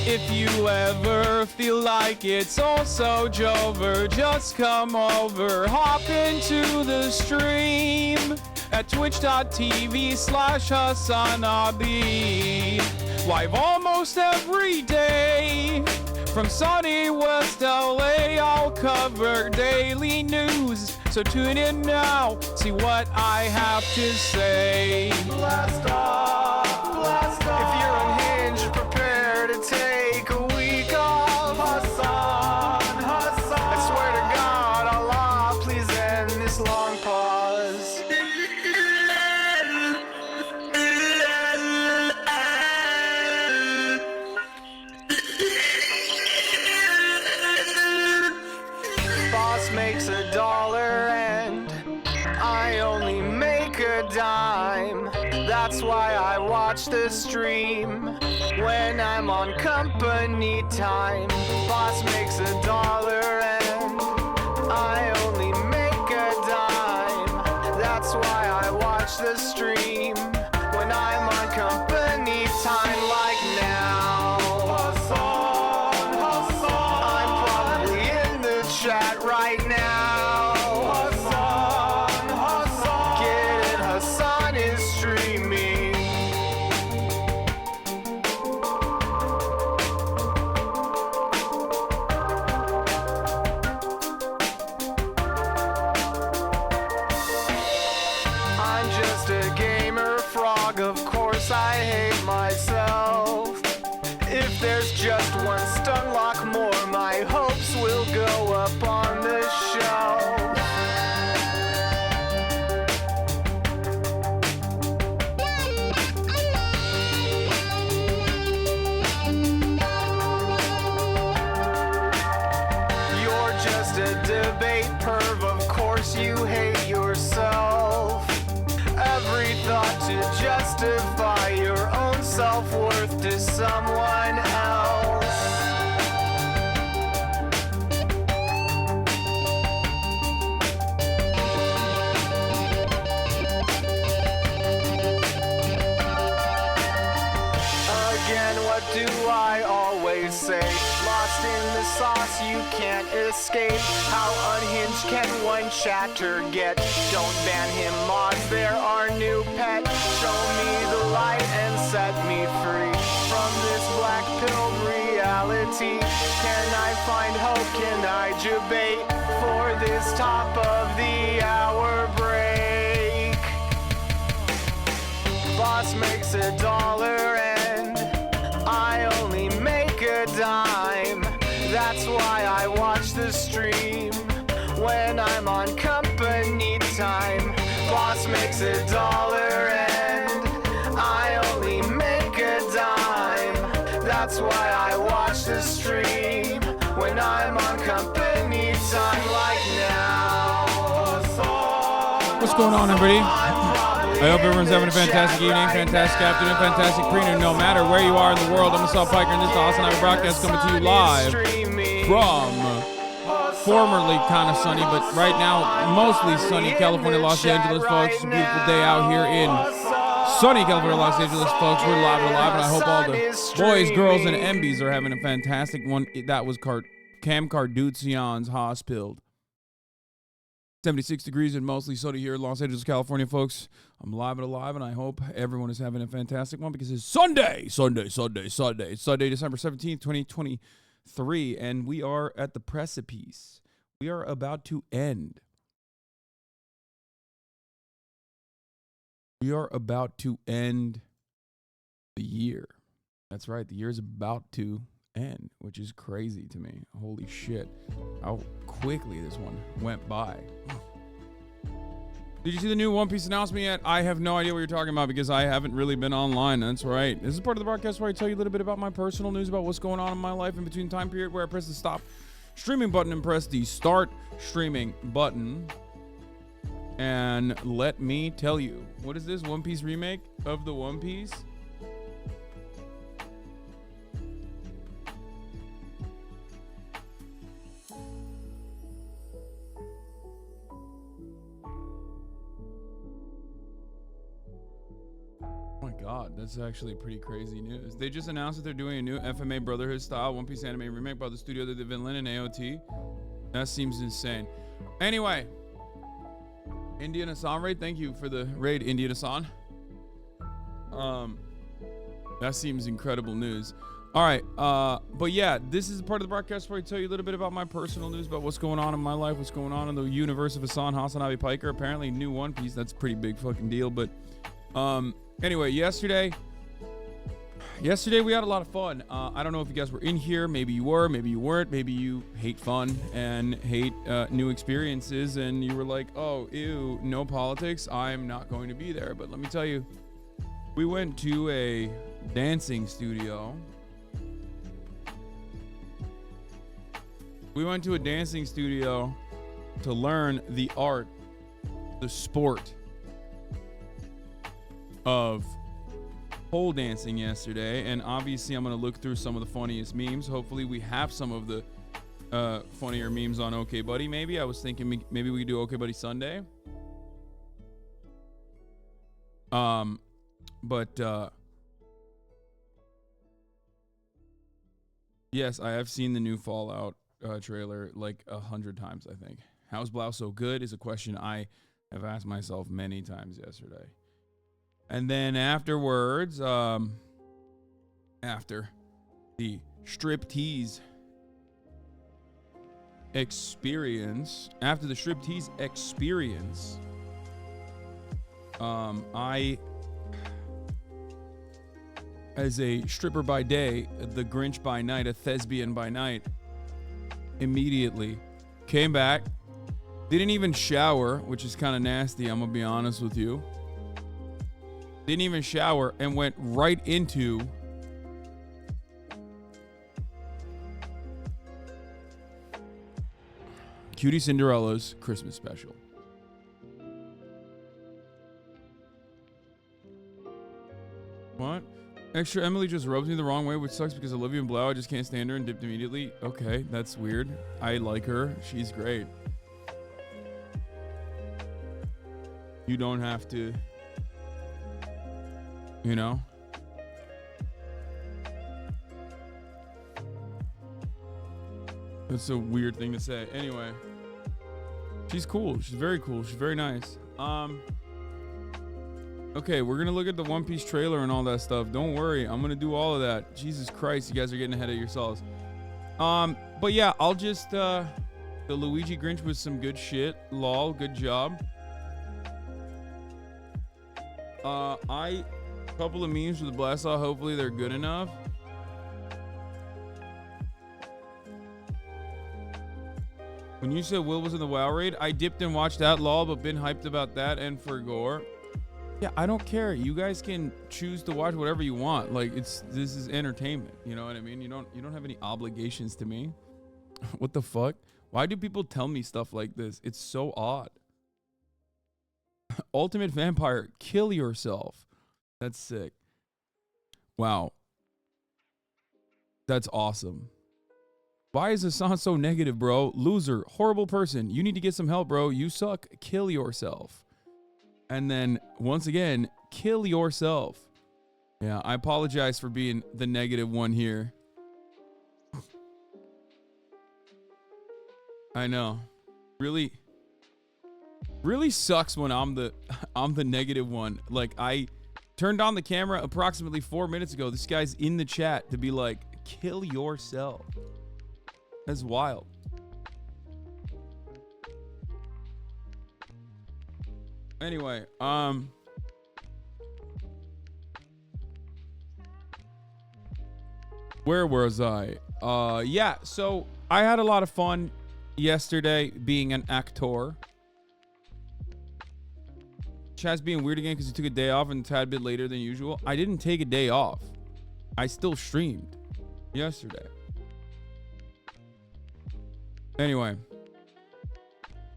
If you ever feel like it's also Jover, just come over, hop into the stream at twitch.tv/Hasanabi. Live almost every day from sunny West LA. I'll cover daily news, so tune in now, see what I have to say. Blast off, blast off. If you're unhinged, prepare to take a week off. Hassan, Hassan. I swear to God, Allah, please end this long pause. Boss makes $1 and I only make a dime. That's why I watch the stream when I'm on company time. Boss makes $1 and I only make a dime. That's why I watch the stream when I'm on company time, like now. I'm probably in the chat right now. Get it, Hassan is streaming. I'm just a gamer frog, of course I hate myself. If there's just one Stunlock more, my hopes will go up on the shelf. You're just a debate perv, of course you hate yourself. Every thought to justify your own self-worth to someone else. Again, what do I always say? Lost in the sauce, you can't escape. How unhinged can one chatter get? Don't ban him, mods, they're our new pet. Show me the light and set me free from this black pill reality. Can I find hope? Can I debate for this top of the hour break? Boss makes $1 and I only make a dime. That's why I watch the stream when I'm on company time. Boss makes $1 and I only make a dime. That's why I watch the stream when I'm on company time, like now. What's going on, everybody? I hope everyone's having a fantastic evening, fantastic afternoon, fantastic pre-noon, no matter where you are in the world. I'm Assault Piker, and this is the Awesome Night broadcast coming to you live from formerly kind of sunny, but right now mostly sunny California, Los Angeles, folks. It's a beautiful day out here in sunny California, Los Angeles, folks. We're live and alive, and I hope all the boys, girls, and MBs are having a fantastic one. That was Cam Kardashian's Hospital. 76 degrees and mostly sunny here in Los Angeles, California, folks. I'm live and alive, and I hope everyone is having a fantastic one because it's Sunday, December 17th, 2023, and we are at the precipice. We are about to end. We are about to end the year. That's right, the year is about to end, which is crazy to me. Holy shit. How quickly this one went by. Did you see the new One Piece announcement yet? I have no idea what you're talking about because I haven't really been online. That's right. This is part of the broadcast where I tell you a little bit about my personal news about what's going on in my life in between time period where I press the stop streaming button and press the start streaming button. And let me tell you, what is this One Piece remake of the One Piece? god, that's actually pretty crazy news. They just announced that they're doing a new FMA Brotherhood style One Piece anime remake by the studio that did Vinland and AOT. That seems insane. Anyway, Indian Hassan raid, thank you for the raid, Indian Hassan. That seems incredible news. All right, but yeah, this is part of the broadcast where I tell you a little bit about my personal news, about what's going on in my life, what's going on in the universe of Hassan Hasanabi Piker. Apparently, new One Piece. That's a pretty big fucking deal. But anyway, yesterday we had a lot of fun. I don't know if you guys were in here. Maybe you were, maybe you weren't. Maybe you hate fun and hate new experiences, and you were like, oh, ew, no politics. I'm not going to be there. But let me tell you, we went to a dancing studio. We went to a dancing studio to learn the art, the sport of pole dancing yesterday. And obviously I'm going to look through some of the funniest memes. Hopefully we have some of the funnier memes on OK Buddy. Maybe I was thinking maybe we could do OK Buddy Sunday. Yes, I have seen the new Fallout trailer like 100 times, I think. How's Blau so good is a question I have asked myself many times yesterday. And then afterwards, after the striptease experience, I, as a stripper by day, the Grinch by night, a thespian by night, immediately came back, didn't even shower, which is kind of nasty, I'm gonna be honest with you. Didn't even shower and went right into Cutie Cinderella's Christmas special. What? Extra Emily just rubs me the wrong way, which sucks because Olivia and Blau, I just can't stand her and dipped immediately. Okay, that's weird. I like her. She's great. You don't have to, you know? That's a weird thing to say. Anyway, she's cool. She's very cool. She's very nice. Okay, we're gonna look at the One Piece trailer and all that stuff. Don't worry, I'm gonna do all of that. Jesus Christ, you guys are getting ahead of yourselves. But yeah, I'll just the Luigi Grinch was some good shit. Lol, good job. A couple of memes for the blast off. Hopefully they're good enough. When you said Will was in the WoW raid, I dipped and watched that, lol, but been hyped about that and for gore. Yeah, I don't care. You guys can choose to watch whatever you want. Like, this is entertainment. You know what I mean? You don't have any obligations to me. What the fuck? Why do people tell me stuff like this? It's so odd. Ultimate Vampire, kill yourself. That's sick. Wow. That's awesome. Why is Hassan so negative, bro? Loser, horrible person. You need to get some help, bro. You suck. Kill yourself. And then, once again, kill yourself. Yeah, I apologize for being the negative one here. I know. Really sucks when I'm the negative one. Like, I turned on the camera approximately 4 minutes ago. This guy's in the chat to be like, kill yourself. That's wild. Anyway, where was I? Yeah, so I had a lot of fun yesterday being an actor. Chaz being weird again because he took a day off and a tad bit later than usual. I didn't take a day off. I still streamed yesterday. Anyway,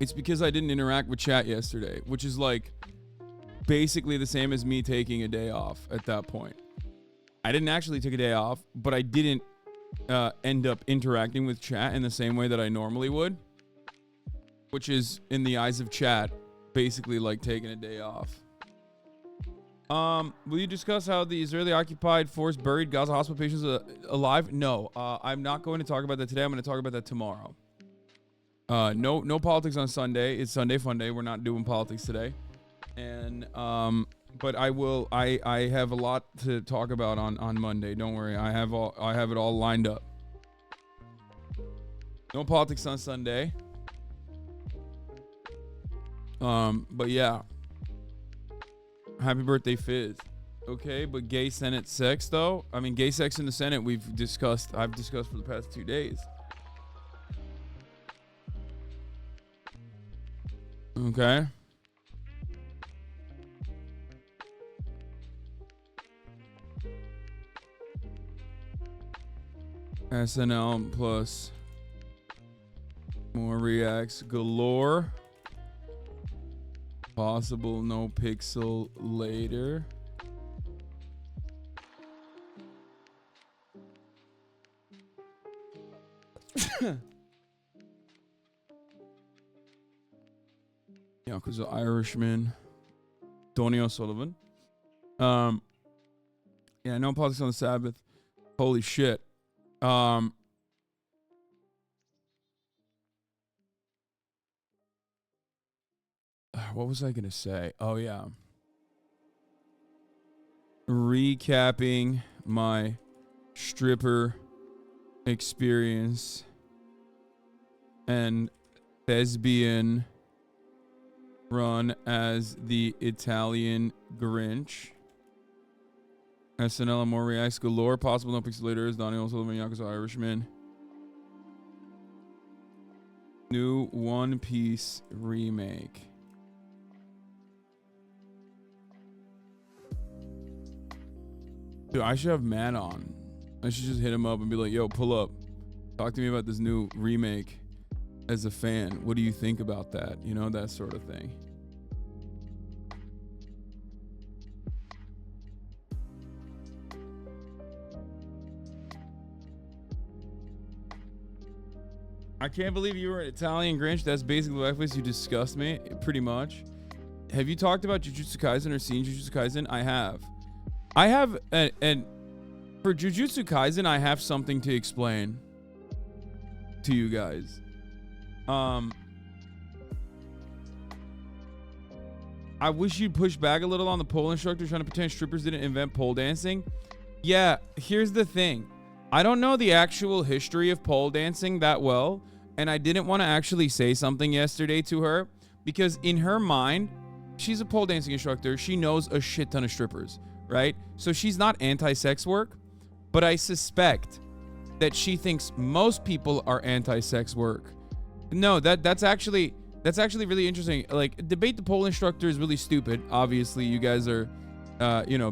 it's because I didn't interact with chat yesterday, which is like basically the same as me taking a day off at that point. I didn't actually take a day off, but I didn't end up interacting with chat in the same way that I normally would, which is, in the eyes of chat, basically like taking a day off. Will you discuss how the Israeli occupied force buried Gaza hospital patients alive? No, I'm not going to talk about that today. I'm going to talk about that tomorrow. No politics on Sunday. It's Sunday Fun Day. We're not doing politics today. And but I have a lot to talk about on Monday. Don't worry. I have it all lined up. No politics on Sunday. But yeah. Happy birthday, Fizz. Okay, but gay Senate sex though? I mean, gay sex in the Senate I've discussed for the past 2 days. Okay. SNL plus more reacts galore. Possible no pixel later. Yeah, because the Irishman, Tony O'Sullivan. Yeah, no politics on the Sabbath. Holy shit. What was I gonna say? Oh yeah. Recapping my stripper experience and thespian run as the Italian Grinch. SNL and more reacts galore. Possible no pixel later is Donnie O'Sullivan, Yakuza Irishman. New One Piece remake. Dude, I should have Matt on. I should just hit him up and be like, yo, pull up. Talk to me about this new remake as a fan. What do you think about that? You know, that sort of thing. I can't believe you were an Italian Grinch. That's basically the blackface. You disgust me, pretty much. Have you talked about Jujutsu Kaisen or seen Jujutsu Kaisen? I have. And for Jujutsu Kaisen, I have something to explain to you guys. I wish you'd push back a little on the pole instructor trying to pretend strippers didn't invent pole dancing. Yeah, here's the thing. I don't know the actual history of pole dancing that well, and I didn't want to actually say something yesterday to her because in her mind, she's a pole dancing instructor. She knows a shit ton of strippers. Right? So she's not anti-sex work, but I suspect that she thinks most people are anti-sex work. No, that's actually really interesting. Like, debate the pole instructor is really stupid. Obviously, you guys are,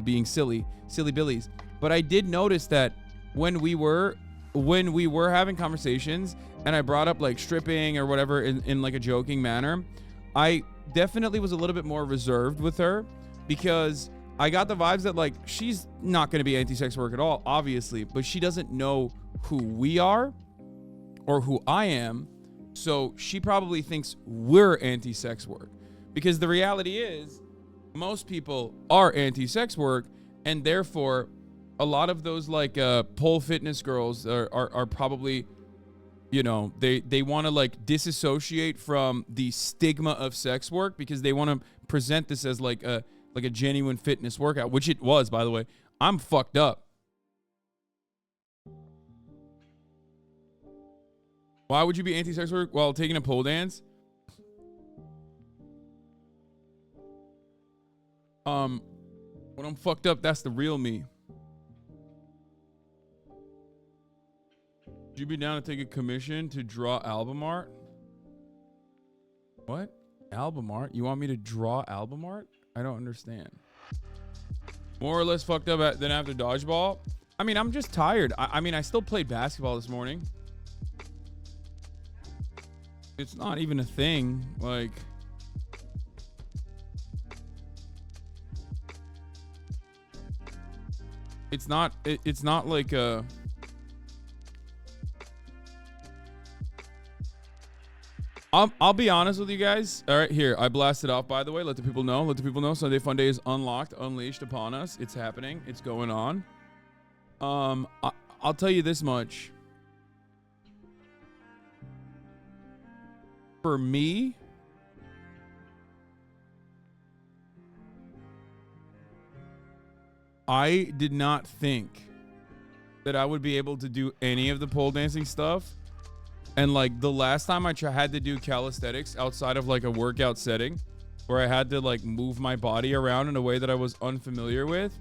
being silly billies. But I did notice that when we were having conversations and I brought up like stripping or whatever in like a joking manner, I definitely was a little bit more reserved with her because I got the vibes that like she's not going to be anti-sex work at all, obviously, but she doesn't know who we are or who I am. So she probably thinks we're anti-sex work because the reality is most people are anti-sex work. And therefore a lot of those like pole fitness girls are probably, you know, they want to like disassociate from the stigma of sex work because they want to present this as like a genuine fitness workout, which it was, by the way. I'm fucked up. Why would you be anti-sex work while taking a pole dance? When I'm fucked up, that's the real me. Would you be down to take a commission to draw album art? What? Album art? You want me to draw album art? I don't understand. More or less fucked up than after dodgeball. I mean, I'm just tired. I mean, I still played basketball this morning. It's not even a thing. Like, it's not like a. I'll be honest with you guys. All right, here. I blasted off, by the way. Let the people know. Let the people know. Sunday Fun Day is unlocked, unleashed upon us. It's happening. It's going on. I'll tell you this much. For me, I did not think that I would be able to do any of the pole dancing stuff. And like the last time I had to do calisthenics outside of like a workout setting where I had to like move my body around in a way that I was unfamiliar with,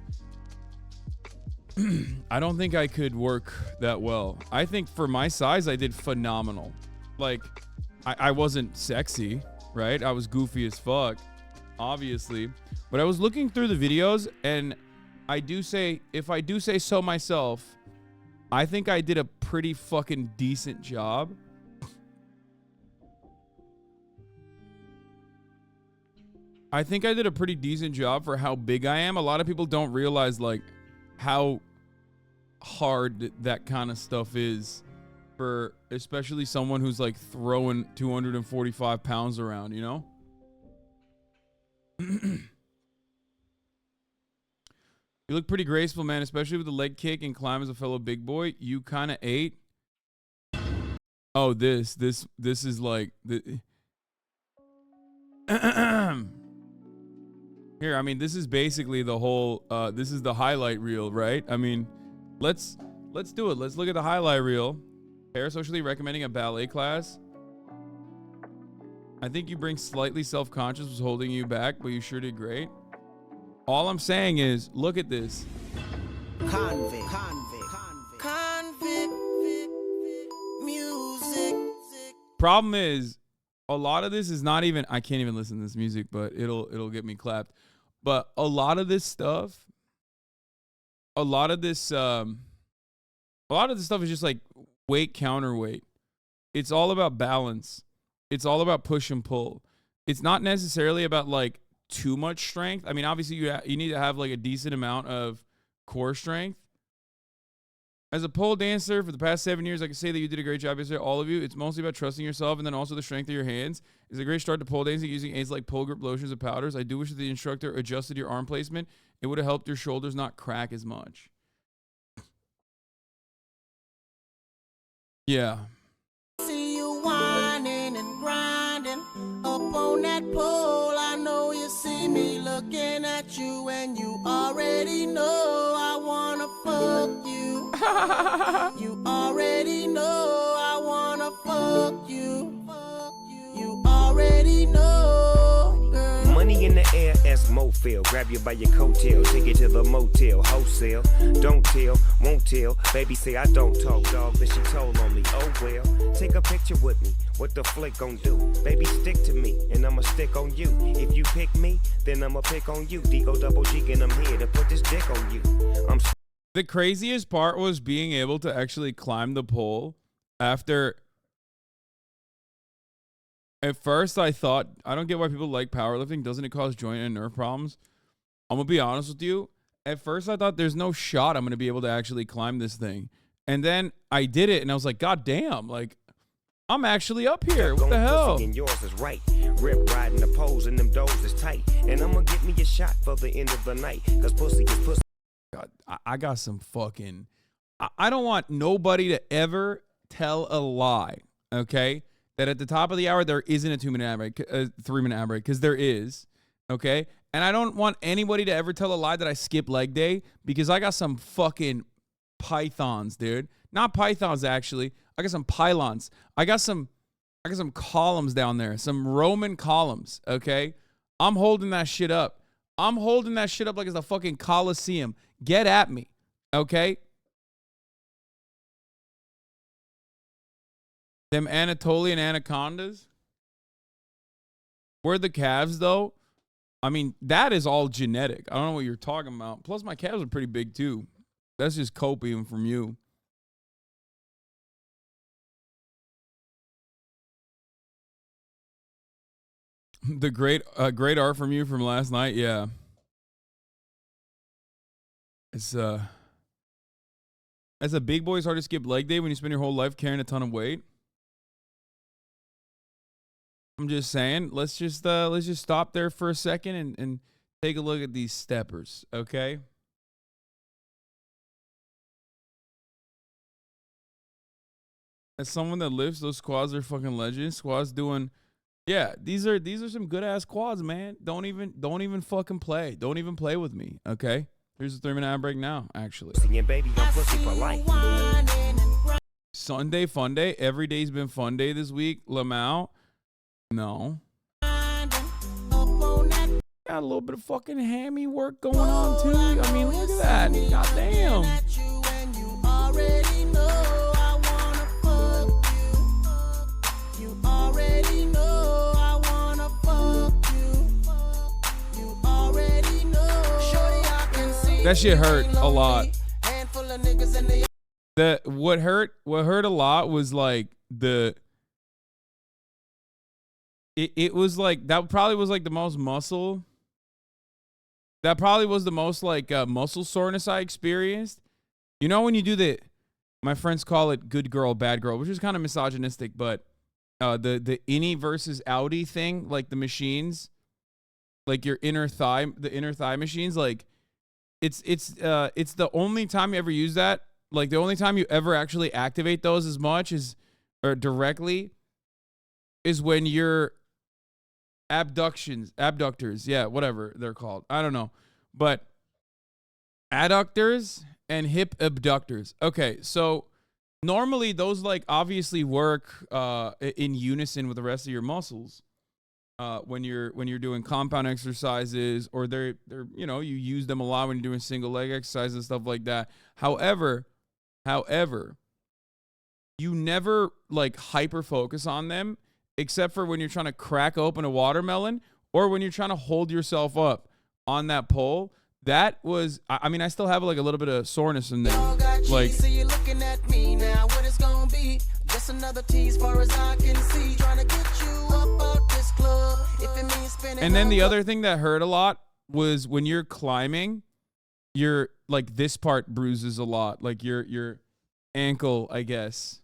I don't think I could work that well. I think for my size, I did phenomenal. Like I wasn't sexy, right? I was goofy as fuck, obviously. But I was looking through the videos, and I do say, if I do say so myself, I think I did a pretty fucking decent job. I think I did a pretty decent job for how big I am. A lot of people don't realize like how hard that kind of stuff is for especially someone who's like throwing 245 pounds around, you know? You look pretty graceful, man, especially with the leg kick and climb as a fellow big boy. You kind of ate. Oh, this is like the Here, I mean, this is basically the whole this is the highlight reel, right? I mean, let's do it. Let's look at the highlight reel. Parasocially recommending a ballet class. I think you bring slightly self-conscious was holding you back, but you sure did great. All I'm saying is, look at this. Convict music. Problem is, a lot of this is not even, I can't even listen to this music, but it'll get me clapped. But a lot of this stuff, a lot of this stuff is just like weight counterweight. It's all about balance. It's all about push and pull. It's not necessarily about like too much strength. I mean, obviously you need to have like a decent amount of core strength. As a pole dancer for the past 7 years, I can say that you did a great job yesterday, all of you. It's mostly about trusting yourself and then also the strength of your hands. It's a great start to pole dancing using aids like pole grip lotions and powders. I do wish that the instructor adjusted your arm placement. It would have helped your shoulders not crack as much. Yeah. See you whining and grinding up on that pole. I know you see me looking at you, and you already know I wanna fuck you. You already know I wanna fuck you. You already know, girl. Money in the air, as Mofil. Grab you by your coattail, take you to the motel, wholesale. Don't tell, won't tell. Baby say I don't talk, dog. Then she told on me, oh well. Take a picture with me. What the flick gon' do? Baby, stick to me, and I'ma stick on you. If you pick me, then I'ma pick on you. D-O-double-G, and I'm here to put this dick on you. The craziest part was being able to actually climb the pole after. At first, I thought, I don't get why people like powerlifting. Doesn't it cause joint and nerve problems? I'm going to be honest with you. At first, I thought there's no shot I'm going to be able to actually climb this thing. And then I did it, and I was like, God damn, like, I'm actually up here. What the hell? And yours is right. Rip riding the poles, and them doors is tight. And I'ma get me a shot for the end of the night. Because pussy is pussy. God, I got some fucking. I don't want nobody to ever tell a lie, okay? That at the top of the hour there isn't a 2-minute ad break, 3-minute ad break, because there is, okay? And I don't want anybody to ever tell a lie that I skip leg day, because I got some fucking pythons, dude. Not pythons, actually. I got some pylons. I got some columns down there, some Roman columns, okay? I'm holding that shit up. I'm holding that shit up like it's a fucking Coliseum. Get at me, okay? Them Anatolian anacondas. Where the calves, though? I mean, that is all genetic. I don't know what you're talking about. Plus, my calves are pretty big, too. That's just copium from you. The great art from you from last night, yeah. It's as a big boy, it's hard to skip leg day when you spend your whole life carrying a ton of weight. I'm just saying, let's just stop there for a second and take a look at these steppers, okay? As someone that lifts, those squads are fucking legends. Squads doing, yeah, these are some good ass quads, man. Don't even fucking play. Don't even play with me, okay? Here's the 3-minute ad break now, actually. Baby, pussy for life. Sunday fun day. Every day's been fun day this week. Lamau, no. Got a little bit of fucking hammy work going on too. I mean, look at that. God damn. That shit hurt a lot. What hurt a lot was like it was like that probably was like the most muscle. That probably was the most like muscle soreness I experienced. You know when you do my friends call it good girl, bad girl, which is kind of misogynistic, but the innie versus outie thing, like the machines, like your the inner thigh machines, like it's the only time you ever use that. Like the only time you ever actually activate those as much or directly is when you're abductors, yeah, whatever they're called. I don't know. But adductors and hip abductors. Okay, so normally those like obviously work in unison with the rest of your muscles. When you're doing compound exercises, or they're you use them a lot when you're doing single leg exercises and stuff like that. However, you never like hyper focus on them except for when you're trying to crack open a watermelon or when you're trying to hold yourself up on that pole. That was, I mean, I still have like a little bit of soreness in there. Like, so you're looking at me now, what it's gonna be? Just another tease far as I can see. Trying to get you up out this club. If it means spending. And then the other thing that hurt a lot was when you're climbing, your like this part bruises a lot. Like your ankle, I guess,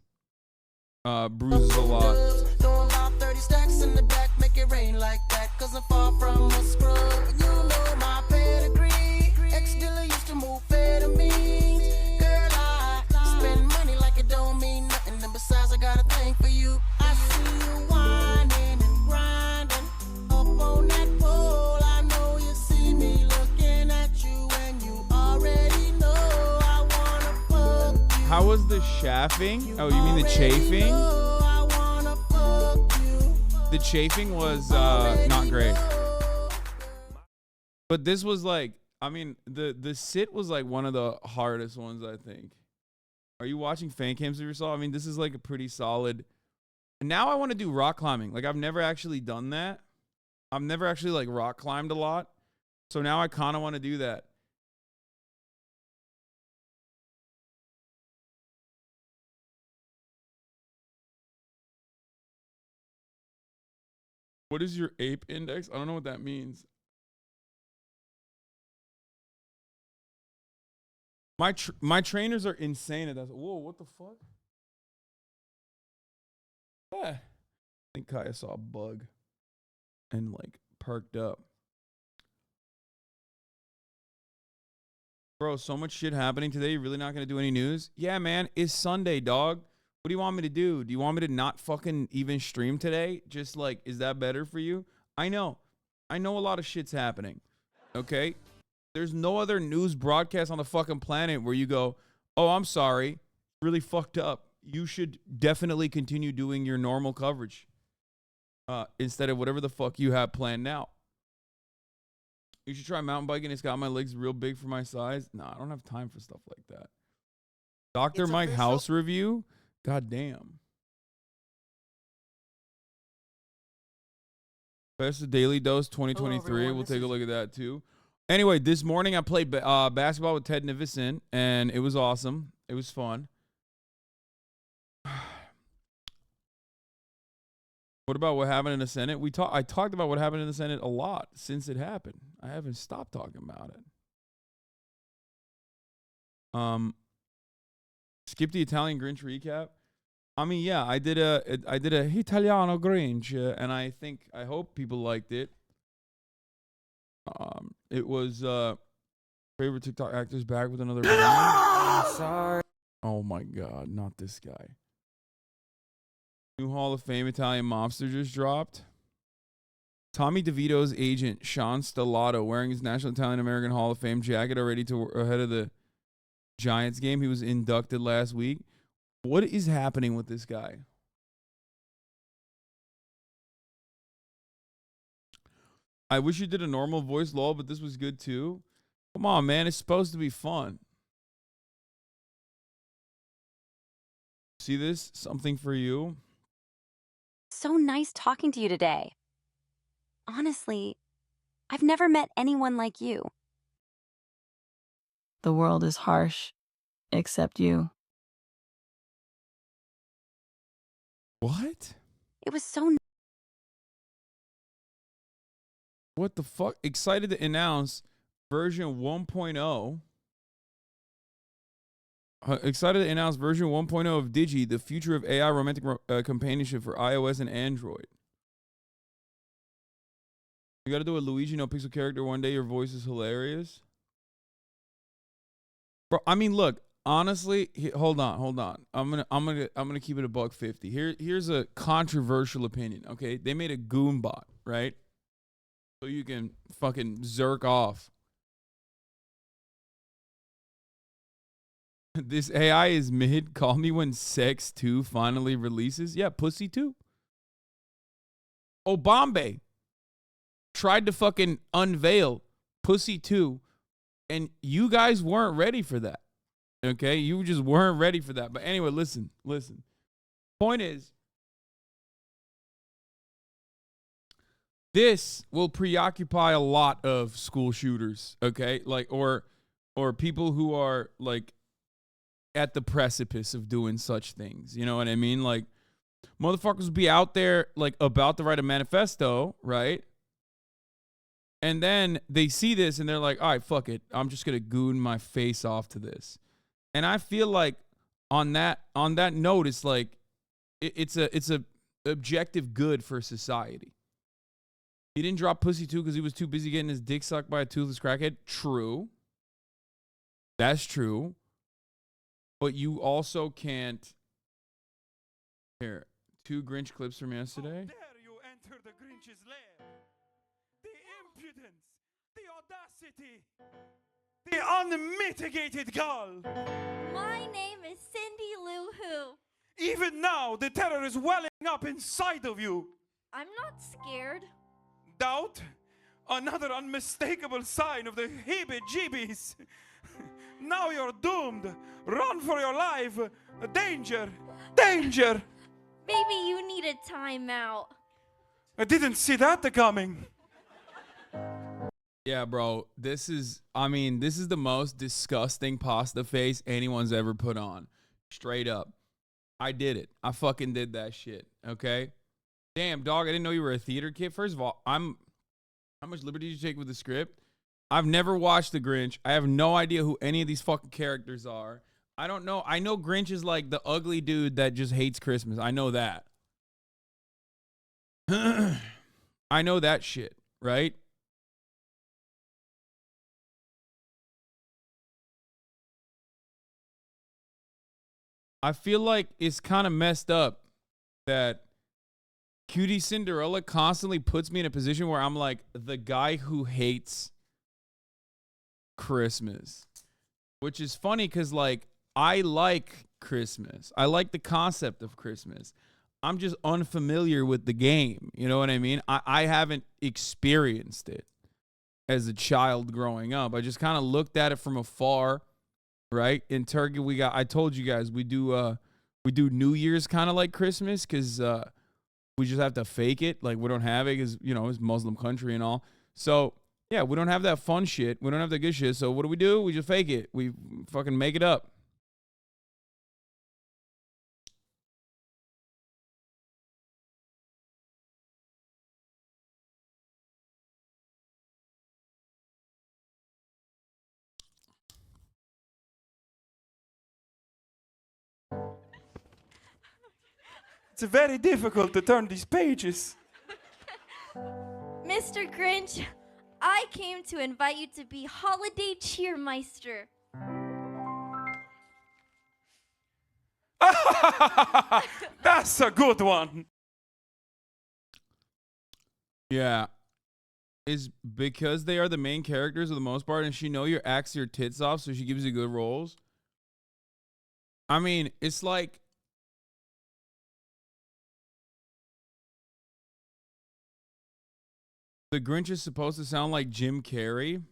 bruises a lot. Throwing about 30 stacks in the back, make it rain like that. Cause I'm far from a scrub. You know my pedigree. Ex-dealer used to move amphetamines. Girl, I spend money like it don't mean nothing. And besides, I got a thing for you. I see you whining and grinding up on that pole. I know you see me looking at you, and you already know I wanna fuck you. How was the chafing? Oh, you mean the chafing? The chafing was not great. But this was like, I mean, the sit was like one of the hardest ones, I think. Are you watching fan cams of yourself? I mean, this is like a pretty solid. And now I want to do rock climbing. Like, I've never actually done that. I've never actually like rock climbed a lot. So now I kind of want to do that. What is your ape index? I don't know what that means. My trainers are insane at that. Whoa, what the fuck? I think Kaya saw a bug and like perked up. Bro, so much shit happening today. You're really not going to do any news? Yeah, man. It's Sunday, dog. What do you want me to do? Do you want me to not fucking even stream today? Just like, is that better for you? I know a lot of shit's happening. Okay? There's no other news broadcast on the fucking planet where you go, oh, I'm sorry. Really fucked up. You should definitely continue doing your normal coverage. Instead of whatever the fuck you have planned now. You should try mountain biking. It's got my legs real big for my size. No, I don't have time for stuff like that. Dr. Mike house review? God damn. Best of Daily Dose 2023. We'll take a look at that too. Anyway, this morning I played basketball with Ted Nivison, and it was awesome. It was fun. What about what happened in the Senate? I talked about what happened in the Senate a lot since it happened. I haven't stopped talking about it. Skip the Italian Grinch recap. I mean, yeah, I did a Italiano Grinch, and I hope people liked it. It was favorite TikTok actors back with another. I'm sorry. Oh my God, not this guy. New Hall of Fame Italian mobster just dropped. Tommy DeVito's agent, Sean Stellato, wearing his National Italian American Hall of Fame jacket already ahead of the Giants game. He was inducted last week. What is happening with this guy? I wish you did a normal voice, lol, but this was good too. Come on, man. It's supposed to be fun. See this? Something for you. So nice talking to you today. Honestly, I've never met anyone like you. The world is harsh, except you. What? It was so What the fuck? Excited to announce version 1.0. Excited to announce version 1.0 of Digi, the future of AI romantic companionship for iOS and Android. You got to do a Luigi no pixel character one day. Your voice is hilarious. Bro, I mean, look, honestly, hold on. I'm gonna keep it a $1.50. Here's a controversial opinion. Okay, they made a Goombot, right? So you can fucking zerk off. This AI is mid. Call me when Sex 2 finally releases. Yeah, Pussy 2. Obambe tried to fucking unveil Pussy 2, and you guys weren't ready for that. Okay? You just weren't ready for that. But anyway, listen. Point is, this will preoccupy a lot of school shooters, okay? Like, or people who are, like, at the precipice of doing such things. You know what I mean? Like, motherfuckers will be out there, like, about to write a manifesto, right? And then they see this and they're like, all right, fuck it. I'm just going to goon my face off to this. And I feel like on that note, it's like, it's a objective good for society. He didn't drop Pussy 2 because he was too busy getting his dick sucked by a toothless crackhead. True. That's true. But you also can't. Here, 2 Grinch clips from yesterday. How dare you enter the Grinch's lair? The impudence, the audacity, the unmitigated gall. My name is Cindy Lou Who. Even now, the terror is welling up inside of you. I'm not scared. Doubt? Another unmistakable sign of the heebie-jeebies. Now you're doomed. Run for your life. Danger. Danger. Maybe you need a timeout. I didn't see that coming. Yeah, bro. This is the most disgusting pasta face anyone's ever put on. Straight up. I did it. I fucking did that shit. Okay? Damn, dog, I didn't know you were a theater kid. First of all, how much liberty did you take with the script? I've never watched The Grinch. I have no idea who any of these fucking characters are. I don't know. I know Grinch is like the ugly dude that just hates Christmas. I know that. I know that shit, right? I feel like it's kind of messed up that Cutie Cinderella constantly puts me in a position where I'm like the guy who hates Christmas, which is funny because, like, I like Christmas. I like the concept of Christmas. I'm just unfamiliar with the game. You know what I mean? I haven't experienced it as a child growing up. I just kind of looked at it from afar, right? In Turkey, I told you guys, we do New Year's kind of like Christmas because we just have to fake it. Like, we don't have it because, you know, it's Muslim country and all. So, yeah, we don't have that fun shit. We don't have that good shit. So what do? We just fake it. We fucking make it up. It's very difficult to turn these pages. Mr. Grinch, I came to invite you to be holiday cheermeister. That's a good one. Yeah. Is because they are the main characters for the most part, and she know your acts your tits off, so she gives you good roles. I mean, it's like the Grinch is supposed to sound like Jim Carrey. You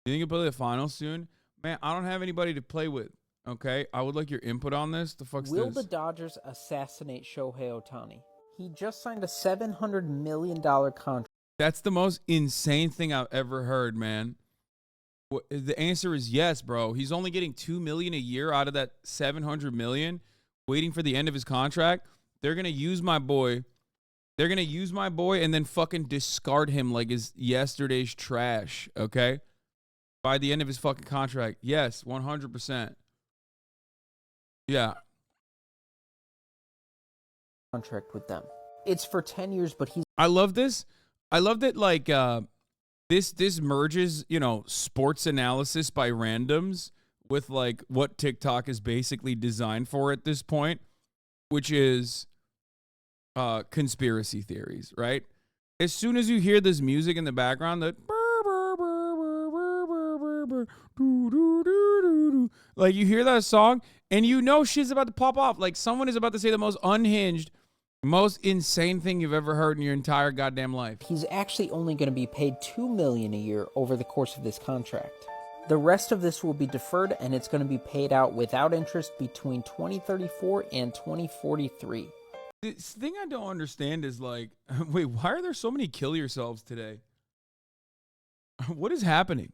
think you'll play the finals soon? Man, I don't have anybody to play with. Okay, I would like your input on this. The fuck's Will this? the Dodgers assassinate Shohei Ohtani? He just signed a $700 million contract. That's the most insane thing I've ever heard, man. The answer is yes, bro. He's only getting $2 million a year out of that $700 million, waiting for the end of his contract. They're gonna use my boy. They're gonna use my boy and then fucking discard him like his yesterday's trash. Okay, by the end of his fucking contract. Yes, 100%. Yeah. Contract with them. It's for 10 years, but he's. I love this. I love that, like, this merges, you know, sports analysis by randoms with, like, what TikTok is basically designed for at this point, which is conspiracy theories, right? As soon as you hear this music in the background, that like, you hear that song, and you know shit's about to pop off. Like, someone is about to say the most unhinged, most insane thing you've ever heard in your entire goddamn life. He's actually only going to be paid $2 million a year over the course of this contract. The rest of this will be deferred, and it's going to be paid out without interest between 2034 and 2043. The thing I don't understand is, like, wait, why are there so many kill yourselves today? What is happening?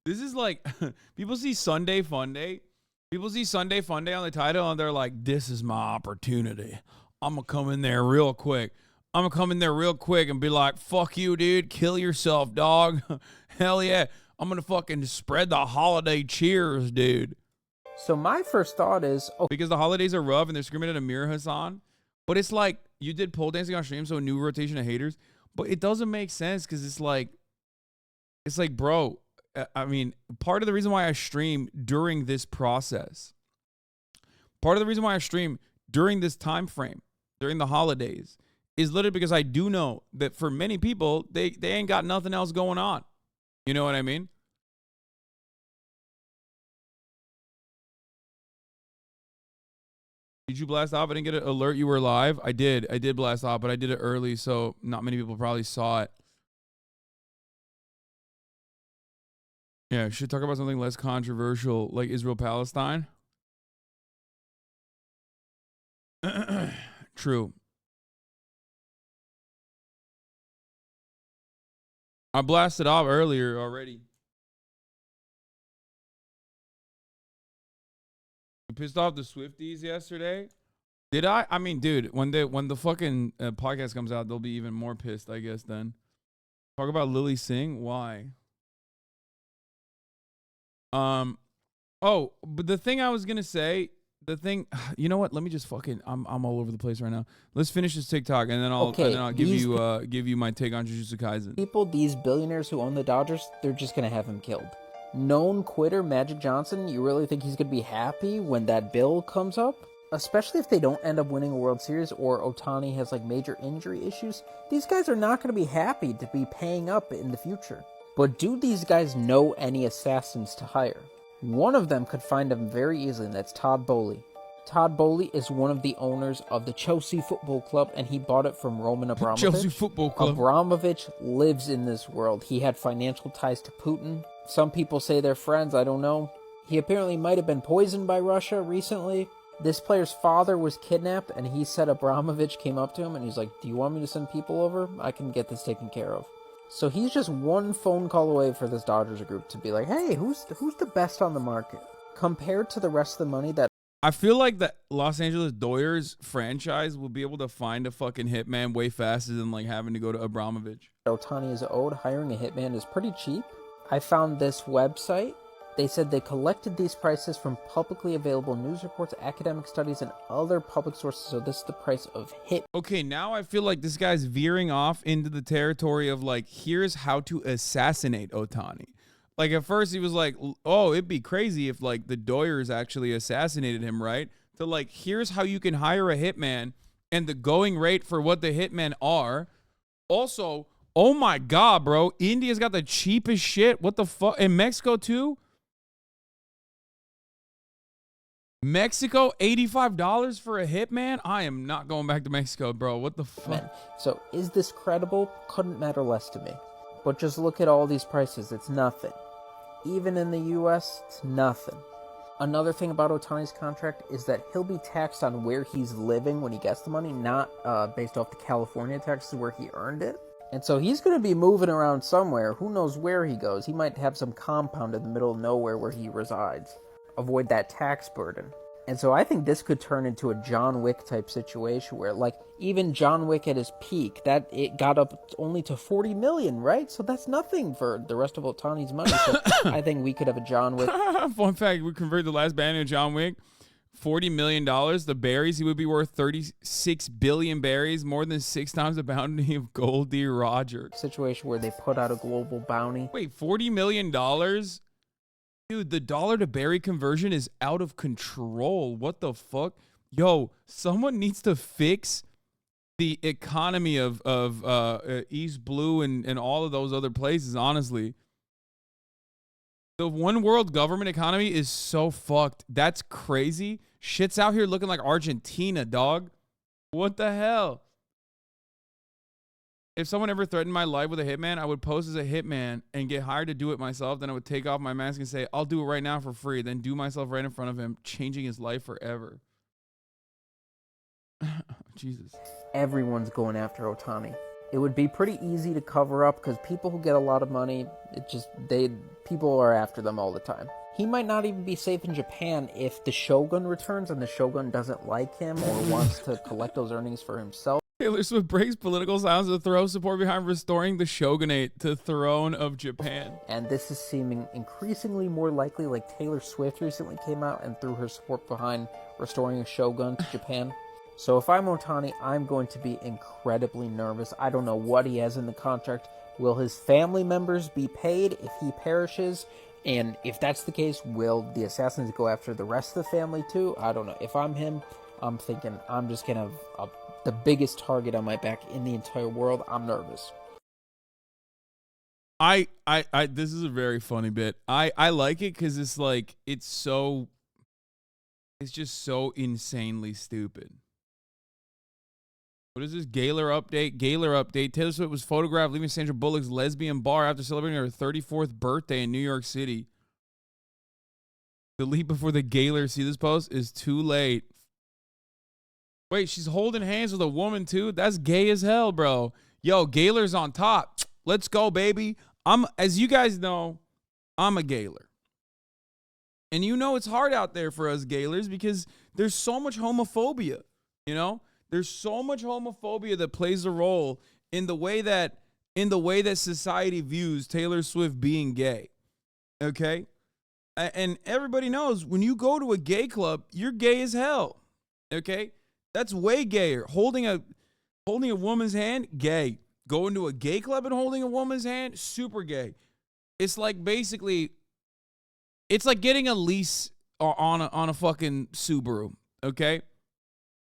This is like, people see Sunday Fun Day. People see Sunday Fun Day on the title, and they're like, this is my opportunity. I'm going to come in there real quick. I'm going to come in there real quick and be like, fuck you, dude. Kill yourself, dog. Hell yeah. I'm going to fucking spread the holiday cheers, dude. So my first thought is... Because the holidays are rough, and they're screaming at Amir Hassan. But it's like, you did pole dancing on stream, so a new rotation of haters. But it doesn't make sense, because it's like, bro... I mean, part of the reason why I stream during this process, part of the reason why I stream during this time frame, during the holidays, is literally because I do know that for many people, they ain't got nothing else going on. You know what I mean? Did you blast off? I didn't get an alert you were live. I did blast off, but I did it early, so not many people probably saw it. Yeah, should talk about something less controversial, like Israel-Palestine. True. I blasted off earlier already. You pissed off the Swifties yesterday? Did I? I mean, dude, when the fucking podcast comes out, they'll be even more pissed, I guess, then. Talk about Lily Singh? Why? Oh, but the thing I was gonna say, you know what? Let me just fucking, I'm all over the place right now. Let's finish this TikTok, and then I'll give you my take on Jujutsu Kaisen. People, these billionaires who own the Dodgers, they're just gonna have him killed. Known quitter Magic Johnson, you really think he's gonna be happy when that bill comes up? Especially if they don't end up winning a World Series or Ohtani has like major injury issues. These guys are not gonna be happy to be paying up in the future. But do these guys know any assassins to hire? One of them could find them very easily, and that's Todd Boehly. Todd Boehly is one of the owners of the Chelsea Football Club, and he bought it from Roman Abramovich. Chelsea Football Club. Abramovich lives in this world. He had financial ties to Putin. Some people say they're friends, I don't know. He apparently might have been poisoned by Russia recently. This player's father was kidnapped, and he said Abramovich came up to him, and he's like, do you want me to send people over? I can get this taken care of. So he's just one phone call away for this Dodgers group to be like, hey, who's the best on the market? Compared to the rest of the money that... I feel like the Los Angeles Doyers franchise will be able to find a fucking hitman way faster than like having to go to Abramovich. Ohtani is owed, hiring a hitman is pretty cheap. I found this website. They said they collected these prices from publicly available news reports, academic studies, and other public sources. So this is the price of hit. Okay, now I feel like this guy's veering off into the territory of like, here's how to assassinate Otani. Like at first he was like, oh, it'd be crazy if like the Doyers actually assassinated him, right? To like, here's how you can hire a hitman and the going rate for what the hitmen are. Also, oh my God, bro, India's got the cheapest shit. What the fuck? And Mexico too? Mexico, $85 for a hitman? I am not going back to Mexico, bro. What the fuck? Man. So is this credible? Couldn't matter less to me. But just look at all these prices. It's nothing. Even in the US, it's nothing. Another thing about Otani's contract is that he'll be taxed on where he's living when he gets the money, not based off the California taxes where he earned it. And so he's going to be moving around somewhere. Who knows where he goes? He might have some compound in the middle of nowhere where he resides. Avoid that tax burden. And so I think this could turn into a John Wick type situation where, like, even John Wick at his peak, that it got up only to 40 million, right? So that's nothing for the rest of Otani's money. So I think we could have a John Wick. Fun fact, we converted the last band into John Wick. $40 million. The berries, he would be worth 36 billion berries, more than 6 times the bounty of Goldie Rogers. Situation where they put out a global bounty. Wait, $40 million? Dude, the dollar to berry conversion is out of control. What the fuck? Yo, someone needs to fix the economy of East Blue and all of those other places, honestly. The one world government economy is so fucked. That's crazy. Shit's out here looking like Argentina, dog. What the hell? If someone ever threatened my life with a hitman, I would pose as a hitman and get hired to do it myself. Then I would take off my mask and say, I'll do it right now for free. Then do myself right in front of him, changing his life forever. Jesus. Everyone's going after Otani. It would be pretty easy to cover up because people who get a lot of money, people are after them all the time. He might not even be safe in Japan if the Shogun returns and the Shogun doesn't like him or wants to collect those earnings for himself. Taylor Swift breaks political silence to throw support behind restoring the shogunate to throne of Japan. And this is seeming increasingly more likely, like Taylor Swift recently came out and threw her support behind restoring a shogun to Japan. So if I'm Otani, I'm going to be incredibly nervous. I don't know what he has in the contract. Will his family members be paid if he perishes? And if that's the case, will the assassins go after the rest of the family too? I don't know. If I'm him, I'm thinking I'm just going to have the biggest target on my back in the entire world. I'm nervous. This is a very funny bit. I like it because it's like, it's just so insanely stupid. What is this? Gaylor update. Taylor Swift was photographed leaving Sandra Bullock's lesbian bar after celebrating her 34th birthday in New York City. Delete before the Gaylor see this post is too late. Wait, she's holding hands with a woman too? That's gay as hell, bro. Yo, Gaylor's on top. Let's go, baby. As you guys know, I'm a Gaylor. And you know it's hard out there for us Gaylors because there's so much homophobia, you know? There's so much homophobia that plays a role in the way that society views Taylor Swift being gay. Okay? And everybody knows when you go to a gay club, you're gay as hell. Okay? That's way gayer. Holding a woman's hand, gay. Going to a gay club and holding a woman's hand, super gay. It's like basically, it's like getting a lease on a fucking Subaru. Okay?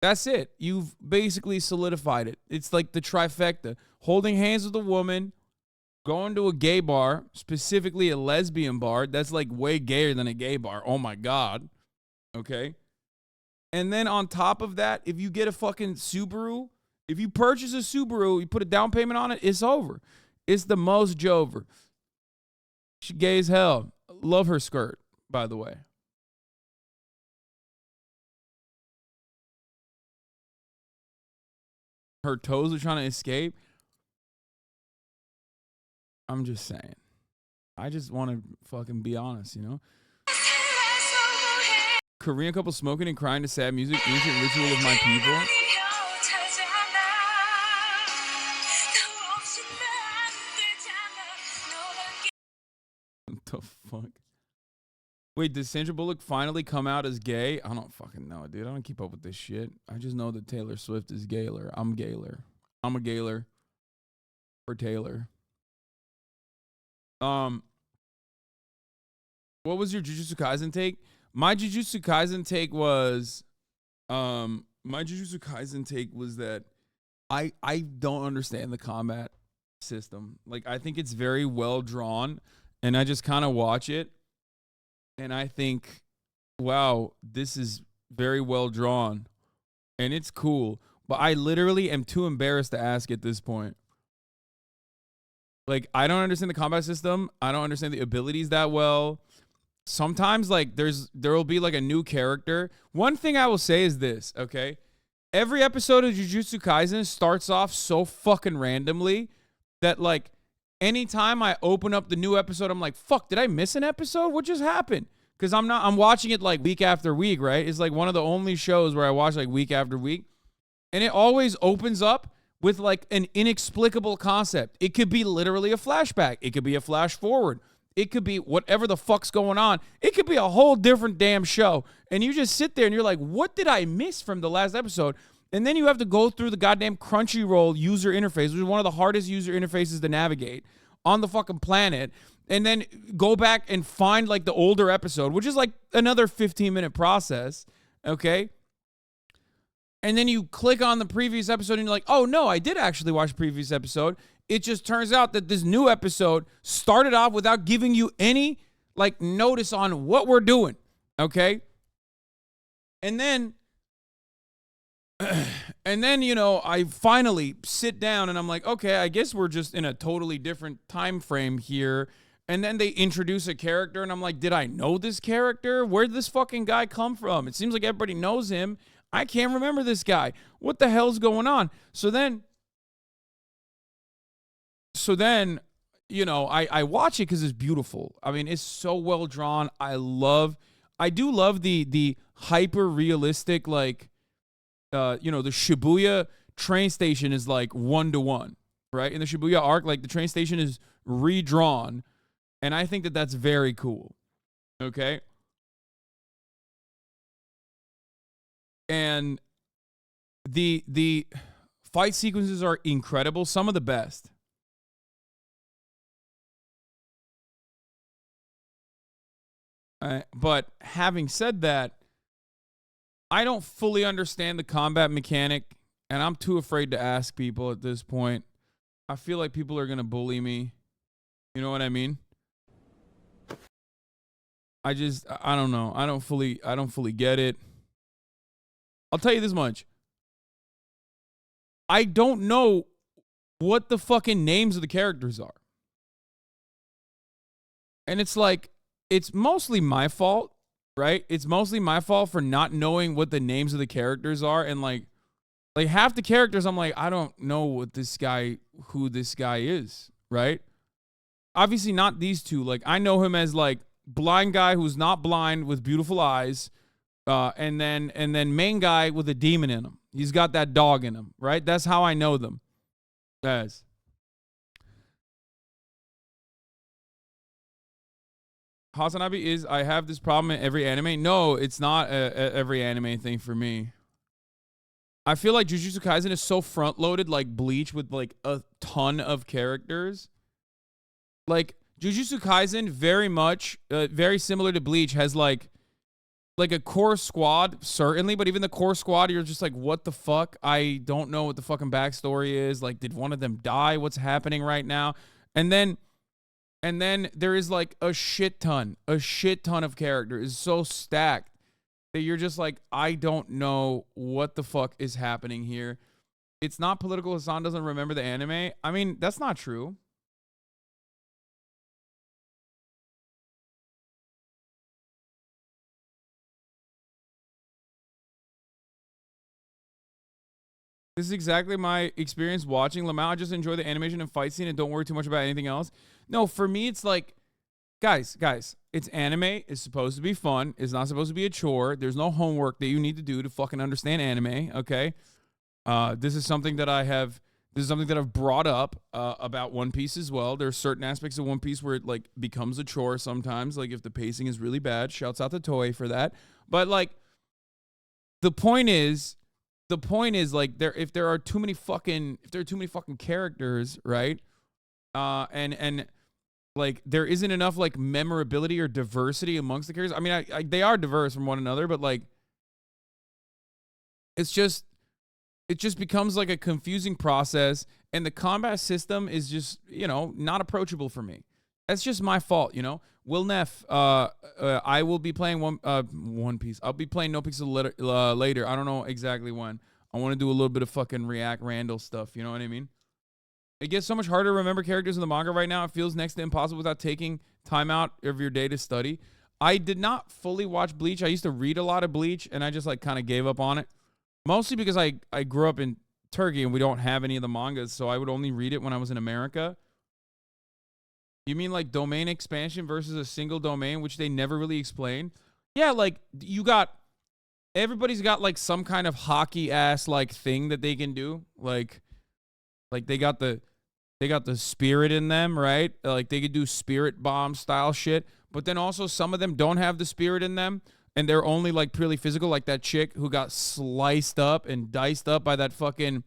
That's it. You've basically solidified it. It's like the trifecta. Holding hands with a woman, going to a gay bar, specifically a lesbian bar. That's like way gayer than a gay bar. Oh my God. Okay? And then on top of that, if you get a fucking Subaru, if you purchase a Subaru, you put a down payment on it, it's over. It's the most Jover. She gay as hell. Love her skirt, by the way. Her toes are trying to escape. I'm just saying. I just want to fucking be honest, you know? Korean couple smoking and crying to sad music, ancient ritual of my people. the fuck? Wait, did Sandra Bullock finally come out as gay? I don't fucking know, dude. I don't keep up with this shit. I just know that Taylor Swift is gayler. I'm gayler. I'm a gayler for Taylor. What was your Jujutsu Kaisen take? My Jujutsu Kaisen take was that I don't understand the combat system. Like, I think it's very well drawn, and I just kind of watch it, and I think, wow, this is very well drawn, and it's cool. But I literally am too embarrassed to ask at this point. Like, I don't understand the combat system. I don't understand the abilities that well. Sometimes, like, there will be like a new character. One thing I will say is this, okay? Every episode of Jujutsu Kaisen starts off so fucking randomly that, like, anytime I open up the new episode, I'm like, fuck, did I miss an episode? What just happened? Because I'm watching it like week after week, right? It's like one of the only shows where I watch like week after week. And it always opens up with like an inexplicable concept. It could be literally a flashback. It could be a flash forward. It could be whatever the fuck's going on. It could be a whole different damn show. And you just sit there and you're like, what did I miss from the last episode? And then you have to go through the goddamn Crunchyroll user interface, which is one of the hardest user interfaces to navigate on the fucking planet. And then go back and find like the older episode, which is like another 15-minute process. Okay. And then you click on the previous episode and you're like, oh no, I did actually watch the previous episode. It just turns out that this new episode started off without giving you any like notice on what we're doing. Okay. And then, you know, I finally sit down and I'm like, okay, I guess we're just in a totally different time frame here. And then they introduce a character and I'm like, did I know this character? Where did this fucking guy come from? It seems like everybody knows him. I can't remember this guy. What the hell's going on? So then, you know, I watch it because it's beautiful. I mean, it's so well drawn. I do love the hyper realistic, like, you know, the Shibuya train station is like 1-to-1, right? In the Shibuya arc, like the train station is redrawn. And I think that that's very cool. Okay. And the fight sequences are incredible. Some of the best. But having said that, I don't fully understand the combat mechanic, and I'm too afraid to ask people at this point. I feel like people are going to bully me. You know what I mean? I don't know. I don't fully get it. I'll tell you this much. I don't know what the fucking names of the characters are. And it's like, it's mostly my fault, right? It's mostly my fault for not knowing what the names of the characters are. And like half the characters, I'm like, I don't know who this guy is, right? Obviously not these two. Like, I know him as like blind guy who's not blind with beautiful eyes. And then main guy with a demon in him. He's got that dog in him, right? That's how I know them. Yes. Hasanabe is, I have this problem in every anime. No, it's not every anime thing for me. I feel like Jujutsu Kaisen is so front-loaded, like Bleach, with like a ton of characters. Like, Jujutsu Kaisen, very much, very similar to Bleach, has like a core squad, certainly, but even the core squad, you're just like, what the fuck? I don't know what the fucking backstory is. Like, did one of them die? What's happening right now? And then there is like a shit ton of characters. It's so stacked that you're just like, I don't know what the fuck is happening here. It's not political. Hassan doesn't remember the anime. I mean, that's not true. This is exactly my experience watching Lamau. I just enjoy the animation and fight scene and don't worry too much about anything else. No, for me, it's like, guys, it's anime. It's supposed to be fun. It's not supposed to be a chore. There's no homework that you need to do to fucking understand anime, okay? This is something that I have This is something that I've brought up about One Piece as well. There are certain aspects of One Piece where it like becomes a chore sometimes. Like if the pacing is really bad, shouts out to Toei for that. But like the point is like if there are too many fucking characters, right? And like there isn't enough like memorability or diversity amongst the characters. I mean, they are diverse from one another, but like it just becomes like a confusing process, and the combat system is just, you know, not approachable for me. That's just my fault, you know. Will Neff, I will be playing One Piece. I'll be playing No Pixel later. I don't know exactly when. I want to do a little bit of fucking React Randall stuff. You know what I mean? It gets so much harder to remember characters in the manga right now. It feels next to impossible without taking time out of your day to study. I did not fully watch Bleach. I used to read a lot of Bleach, and I just like kind of gave up on it. Mostly because I grew up in Turkey and we don't have any of the mangas, so I would only read it when I was in America. You mean like domain expansion versus a single domain, which they never really explain? Yeah, like everybody's got like some kind of hockey ass like thing that they can do. Like they got the spirit in them, right? Like they could do spirit bomb style shit, but then also some of them don't have the spirit in them. And they're only like purely physical, like that chick who got sliced up and diced up by that fucking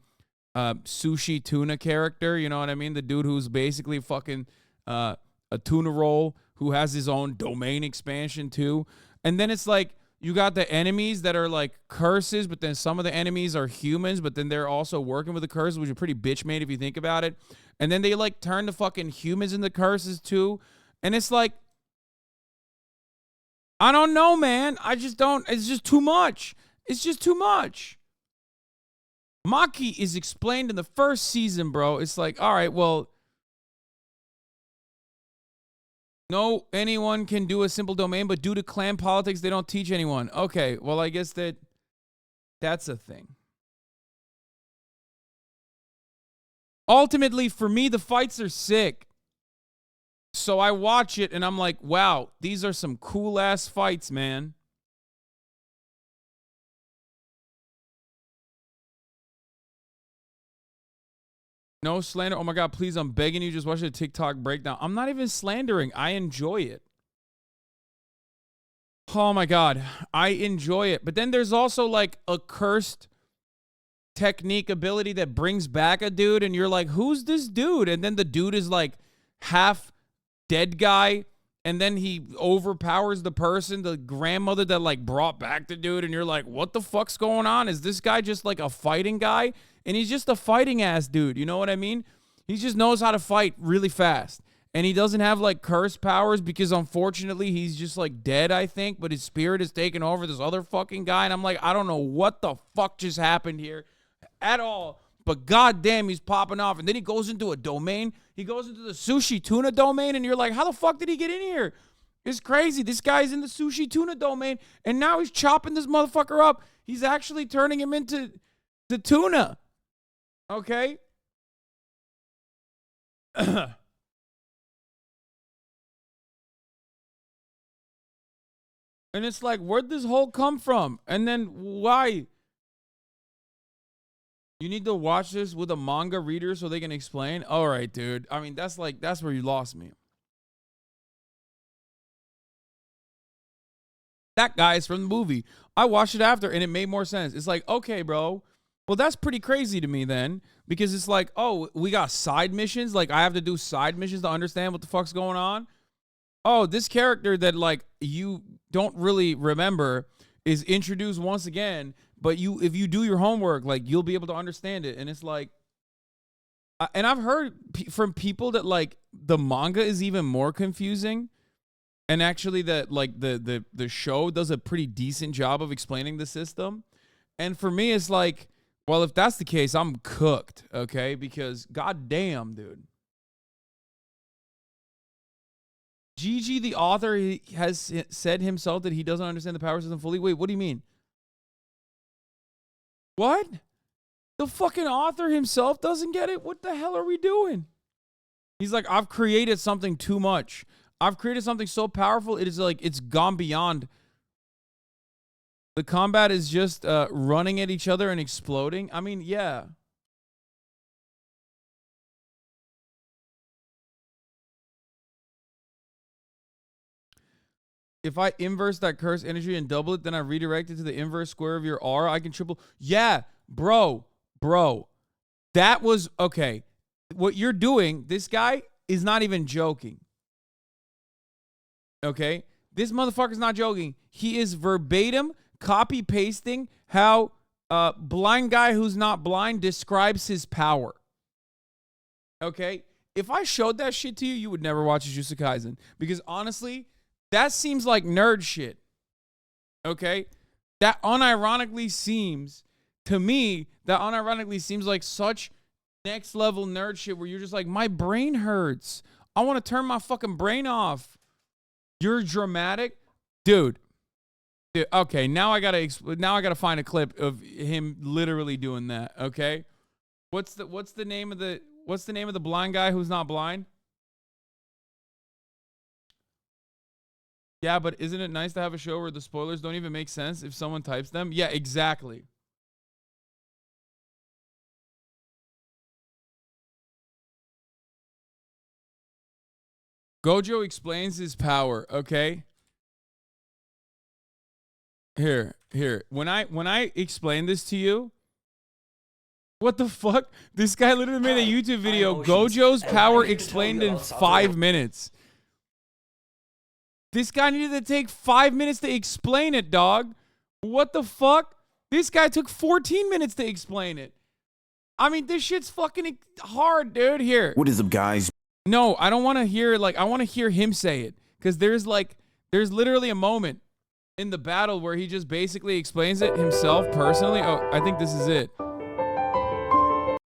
sushi tuna character. You know what I mean? The dude who's basically fucking a tuna roll who has his own domain expansion too. And then it's like you got the enemies that are like curses, but then some of the enemies are humans, but then they're also working with the curses, which are pretty bitch made if you think about it. And then they like turn the fucking humans into curses too. And it's like, I don't know, man. I just don't. It's just too much. It's just too much. Maki is explained in the first season, bro. It's like, all right, well, no, anyone can do a simple domain, but due to clan politics, they don't teach anyone. Okay, well, I guess that's a thing. Ultimately, for me, the fights are sick. So I watch it and I'm like, wow, these are some cool ass fights, man. No slander. Oh my God, please, I'm begging you, just watch the TikTok breakdown. I'm not even slandering. I enjoy it. Oh my God, I enjoy it. But then there's also like a cursed technique ability that brings back a dude and you're like, who's this dude? And then the dude is like half dead guy, and then he overpowers the person, the grandmother that like brought back the dude, and you're like, what the fuck's going on? Is this guy just like a fighting guy? And he's just a fighting ass dude, you know what I mean? He just knows how to fight really fast, and he doesn't have like curse powers because unfortunately he's just like dead, I think, but his spirit is taking over this other fucking guy, and I'm like, I don't know what the fuck just happened here at all. But goddamn, he's popping off. And then he goes into a domain. He goes into the sushi tuna domain. And you're like, how the fuck did he get in here? It's crazy. This guy's in the sushi tuna domain. And now he's chopping this motherfucker up. He's actually turning him into the tuna. Okay? And it's like, where'd this hole come from? And then why? You need to watch this with a manga reader so they can explain. All right, dude. I mean, that's where you lost me. That guy's from the movie. I watched it after and it made more sense. It's like, okay, bro. Well, that's pretty crazy to me then, because it's like, oh, we got side missions. Like I have to do side missions to understand what the fuck's going on. Oh, this character that like you don't really remember is introduced once again. But if you do your homework, like you'll be able to understand it. And it's like, and I've heard from people that like the manga is even more confusing, and actually that like the show does a pretty decent job of explaining the system. And for me, it's like, well, if that's the case, I'm cooked, okay? Because goddamn, dude. Gigi, the author, he has said himself that he doesn't understand the power system fully. Wait, what do you mean? What? The fucking author himself doesn't get it? What the hell are we doing? He's like, I've created something too much. I've created something so powerful, it is like, it's gone beyond. The combat is just running at each other and exploding. I mean, yeah. If I inverse that curse energy and double it, then I redirect it to the inverse square of your aura, I can triple. Yeah, bro. That was, okay. What you're doing, this guy is not even joking. Okay? This motherfucker's not joking. He is verbatim copy-pasting how blind guy who's not blind describes his power. Okay? If I showed that shit to you, you would never watch Jujutsu Kaisen. Because honestly, that seems like nerd shit. Okay? That unironically seems, to me, like such next level nerd shit where you're just like, my brain hurts. I want to turn my fucking brain off. You're dramatic. Dude, okay, now I gotta find a clip of him literally doing that, okay? What's the name of the blind guy who's not blind? Yeah, but isn't it nice to have a show where the spoilers don't even make sense if someone types them? Yeah, exactly. Gojo explains his power, okay? Here. When I explain this to you, what the fuck? This guy literally made a YouTube video, Gojo's power explained in 5 minutes. This guy needed to take 5 minutes to explain it, dog. What the fuck? This guy took 14 minutes to explain it. I mean, this shit's fucking hard, dude. Here. What is up, guys? No, I don't want to hear, like, I want to hear him say it. Because there's literally a moment in the battle where he just basically explains it himself personally. Oh, I think this is it.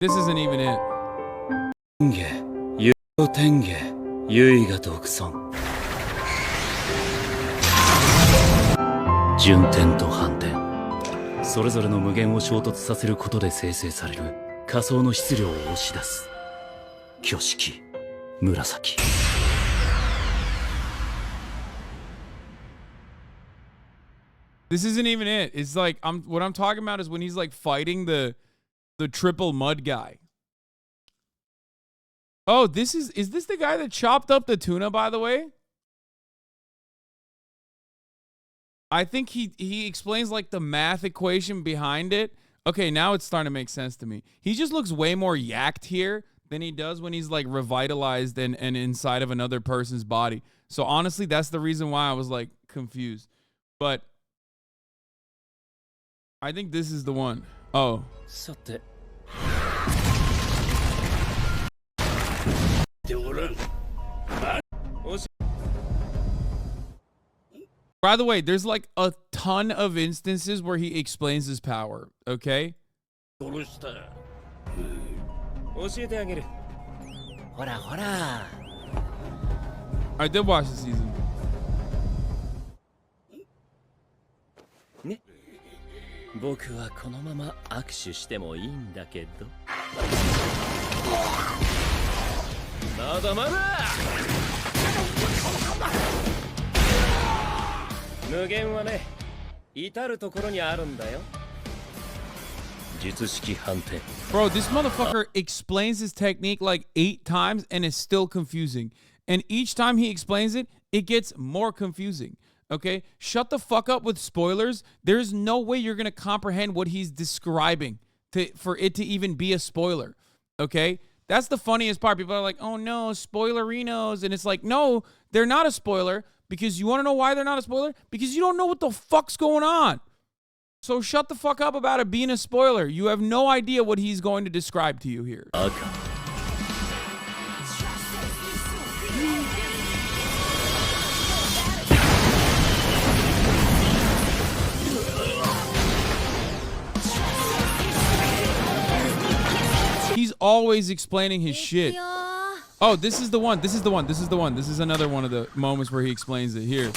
This isn't even it. This isn't even it. It's like what I'm talking about is when he's like fighting the triple mud guy. Oh, is this the guy that chopped up the tuna, by the way? I think he explains like the math equation behind it. Okay, now it's starting to make sense to me. He just looks way more yacked here than he does when he's like revitalized and inside of another person's body. So honestly, that's the reason why I was like confused. But I think this is the one. Oh. By the way, there's like a ton of instances where he explains his power, okay? I did watch the season. Bro, this motherfucker explains his technique like 8 times and it's still confusing. And each time he explains it, it gets more confusing. Okay? Shut the fuck up with spoilers. There's no way you're going to comprehend what he's describing for it to even be a spoiler. Okay? That's the funniest part. People are like, oh no, spoilerinos. And it's like, no, they're not a spoiler. Because you want to know why they're not a spoiler? Because you don't know what the fuck's going on. So shut the fuck up about it being a spoiler. You have no idea what he's going to describe to you here. Okay. He's always explaining his shit. Oh, this is the one. This is the one. This is the one. This is another one of the moments where he explains it here.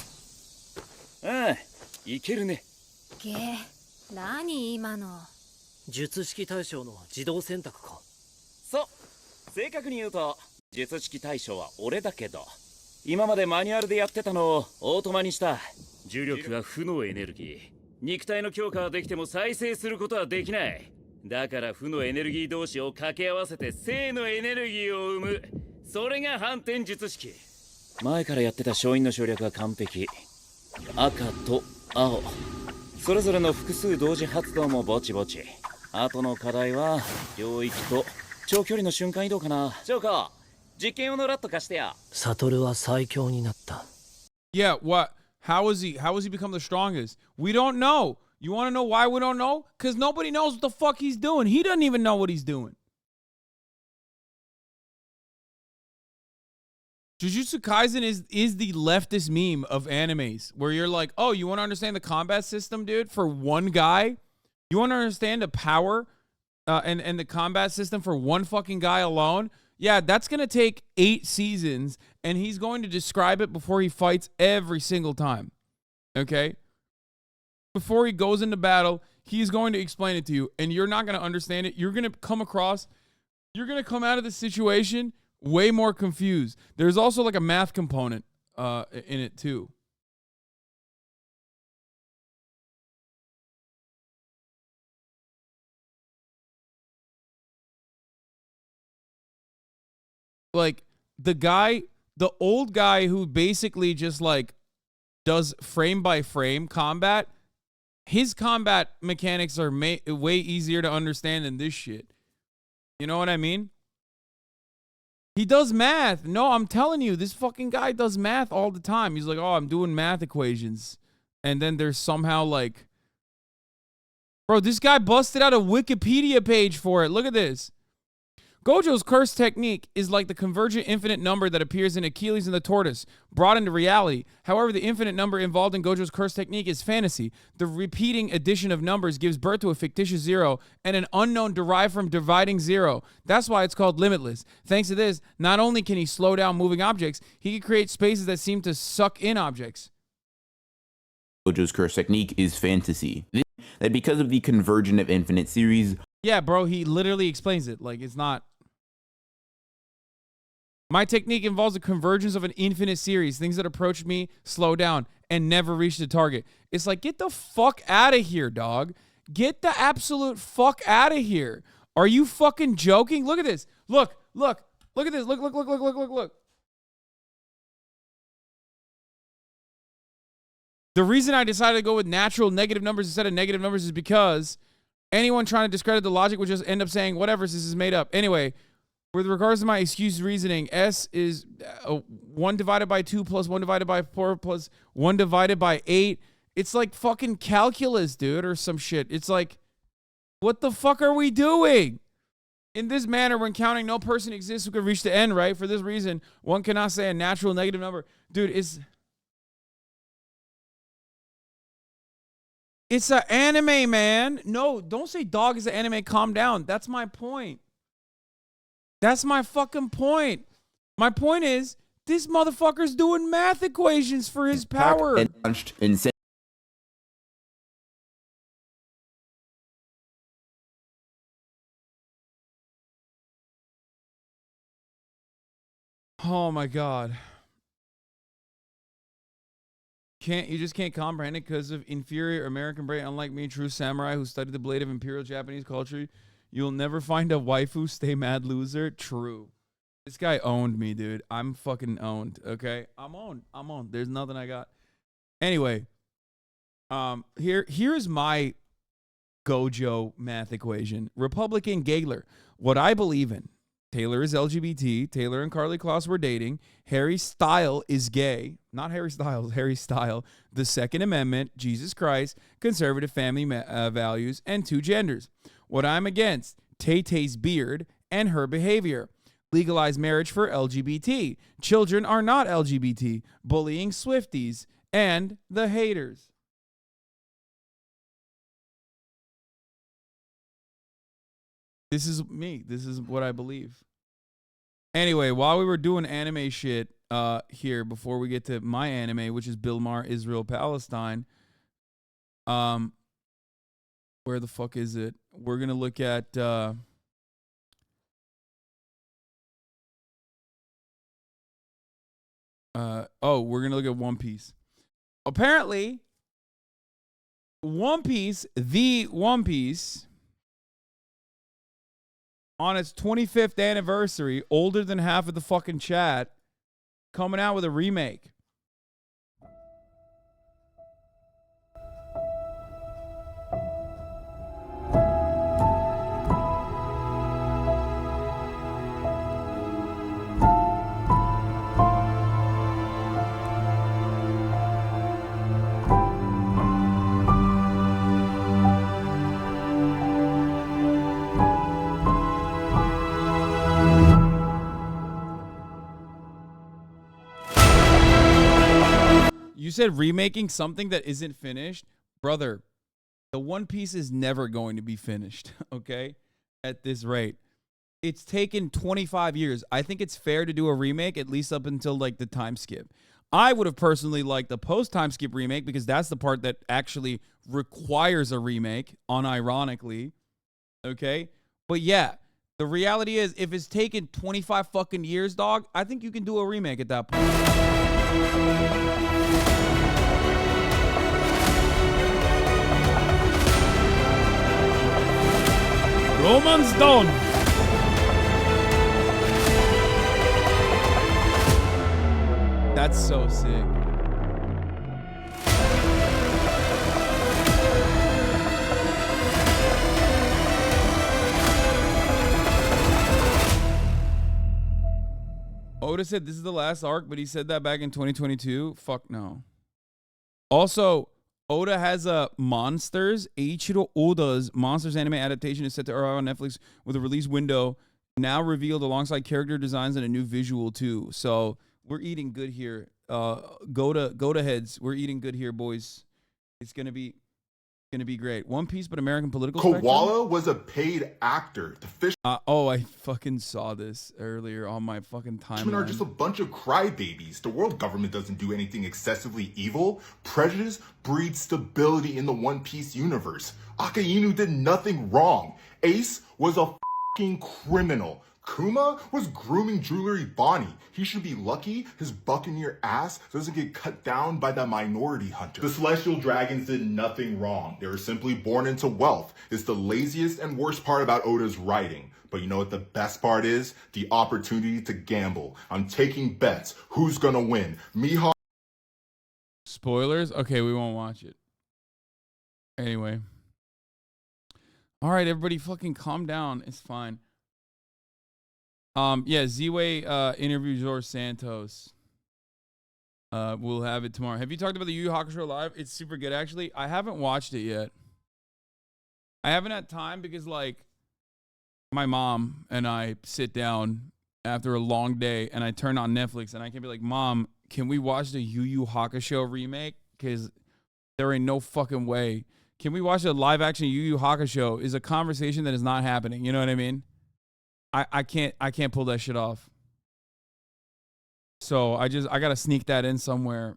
赤と青。それぞれの複数同時発動もぼちぼち。あとの課題は領域と長距離の瞬間移動かな。ジョーカー、実験用のラット貸してや。サトルは最強になった。Yeah, what? How is he become the strongest? We don't know. You want to know why we don't know? Because nobody knows what the fuck he's doing. He doesn't even know what he's doing. Jujutsu Kaisen is the leftist meme of animes where you're like, oh, you want to understand the combat system, dude? For one guy? You want to understand the power and the combat system for one fucking guy alone? Yeah, that's going to take 8 seasons, and he's going to describe it before he fights every single time. Okay? Before he goes into battle, he's going to explain it to you, and you're not going to understand it. You're going to come out of the situation way more confused. There's also like a math component in it too. Like the old guy who basically just like does frame by frame combat, his combat mechanics are way easier to understand than this shit. You know what I mean? He does math. No, I'm telling you, this fucking guy does math all the time. He's like, oh, I'm doing math equations. And then there's somehow like, bro, this guy busted out a Wikipedia page for it. Look at this. Gojo's curse technique is like the convergent infinite number that appears in Achilles and the Tortoise, brought into reality. However, the infinite number involved in Gojo's curse technique is fantasy. The repeating addition of numbers gives birth to a fictitious zero and an unknown derived from dividing zero. That's why it's called limitless. Thanks to this, not only can he slow down moving objects, he can create spaces that seem to suck in objects. Gojo's curse technique is fantasy. That because of the Convergent of Infinite series. Yeah, bro, he literally explains it. Like, it's not. My technique involves a convergence of an infinite series. Things that approach me, slow down, and never reach the target. It's like, get the fuck out of here, dog. Get the absolute fuck out of here. Are you fucking joking? Look at this. Look at this. Look. The reason I decided to go with natural negative numbers instead of negative numbers is because anyone trying to discredit the logic would just end up saying, whatever, this is made up. Anyway, with regards to my excuse reasoning, S is 1 divided by 2 plus 1 divided by 4 plus 1 divided by 8. It's like fucking calculus, dude, or some shit. It's like, what the fuck are we doing? In this manner, when counting, no person exists who can reach the end, right? For this reason, one cannot say a natural negative number. Dude, it's an anime, man. No, don't say dog is an anime. Calm down. That's my point. That's my fucking point. My point is, this motherfucker's doing math equations for his power. And launched in Oh my god. You just can't comprehend it because of inferior American brain. Unlike me, true samurai who studied the blade of imperial Japanese culture, you'll never find a waifu. Stay mad, loser. True. This guy owned me, dude. I'm fucking owned. Okay, I'm owned. There's nothing I got. Anyway, here's my Gojo math equation. Republican Gagler. What I believe in. Taylor is LGBT. Taylor and Carly Kloss were dating. Harry Style is gay. Not Harry Styles, Harry Style. The Second Amendment, Jesus Christ, conservative family values, and 2 genders. What I'm against, Tay-Tay's beard and her behavior. Legalize marriage for LGBT. Children are not LGBT. Bullying Swifties. And the haters. This is me. This is what I believe. Anyway, while we were doing anime shit here, before we get to my anime, which is Bill Maher, Israel, Palestine, where the fuck is it? We're going to look at... we're going to look at One Piece. Apparently, One Piece, on its 25th anniversary, older than half of the fucking chat, coming out with a remake. You said remaking something that isn't finished. Brother, the One Piece is never going to be finished, okay? At this rate. It's taken 25 years. I think it's fair to do a remake, at least up until like the time skip. I would have personally liked the post-time skip remake because that's the part that actually requires a remake, unironically. Okay? But yeah, the reality is if it's taken 25 fucking years, dog, I think you can do a remake at that point. Roman's done. That's so sick. Oda said this is the last arc, but he said that back in 2022. Fuck no. Also, Oda has a Monsters. Eiichiro Oda's Monsters anime adaptation is set to arrive on Netflix with a release window now revealed alongside character designs and a new visual too. So we're eating good here. Go to heads. We're eating good here, boys. It's gonna be great. One Piece, but American political. Koala was a paid actor. The fish. Oh, I fucking saw this earlier on my fucking timeline. Are just a bunch of crybabies. The world government doesn't do anything excessively evil. Prejudice breeds stability in the One Piece universe. Akainu did nothing wrong. Ace was a fucking criminal. Kuma was grooming Jewelry Bonnie. He should be lucky his buccaneer ass doesn't get cut down by the minority hunter. The Celestial Dragons did nothing wrong. They were simply born into wealth. It's the laziest and worst part about Oda's writing. But you know what the best part is? The opportunity to gamble. I'm taking bets. Who's gonna win? Mihawk. Spoilers? Okay, we won't watch it. Anyway. All right, everybody fucking calm down. It's fine. Yeah, Z-Way interview George Santos. We'll have it tomorrow. Have you talked about the Yu Yu Hakusho live? It's super good, actually. I haven't watched it yet. I haven't had time because, like, my mom and I sit down after a long day and I turn on Netflix and I can be like, Mom, can we watch the Yu Yu Hakusho remake? Because there ain't no fucking way. Can we watch a live action Yu Yu Hakusho? Is a conversation that is not happening. You know what I mean? I can't pull that shit off. So I gotta sneak that in somewhere.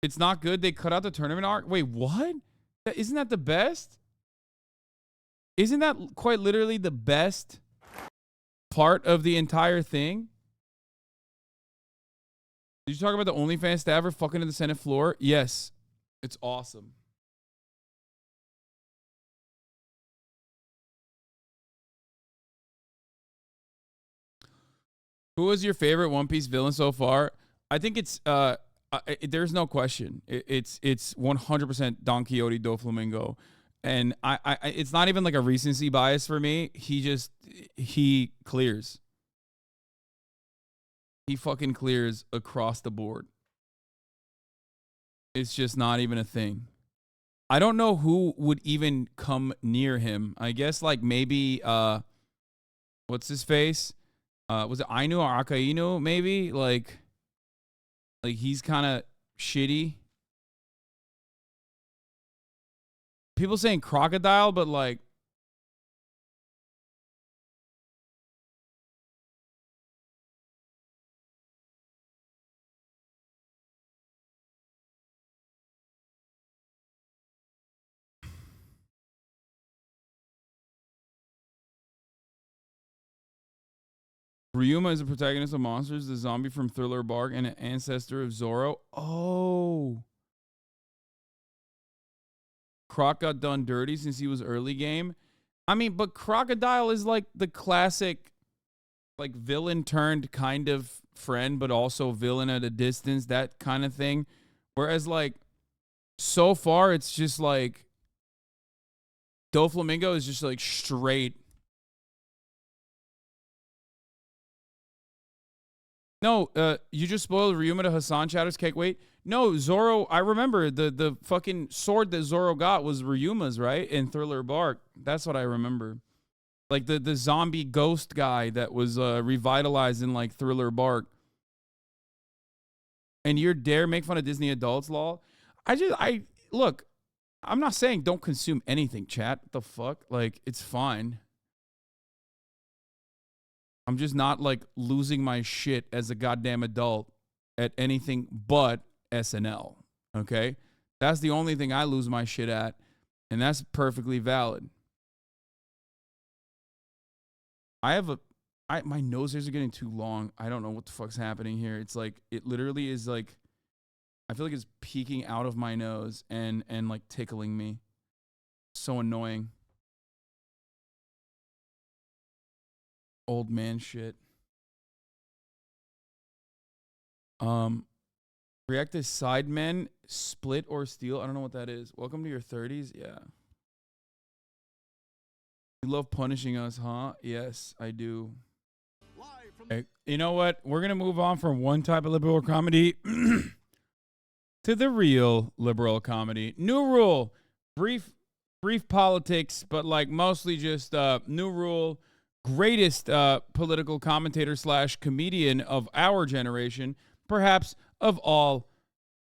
It's not good. They cut out the tournament arc. Wait, what? Isn't that the best? Isn't that quite literally the best part of the entire thing? Did you talk about the OnlyFans staffer fucking in the Senate floor? Yes. It's awesome. Who was your favorite One Piece villain so far? I think it's there's no question. It's 100% Don Quixote Doflamingo, and I it's not even like a recency bias for me. He clears. He fucking clears across the board. It's just not even a thing. I don't know who would even come near him. I guess like maybe what's his face? Was it Ainu or Akainu, maybe? Like he's kind of shitty. People saying Crocodile, but like... Ryuma is the protagonist of Monsters, the zombie from Thriller Bark, and an ancestor of Zoro. Oh. Croc got done dirty since he was early game. I mean, but Crocodile is like the classic, like villain turned kind of friend, but also villain at a distance, that kind of thing. Whereas like, so far it's just like, Doflamingo is just like straight. No, you just spoiled Ryuma to Hassan Shadow's cake. Wait, no, Zoro. I remember the fucking sword that Zoro got was Ryuma's, right? In Thriller Bark. That's what I remember. Like the zombie ghost guy that was revitalized in like Thriller Bark. And you dare make fun of Disney adults, lol. Look, I'm not saying don't consume anything, chat. What the fuck? Like, it's fine. I'm just not like losing my shit as a goddamn adult at anything but SNL. Okay? That's the only thing I lose my shit at, and that's perfectly valid. My nose hairs are getting too long. I don't know what the fuck's happening here. It's like, it literally is like, I feel like it's peeking out of my nose and like tickling me. So annoying. Old man shit. React to Sidemen, Split or Steal. I don't know what that is. Welcome to your 30s. Yeah. You love punishing us, huh? Yes, I do. Hey, you know what? We're going to move on from one type of liberal comedy to the real liberal comedy. New rule. Brief politics, but like mostly just new rule. Greatest political commentator / comedian of our generation, perhaps of all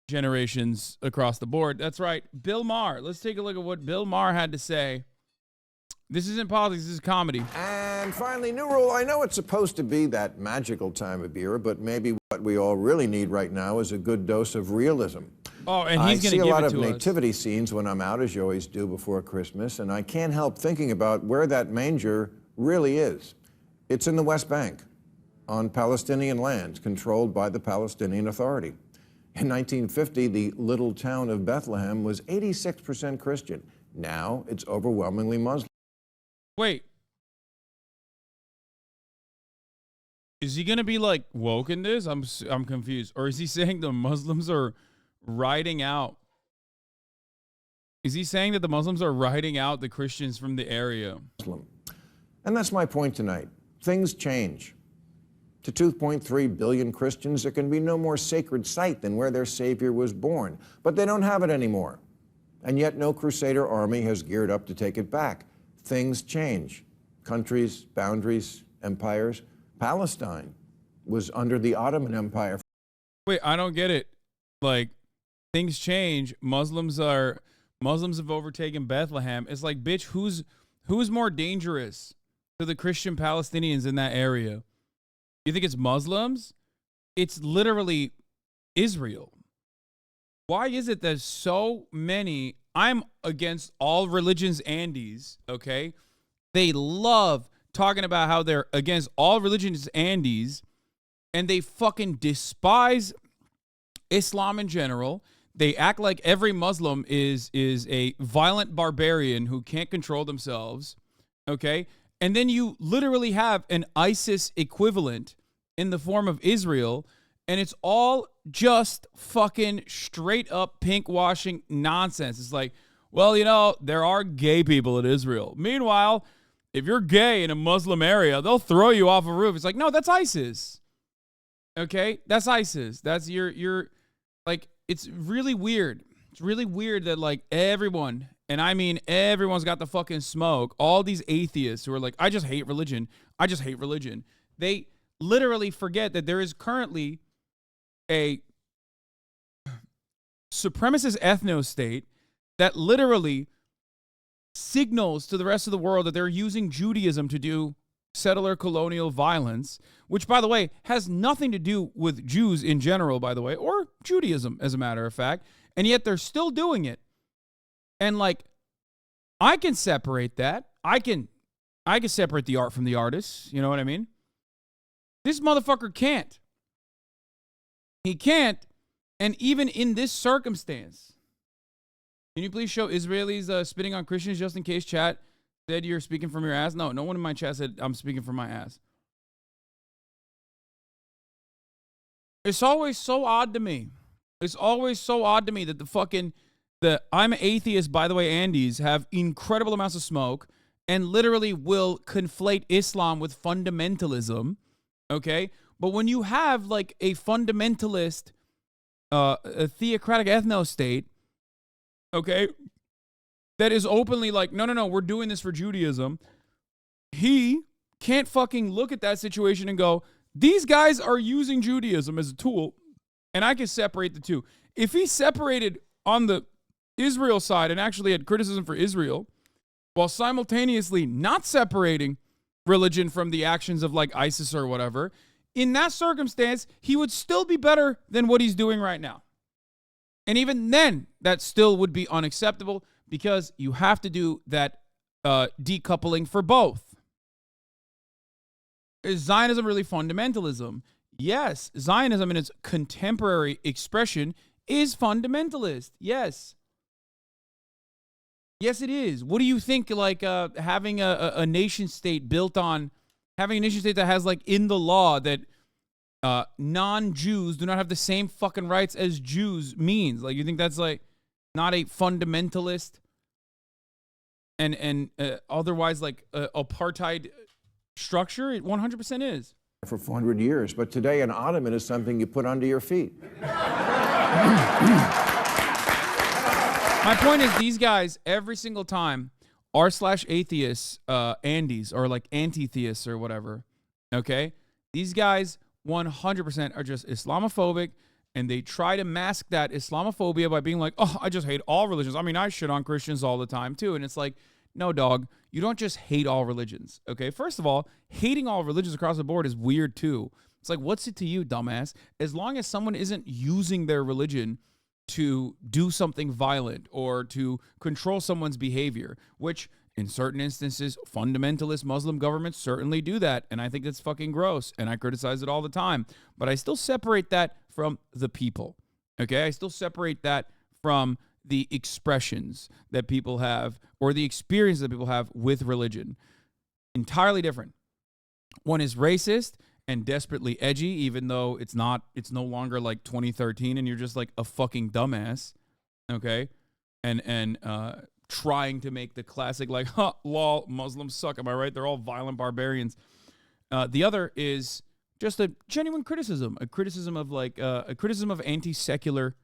generations across the board. That's right, Bill Maher. Let's take a look at what Bill Maher had to say. This isn't politics, this is comedy. And finally, new rule. I know it's supposed to be that magical time of year, but maybe what we all really need right now is a good dose of realism. Oh, and he's going to give it to us. I see a lot of nativity scenes when I'm out, as you always do before Christmas, and I can't help thinking about where that manger really is. It's in the West Bank, on Palestinian lands controlled by the Palestinian Authority. In 1950, the little town of Bethlehem was 86% Christian. Now it's overwhelmingly Muslim. Wait. Is he going to be like woke in this? I'm confused. Or is he saying the Muslims are riding out? Is he saying that the Muslims are riding out the Christians from the area? And that's my point tonight. Things change. To 2.3 billion Christians, there can be no more sacred site than where their Savior was born. But they don't have it anymore. And yet no Crusader army has geared up to take it back. Things change. Countries, boundaries, empires. Palestine was under the Ottoman Empire. Wait, I don't get it. Like, things change. Muslims have overtaken Bethlehem. It's like, bitch, who's more dangerous to the Christian Palestinians in that area? You think it's Muslims? It's literally Israel. Why is it that so many, I'm against all religions Andes, okay? They love talking about how they're against all religions Andes, and they fucking despise Islam in general. They act like every Muslim is a violent barbarian who can't control themselves, okay? And then you literally have an ISIS equivalent in the form of Israel, and it's all just fucking straight up pink washing nonsense. It's like, well, you know, there are gay people in Israel. Meanwhile, if you're gay in a Muslim area, they'll throw you off a roof. It's like, no, that's ISIS. Okay? That's ISIS. That's your like, it's really weird. It's really weird that like everyone, and I mean everyone's got the fucking smoke. All these atheists who are like, I just hate religion. I just hate religion. They literally forget that there is currently a supremacist ethno-state that literally signals to the rest of the world that they're using Judaism to do settler colonial violence, which, by the way, has nothing to do with Jews in general, by the way, or Judaism, as a matter of fact, and yet they're still doing it. And, like, I can separate that. I can separate the art from the artist, you know what I mean? This motherfucker can't. He can't, and even in this circumstance, can you please show Israelis spitting on Christians just in case chat said you're speaking from your ass? No one in my chat said I'm speaking from my ass. It's always so odd to me. It's always so odd to me that the I'm atheist, by the way, Andes have incredible amounts of smoke and literally will conflate Islam with fundamentalism, okay? But when you have like a fundamentalist, a theocratic ethno-state, okay, that is openly like, no, we're doing this for Judaism. he can't fucking look at that situation and go, these guys are using Judaism as a tool, and I can separate the two. If he separated on the Israel side and actually had criticism for Israel, while simultaneously not separating religion from the actions of like ISIS or whatever, in that circumstance, he would still be better than what he's doing right now. And even then, that still would be unacceptable because you have to do that decoupling for both. Is Zionism really fundamentalism? Yes, Zionism in its contemporary expression is fundamentalist. Yes. Yes, it is. What do you think, like, having a nation state built on, having a nation state that has, like, in the law that non-Jews do not have the same fucking rights as Jews means? Like, you think that's, like, not a fundamentalist and otherwise, like, apartheid structure? It 100% is. For 400 years, but today an ottoman is something you put under your feet. My point is, these guys, every single time, r/atheists, Andes, or like anti-theists or whatever, okay? These guys 100% are just Islamophobic, and they try to mask that Islamophobia by being like, oh, I just hate all religions. I mean, I shit on Christians all the time, too. And it's like, no, dog, you don't just hate all religions, okay? First of all, hating all religions across the board is weird, too. It's like, what's it to you, dumbass? As long as someone isn't using their religion to do something violent or to control someone's behavior, which in certain instances, fundamentalist Muslim governments certainly do that. And I think that's fucking gross. And I criticize it all the time. But I still separate that from the people. Okay? I still separate that from the expressions that people have or the experience that people have with religion. Entirely different. One is racist and desperately edgy, even though it's no longer like 2013 and you're just like a fucking dumbass, okay? And trying to make the classic like, huh, lol, Muslims suck, am I right? They're all violent barbarians. The other is just a genuine criticism, a criticism of like, a criticism of anti-secular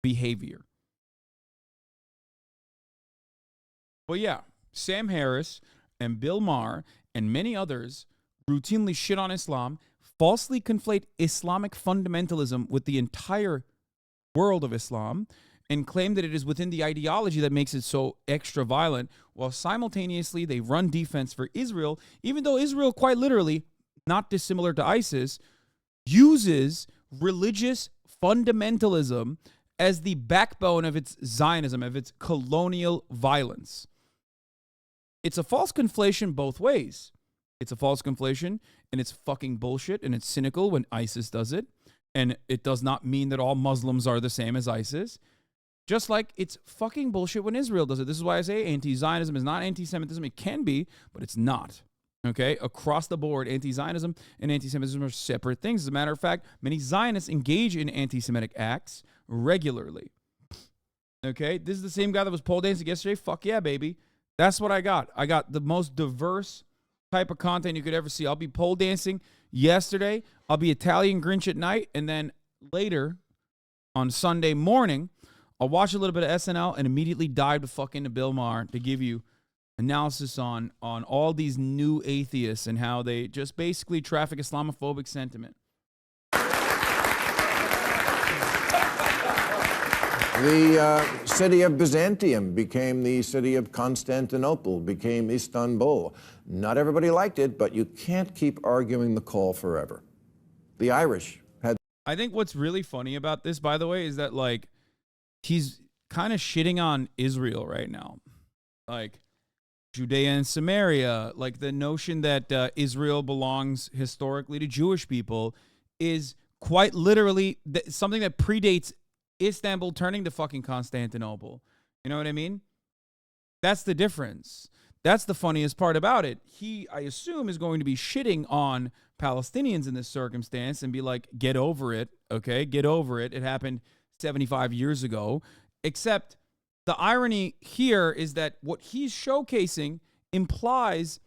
behavior. But yeah, Sam Harris and Bill Maher and many others routinely shit on Islam, falsely conflate Islamic fundamentalism with the entire world of Islam, and claim that it is within the ideology that makes it so extra violent, while simultaneously they run defense for Israel, even though Israel, quite literally, not dissimilar to ISIS, uses religious fundamentalism as the backbone of its Zionism, of its colonial violence. It's a false conflation both ways. It's a false conflation, and it's fucking bullshit, and it's cynical when ISIS does it. And it does not mean that all Muslims are the same as ISIS. Just like it's fucking bullshit when Israel does it. This is why I say anti-Zionism is not anti-Semitism. It can be, but it's not. Okay? Across the board, anti-Zionism and anti-Semitism are separate things. As a matter of fact, many Zionists engage in anti-Semitic acts regularly. Okay? This is the same guy that was pole dancing yesterday. Fuck yeah, baby. That's what I got. I got the most diverse type of content you could ever see. I'll be pole dancing yesterday. I'll be Italian Grinch at night. And then later on Sunday morning, I'll watch a little bit of SNL and immediately dive the fuck into Bill Maher to give you analysis on all these new atheists and how they just basically traffic Islamophobic sentiment. The city of Byzantium became the city of Constantinople, became Istanbul. Not everybody liked it, but you can't keep arguing the call forever. The Irish had... I think what's really funny about this, by the way, is that, like, he's kind of shitting on Israel right now. Like, Judea and Samaria, like the notion that Israel belongs historically to Jewish people is quite literally something that predates Istanbul turning to fucking Constantinople. You know what I mean? That's the difference. That's the funniest part about it. He, I assume, is going to be shitting on Palestinians in this circumstance and be like, get over it, okay? Get over it. It happened 75 years ago. Except the irony here is that what he's showcasing implies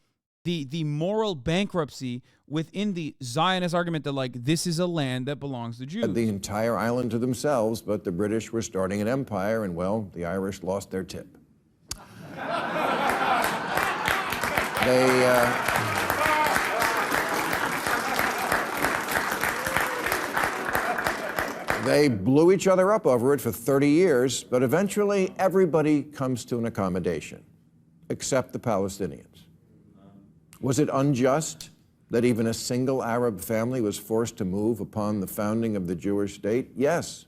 the moral bankruptcy within the Zionist argument that, like, this is a land that belongs to Jews. Had the entire island to themselves, but the British were starting an empire, and, well, the Irish lost their tip. They blew each other up over it for 30 years, but eventually everybody comes to an accommodation, except the Palestinians. Was it unjust that even a single Arab family was forced to move upon the founding of the Jewish state? Yes,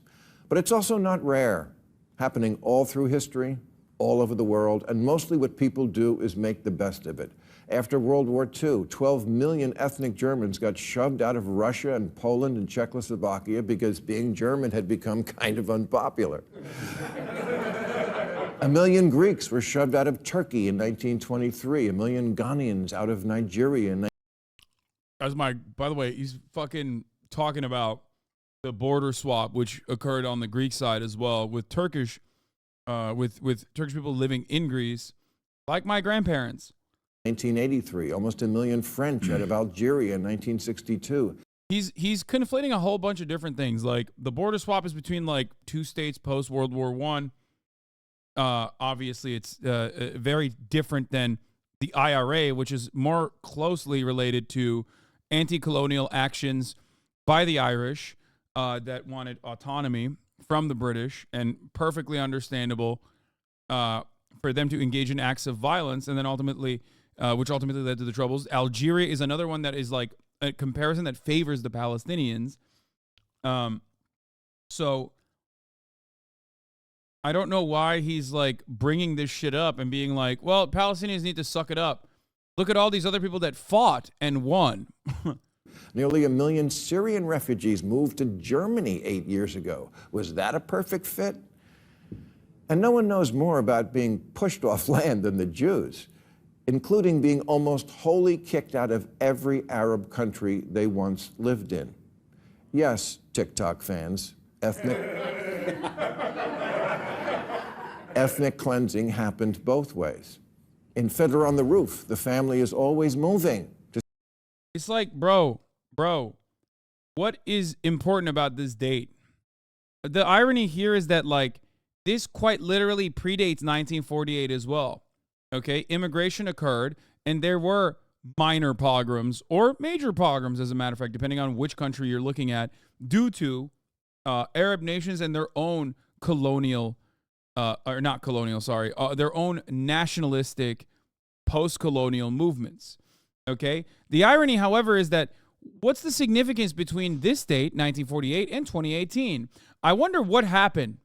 but it's also not rare, happening all through history, all over the world, and mostly what people do is make the best of it. After World War II, 12 million ethnic Germans got shoved out of Russia and Poland and Czechoslovakia because being German had become kind of unpopular. 1 million Greeks were shoved out of Turkey in 1923, 1 million Ghanaians out of Nigeria in by the way, he's fucking talking about the border swap, which occurred on the Greek side as well, with Turkish people living in Greece, like my grandparents. 1983, almost 1 million French out of Algeria in 1962. He's conflating a whole bunch of different things. Like the border swap is between like two states post World War I. Obviously, it's very different than the IRA, which is more closely related to anti-colonial actions by the Irish that wanted autonomy from the British, and perfectly understandable for them to engage in acts of violence, and then ultimately, which ultimately led to the Troubles. Algeria is another one that is like a comparison that favors the Palestinians. So I don't know why he's like bringing this shit up and being like, well, Palestinians need to suck it up. Look at all these other people that fought and won. Nearly 1 million Syrian refugees moved to Germany 8 years ago. Was that a perfect fit? And no one knows more about being pushed off land than the Jews, including being almost wholly kicked out of every Arab country they once lived in. Yes, TikTok fans, ethnic cleansing happened both ways. In Fiddler on the Roof, the family is always moving. It's like, bro, what is important about this date? The irony here is that, like, this quite literally predates 1948 as well. Okay, immigration occurred, and there were minor pogroms or major pogroms, as a matter of fact, depending on which country you're looking at, due to Arab nations and their own colonial, their own nationalistic post-colonial movements. Okay, the irony, however, is that what's the significance between this date, 1948, and 2018? I wonder what happened.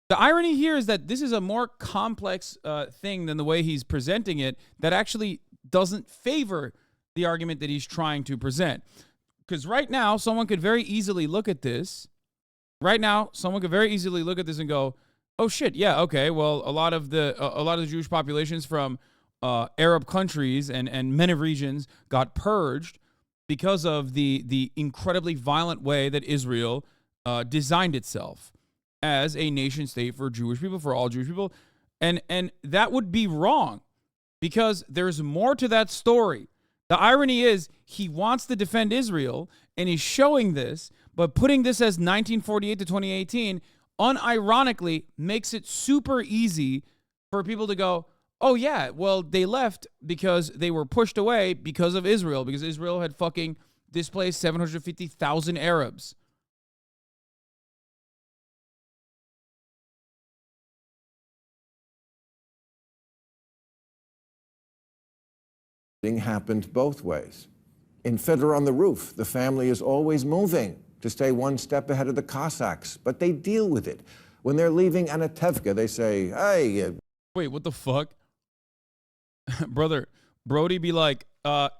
The irony here is that this is a more complex thing than the way he's presenting it, that actually doesn't favor the argument that he's trying to present. Because right now, someone could very easily look at this. And go, oh shit, yeah, okay. Well, a lot of the Jewish populations from Arab countries and many regions got purged because of the incredibly violent way that Israel designed itself as a nation state for Jewish people, for all Jewish people. And that would be wrong, because there's more to that story. The irony is he wants to defend Israel, and he's showing this, but putting this as 1948 to 2018 unironically makes it super easy for people to go, oh yeah, well, they left because they were pushed away because of Israel, because Israel had fucking displaced 750,000 Arabs. Happened both ways. In Fiddler on the Roof, the family is always moving to stay one step ahead of the Cossacks, but they deal with it. When they're leaving Anatevka, they say, hey. Wait, what the fuck? Brother, Brody be like,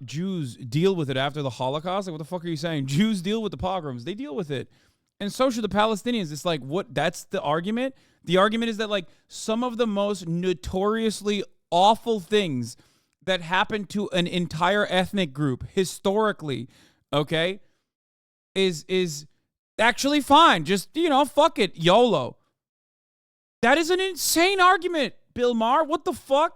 Jews deal with it after the Holocaust? Like, what the fuck are you saying? Jews deal with the pogroms. They deal with it. And so should the Palestinians. It's like, what? That's the argument? The argument is that, like, some of the most notoriously awful things that happened to an entire ethnic group historically, okay, is actually fine. Just, fuck it, YOLO. That is an insane argument, Bill Maher. What the fuck?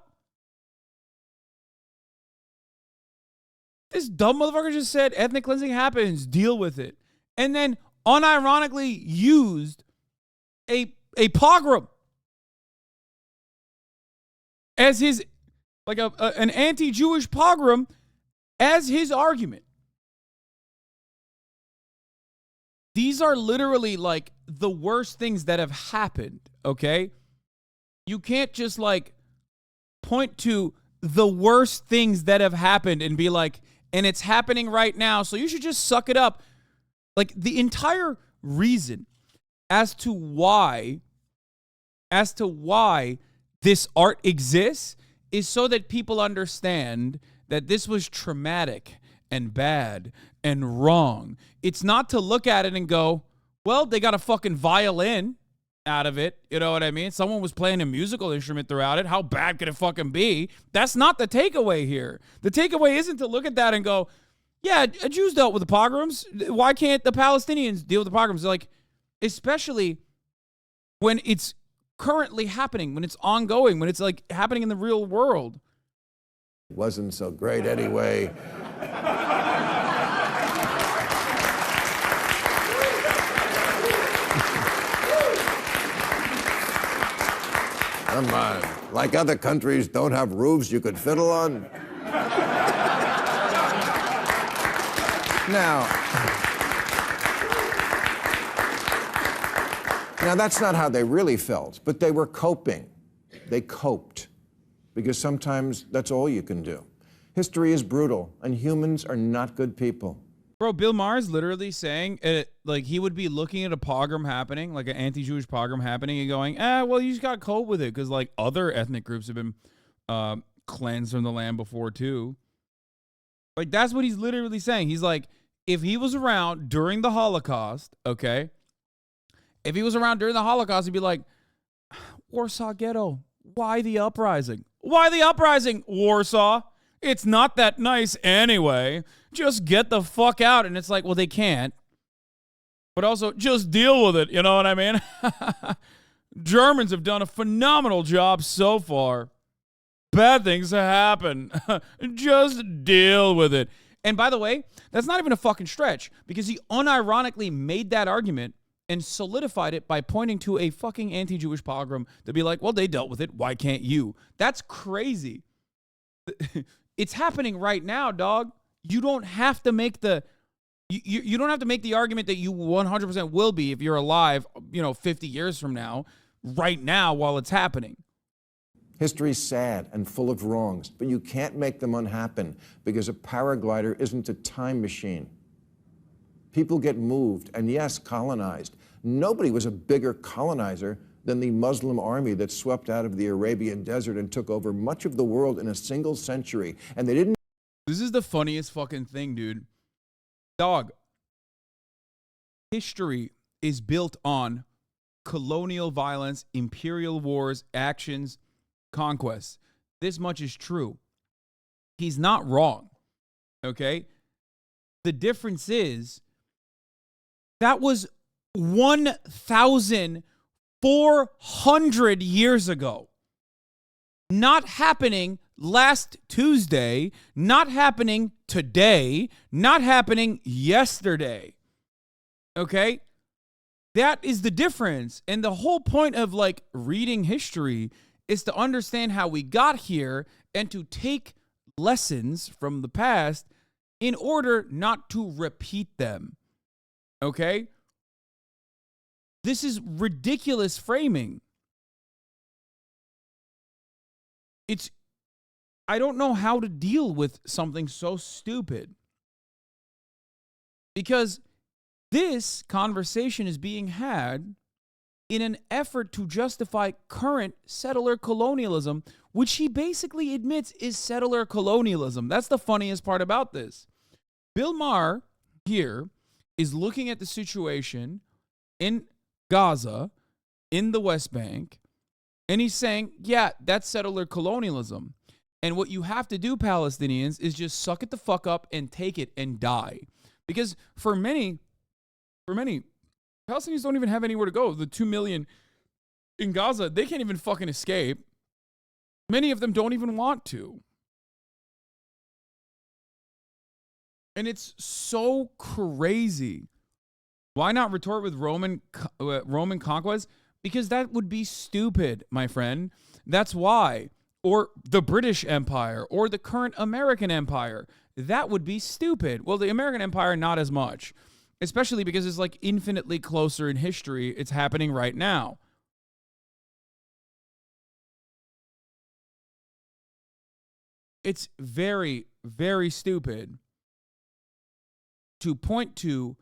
This dumb motherfucker just said ethnic cleansing happens, deal with it. And then unironically used a pogrom as his like an anti-Jewish pogrom as his argument. These are literally like the worst things that have happened, okay? You can't just like point to the worst things that have happened and be like, and it's happening right now, so you should just suck it up. Like the entire reason as to why this art exists is so that people understand that this was traumatic and bad and wrong. It's not to look at it and go, well, they got a fucking violin out of it. You know what I mean? Someone was playing a musical instrument throughout it. How bad could it fucking be? That's not the takeaway here. The takeaway isn't to look at that and go, yeah, Jews dealt with the pogroms. Why can't the Palestinians deal with the pogroms? Like, especially when it's currently happening, when it's ongoing, when it's like happening in the real world. It wasn't so great anyway. Come on. Like other countries don't have roofs you could fiddle on? Now, that's not how they really felt, but they were coping. They coped, because sometimes that's all you can do. History is brutal, and humans are not good people. Bro, Bill Maher is literally saying, like, he would be looking at a pogrom happening, like an anti-Jewish pogrom happening, and going, well, you just got to cope with it, because, like, other ethnic groups have been cleansed from the land before, too. Like, that's what he's literally saying. He's like, if he was around during the Holocaust, okay, if he was around during the Holocaust, he'd be like, Warsaw Ghetto, why the uprising? Why the uprising, Warsaw? It's not that nice anyway. Just get the fuck out. And it's like, well, they can't. But also, just deal with it. You know what I mean? Germans have done a phenomenal job so far. Bad things happen. Just deal with it. And by the way, that's not even a fucking stretch, because he unironically made that argument and solidified it by pointing to a fucking anti-Jewish pogrom to be like, well, they dealt with it. Why can't you? That's crazy. It's happening right now, dog. You don't have to make the you don't have to make the argument that you 100% will be if you're alive, 50 years from now, right now while it's happening. History's sad and full of wrongs, but you can't make them unhappen, because a paraglider isn't a time machine. People get moved and, yes, colonized. Nobody was a bigger colonizer than the Muslim army that swept out of the Arabian desert and took over much of the world in a single century. And they didn't. This is the funniest fucking thing, dude. Dog. History is built on colonial violence, imperial wars, actions, conquests. This much is true. He's not wrong. Okay? The difference is that was 1,400 years ago. Not happening last Tuesday, not happening today, not happening yesterday. Okay? That is the difference. And the whole point of like reading history is to understand how we got here and to take lessons from the past in order not to repeat them. Okay? This is ridiculous framing. I don't know how to deal with something so stupid. Because this conversation is being had in an effort to justify current settler colonialism, which he basically admits is settler colonialism. That's the funniest part about this. Bill Maher here is looking at the situation in Gaza, in the West Bank, and he's saying, yeah, that's settler colonialism. And what you have to do, Palestinians, is just suck it the fuck up and take it and die. Because for many, Palestinians don't even have anywhere to go. The 2 million in Gaza, they can't even fucking escape. Many of them don't even want to. And it's so crazy. Why not retort with Roman conquest? Because that would be stupid, my friend. That's why. or the British Empire or the current American Empire. That would be stupid. Well, the American Empire, not as much, especially because it's like infinitely closer in history. It's happening right now. It's very, very stupid to point to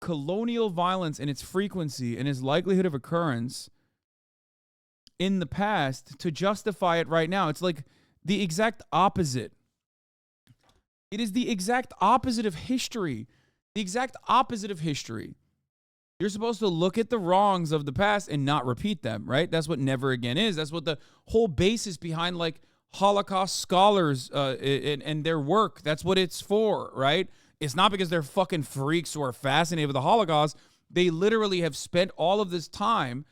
colonial violence and its frequency and its likelihood of occurrence in the past to justify it right now. It's like the exact opposite. It is the exact opposite of history. The exact opposite of history. You're supposed to look at the wrongs of the past and not repeat them, right? That's what Never Again is. That's what the whole basis behind like Holocaust scholars and their work. That's what it's for, right? It's not because they're fucking freaks who are fascinated with the Holocaust. They literally have spent all of this time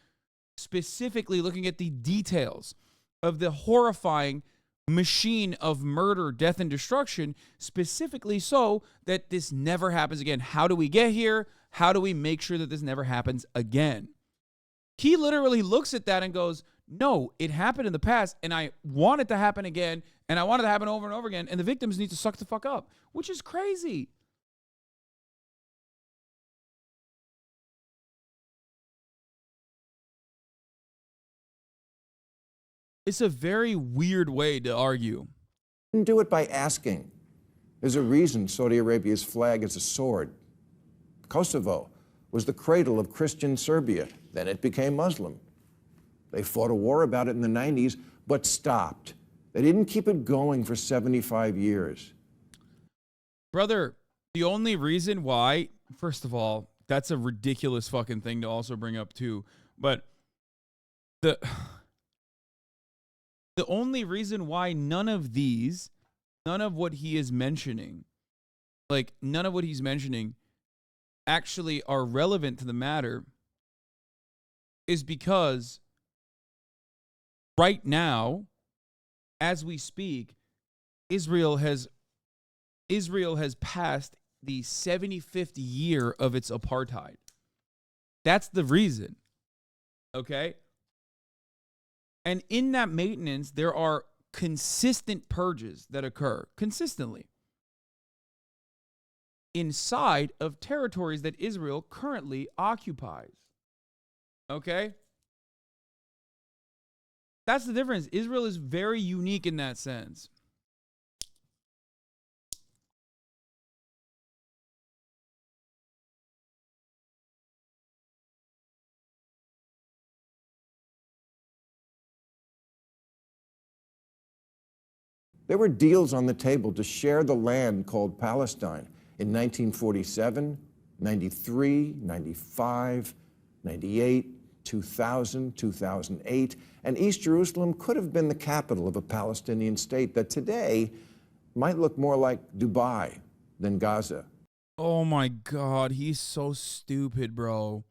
specifically looking at the details of the horrifying machine of murder, death, and destruction, specifically so that this never happens again. How do we get here? How do we make sure that this never happens again? He literally looks at that and goes, no, it happened in the past, and I want it to happen again, and I want it to happen over and over again, and the victims need to suck the fuck up, which is crazy. It's a very weird way to argue. Didn't do it by asking. There's a reason Saudi Arabia's flag is a sword. Kosovo was the cradle of Christian Serbia. Then it became Muslim. They fought a war about it in the 90s, but stopped. They didn't keep it going for 75 years. Brother, the only reason why, first of all, that's a ridiculous fucking thing to also bring up too, but the only reason why none of what he is mentioning, like none of what he's mentioning actually are relevant to the matter is because right now, as we speak, Israel has passed the 75th year of its apartheid. That's the reason. Okay? And in that maintenance, there are consistent purges that occur consistently inside of territories that Israel currently occupies. Okay? That's the difference. Israel is very unique in that sense. There were deals on the table to share the land called Palestine in 1947, 93, 95, 98, 2000, 2008, and East Jerusalem could have been the capital of a Palestinian state that today might look more like Dubai than Gaza. Oh my God, he's so stupid, bro.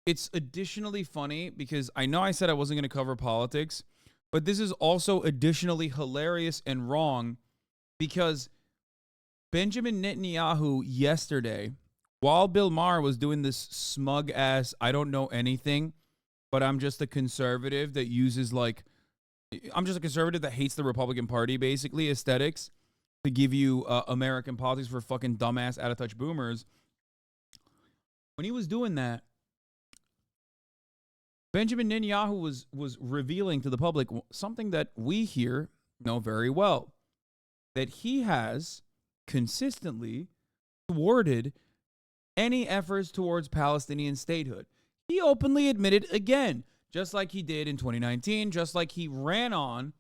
It's additionally funny because I know I said I wasn't going to cover politics, but this is also additionally hilarious and wrong because Benjamin Netanyahu yesterday, while Bill Maher was doing this smug ass, I don't know anything, but I'm just a conservative that uses I'm just a conservative that hates the Republican Party, basically, aesthetics, to give you American politics for fucking dumbass, out-of-touch boomers. When he was doing that, Benjamin Netanyahu was revealing to the public something that we here know very well, that he has consistently thwarted any efforts towards Palestinian statehood. He openly admitted again, just like he did in 2019, just like he ran on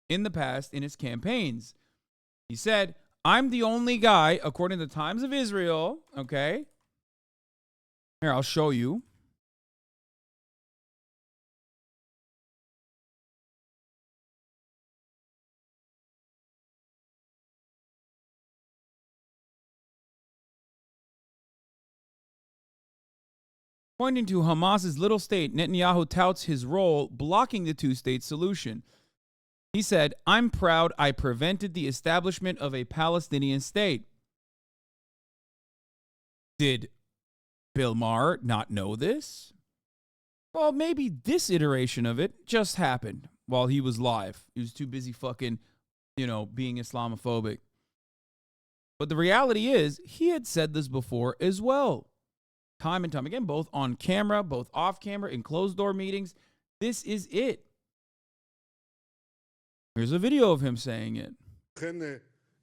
in the past in his campaigns. He said, I'm the only guy, according to the Times of Israel, okay? Here, I'll show you. Pointing to Hamas's little state, Netanyahu touts his role blocking the two-state solution. He said, I'm proud I prevented the establishment of a Palestinian state. Did Bill Maher not know this? Well, maybe this iteration of it just happened. while he was live. He was too busy fucking, being Islamophobic. But the reality is, he had said this before as well. Time and time again, both on camera, both off camera, in closed door meetings. This is it. Here's a video of him saying it.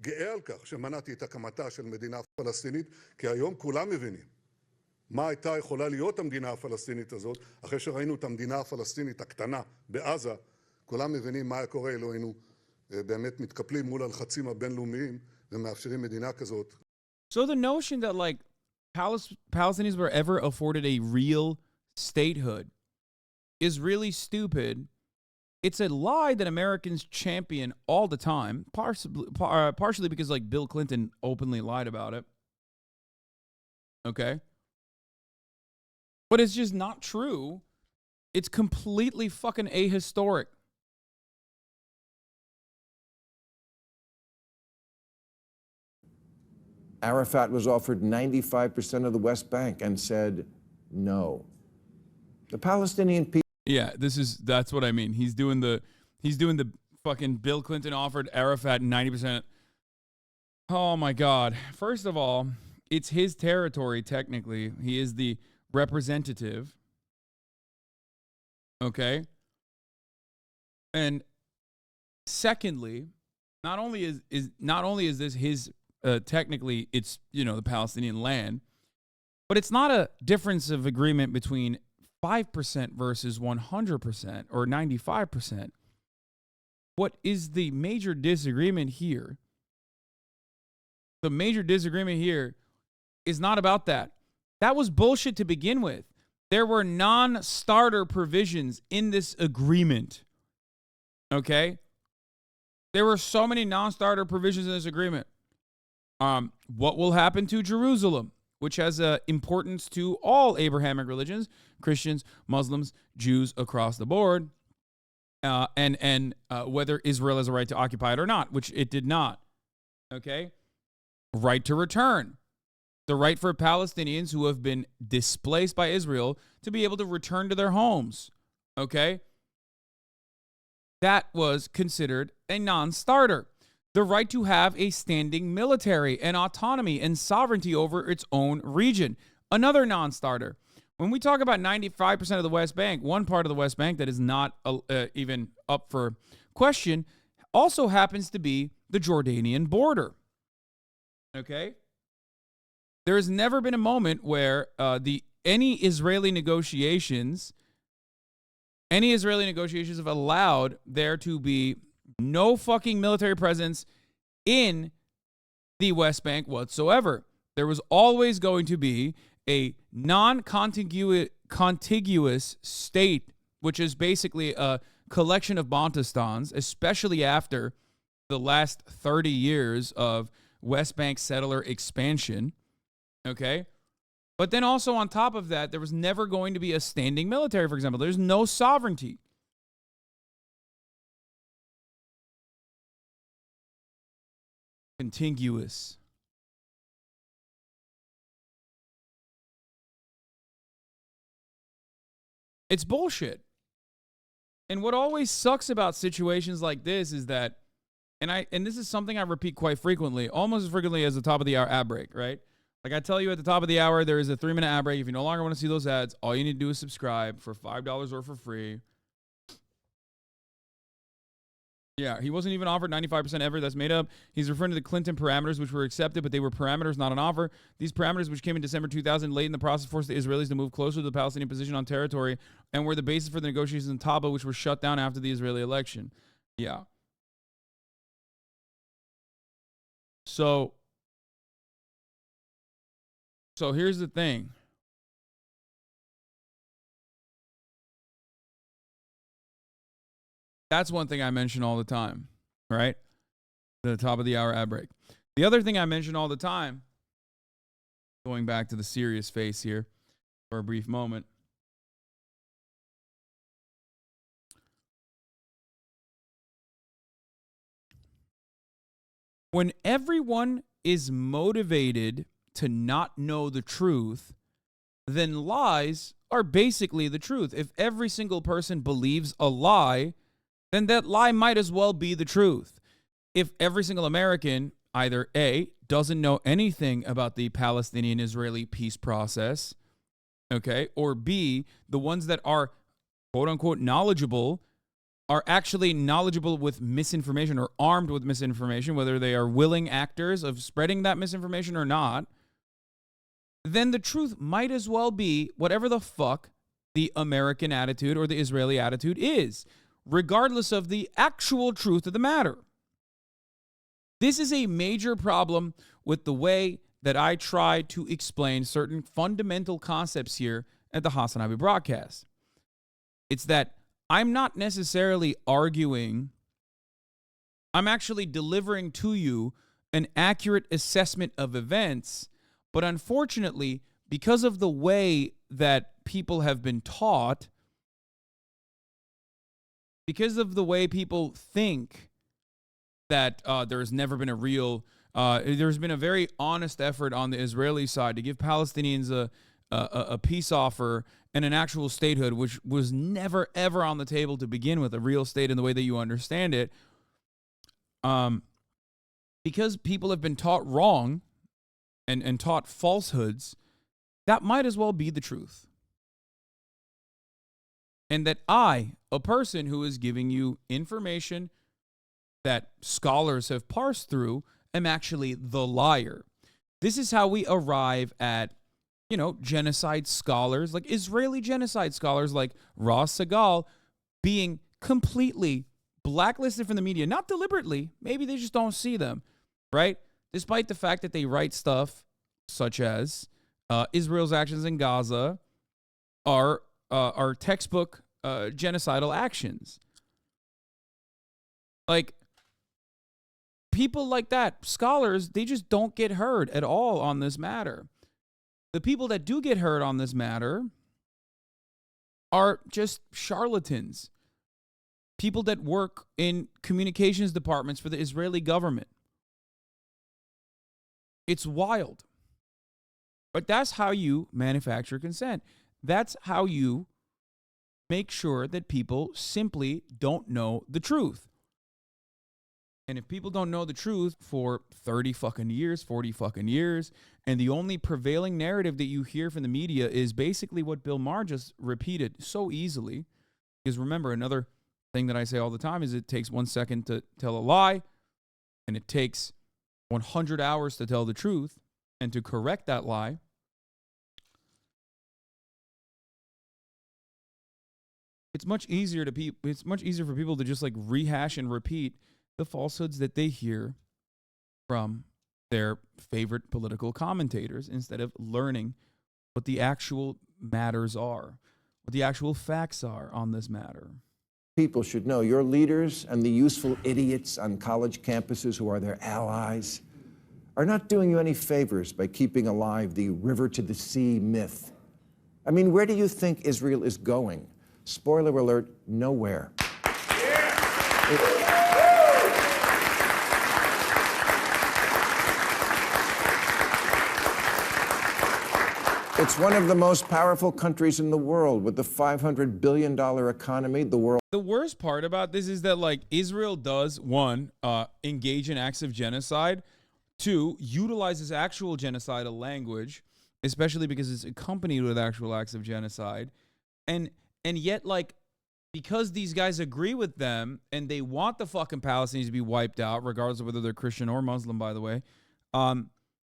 גאה על כך שמנעתי את הקמתה של מדינה פלסטינית, כי היום כולם מבינים מה הייתה יכולה להיות המדינה הפלסטינית הזאת, אחרי שראינו את המדינה הפלסטינית הקטנה בעזה, כולם מבינים מה היה קורה אילו היינו באמת מתקפלים מול הלחצים הבינלאומיים ומאפשרים מדינה כזאת. So the notion that like Palestinians were ever afforded a real statehood is really stupid. It's a lie that Americans champion all the time, partially because like Bill Clinton openly lied about it. Okay? But it's just not true. It's completely fucking ahistoric. Arafat was offered 95% of the West Bank and said no. The Palestinian people. Yeah, that's what I mean. He's doing the fucking Bill Clinton offered Arafat 90%. Oh my God. First of all, it's his territory technically. He is the representative. Okay? And secondly, not only is this his technically it's, the Palestinian land, but it's not a difference of agreement between 5% versus 100% or 95%. What is the major disagreement here? The major disagreement here is not about that. That was bullshit to begin with. There were non-starter provisions in this agreement. Okay? There were so many non-starter provisions in this agreement. What will happen to Jerusalem, which has importance to all Abrahamic religions, Christians, Muslims, Jews across the board, and whether Israel has a right to occupy it or not, which it did not. Okay? Right to return. The right for Palestinians who have been displaced by Israel to be able to return to their homes. Okay? That was considered a non-starter. The right to have a standing military and autonomy and sovereignty over its own region. Another non-starter. When we talk about 95% of the West Bank, one part of the West Bank that is not even up for question also happens to be the Jordanian border. Okay? There has never been a moment where any Israeli negotiations have allowed there to be no fucking military presence in the West Bank whatsoever. There was always going to be a non-contiguous state, which is basically a collection of Bantustans, especially after the last 30 years of West Bank settler expansion. Okay? But then also on top of that, there was never going to be a standing military, for example. There's no sovereignty. Contiguous. It's bullshit. And what always sucks about situations like this is that, and this is something I repeat quite frequently, almost as frequently as the top of the hour ad break, right? Like I tell you at the top of the hour, there is a 3-minute ad break. If you no longer want to see those ads, all you need to do is subscribe for $5 or for free. Yeah, he wasn't even offered 95% ever. That's made up. He's referring to the Clinton parameters, which were accepted, but they were parameters, not an offer. These parameters, which came in December 2000, late in the process, forced the Israelis to move closer to the Palestinian position on territory and were the basis for the negotiations in Taba, which were shut down after the Israeli election. Yeah. So here's the thing. That's one thing I mention all the time, right? The top of the hour ad break. The other thing I mention all the time, going back to the serious face here for a brief moment. When everyone is motivated to not know the truth, then lies are basically the truth. If every single person believes a lie, then that lie might as well be the truth. If every single American either A, doesn't know anything about the Palestinian-Israeli peace process, okay, or B, the ones that are quote-unquote knowledgeable are actually knowledgeable with misinformation or armed with misinformation, whether they are willing actors of spreading that misinformation or not, then the truth might as well be whatever the fuck the American attitude or the Israeli attitude is, regardless of the actual truth of the matter. This is a major problem with the way that I try to explain certain fundamental concepts here at the Hassan Abi broadcast. It's that I'm not necessarily arguing, I'm actually delivering to you an accurate assessment of events, but unfortunately, because of the way that people have been taught, because of the way people think that there's never been a real, there's been a very honest effort on the Israeli side to give Palestinians a peace offer and an actual statehood, which was never, ever on the table to begin with, a real state in the way that you understand it. Because people have been taught wrong and taught falsehoods, that might as well be the truth. And that I, a person who is giving you information that scholars have parsed through, am actually the liar. This is how we arrive at, you know, genocide scholars, like Israeli genocide scholars like Ross Segal being completely blacklisted from the media, not deliberately, maybe they just don't see them, right? Despite the fact that they write stuff such as Israel's actions in Gaza are textbook genocidal actions. Like, people like that, scholars, they just don't get heard at all on this matter. The people that do get heard on this matter are just charlatans. People that work in communications departments for the Israeli government. It's wild. But that's how you manufacture consent. That's how you make sure that people simply don't know the truth. And if people don't know the truth for 30 fucking years, 40 fucking years, and the only prevailing narrative that you hear from the media is basically what Bill Maher just repeated so easily, because remember, another thing that I say all the time is it takes 1 second to tell a lie, and it takes 100 hours to tell the truth and to correct that lie. It's much easier for people to just like rehash and repeat the falsehoods that they hear from their favorite political commentators instead of learning what the actual matters are, what the actual facts are on this matter. People should know your leaders and the useful idiots on college campuses who are their allies are not doing you any favors by keeping alive the river to the sea myth. I mean, where do you think Israel is going? Spoiler alert, nowhere. It's one of the most powerful countries in the world with the $500 billion economy. The worst part about this is that, like, Israel does, one, engage in acts of genocide, two, utilizes actual genocidal language, especially because it's accompanied with actual acts of genocide, and yet, like, because these guys agree with them and they want the fucking Palestinians to be wiped out, regardless of whether they're Christian or Muslim, by the way,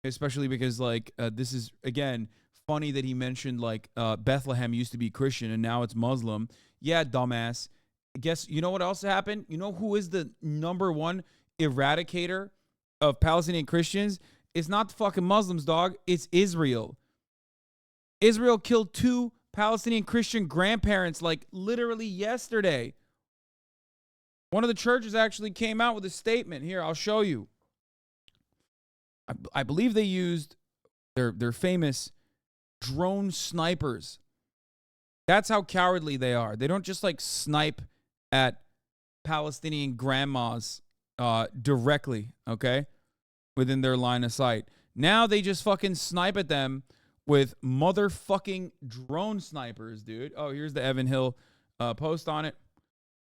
especially because, like, this is, again, funny that he mentioned, like, Bethlehem used to be Christian and now it's Muslim. Yeah, dumbass. Guess, you know what else happened? You know who is the #1 eradicator of Palestinian Christians? It's not the fucking Muslims, dog. It's Israel. Israel killed 2 Palestinian Christian grandparents, like, literally yesterday. One of the churches actually came out with a statement. Here, I'll show you. I believe they used their famous drone snipers. That's how cowardly they are. They don't just, like, snipe at Palestinian grandmas directly, okay, within their line of sight. Now they just fucking snipe at them with motherfucking drone snipers, dude. Oh, here's the Evan Hill post on it.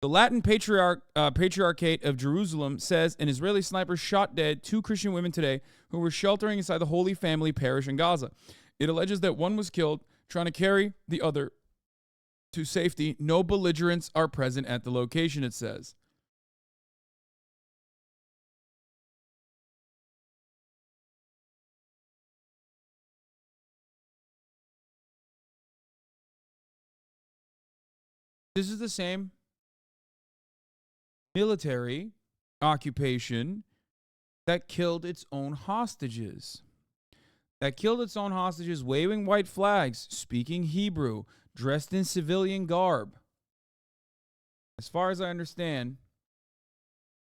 The Latin Patriarchate of Jerusalem says an Israeli sniper shot dead 2 Christian women today who were sheltering inside the Holy Family Parish in Gaza. It alleges that one was killed trying to carry the other to safety. No belligerents are present at the location, it says. This is the same military occupation that killed its own hostages. Waving white flags, speaking Hebrew, dressed in civilian garb. As far as I understand,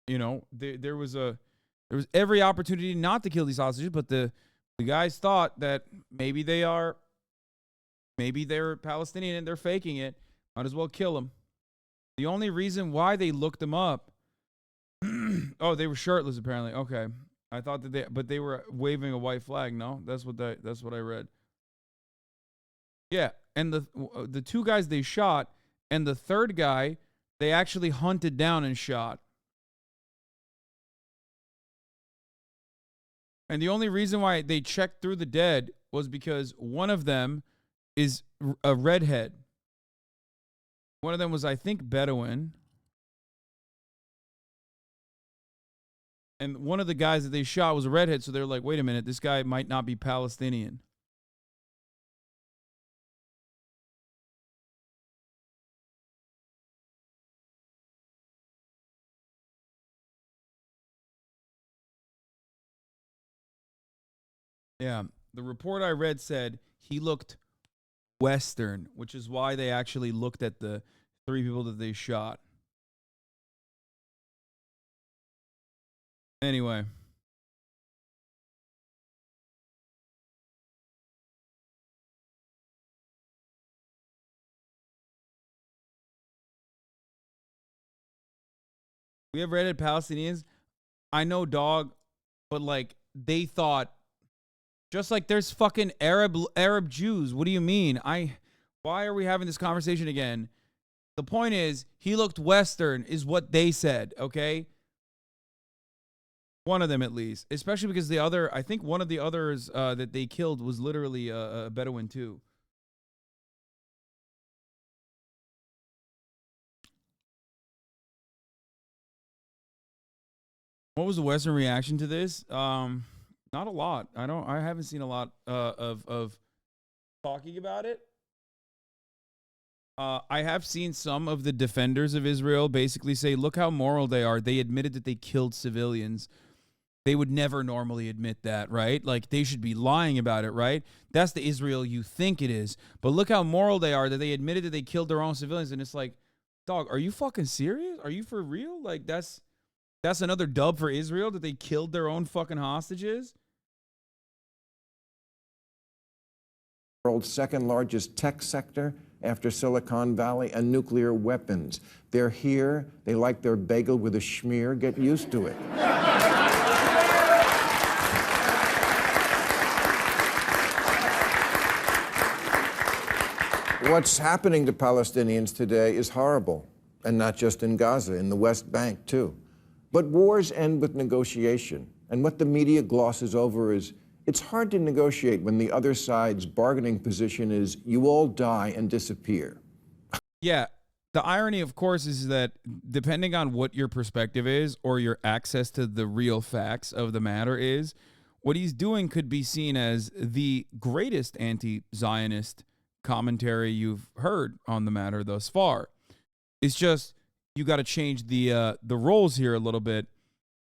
you know, there was every opportunity not to kill these hostages, but the guys thought that maybe they're Palestinian and they're faking it. Might as well kill them. The only reason why they looked them up, oh, they were shirtless apparently. Okay, I thought that they were waving a white flag. No, that's what I read. Yeah, and the 2 guys they shot, and the 3rd guy they actually hunted down and shot. And the only reason why they checked through the dead was because one of them is a redhead. One of them was, I think, Bedouin. And one of the guys that they shot was a redhead, so they're like, wait a minute, this guy might not be Palestinian. Yeah, the report I read said he looked Western, which is why they actually looked at the 3 people that they shot. Anyway. We have redheaded Palestinians. I know, dog, but like they thought, just like there's fucking Arab Jews. What do you mean? Why are we having this conversation again? The point is, he looked Western, is what they said, okay? One of them at least. Especially because the other, I think one of the others that they killed was literally a Bedouin too. What was the Western reaction to this? Not a lot. I haven't seen a lot of talking about it. I have seen some of the defenders of Israel basically say, look how moral they are. They admitted that they killed civilians. They would never normally admit that, right? Like, they should be lying about it, right? That's the Israel you think it is. But look how moral they are that they admitted that they killed their own civilians. And it's like, dog, are you fucking serious? Are you for real? Like, that's another dub for Israel that they killed their own fucking hostages? World's 2nd largest tech sector after Silicon Valley, and nuclear weapons. They're here. They like their bagel with a schmear. Get used to it. What's happening to Palestinians today is horrible, and not just in Gaza, in the West Bank, too. But wars end with negotiation, and what the media glosses over is it's hard to negotiate when the other side's bargaining position is you all die and disappear. Yeah, the irony, of course, is that depending on what your perspective is or your access to the real facts of the matter is, what he's doing could be seen as the greatest anti-Zionist commentary you've heard on the matter thus far. It's just you got to change the roles here a little bit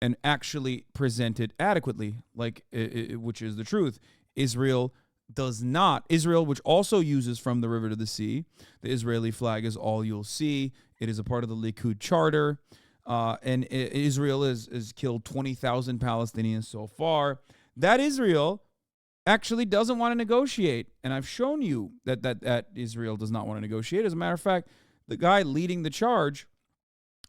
and actually present it adequately, like which is the truth. Israel, which also uses from the river to the sea. The Israeli flag is all you'll see. It is a part of the Likud charter. And Israel has killed 20,000 Palestinians so far. That Israel actually doesn't want to negotiate. And I've shown you that Israel does not want to negotiate. As a matter of fact, the guy leading the charge,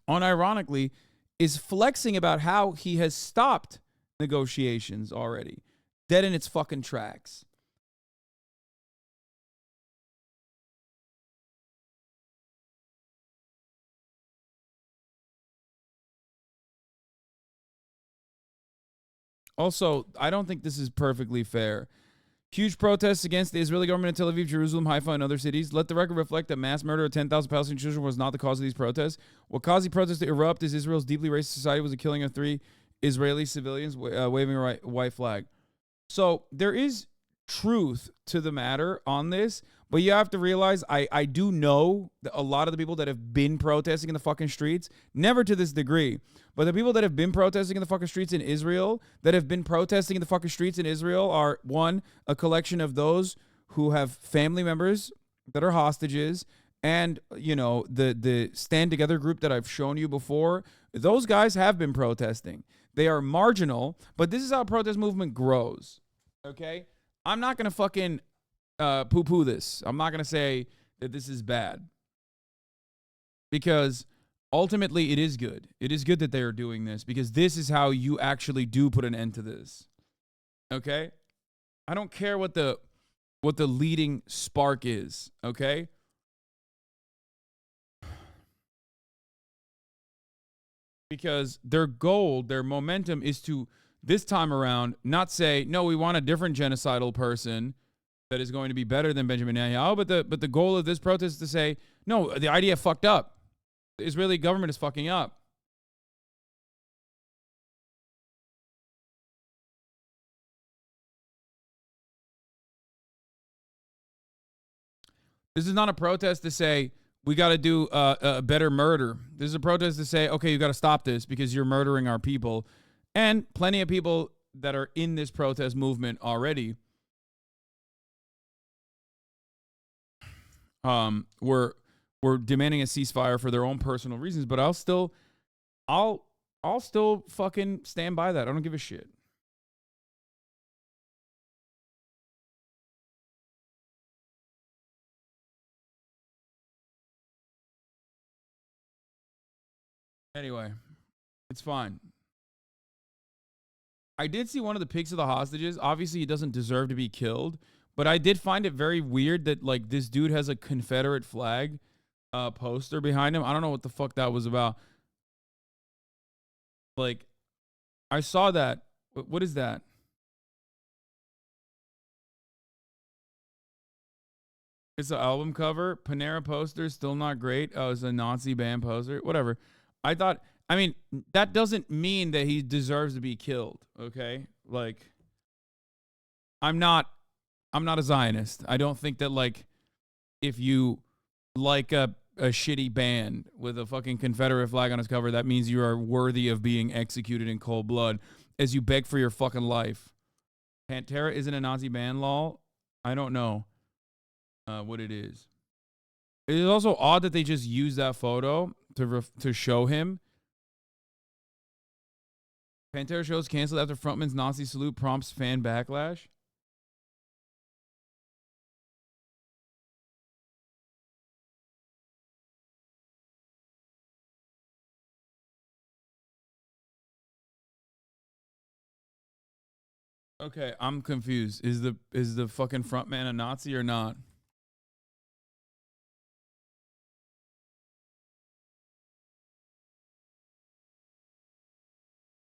unironically, is flexing about how he has stopped negotiations already. Dead in its fucking tracks. Also, I don't think this is perfectly fair. Huge protests against the Israeli government in Tel Aviv, Jerusalem, Haifa, and other cities. Let the record reflect that mass murder of 10,000 Palestinian children was not the cause of these protests. What caused the protests to erupt is Israel's deeply racist society was the killing of 3 Israeli civilians waving a white flag. So there is truth to the matter on this, but you have to realize I do know that a lot of the people that have been protesting in the fucking streets, never to this degree, but the people that have been protesting in the fucking streets in Israel, are, one, a collection of those who have family members that are hostages, and, you know, the Stand Together group that I've shown you before. Those guys have been protesting. They are marginal, but this is how a protest movement grows, okay? I'm not going to fucking poo-poo this. I'm not going to say that this is bad, because ultimately it is good. It is good that they are doing this, because this is how you actually do put an end to this, okay? I don't care what the leading spark is, okay? Because their goal, their momentum is to, this time around, not say, no, we want a different genocidal person that is going to be better than Benjamin Netanyahu, but the goal of this protest is to say, no, the IDF fucked up. The Israeli government is fucking up. This is not a protest to say, we got to do a better murder. This is a protest to say, okay, you got to stop this because you're murdering our people. And plenty of people that are in this protest movement already were demanding a ceasefire for their own personal reasons. But I'll still fucking stand by that. I don't give a shit. Anyway, it's fine. I did see one of the pics of the hostages. Obviously, he doesn't deserve to be killed, but I did find it very weird that, like, this dude has a Confederate flag poster behind him. I don't know what the fuck that was about. Like, I saw that. What is that? It's an album cover. Panera poster, still not great. Oh, it's a Nazi band poster. Whatever. I mean, that doesn't mean that he deserves to be killed, okay? Like, I'm not a Zionist. I don't think that, like, if you like a shitty band with a fucking Confederate flag on its cover, that means you are worthy of being executed in cold blood as you beg for your fucking life. Pantera isn't a Nazi band, lol. I don't know what it is. It is also odd that they just use that photo to show him. Pantera shows canceled after frontman's Nazi salute prompts fan backlash. Okay, I'm confused. Is the fucking frontman a Nazi or not?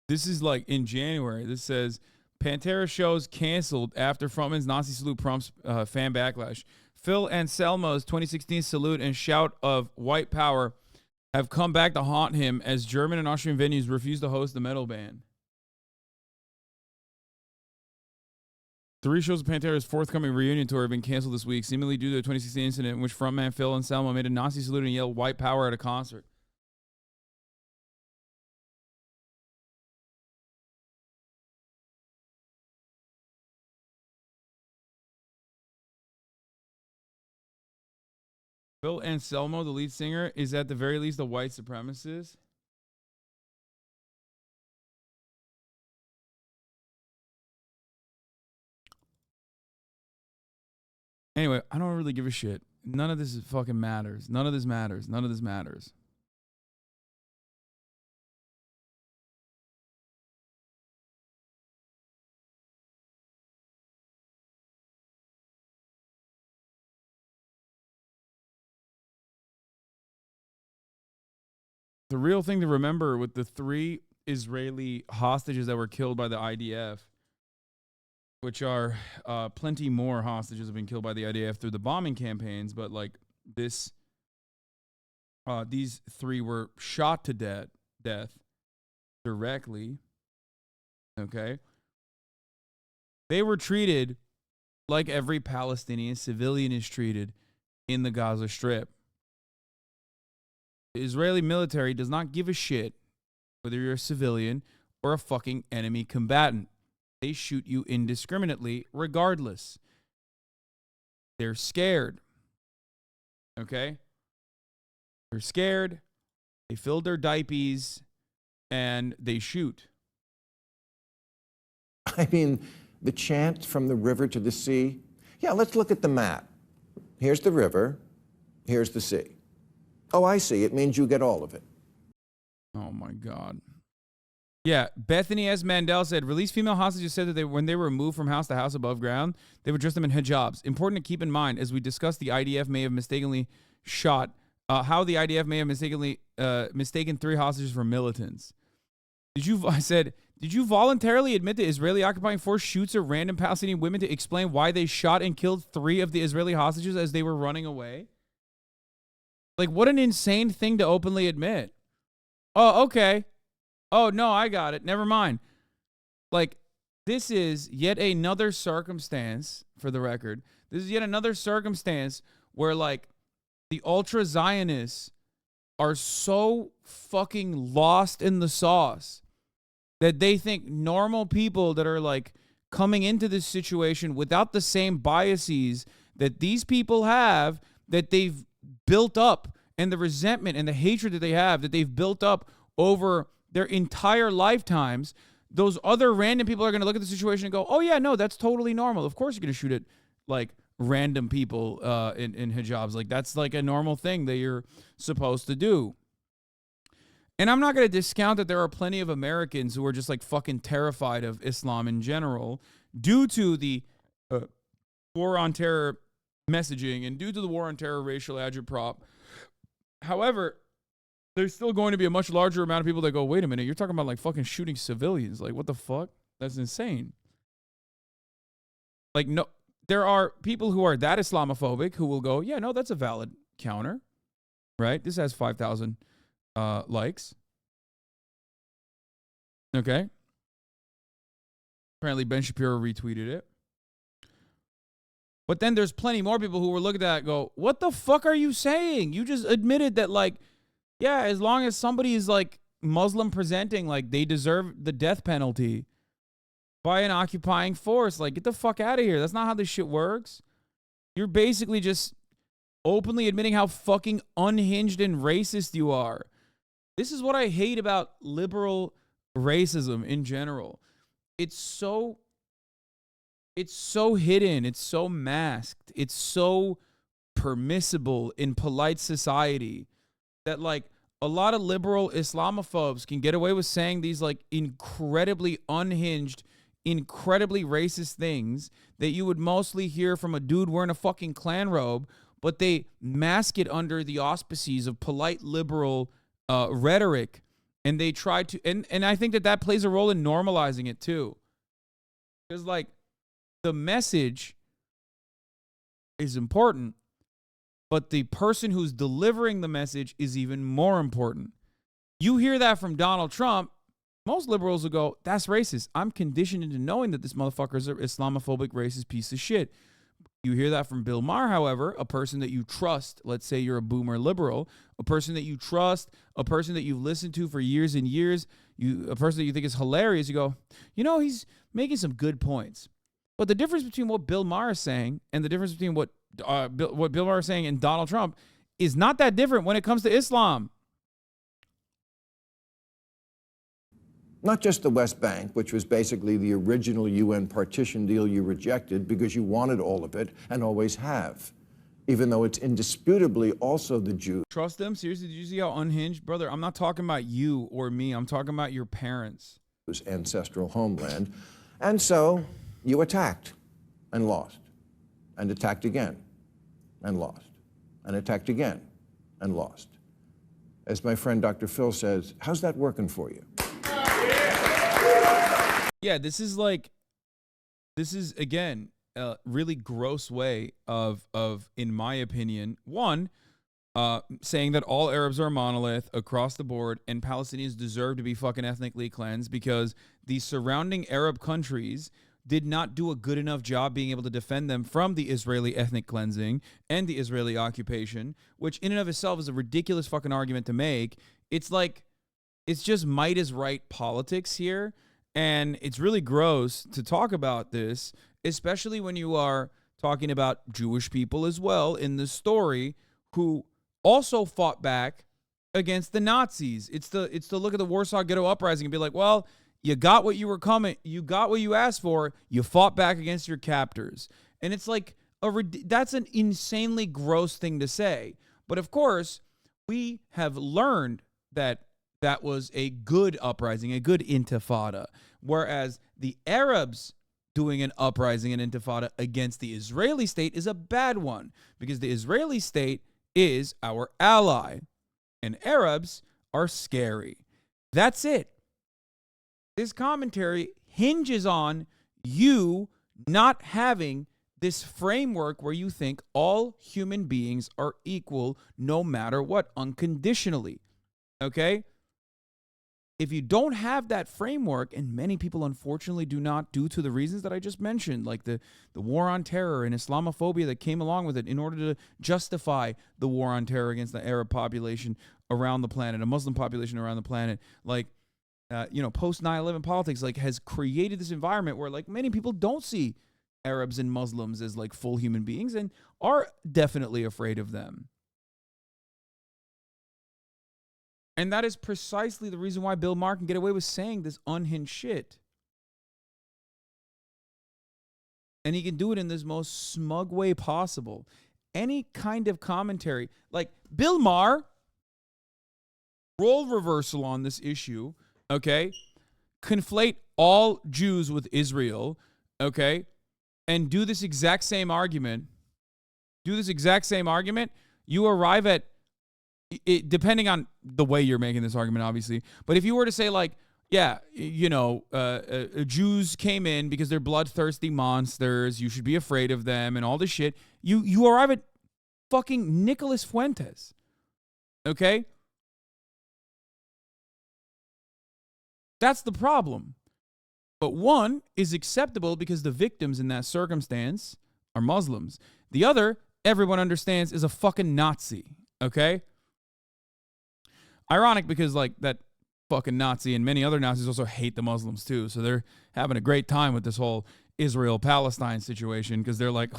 This is like in January. This says Pantera shows canceled after frontman's Nazi salute prompts fan backlash. Phil Anselmo's 2016 salute and shout of white power have come back to haunt him as German and Austrian venues refuse to host the metal band. 3 shows of Pantera's forthcoming reunion tour have been canceled this week, seemingly due to the 2016 incident in which frontman Phil Anselmo made a Nazi salute and yelled white power at a concert. Phil Anselmo, the lead singer, is at the very least a white supremacist. Anyway, I don't really give a shit. None of this fucking matters. None of this matters. None of this matters. The real thing to remember with the 3 Israeli hostages that were killed by the IDF, which are plenty more hostages have been killed by the IDF through the bombing campaigns, but like this, these 3 were shot to death directly. Okay. They were treated like every Palestinian civilian is treated in the Gaza Strip. The Israeli military does not give a shit whether you're a civilian or a fucking enemy combatant. They shoot you indiscriminately regardless. They're scared. Okay? They're scared. They filled their diapers and they shoot. I mean, the chant from the river to the sea. Yeah, let's look at the map. Here's the river. Here's the sea. Oh, I see. It means you get all of it. Oh, my God. Yeah, Bethany S. Mandel said, released female hostages said that when they were moved from house to house above ground, they would dress them in hijabs. Important to keep in mind, as we discussed, the IDF may have mistakenly shot, how the IDF may have mistaken 3 hostages for militants. Did you voluntarily admit the Israeli occupying force shoots at random Palestinian women to explain why they shot and killed 3 of the Israeli hostages as they were running away? Like, what an insane thing to openly admit. Oh, okay. Oh, no, I got it. Never mind. Like, this is yet another circumstance, for the record. This is yet another circumstance where, like, the ultra-Zionists are so fucking lost in the sauce that they think normal people that are, like, coming into this situation without the same biases that these people have, that they've built up, and the resentment and the hatred that they have that they've built up over their entire lifetimes, those other random people are going to look at the situation and go, oh, yeah, no, that's totally normal. Of course you're going to shoot at, like, random people in hijabs. Like, that's, like, a normal thing that you're supposed to do. And I'm not going to discount that there are plenty of Americans who are just, like, fucking terrified of Islam in general due to the war on terror messaging and due to the war on terror racial agitprop. However, there's still going to be a much larger amount of people that go, wait a minute, you're talking about, like, fucking shooting civilians. Like, what the fuck? That's insane. Like, no, there are people who are that Islamophobic who will go, yeah, no, that's a valid counter, right? This has 5,000 likes. Okay. Apparently Ben Shapiro retweeted it. But then there's plenty more people who will look at that and go, what the fuck are you saying? You just admitted that, like, yeah, as long as somebody is, like, Muslim presenting, like, they deserve the death penalty by an occupying force. Like, get the fuck out of here. That's not how this shit works. You're basically just openly admitting how fucking unhinged and racist you are. This is what I hate about liberal racism in general. It's so hidden. It's so masked. It's so permissible in polite society that, like, a lot of liberal Islamophobes can get away with saying these, like, incredibly unhinged, incredibly racist things that you would mostly hear from a dude wearing a fucking Klan robe, but they mask it under the auspices of polite liberal rhetoric, and they try to, and I think that plays a role in normalizing it too. Because, like, the message is important, but the person who's delivering the message is even more important. You hear that from Donald Trump, most liberals will go, that's racist. I'm conditioned into knowing that this motherfucker is an Islamophobic, racist piece of shit. You hear that from Bill Maher, however, a person that you trust. Let's say you're a boomer liberal, a person that you trust, a person that you've listened to for years and years, a person that you think is hilarious. You go, you know, he's making some good points. But the difference between what Bill Maher is saying and the difference between what Bill Maher is saying and Donald Trump is not that different when it comes to Islam. Not just the West Bank, which was basically the original UN partition deal you rejected because you wanted all of it and always have, even though it's indisputably also the Jews. Trust them? Seriously, did you see how unhinged? Brother, I'm not talking about you or me. I'm talking about your parents. Ancestral homeland. And so you attacked and lost, and attacked again and lost, and attacked again and lost. As my friend Dr. Phil says, how's that working for you? Yeah, this is again a really gross way of in my opinion, one, saying that all Arabs are a monolith across the board and Palestinians deserve to be fucking ethnically cleansed because the surrounding Arab countries did not do a good enough job being able to defend them from the Israeli ethnic cleansing and the Israeli occupation, which in and of itself is a ridiculous fucking argument to make. It's like, it's just might is right politics here. And it's really gross to talk about this, especially when you are talking about Jewish people as well in the story who also fought back against the Nazis. It's the look at the Warsaw Ghetto Uprising and be like, well, you got what you asked for. You fought back against your captors. And it's like, that's an insanely gross thing to say. But of course, we have learned that that was a good uprising, a good intifada. Whereas the Arabs doing an uprising and intifada against the Israeli state is a bad one because the Israeli state is our ally and Arabs are scary. That's it. This commentary hinges on you not having this framework where you think all human beings are equal no matter what, unconditionally. Okay? If you don't have that framework, and many people unfortunately do not due to the reasons that I just mentioned, like the war on terror and Islamophobia that came along with it in order to justify the war on terror against the Arab population around the planet, a Muslim population around the planet, like, post 9/11 politics, like, has created this environment where, like, many people don't see Arabs and Muslims as, like, full human beings and are definitely afraid of them. And that is precisely the reason why Bill Maher can get away with saying this unhinged shit. And he can do it in this most smug way possible. Any kind of commentary, like Bill Maher, role reversal on this issue, okay? Conflate all Jews with Israel, okay? And do this exact same argument. You arrive at, it, depending on the way you're making this argument, obviously. But if you were to say, like, yeah, Jews came in because they're bloodthirsty monsters, you should be afraid of them and all this shit, you arrive at fucking Nicholas Fuentes. Okay? That's the problem. But one is acceptable because the victims in that circumstance are Muslims. The other, everyone understands, is a fucking Nazi. Okay? Ironic because, like, that fucking Nazi and many other Nazis also hate the Muslims too. So they're having a great time with this whole Israel-Palestine situation because they're like,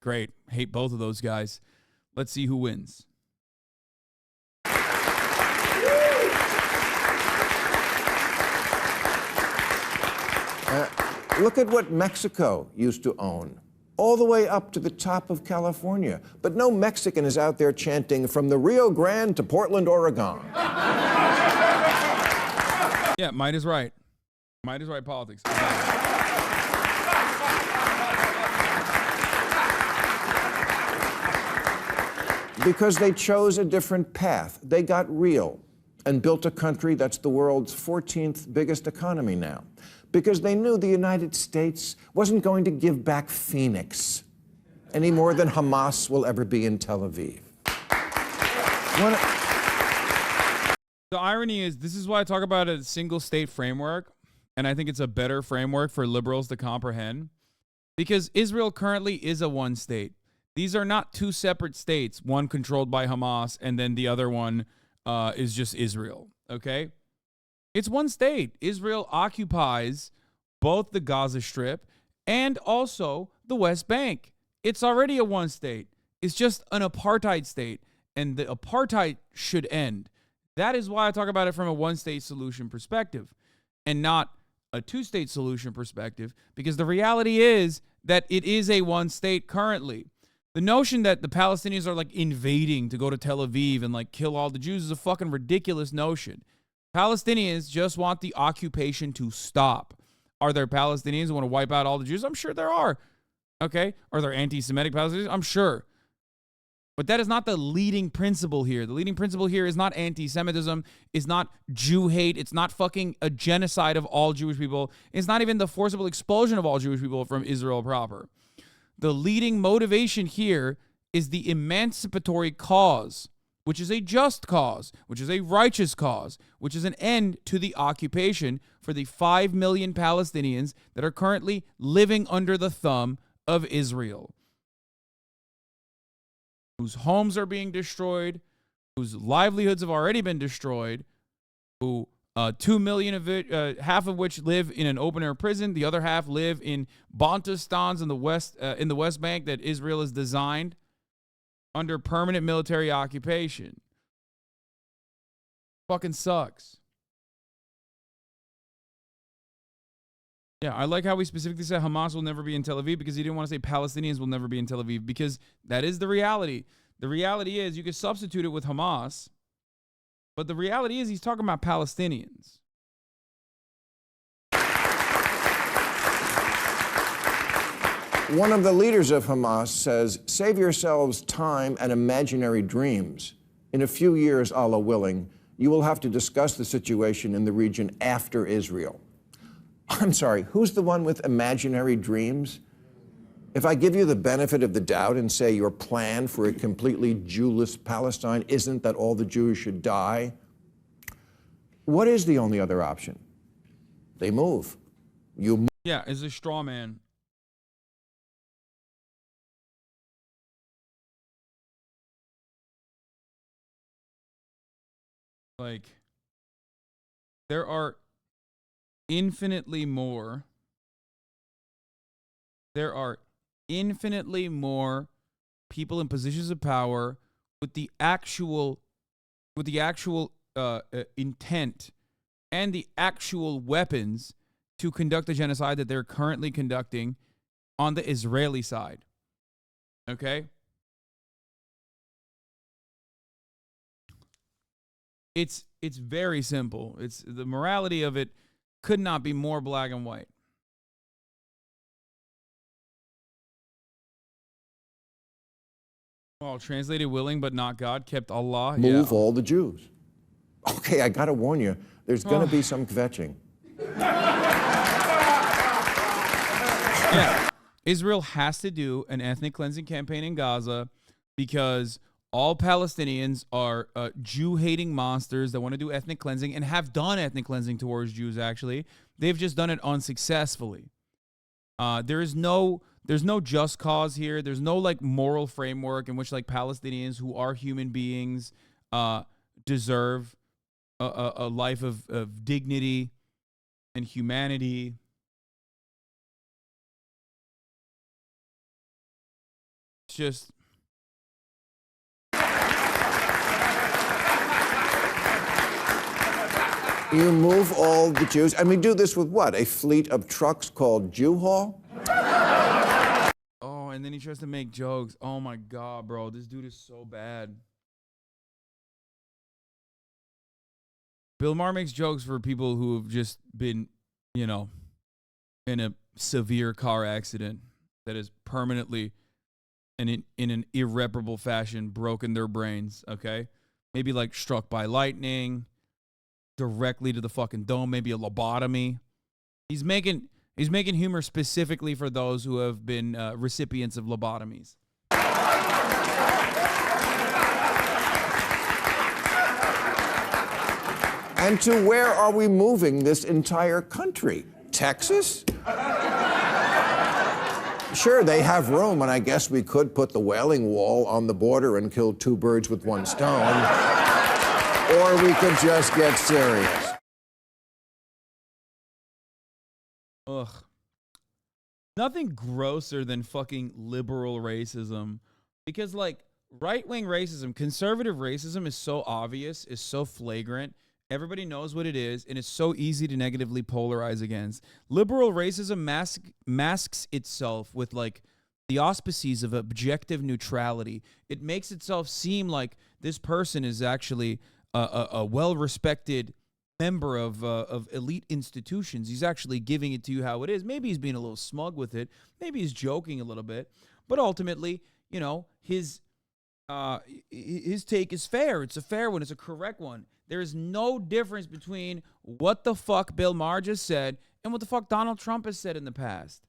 great, hate both of those guys. Let's see who wins. Look at what Mexico used to own, all the way up to the top of California. But no Mexican is out there chanting from the Rio Grande to Portland, Oregon. Yeah, might is right. Might is right politics. Because they chose a different path. They got real and built a country that's the world's 14th biggest economy now. Because they knew the United States wasn't going to give back Phoenix any more than Hamas will ever be in Tel Aviv. The irony is, this is why I talk about a single state framework, and I think it's a better framework for liberals to comprehend, because Israel currently is a one state. These are not two separate states, one controlled by Hamas and then the other one is just Israel, okay? It's one state. Israel occupies both the Gaza Strip and also the West Bank. It's already a one state. It's just an apartheid state, and the apartheid should end. That is why I talk about it from a one-state solution perspective and not a two-state solution perspective, because the reality is that it is a one-state currently. The notion that the Palestinians are, like, invading to go to Tel Aviv and, like, kill all the Jews is a fucking ridiculous notion. Palestinians just want the occupation to stop. Are there Palestinians who want to wipe out all the Jews? I'm sure there are. Okay? Are there anti-Semitic Palestinians? I'm sure. But that is not the leading principle here. The leading principle here is not anti-Semitism, is not Jew hate, it's not fucking a genocide of all Jewish people. It's not even the forcible expulsion of all Jewish people from Israel proper. The leading motivation here is the emancipatory cause, which is a just cause, which is a righteous cause, which is an end to the occupation for the 5 million Palestinians that are currently living under the thumb of Israel, whose homes are being destroyed, whose livelihoods have already been destroyed, who 2 million of it, half of which live in an open-air prison, the other half live in Bantustans in the West Bank that Israel has designed under permanent military occupation. Fucking sucks. Yeah, I like how we specifically said Hamas will never be in Tel Aviv because he didn't want to say Palestinians will never be in Tel Aviv, because that is the reality. The reality is you could substitute it with Hamas, but the reality is he's talking about Palestinians. One of the leaders of Hamas says, save yourselves time and imaginary dreams. In a few years, Allah willing, you will have to discuss the situation in the region after Israel. I'm sorry, who's the one with imaginary dreams? If I give you the benefit of the doubt and say your plan for a completely Jewless Palestine isn't that all the Jews should die, what is the only other option? They move. You move. Yeah, it's a straw man. Like, there are infinitely more people in positions of power with the actual intent and the actual weapons to conduct the genocide that they're currently conducting on the Israeli side. Okay? It's very simple. It's the morality of it could not be more black and white. Well, translated willing but not God, kept Allah. Move all the Jews. Okay, I gotta warn you, there's gonna be some kvetching. Yeah. Israel has to do an ethnic cleansing campaign in Gaza because all Palestinians are Jew-hating monsters that want to do ethnic cleansing and have done ethnic cleansing towards Jews, actually. They've just done it unsuccessfully. There's no just cause here. There's no, like, moral framework in which, like, Palestinians who are human beings deserve a life of dignity and humanity. It's just... You move all the Jews, and we do this with what? A fleet of trucks called Jew Haul? Oh, and then he tries to make jokes. Oh my God, bro. This dude is so bad. Bill Maher makes jokes for people who have just been, you know, in a severe car accident that has permanently and in an irreparable fashion broken their brains, okay? Maybe like struck by lightning, directly to the fucking dome, maybe a lobotomy. He's making humor specifically for those who have been recipients of lobotomies. And to where are we moving this entire country? Texas? Sure, they have room, and I guess we could put the Wailing Wall on the border and kill two birds with one stone. Or we could just get serious. Ugh. Nothing grosser than fucking liberal racism. Because, like, right-wing racism, conservative racism is so obvious, is so flagrant. Everybody knows what it is, and it's so easy to negatively polarize against. Liberal racism masks itself with, like, the auspices of objective neutrality. It makes itself seem like this person is actually a well-respected member of elite institutions. He's actually giving it to you how it is. Maybe he's being a little smug with it. Maybe he's joking a little bit. But ultimately, you know, his his take is fair. It's a fair one. It's a correct one. There is no difference between what the fuck Bill Maher just said and what the fuck Donald Trump has said in the past.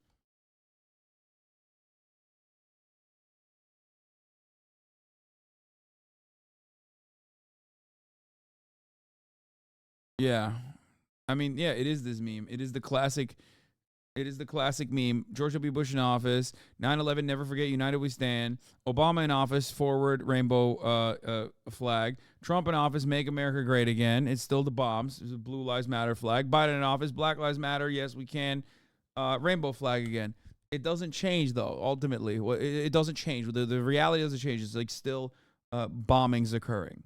Yeah. I mean, yeah, it is this meme. It is the classic meme. George W. Bush in office, 9/11, never forget, united we stand. Obama in office, forward rainbow flag. Trump in office, make America great again. It's still the bombs. It's a Blue Lives Matter flag. Biden in office, Black Lives Matter, yes we can. Rainbow flag again. It doesn't change though, ultimately. It doesn't change. The reality doesn't change. It's like still bombings occurring.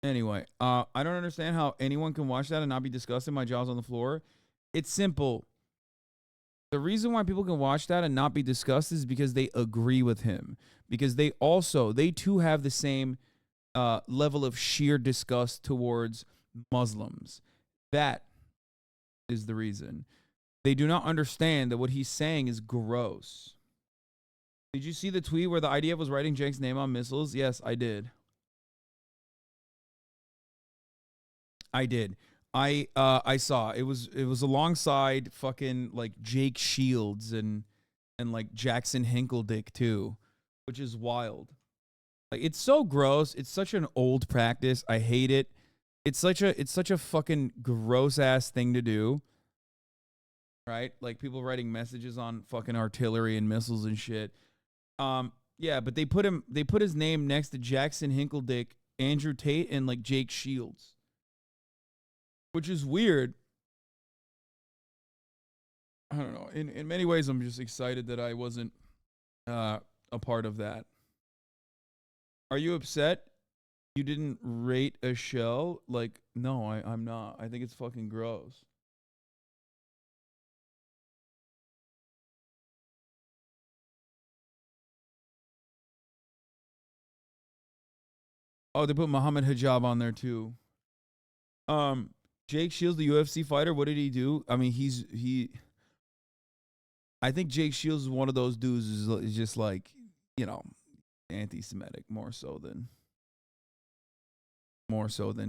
Anyway, I don't understand how anyone can watch that and not be disgusted. My jaw's on the floor. It's simple. The reason why people can watch that and not be disgusted is because they agree with him. Because they too have the same level of sheer disgust towards Muslims. That is the reason. They do not understand that what he's saying is gross. Did you see the tweet where the IDF was writing Cenk's name on missiles? Yes, I did. I did. I saw it was alongside fucking like Jake Shields and like Jackson Hinkleddick too, which is wild. Like it's so gross. It's such an old practice. I hate it. It's such a fucking gross ass thing to do. Right? Like people writing messages on fucking artillery and missiles and shit. Yeah, but they put his name next to Jackson Hinkleddick, Andrew Tate, and like Jake Shields. Which is weird. I don't know. In many ways, I'm just excited that I wasn't a part of that. Are you upset you didn't rate a show? Like, no, I'm not. I think it's fucking gross. Oh, they put Muhammad Hijab on there too. Jake Shields, the UFC fighter, what did he do? I mean, I think Jake Shields is one of those dudes is just like, you know, anti-Semitic more so than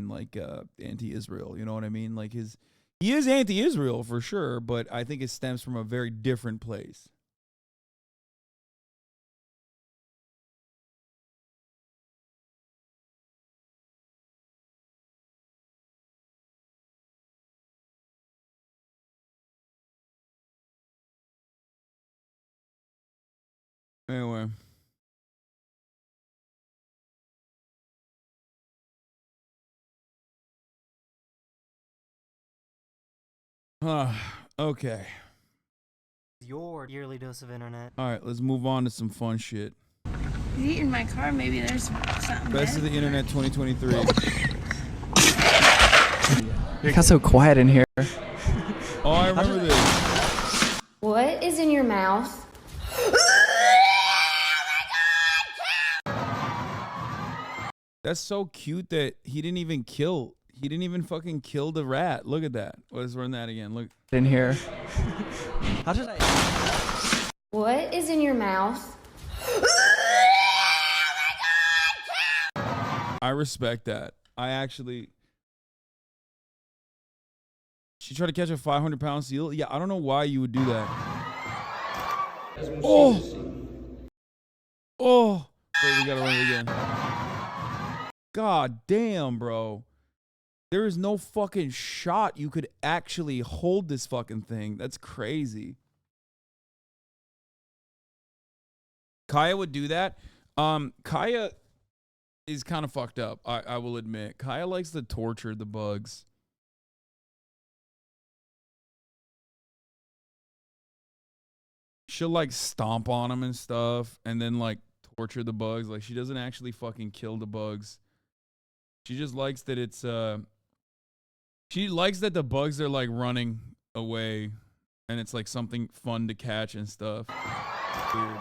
like anti-Israel. You know what I mean? Like he is anti-Israel for sure, but I think it stems from a very different place. Anyway. Okay. Your yearly dose of internet. All right, let's move on to some fun shit. You eat in my car, maybe there's something. Best of the internet 2023. It got so quiet in here. Oh, I remember this. What is in your mouth? That's so cute that he didn't even fucking kill the rat. Look at that. Let's run that again. Look. In here. How did I? What is in your mouth? I respect that. She tried to catch a 500-pound seal? Yeah, I don't know why you would do that. Oh! Oh! Wait, we gotta run it again. God damn, bro. There is no fucking shot you could actually hold this fucking thing. That's crazy. Kaya would do that. Kaya is kind of fucked up, I will admit. Kaya likes to torture the bugs. She'll like stomp on them and stuff and then like torture the bugs. Like she doesn't actually fucking kill the bugs. She just likes that it's she likes that the bugs are like running away and it's like something fun to catch and stuff. Weird.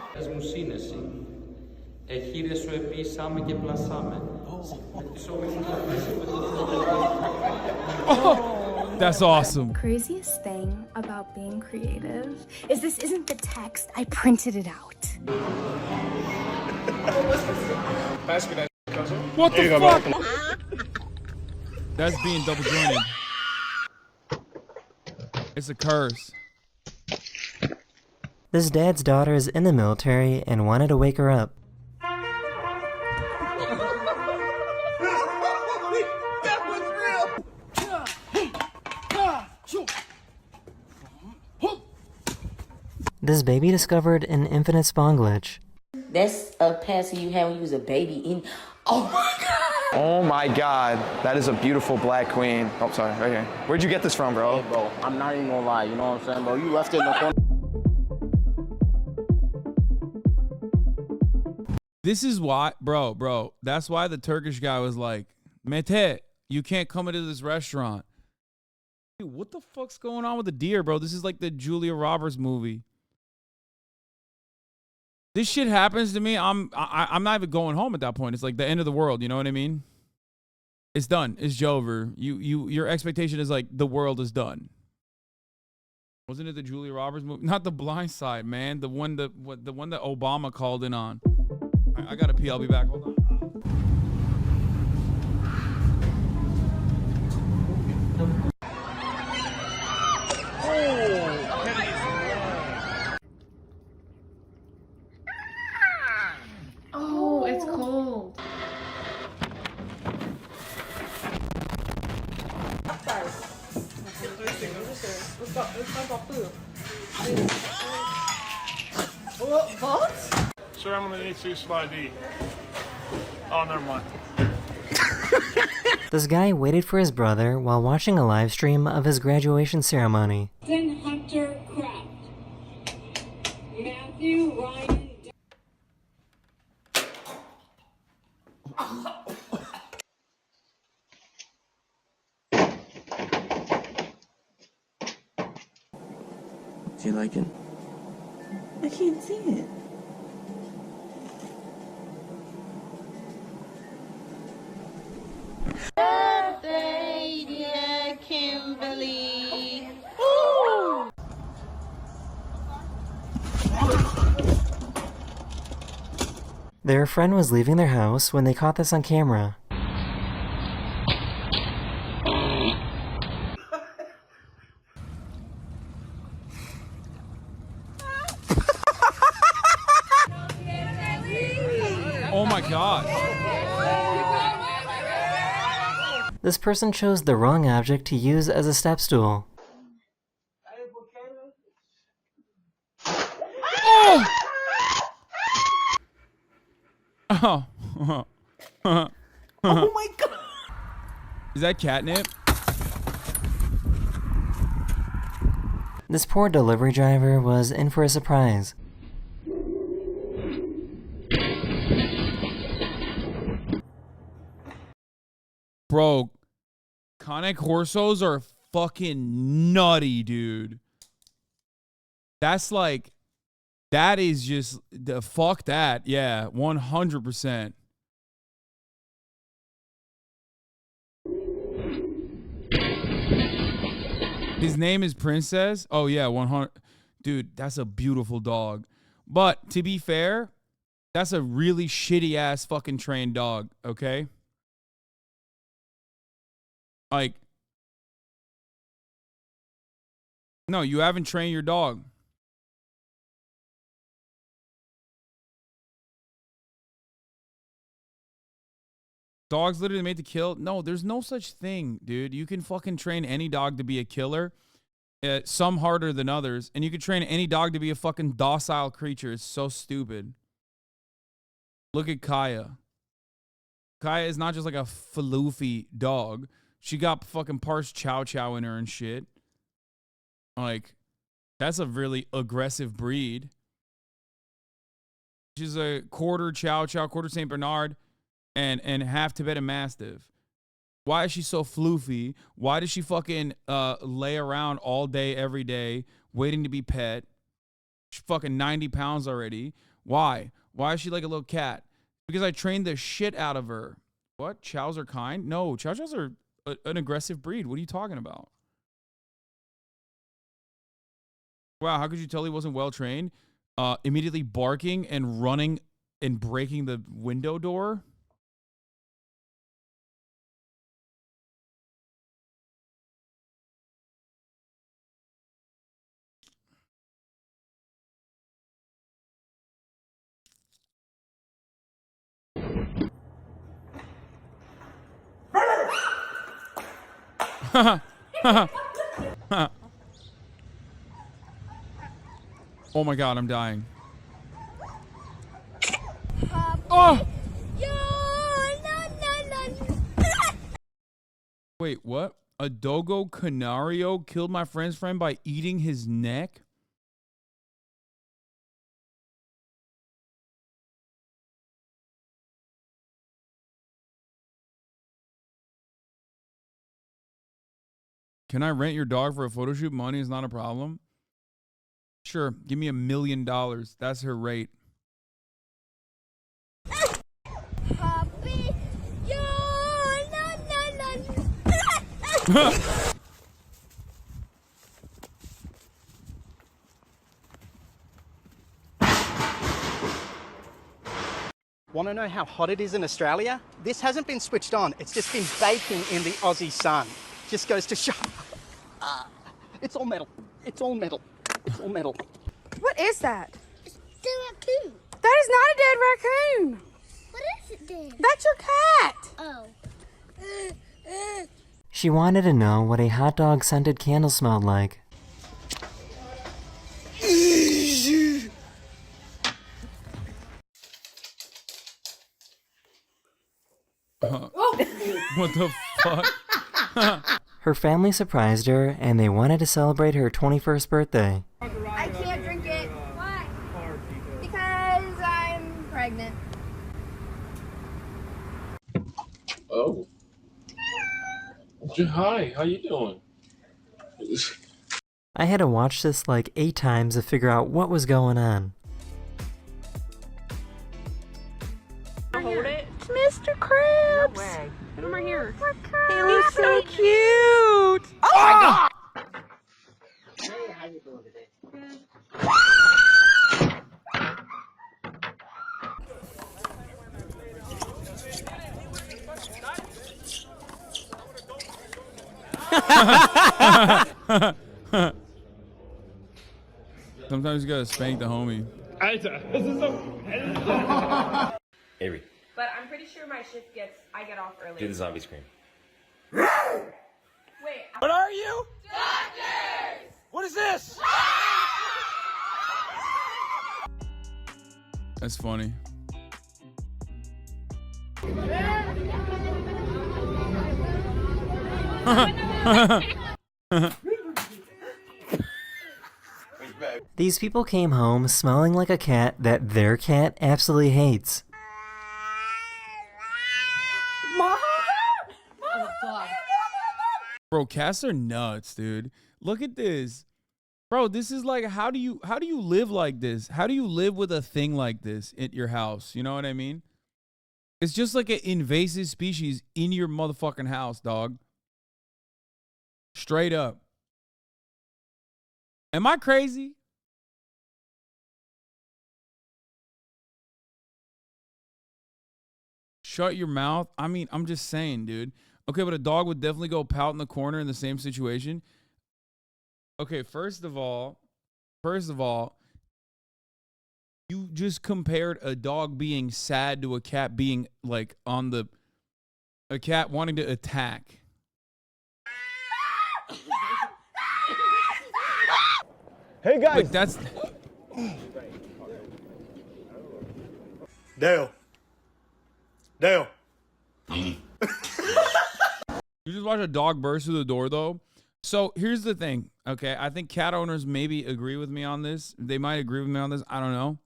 Oh. That's awesome. Craziest thing about being creative is this isn't the text. I printed it out. What the fuck? That's being double jointed. It's a curse. This dad's daughter is in the military and wanted to wake her up. This baby discovered an infinite spawn glitch. That's a passing you had when you was a baby in. Oh my god! Oh my god, that is a beautiful black queen. Oh, sorry, okay. Where'd you get this from, bro? Hey, bro, I'm not even gonna lie, you know what I'm saying, bro? You left it in the corner. This is why, bro, that's why the Turkish guy was like, Mete, you can't come into this restaurant. Dude, what the fuck's going on with the deer, bro? This is like the Julia Roberts movie. This shit happens to me, I'm not even going home at that point. It's like the end of the world, you know what I mean? It's done. It's over. Your expectation is like the world is done. Wasn't it the Julia Roberts movie? Not The Blind Side, man. The one that Obama called in on. I gotta pee. I'll be back. Hold on. Oh, it's cold. What? Sir, I'm gonna need to use my ID. Oh, never mind. This guy waited for his brother while watching a live stream of his graduation ceremony. Hunter Craft. Matthew Ryan. Do you like it? I can't see it. Birthday, dear Kimberly. Ooh. Their friend was leaving their house when they caught this on camera. Oh my god. This person chose the wrong object to use as a step stool. Oh. Oh my god. Is that catnip? This poor delivery driver was in for a surprise. Bro, Cane Corsos are fucking nutty, dude. That's like, that is just, the fuck that. Yeah, 100%. His name is Princess? Oh yeah, 100. Dude, that's a beautiful dog. But to be fair, that's a really shitty ass fucking trained dog, okay? Like, no, you haven't trained your dog. Dogs literally made to kill? No, there's no such thing, dude. You can fucking train any dog to be a killer. Some harder than others. And you can train any dog to be a fucking docile creature. It's so stupid. Look at Kaya. Kaya is not just like a floofy dog. She got fucking parts Chow Chow in her and shit. Like, that's a really aggressive breed. She's a quarter Chow Chow, quarter St. Bernard, and half Tibetan Mastiff. Why is she so floofy? Why does she fucking lay around all day, every day, waiting to be pet? She's fucking 90 pounds already. Why? Why is she like a little cat? Because I trained the shit out of her. What? Chows are kind? No, Chow Chows are an aggressive breed. What are you talking about? Wow, how could you tell he wasn't well trained? Immediately barking and running and breaking the window door. Oh my god, I'm dying. Oh! Wait, what? A Dogo Canario killed my friend's friend by eating his neck? Can I rent your dog for a photo shoot? Money is not a problem. Sure, give me $1 million. That's her rate. Want to know how hot it is in Australia? This hasn't been switched on. It's just been baking in the Aussie sun. Just goes to show. It's all metal. It's all metal. It's all metal. What is that? It's the raccoon. That is not a dead raccoon. What is it then? That's your cat. Oh. She wanted to know what a hot dog scented candle smelled like. What the fuck? Her family surprised her, and they wanted to celebrate her 21st birthday. I can't drink it. Why? Because I'm pregnant. Oh. Hi, how you doing? I had to watch this like 8 times to figure out what was going on. Hold it. Mr. Krabs. No way. Put him right here. He looks so cute. Oh my god! Hey, how you doing today? Sometimes you gotta spank the homie. Avery, But I'm pretty sure my shift I get off early. do the zombie scream. Wait. What are you? Doctors! What is this? That's funny. These people came home smelling like a cat that their cat absolutely hates. Bro, cats are nuts, dude. Look at this. Bro, this is like, how do you live like this? How do you live with a thing like this at your house? You know what I mean? It's just like an invasive species in your motherfucking house, dog. Straight up. Am I crazy? Shut your mouth. I mean, I'm just saying, dude. Okay, but a dog would definitely go pout in the corner in the same situation. Okay, first of all, you just compared a dog being sad to a cat being like a cat wanting to attack. Hey guys. Like that's Dale. You just watch a dog burst through the door, though. So here's the thing, okay? I think cat owners maybe agree with me on this. They might agree with me on this. I don't know.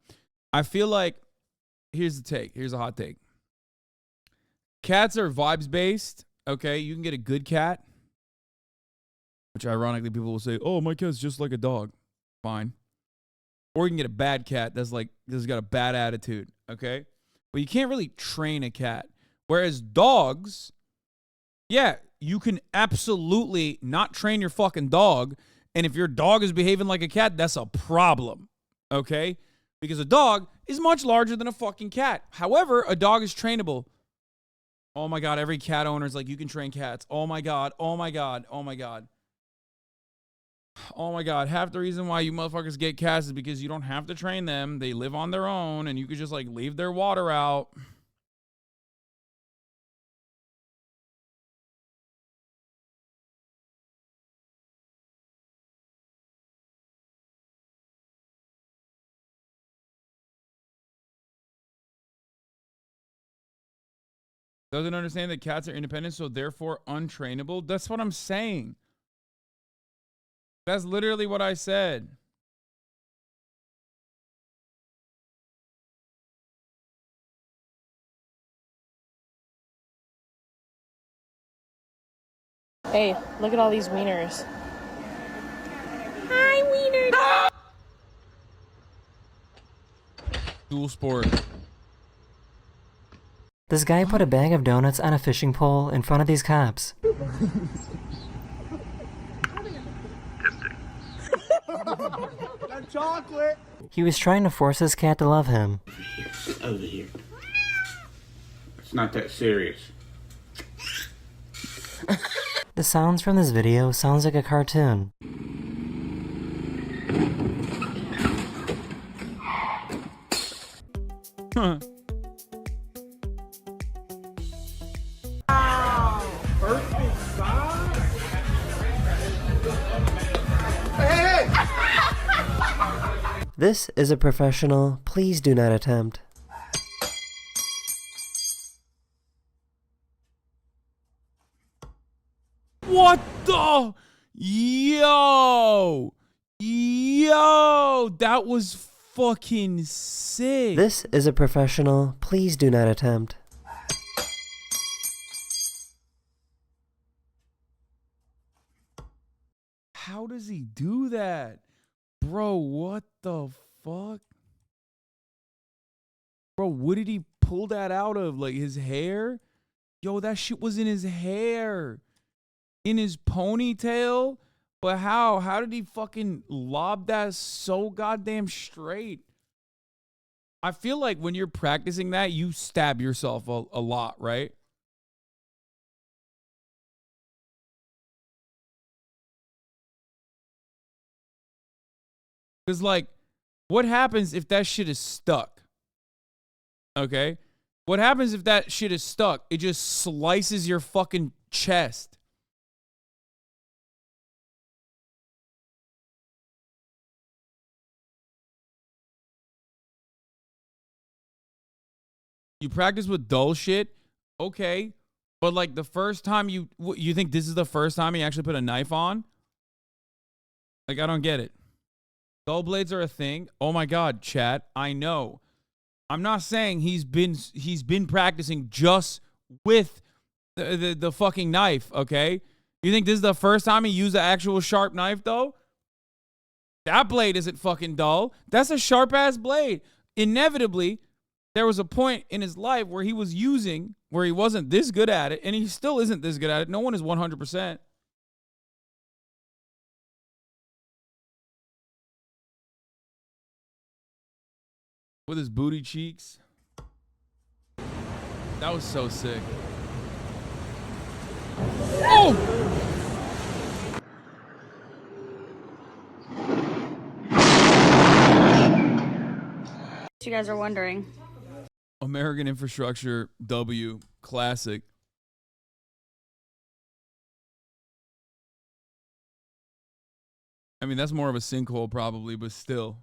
I feel like, here's the take. Here's a hot take. Cats are vibes-based, okay? You can get a good cat, which ironically people will say, oh, my cat's just like a dog. Fine. Or you can get a bad cat that's got a bad attitude, okay? But you can't really train a cat. Whereas dogs, yeah, you can absolutely not train your fucking dog And if your dog is behaving like a cat, that's a problem, okay? Because a dog is much larger than a fucking cat. However, a dog is trainable. Oh my God, every cat owner is like, you can train cats. Oh my God, oh my God, oh my God. Oh my God, half the reason why you motherfuckers get cats is because you don't have to train them. They live on their own and you could just like leave their water out. Doesn't understand that cats are independent, so therefore untrainable. That's what I'm saying. That's literally what I said. Hey, look at all these wieners. Hi, wiener. Dual sport. This guy put a bag of donuts on a fishing pole in front of these cops. That chocolate. He was trying to force his cat to love him. Sit over here. It's not that serious. The sounds from this video sounds like a cartoon. Huh. This is a professional. Please do not attempt. What the? Yo! Yo! That was fucking sick. This is a professional. Please do not attempt. How does he do that? Bro, what the fuck? Bro, what did he pull that out of? Like his hair? Yo, that shit was in his hair. In his ponytail? But how? How did he fucking lob that so goddamn straight? I feel like when you're practicing that, you stab yourself a lot, right? Because, like, what happens if that shit is stuck? Okay? What happens if that shit is stuck? It just slices your fucking chest. You practice with dull shit? Okay. But, like, the first time you think this is the first time you actually put a knife on? Like, I don't get it. Dull blades are a thing. Oh my God, chat. I know. I'm not saying he's been practicing just with the fucking knife, okay? You think this is the first time he used an actual sharp knife, though? That blade isn't fucking dull. That's a sharp-ass blade. Inevitably, there was a point in his life where he wasn't this good at it, and he still isn't this good at it. No one is 100%. With his booty cheeks. That was so sick. Oh! You guys are wondering. American Infrastructure W classic. I mean, that's more of a sinkhole probably, but still.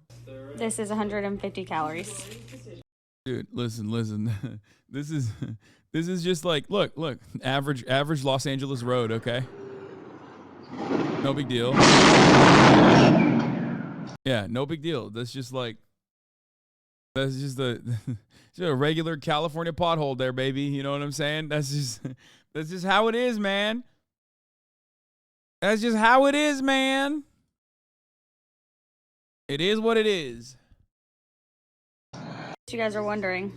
This is 150 calories. Dude, listen. This is just like, look, average Los Angeles road, okay? No big deal. Yeah, no big deal. That's just just a regular California pothole there, baby. You know what I'm saying? That's just how it is, man. That's just how it is, man. It is what it is. You guys are wondering.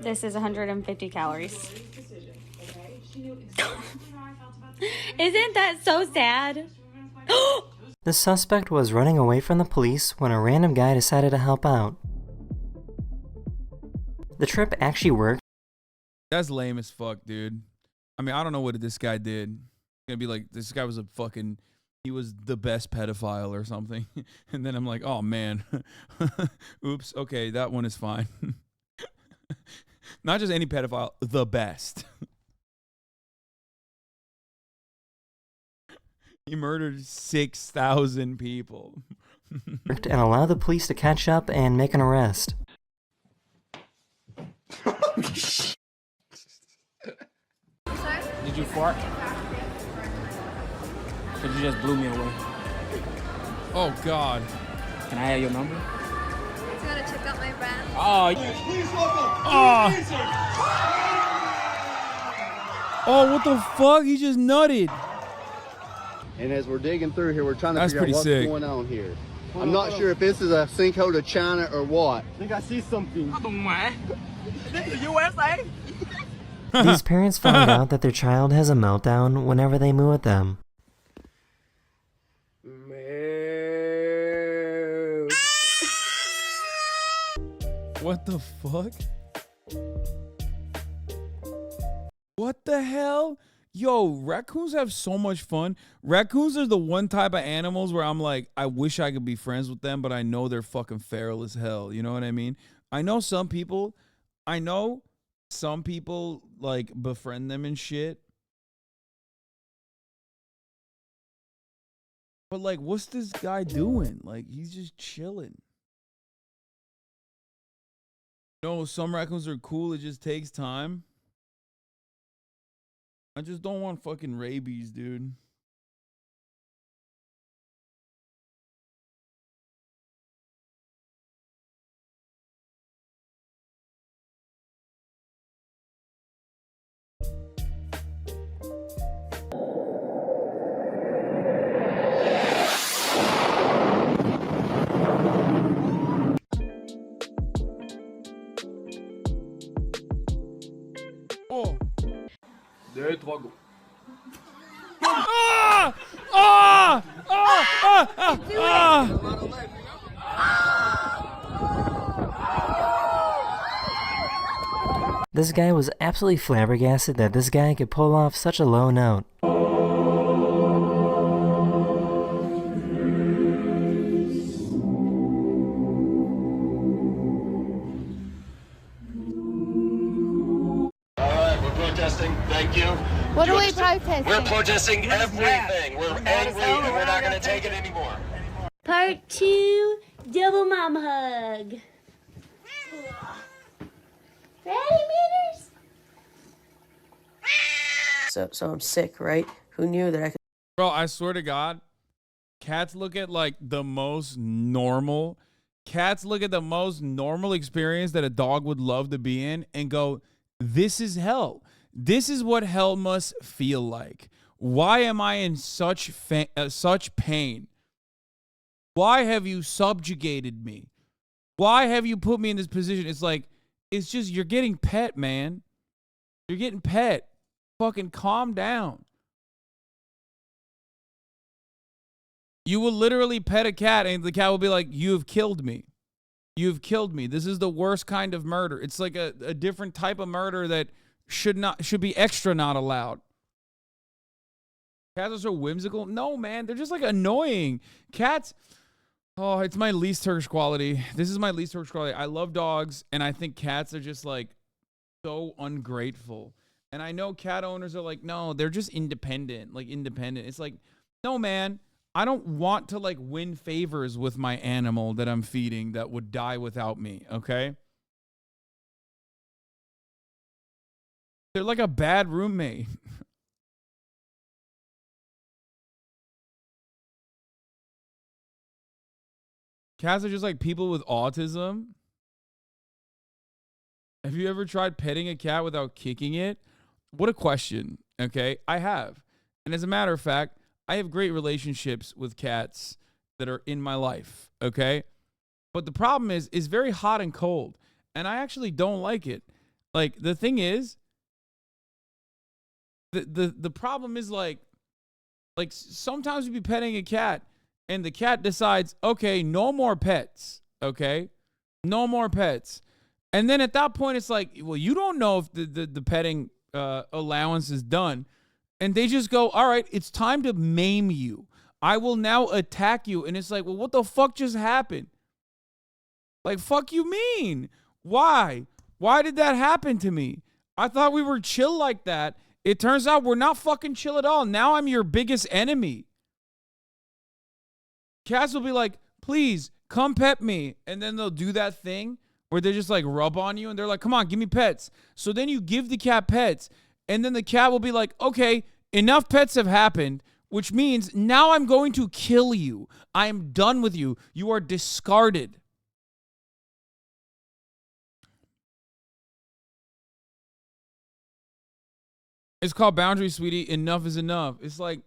This is 150 calories. Isn't that so sad? The suspect was running away from the police when a random guy decided to help out. The trip actually worked. That's lame as fuck, dude. I mean, I don't know what this guy did. It's gonna be like, this guy was he was the best pedophile or something. And then I'm like, oh man, oops, okay, that one is fine. Not just any pedophile, the best. He murdered 6,000 people. And allowed the police to catch up and make an arrest. Did you fart? Or you just blew me away? Oh God. Can I have your number? He's gonna check out my brand. Oh, oh, what the fuck? He just nutted. And as we're digging through here, we're trying to figure out what's sick. going on here. I'm not sure if this is a sinkhole to China or what. I think I see something. This is USA. These parents find out that their child has a meltdown whenever they moo at them. What the fuck? What the hell? Yo, raccoons have so much fun. Raccoons are the one type of animals where I'm like, I wish I could be friends with them, but I know they're fucking feral as hell. You know what I mean? I know some people like befriend them and shit. But like, what's this guy doing? Like, he's just chilling. No, some raccoons are cool. It just takes time. I just don't want fucking rabies, dude. Oh. 2, 3, go. Ah! Ah! Ah! Ah! Ah! This guy was absolutely flabbergasted that this guy could pull off such a low note. Thank you. What are we protesting? We're protesting everything. We're angry and we're not going to take it anymore. Part 2, double mom hug. Ready, meters? So I'm sick, right? Who knew that I could? Bro, I swear to God, cats look at like the most normal. Cats look at the most normal experience that a dog would love to be in and go, this is hell. This is what hell must feel like. Why am I in such pain? Why have you subjugated me? Why have you put me in this position? It's like, it's just, you're getting pet, man. You're getting pet. Fucking calm down. You will literally pet a cat and the cat will be like, you have killed me. You have killed me. This is the worst kind of murder. It's like a different type of murder that should be extra not allowed. Cats are so whimsical. No, man, they're just like annoying. Cats, oh, it's my least Turkish quality. This is my least Turkish quality. I love dogs, and I think cats are just like so ungrateful. And I know cat owners are like, no, they're just independent. It's like, no, man, I don't want to like win favors with my animal that I'm feeding that would die without me, okay? They're like a bad roommate. Cats are just like people with autism. Have you ever tried petting a cat without kicking it? What a question, okay? I have. And as a matter of fact, I have great relationships with cats that are in my life, okay? But the problem is, it's very hot and cold, and I actually don't like it. Like, the thing is, the problem is like sometimes you'll be petting a cat and the cat decides, okay, no more pets, okay? No more pets. And then at that point, it's like, well, you don't know if the petting allowance is done. And they just go, all right, it's time to maim you. I will now attack you. And it's like, well, what the fuck just happened? Like, fuck you mean? Why? Why did that happen to me? I thought we were chill like that. It turns out we're not fucking chill at all. Now I'm your biggest enemy. Cats will be like, please, come pet me. And then they'll do that thing where they just like rub on you and they're like, come on, give me pets. So then you give the cat pets. And then the cat will be like, okay, enough pets have happened, which means now I'm going to kill you. I am done with you. You are discarded. It's called boundaries, sweetie. Enough is enough. It's like,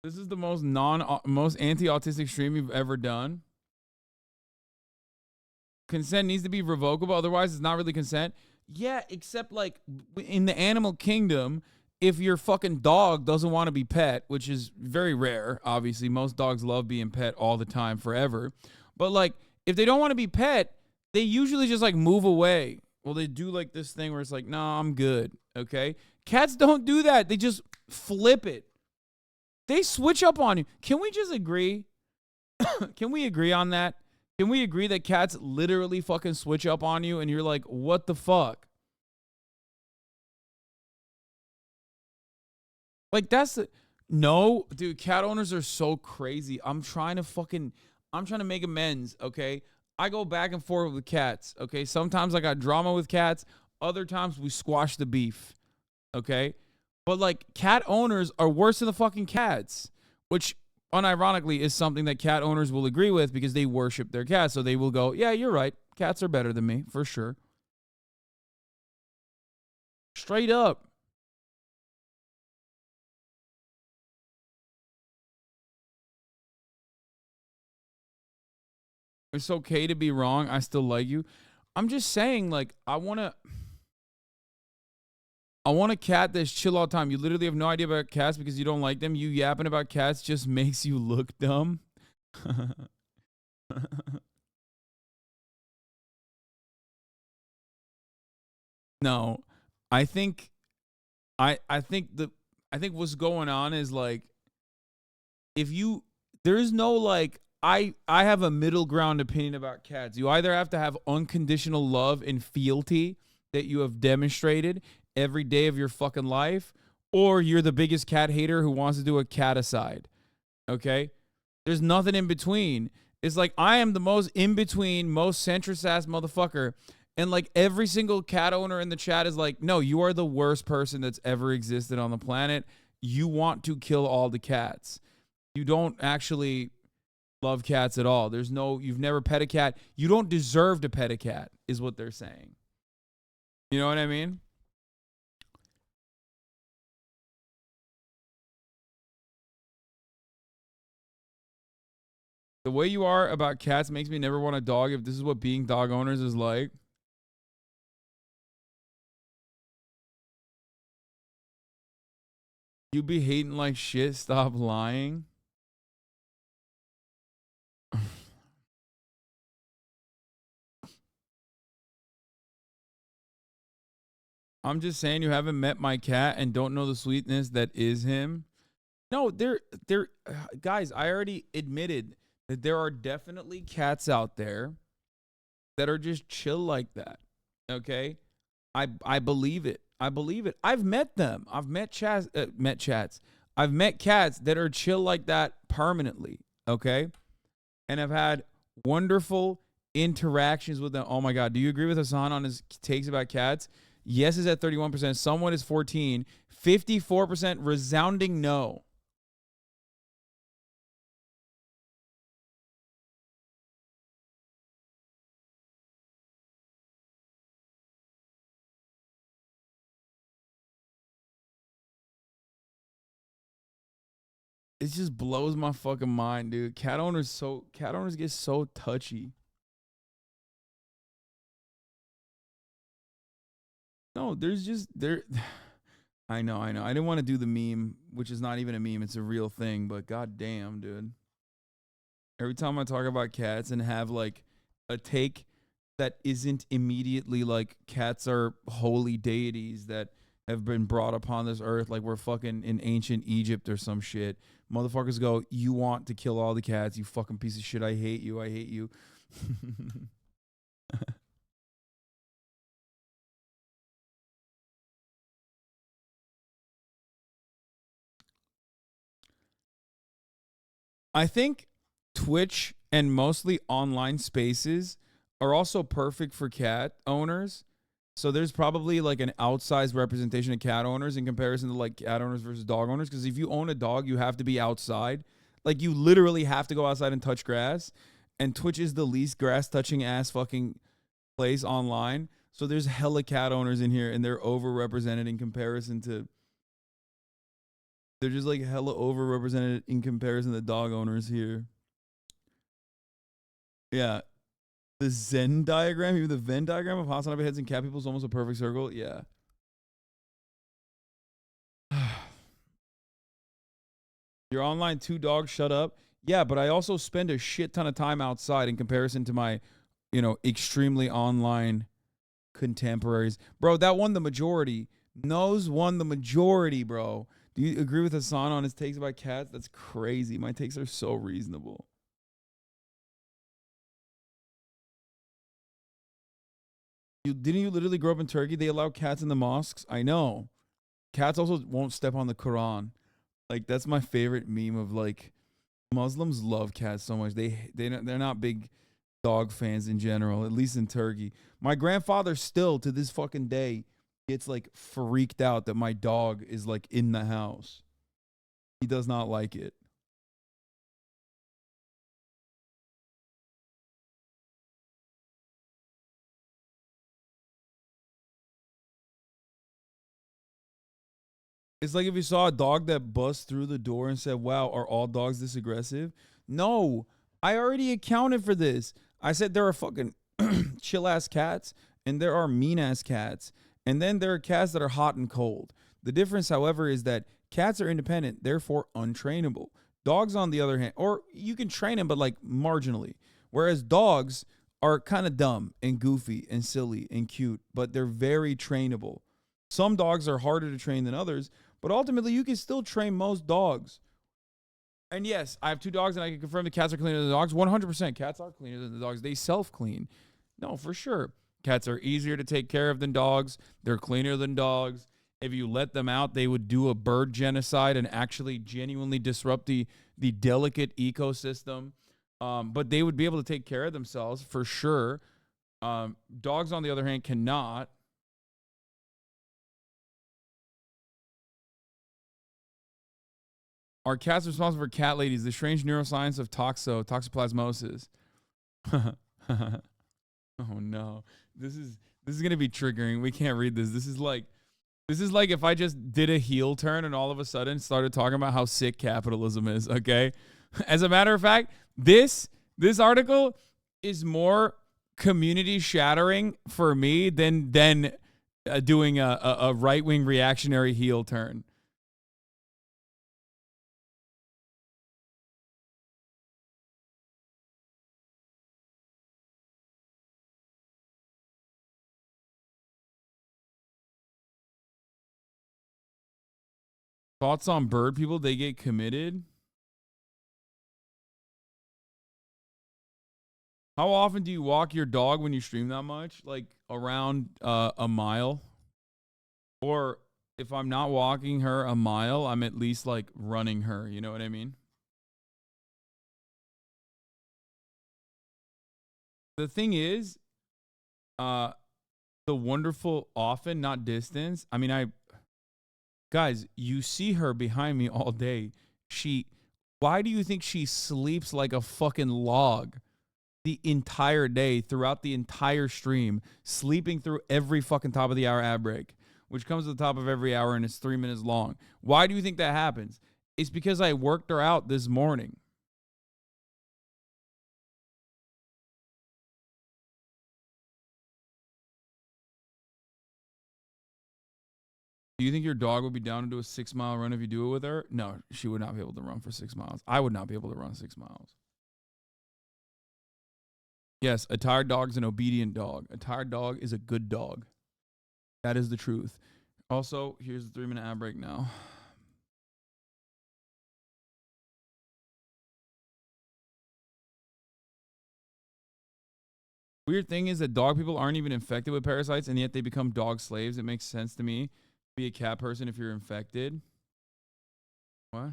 this is the most anti-autistic stream you've ever done. Consent needs to be revocable. Otherwise, it's not really consent. Yeah, except like in the animal kingdom, if your fucking dog doesn't want to be pet, which is very rare, obviously. Most dogs love being pet all the time, forever. But like, if they don't want to be pet, they usually just like move away. Well, they do like this thing where it's like, nah, I'm good, okay? Cats don't do that. They just flip it. They switch up on you. Can we just agree? Can we agree on that? Can we agree that cats literally fucking switch up on you and you're like, what the fuck? Like, that's the... No, dude, cat owners are so crazy. I'm trying to make amends, okay? I go back and forth with cats, okay? Sometimes I got drama with cats. Other times we squash the beef, okay? But, like, cat owners are worse than the fucking cats, which, unironically, is something that cat owners will agree with because they worship their cats. So they will go, yeah, you're right. Cats are better than me, for sure. Straight up. It's okay to be wrong. I still like you. I'm just saying, like, I want a cat that's chill all the time. You literally have no idea about cats because you don't like them. You yapping about cats just makes you look dumb. No, I think what's going on is like, there is no like, I have a middle ground opinion about cats. You either have to have unconditional love and fealty that you have demonstrated every day of your fucking life, or you're the biggest cat hater who wants to do a cat-aside, okay? There's nothing in between. It's like, I am the most in-between, most centrist-ass motherfucker, and like every single cat owner in the chat is like, no, you are the worst person that's ever existed on the planet. You want to kill all the cats. You don't actually love cats at all. You've never pet a cat. You don't deserve to pet a cat, is what they're saying. You know what I mean? The way you are about cats makes me never want a dog if this is what being dog owners is like. You be hating like shit. Stop lying. I'm just saying you haven't met my cat and don't know the sweetness that is him. No, guys, I already admitted that there are definitely cats out there that are just chill like that. Okay? I believe it. I believe it. I've met them. I've met chats. I've met cats that are chill like that permanently. Okay? And I've had wonderful interactions with them. Oh my God. Do you agree with Hassan on his takes about cats? Yes is at 31%. Someone is 14%. 54% resounding no. It just blows my fucking mind, dude. Cat owners get so touchy. No, I know. I didn't want to do the meme, which is not even a meme. It's a real thing, but goddamn, dude. Every time I talk about cats and have like a take that isn't immediately like cats are holy deities that have been brought upon this earth like we're fucking in ancient Egypt or some shit. Motherfuckers go, you want to kill all the cats, you fucking piece of shit. I hate you. I hate you. I think Twitch and mostly online spaces are also perfect for cat owners. So there's probably like an outsized representation of cat owners in comparison to like cat owners versus dog owners. Because if you own a dog, you have to be outside. Like you literally have to go outside and touch grass. And Twitch is the least grass touching ass fucking place online. So there's hella cat owners in here and they're overrepresented in comparison to... They're just like hella overrepresented in comparison to dog owners here. Yeah. The Zen diagram, even the Venn diagram of Hasanabe heads and cat people is almost a perfect circle. Yeah. Your online 2 dogs, shut up. Yeah, but I also spend a shit ton of time outside in comparison to my, extremely online contemporaries. Bro, that won the majority. Nose won the majority, bro. Do you agree with Hassan on his takes about cats? That's crazy. My takes are so reasonable. Didn't you literally grow up in Turkey? They allow cats in the mosques? I know. Cats also won't step on the Quran. Like, that's my favorite meme of, like, Muslims love cats so much. They're not big dog fans in general, at least in Turkey. My grandfather still, to this fucking day, gets, like, freaked out that my dog is, like, in the house. He does not like it. It's like if you saw a dog that busts through the door and said, wow, are all dogs this aggressive? No, I already accounted for this. I said there are fucking chill-ass cats and there are mean-ass cats. And then there are cats that are hot and cold. The difference, however, is that cats are independent, therefore untrainable. Dogs, on the other hand, or you can train them, but like marginally. Whereas dogs are kind of dumb and goofy and silly and cute, but they're very trainable. Some dogs are harder to train than others, but ultimately you can still train most dogs. And yes, I have 2 dogs and I can confirm the cats are cleaner than the dogs. 100% cats are cleaner than the dogs. They self-clean. No, for sure. Cats are easier to take care of than dogs. They're cleaner than dogs. If you let them out, they would do a bird genocide and actually genuinely disrupt the delicate ecosystem. But they would be able to take care of themselves for sure. Dogs, on the other hand, cannot. Are cats responsible for cat ladies? The strange neuroscience of toxoplasmosis. Oh no. This is gonna be triggering. We can't read this. This is like if I just did a heel turn and all of a sudden started talking about how sick capitalism is, okay? As a matter of fact, this article is more community shattering for me than doing a right-wing reactionary heel turn. Thoughts on bird people? They get committed. How often do you walk your dog when you stream that much? Like around a mile? Or if I'm not walking her a mile, I'm at least like running her. You know what I mean? The thing is, the wonderful often, not distance. I mean, guys, you see her behind me all day. Why do you think she sleeps like a fucking log the entire day, throughout the entire stream, sleeping through every fucking top of the hour ad break, which comes at the top of every hour and it's 3 minutes long? Why do you think that happens? It's because I worked her out this morning. Do you think your dog would be down to do a 6-mile run if you do it with her? No, she would not be able to run for 6 miles. I would not be able to run 6 miles. Yes, a tired dog is an obedient dog. A tired dog is a good dog. That is the truth. Also, here's the 3-minute ad break now. Weird thing is that dog people aren't even infected with parasites, and yet they become dog slaves. It makes sense to me. Be a cat person if you're infected. What?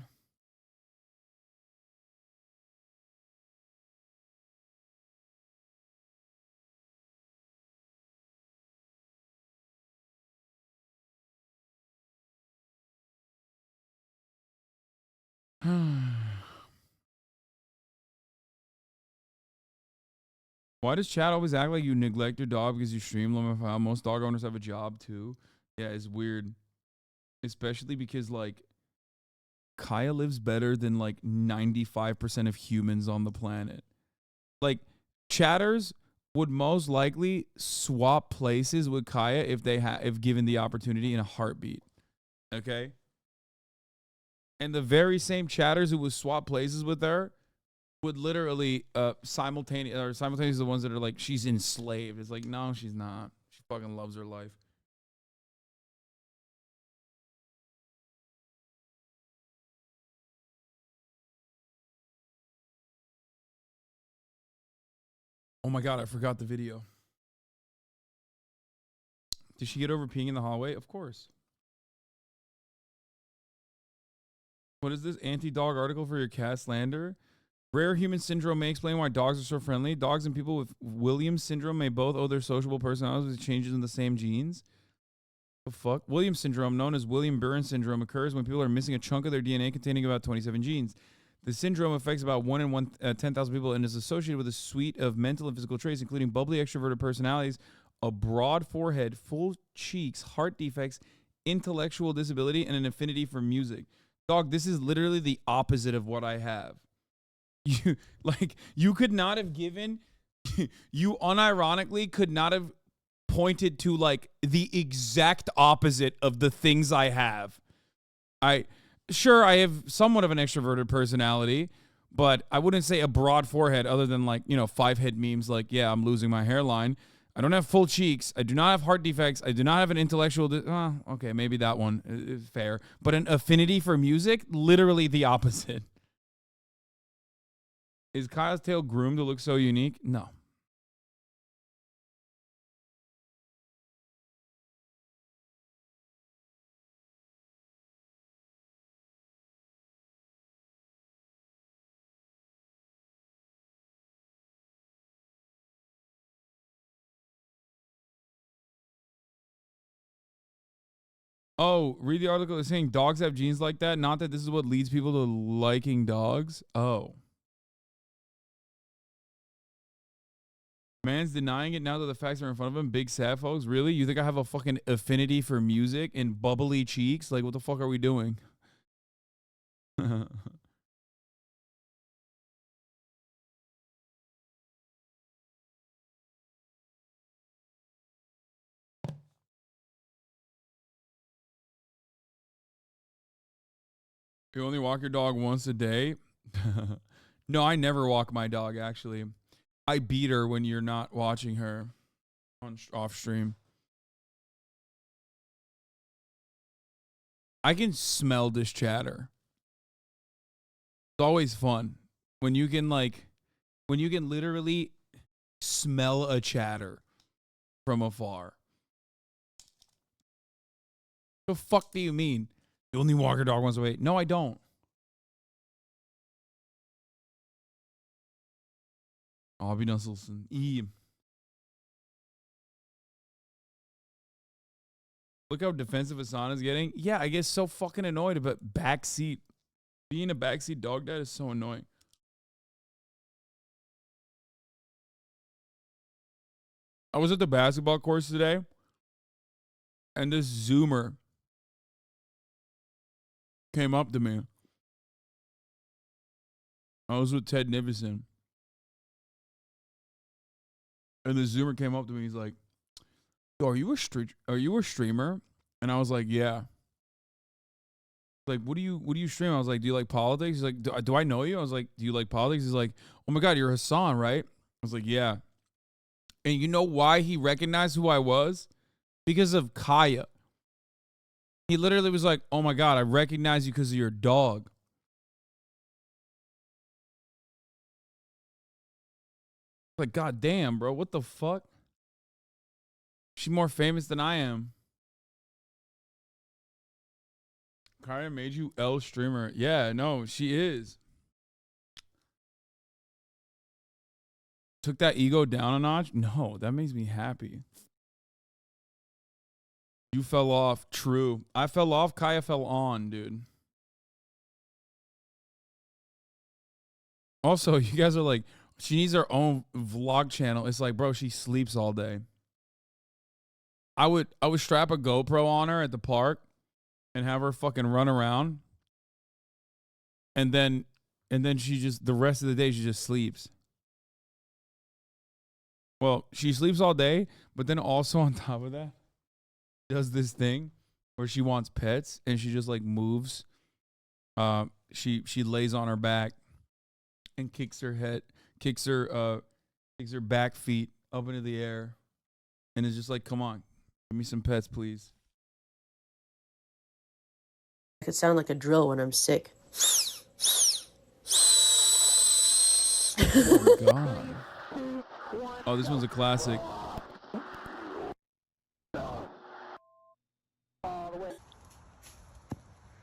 Why does Chad always act like you neglect your dog because you stream Lemon? Most dog owners have a job too. Yeah, it's weird. Especially because like Kaya lives better than like 95% of humans on the planet. Like chatters would most likely swap places with Kaya if given the opportunity in a heartbeat. Okay? And the very same chatters who would swap places with her would literally simultaneously the ones that are like, she's enslaved. It's like, no, she's not. She fucking loves her life. Oh my God, I forgot the video. Did she get over peeing in the hallway? Of course. What is this anti-dog article for your cat slander? Rare human syndrome may explain why dogs are so friendly. Dogs and people with Williams syndrome may both owe their sociable personalities to changes in the same genes. The fuck? Williams syndrome, known as William-Burns syndrome, occurs when people are missing a chunk of their DNA containing about 27 genes. The syndrome affects about 1 in 10,000 people and is associated with a suite of mental and physical traits, including bubbly extroverted personalities, a broad forehead, full cheeks, heart defects, intellectual disability, and an affinity for music. Dog, this is literally the opposite of what I have. You could not have given, you unironically could not have pointed to like the exact opposite of the things I have. Sure, I have somewhat of an extroverted personality, but I wouldn't say a broad forehead other than like, 5-head memes like, yeah, I'm losing my hairline. I don't have full cheeks. I do not have heart defects. I do not have an intellectual... okay, maybe that one is fair. But an affinity for music, literally the opposite. Is Kyle's tail groomed to look so unique? No. Oh, read the article. It's saying dogs have genes like that. Not that this is what leads people to liking dogs. Oh. Man's denying it now that the facts are in front of him. Big sad folks. Really? You think I have a fucking affinity for music and bubbly cheeks? Like, what the fuck are we doing? You only walk your dog once a day? No, I never walk my dog, actually. I beat her when you're not watching her on off stream. I can smell this chatter. It's always fun when you can literally smell a chatter from afar. The fuck do you mean? You only walk your dog once a week? No, I don't. Abby Nusselson. Look how defensive Asana's getting. Yeah, I get so fucking annoyed about backseat. Being a backseat dog dad is so annoying. I was at the basketball course today, and this Zoomer came up to me. I was with Ted Nivison. And the Zoomer came up to me. He's like, "Yo, are you a streamer?" And I was like, "Yeah." Like, what do you stream? I was like, do you like politics? He's like, do I know you? I was like, do you like politics? He's like, oh my God, you're Hassan, right? I was like, yeah. And you know why he recognized who I was? Because of Kaya. He literally was like, oh my God, I recognize you because of your dog. Like, God damn, bro, what the fuck? She's more famous than I am. Kaya made you L streamer. Yeah, no, she is. Took that ego down a notch? No, that makes me happy. You fell off. True. I fell off. Kaya fell on, dude. Also, you guys are like, she needs her own vlog channel. It's like, bro, she sleeps all day. I would strap a GoPro on her at the park and have her fucking run around. And then she just, the rest of the day, she just sleeps. Well, she sleeps all day, but then also on top of that, does this thing where she wants pets and she just like moves. She lays on her back and kicks her back feet up into the air and is just like, come on, give me some pets, please. I could sound like a drill when I'm sick. Oh my God. Oh, this one's a classic.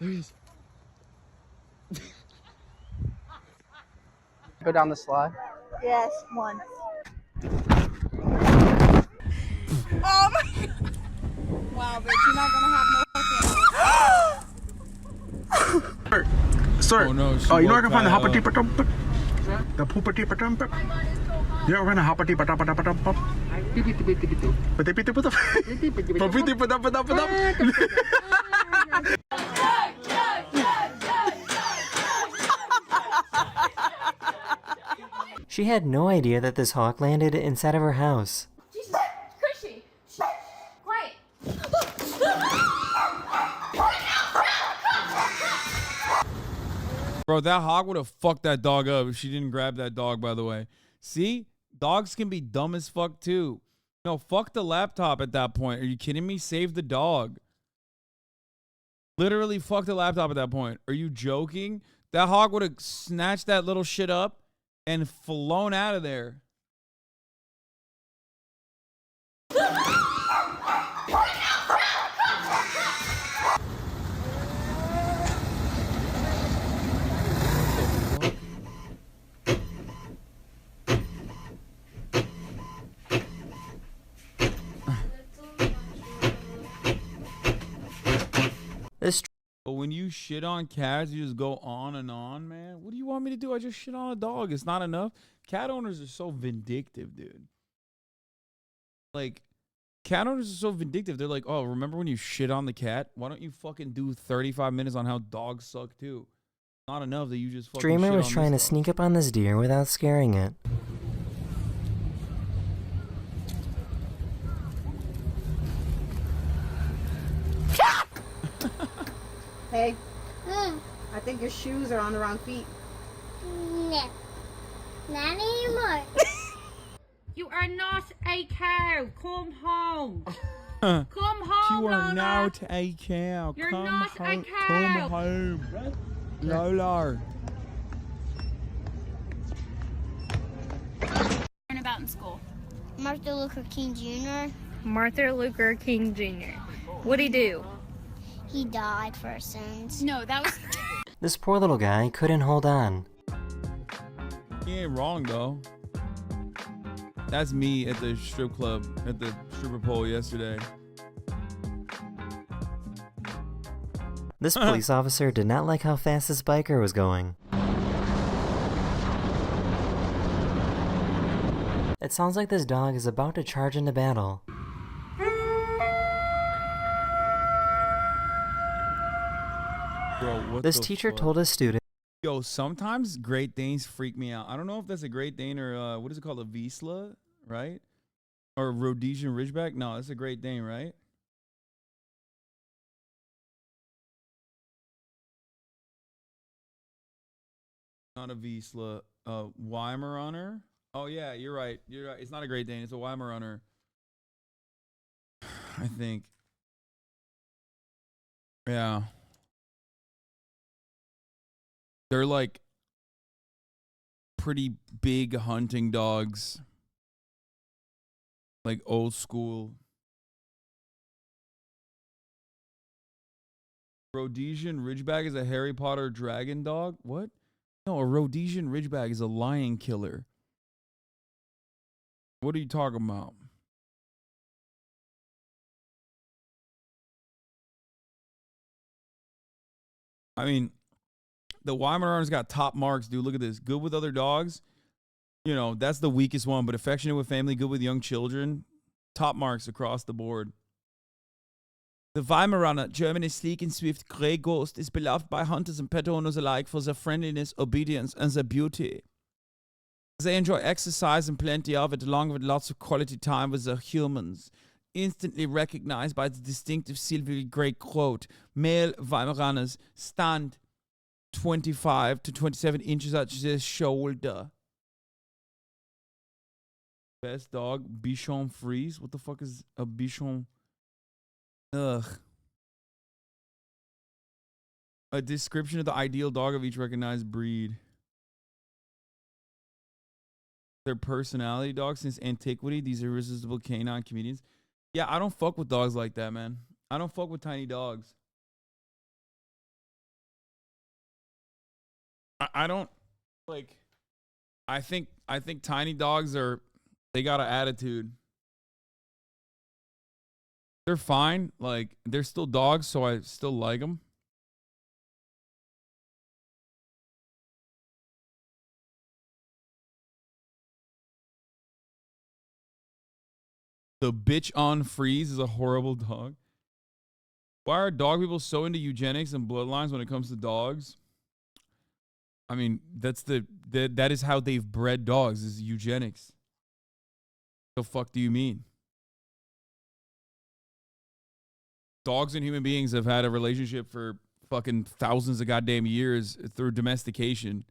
There he is. Go down the slide. Yes, one. Oh my God. Wow, but you're not gonna have no fucking. Sir, oh, no, you know I can find the hoppity patum, the poopity patum. You know where the hoppity patum patum pop? She had no idea that this hawk landed inside of her house. Jesus, Chrissy, quiet. Bro, that hawk would have fucked that dog up if she didn't grab that dog, by the way. See? Dogs can be dumb as fuck, too. No, fuck the laptop at that point. Are you kidding me? Save the dog. Literally fuck the laptop at that point. Are you joking? That hawk would have snatched that little shit up and flown out of there. But when you shit on cats, you just go on and on, man. What do you want me to do? I just shit on a dog. It's not enough. Cat owners are so vindictive, dude. Like, cat owners are so vindictive. They're like, oh, remember when you shit on the cat? Why don't you fucking do 35 minutes on how dogs suck, too? Not enough that you just fucking Streamer shit was on trying to this dog. sneak up on this deer without scaring it. Hey, I think your shoes are on the wrong feet. No, not anymore. You are not a cow. Come home. Come home, You are Lola. not a cow. You're Come not a home. cow. Come home. Lola. Learn about in school. Martin Luther King Jr. Martin Luther King Jr. What'd he do? He died for our sins. No, that was. This poor little guy couldn't hold on. He ain't wrong, though. That's me at the strip club, at the stripper pole yesterday. This police officer did not like how fast this biker was going. It sounds like this dog is about to charge into battle. Bro, what This the teacher fuck? told his student, Yo, sometimes Great Danes freak me out. I don't know if that's a Great Dane or what is it called, a Vizsla, right? Or a Rhodesian Ridgeback? No, that's a Great Dane, right? Not a Vizsla. Weimaraner. Oh yeah, you're right. You're right. It's not a Great Dane. It's a Weimaraner. I think. Yeah. They're like pretty big hunting dogs. Like old school. Rhodesian Ridgeback is a Harry Potter dragon dog? What? No, a Rhodesian Ridgeback is a lion killer. What are you talking about? I mean, the Weimaraner's got top marks, dude. Look at this. Good with other dogs. You know, that's the weakest one, but affectionate with family, good with young children. Top marks across the board. The Weimaraner, Germany's sleek and swift grey ghost, is beloved by hunters and pet owners alike for their friendliness, obedience, and their beauty. They enjoy exercise and plenty of it, along with lots of quality time with their humans. Instantly recognized by the distinctive silvery grey coat, male Weimaraners stand 25 to 27 inches at their shoulder. Best dog, Bichon Frise. What the fuck is a Bichon? Ugh. A description of the ideal dog of each recognized breed. Their personality dogs since antiquity. These irresistible canine comedians. Yeah, I don't fuck with dogs like that, man. I don't fuck with tiny dogs. I don't like. I think tiny dogs are. They got an attitude. They're fine. Like, they're still dogs, so I still like them. The bitch on Freeze is a horrible dog. Why are dog people so into eugenics and bloodlines when it comes to dogs? I mean, that is how they've bred dogs, is eugenics. The fuck do you mean? Dogs and human beings have had a relationship for fucking thousands of goddamn years through domestication.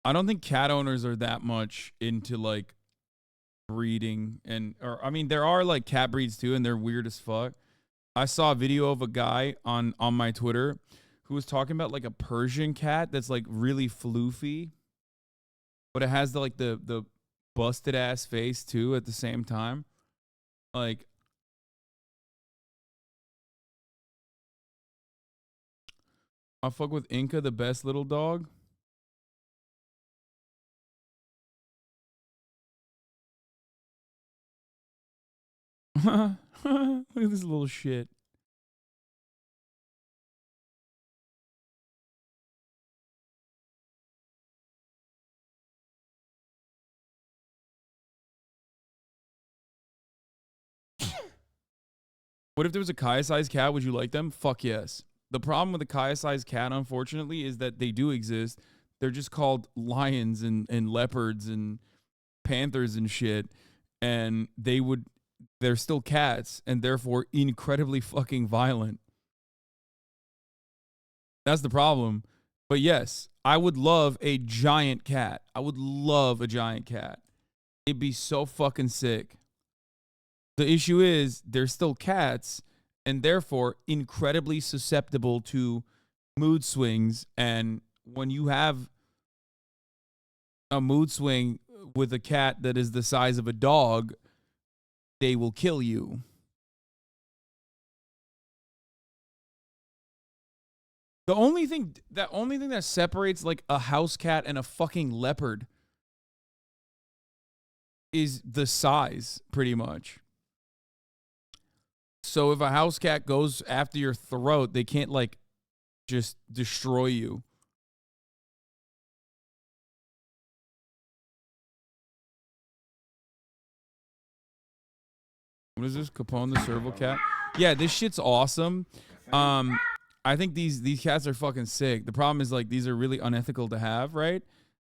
I don't think cat owners are that much into like breeding or I mean there are like cat breeds too and they're weird as fuck. I saw a video of a guy on my Twitter who was talking about like a Persian cat that's like really floofy, but it has the busted ass face too at the same time. Like, I'll fuck with Inca, the best little dog. Look at this little shit. What if there was a Kaya-sized cat? Would you like them? Fuck yes. The problem with a Kaya-sized cat, unfortunately, is that they do exist. They're just called lions and leopards and panthers and shit. And they're still cats and therefore incredibly fucking violent. That's the problem. But yes, I would love a giant cat. I would love a giant cat. It'd be so fucking sick. The issue is they're still cats and therefore incredibly susceptible to mood swings. And when you have a mood swing with a cat that is the size of a dog, they will kill you. The only thing that separates like a house cat and a fucking leopard is the size, pretty much. So if a house cat goes after your throat, they can't like just destroy you. What is this? Capone the serval cat? Yeah, this shit's awesome. I think these cats are fucking sick. The problem is like these are really unethical to have, right?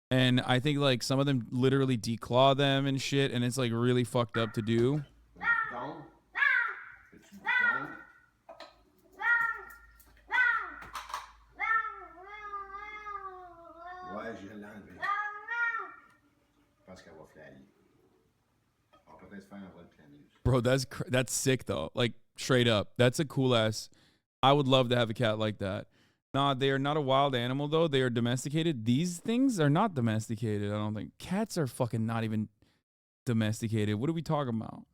And I think like some of them literally declaw them and shit, and it's like really fucked up to do. Ouais, j'irai l'enlever. Je pense qu'elle va flyer. On va peut-être faire un vol plané. Bro, that's sick though. Like straight up, that's a cool ass. I would love to have a cat like that. Nah, they are not a wild animal though. They are domesticated. These things are not domesticated. I don't think cats are fucking not even domesticated. What are we talking about?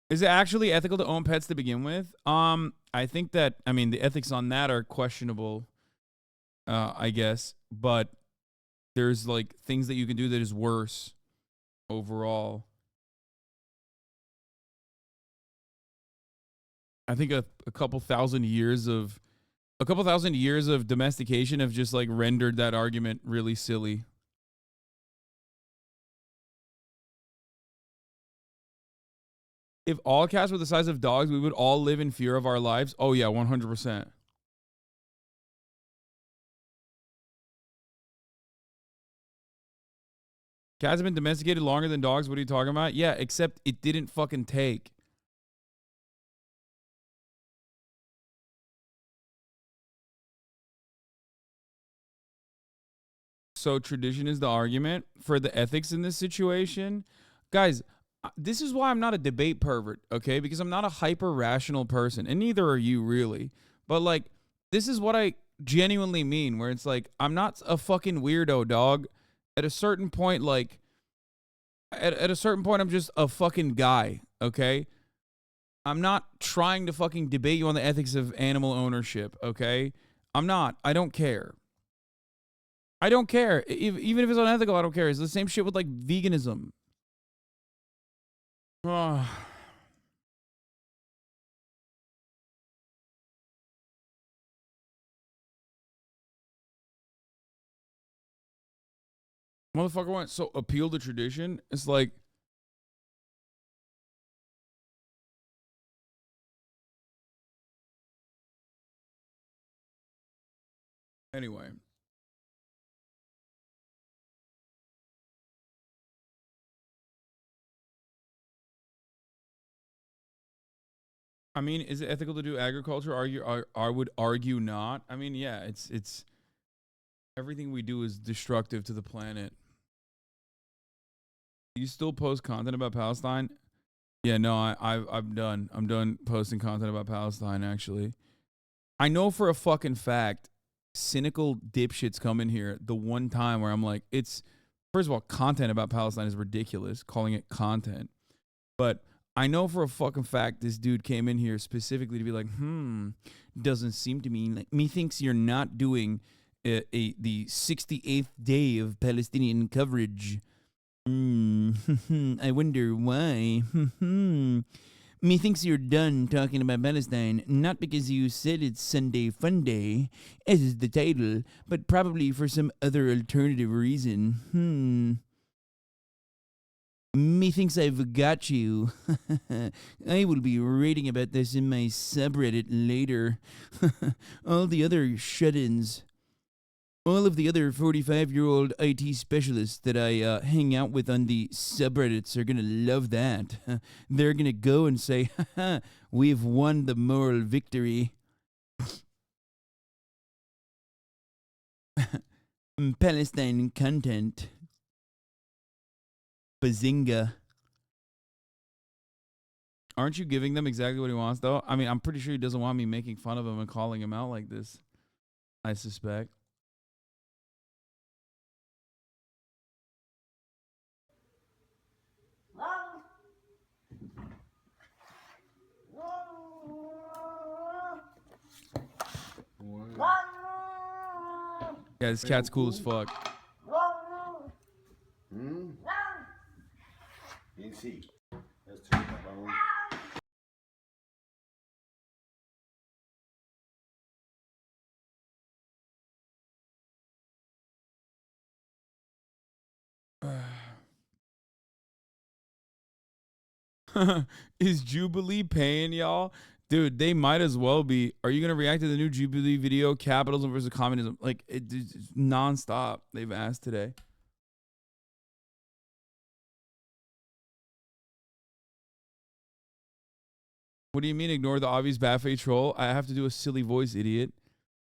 Is it actually ethical to own pets to begin with? I think that, I mean, the ethics on that are questionable, I guess, but there's like things that you can do that is worse overall. I think a couple thousand years of domestication have just like rendered that argument really silly. If all cats were the size of dogs, we would all live in fear of our lives. Oh yeah, 100%. Cats have been domesticated longer than dogs. What are you talking about? Yeah, except it didn't fucking take. So tradition is the argument for the ethics in this situation. Guys, this is why I'm not a debate pervert, okay? Because I'm not a hyper-rational person, and neither are you really. But, like, this is what I genuinely mean, where it's like, I'm not a fucking weirdo, dog. At a certain point, like, at a certain point, I'm just a fucking guy, okay? I'm not trying to fucking debate you on the ethics of animal ownership, okay? I'm not. I don't care. I don't care. Even if it's unethical, I don't care. It's the same shit with, like, veganism. Oh. Motherfucker went, so appeal to tradition? It's like, anyway. I mean, is it ethical to do agriculture? I would argue not. I mean, yeah, it's everything we do is destructive to the planet. You still post content about Palestine? Yeah, no, I'm done. I'm done posting content about Palestine, actually. I know for a fucking fact, cynical dipshits come in here the one time where I'm like, it's, first of all, content about Palestine is ridiculous, calling it content. But I know for a fucking fact this dude came in here specifically to be like, doesn't seem to me like, methinks you're not doing the 68th day of Palestinian coverage. I wonder why. Methinks you're done talking about Palestine, not because you said it's Sunday Fun Day, as is the title, but probably for some other alternative reason. Methinks I've got you. I will be reading about this in my subreddit later. All the other shut-ins. All of the other 45-year-old IT specialists that I hang out with on the subreddits are going to love that. They're going to go and say, haha, we've won the moral victory. Palestine content. Bazinga. Aren't you giving them exactly what he wants, though? I mean, I'm pretty sure he doesn't want me making fun of him and calling him out like this. I suspect. Yeah, this cat's cool as fuck. You see, that's too bone. Is Jubilee paying y'all? Dude, they might as well be. Are you going to react to the new Jubilee video, Capitalism versus Communism? Like, it's nonstop. They've asked today. What do you mean ignore the obvious bad faith troll? I have to do a silly voice, idiot.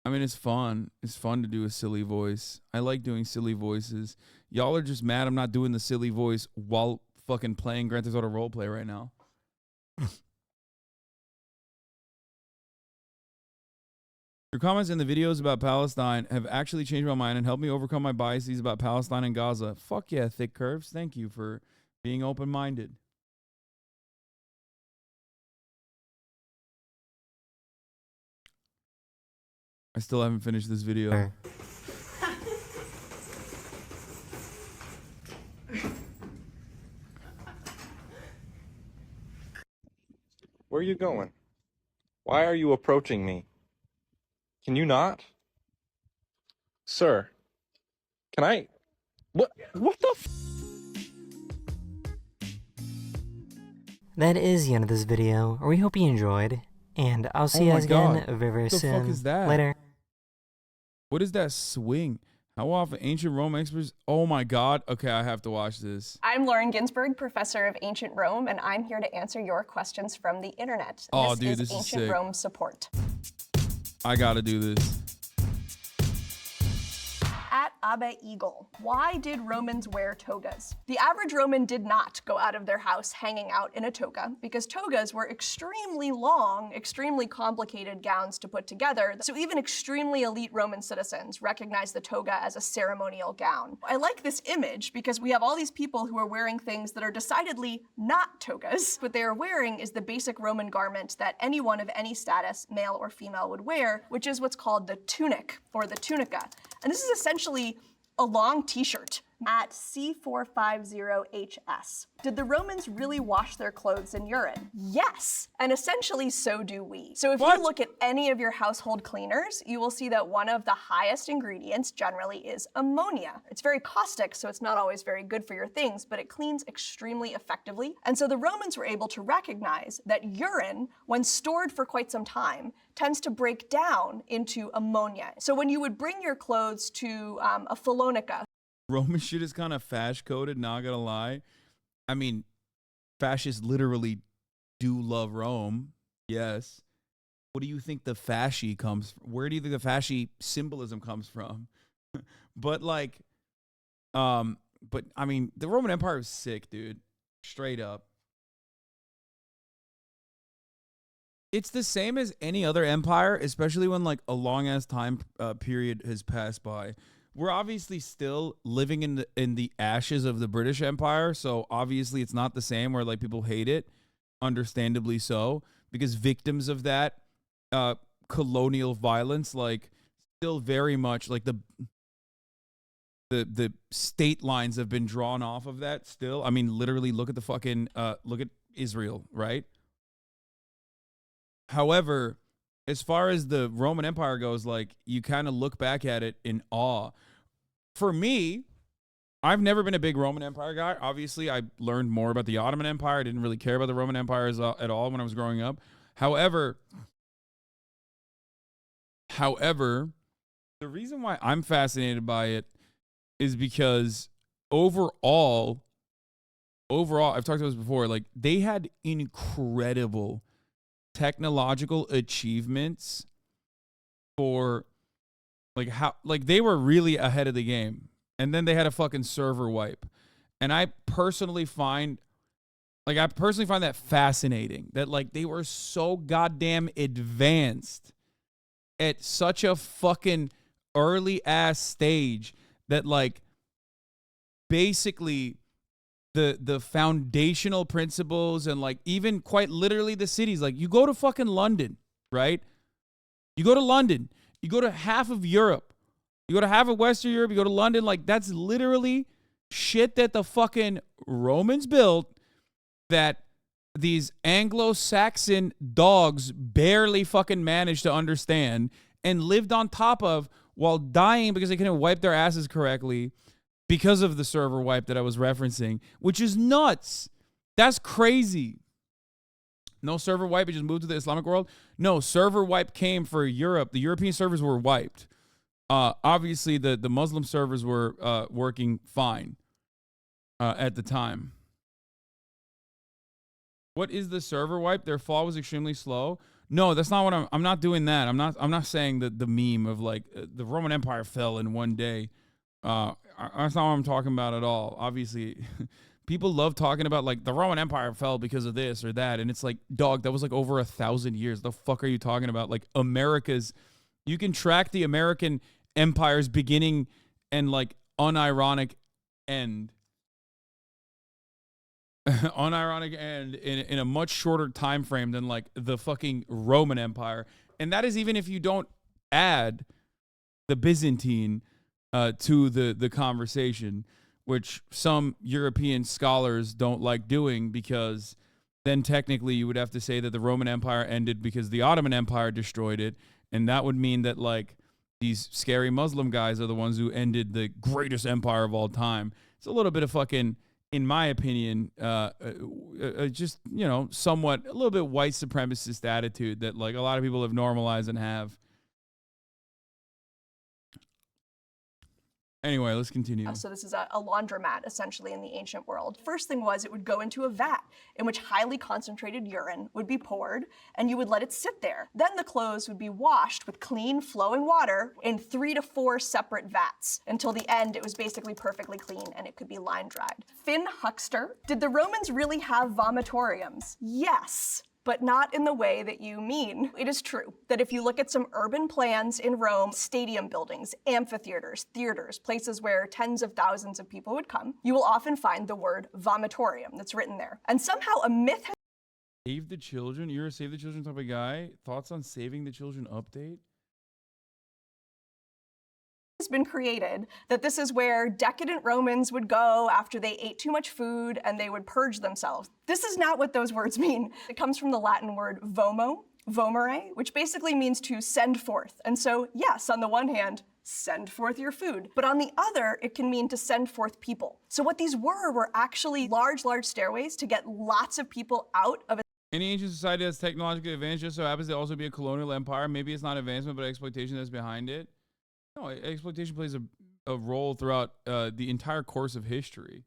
I mean, it's fun. It's fun to do a silly voice. I like doing silly voices. Y'all are just mad I'm not doing the silly voice while fucking playing Grand Theft Auto roleplay right now. Your comments in the videos about Palestine have actually changed my mind and helped me overcome my biases about Palestine and Gaza. Fuck yeah, Thick Curves. Thank you for being open-minded. I still haven't finished this video. Where are you going? Why are you approaching me? Can you not? Sir, can I? What the f? That is the end of this video. We hope you enjoyed, and I'll see you guys again very, very soon. What the fuck is that? Later. What is that swing? How often ancient Rome experts? Oh my God. Okay, I have to watch this. I'm Lauren Ginsberg, professor of ancient Rome, and I'm here to answer your questions from the internet. Oh, dude, this is ancient sick. Rome support. I gotta do this. At Abe Eagle, why did Romans wear togas? The average Roman did not go out of their house hanging out in a toga because togas were extremely long, extremely complicated gowns to put together. So even extremely elite Roman citizens recognized the toga as a ceremonial gown. I like this image because we have all these people who are wearing things that are decidedly not togas. What they are wearing is the basic Roman garment that anyone of any status, male or female, would wear, which is what's called the tunic or the tunica. And this is essentially a long t-shirt. At C450HS. Did the Romans really wash their clothes in urine? Yes, and essentially so do we. So if you look at any of your household cleaners, you will see that one of the highest ingredients generally is ammonia. It's very caustic, so it's not always very good for your things, but it cleans extremely effectively. And so the Romans were able to recognize that urine, when stored for quite some time, tends to break down into ammonia. So when you would bring your clothes to a Phalonica, Roman shit is kind of fash-coded, not gonna lie. I mean, fascists literally do love Rome, yes. What do you think the fasci comes from? Where do you think the fasci symbolism comes from? But like, but I mean, the Roman Empire was sick, dude. Straight up. It's the same as any other empire, especially when like a long-ass time period has passed by. We're obviously still living in the ashes of the British Empire, so obviously it's not the same where like people hate it, understandably so, because victims of that colonial violence, like still very much like the state lines have been drawn off of that still. I mean, literally look at the fucking look at Israel, right? However, as far as the Roman Empire goes, like you kind of look back at it in awe. For me, I've never been a big Roman Empire guy. Obviously, I learned more about the Ottoman Empire. I didn't really care about the Roman Empire at all when I was growing up. However, the reason why I'm fascinated by it is because overall, I've talked about this before, like they had incredible technological achievements for like how like they were really ahead of the game, and then they had a fucking server wipe. And I personally find that fascinating that like they were so goddamn advanced at such a fucking early ass stage that like basically the foundational principles and like even quite literally the cities, like you go to fucking London, right? You go to London, you go to half of Europe, you go to half of Western Europe, you go to London, like that's literally shit that the fucking Romans built that these Anglo-Saxon dogs barely fucking managed to understand and lived on top of while dying because they couldn't wipe their asses correctly because of the server wipe that I was referencing, which is nuts. That's crazy. No server wipe, it just moved to the Islamic world. No, server wipe came for Europe. The European servers were wiped. Obviously, the Muslim servers were working fine at the time. What is the server wipe? Their fall was extremely slow. No, that's not what I'm not doing that. I'm not saying that the meme of like the Roman Empire fell in one day. That's not what I'm talking about at all. Obviously, people love talking about like the Roman Empire fell because of this or that, and it's like, dog, that was like over 1,000 years. The fuck are you talking about? Like you can track the American Empire's beginning and like unironic end. Unironic end in a much shorter time frame than like the fucking Roman Empire, and that is even if you don't add the Byzantine to the conversation, which some European scholars don't like doing, because then technically you would have to say that the Roman Empire ended because the Ottoman Empire destroyed it, and that would mean that like these scary Muslim guys are the ones who ended the greatest empire of all time. It's a little bit of fucking, in my opinion, just, you know, somewhat a little bit white supremacist attitude that like a lot of people have normalized and have. Anyway, let's continue. So this is a laundromat, essentially, in the ancient world. First thing was it would go into a vat in which highly concentrated urine would be poured, and you would let it sit there. Then the clothes would be washed with clean, flowing water in 3 to 4 separate vats. Until the end, it was basically perfectly clean, and it could be line dried. Finn Huckster, did the Romans really have vomitoriums? Yes, but not in the way that you mean. It is true that if you look at some urban plans in Rome, stadium buildings, amphitheaters, theaters, places where tens of thousands of people would come, you will often find the word vomitorium that's written there. And somehow a myth has Save the Children? You're a Save the Children type of guy? Thoughts on Saving the Children update? been created that this is where decadent Romans would go after they ate too much food and they would purge themselves. This is not what those words mean. It comes from the Latin word vomo, vomere, which basically means to send forth. And so, yes, on the one hand, send forth your food. But on the other, it can mean to send forth people. So what these were actually large stairways to get lots of people out of a Any ancient society that's technologically advanced just so happens to also be a colonial empire. Maybe it's not advancement, but exploitation that's behind it. No, exploitation plays a role throughout the entire course of history.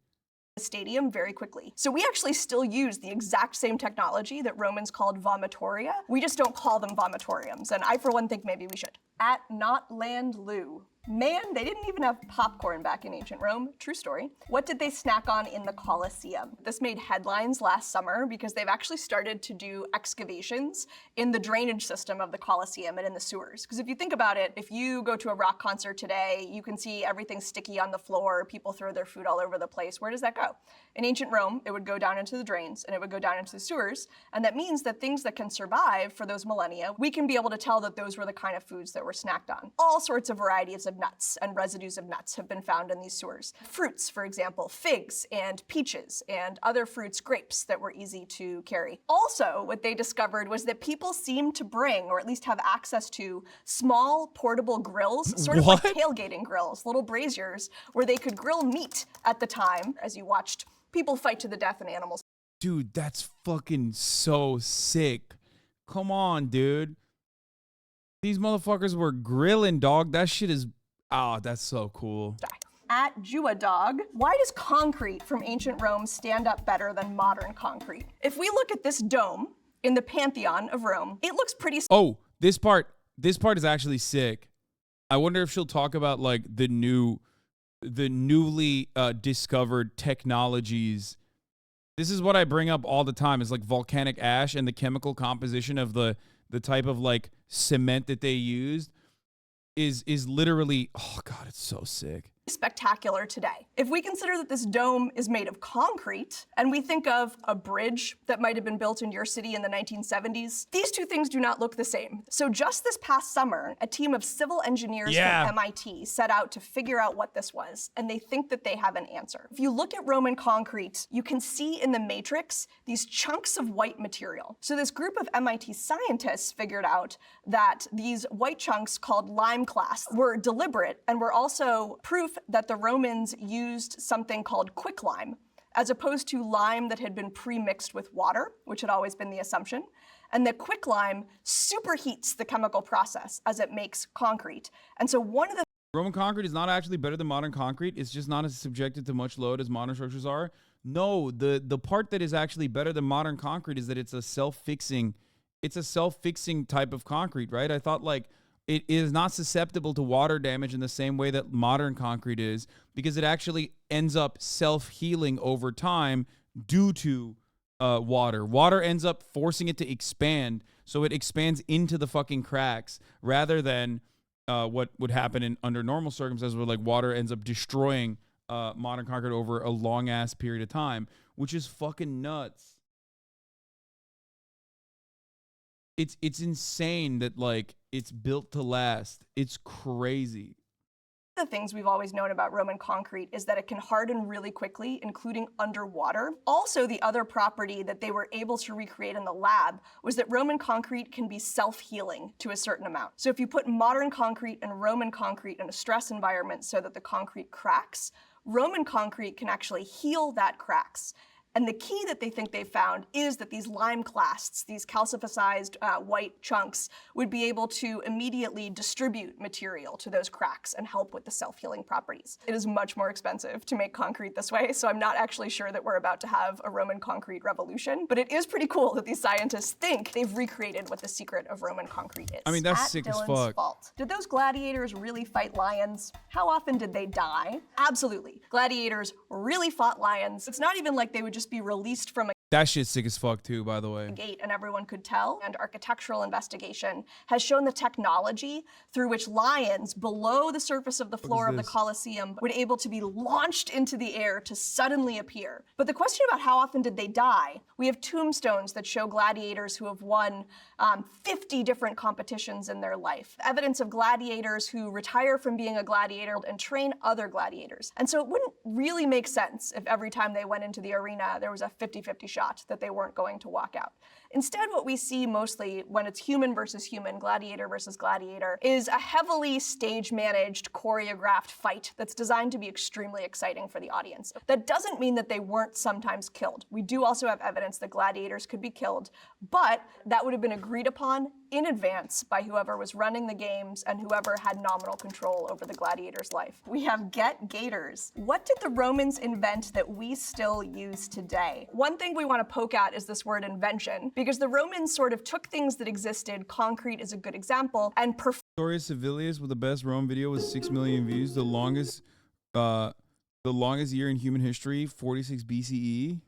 Stadium very quickly. So we actually still use the exact same technology that Romans called vomitoria. We just don't call them vomitoriums, and I for one think maybe we should. At Not Land Lou. Man, they didn't even have popcorn back in ancient Rome. True story. What did they snack on in the Colosseum? This made headlines last summer because they've actually started to do excavations in the drainage system of the Colosseum and in the sewers. Because if you think about it, if you go to a rock concert today, you can see everything sticky on the floor, people throw their food all over the place. Where does that go? In ancient Rome, it would go down into the drains and it would go down into the sewers. And that means that things that can survive for those millennia, we can be able to tell that those were the kind of foods that were snacked on. All sorts of varieties of nuts and residues of nuts have been found in these sewers. Fruits, for example, figs and peaches and other fruits, grapes that were easy to carry. Also, what they discovered was that people seemed to bring, or at least have access to, small portable grills, sort of like tailgating grills, little braziers, where they could grill meat at the time as you watched people fight to the death and animals. Dude, that's fucking so sick. Come on, dude. These motherfuckers were grilling, dog. That shit is... Oh, that's so cool. At Dog, why does concrete from ancient Rome stand up better than modern concrete? If we look at this dome in the Pantheon of Rome, it looks pretty... Oh, this part is actually sick. I wonder if she'll talk about like the newly discovered technologies. This is what I bring up all the time, is like volcanic ash and the chemical composition of the type of like cement that they used is literally, oh God, it's so sick. Spectacular today. If we consider that this dome is made of concrete, and we think of a bridge that might have been built in your city in the 1970s, these two things do not look the same. So just this past summer, a team of civil engineers from MIT set out to figure out what this was, and they think that they have an answer. If you look at Roman concrete, you can see in the matrix these chunks of white material. So this group of MIT scientists figured out that these white chunks called lime clasts were deliberate and were also proof that the Romans used something called quicklime, as opposed to lime that had been pre-mixed with water, which had always been the assumption. And the quicklime superheats the chemical process as it makes concrete. And so one of the... Roman concrete is not actually better than modern concrete. It's just not as subjected to much load as modern structures are. No, the part that is actually better than modern concrete is that it's a self-fixing it's a self-fixing type of concrete, right? I thought like it is not susceptible to water damage in the same way that modern concrete is, because it actually ends up self-healing over time due to water. Water ends up forcing it to expand, so it expands into the fucking cracks rather than what would happen under normal circumstances where like water ends up destroying modern concrete over a long ass period of time, which is fucking nuts. It's insane that like it's built to last. It's crazy. The things we've always known about Roman concrete is that it can harden really quickly, including underwater. Also, the other property that they were able to recreate in the lab was that Roman concrete can be self-healing to a certain amount. So if you put modern concrete and Roman concrete in a stress environment so that the concrete cracks, Roman concrete can actually heal that cracks. And the key that they think they found is that these lime clasts, these calcificized white chunks, would be able to immediately distribute material to those cracks and help with the self-healing properties. It is much more expensive to make concrete this way, so I'm not actually sure that we're about to have a Roman concrete revolution, but it is pretty cool that these scientists think they've recreated what the secret of Roman concrete is. I mean, that's sick as fuck. Fault. Did those gladiators really fight lions? How often did they die? Absolutely. Gladiators really fought lions. It's not even like they would just be released from a That shit's sick as fuck too, by the way. gate and everyone could tell. And architectural investigation has shown the technology through which lions below the surface of the floor of the Colosseum were able to be launched into the air to suddenly appear. But the question about how often did they die, we have tombstones that show gladiators who have won 50 different competitions in their life. Evidence of gladiators who retire from being a gladiator and train other gladiators. And so it wouldn't really make sense if every time they went into the arena, there was a 50-50 shot that they weren't going to walk out. Instead, what we see mostly when it's human versus human, gladiator versus gladiator, is a heavily stage-managed, choreographed fight that's designed to be extremely exciting for the audience. That doesn't mean that they weren't sometimes killed. We do also have evidence that gladiators could be killed, but that would have been agreed upon in advance by whoever was running the games and whoever had nominal control over the gladiator's life. We have get gators. What did the Romans invent that we still use today? One thing we want to poke at is this word invention, because the Romans sort of took things that existed, concrete is a good example, and Story of Civilis with the best Rome video with 6 million views, the longest year in human history, 46 BCE.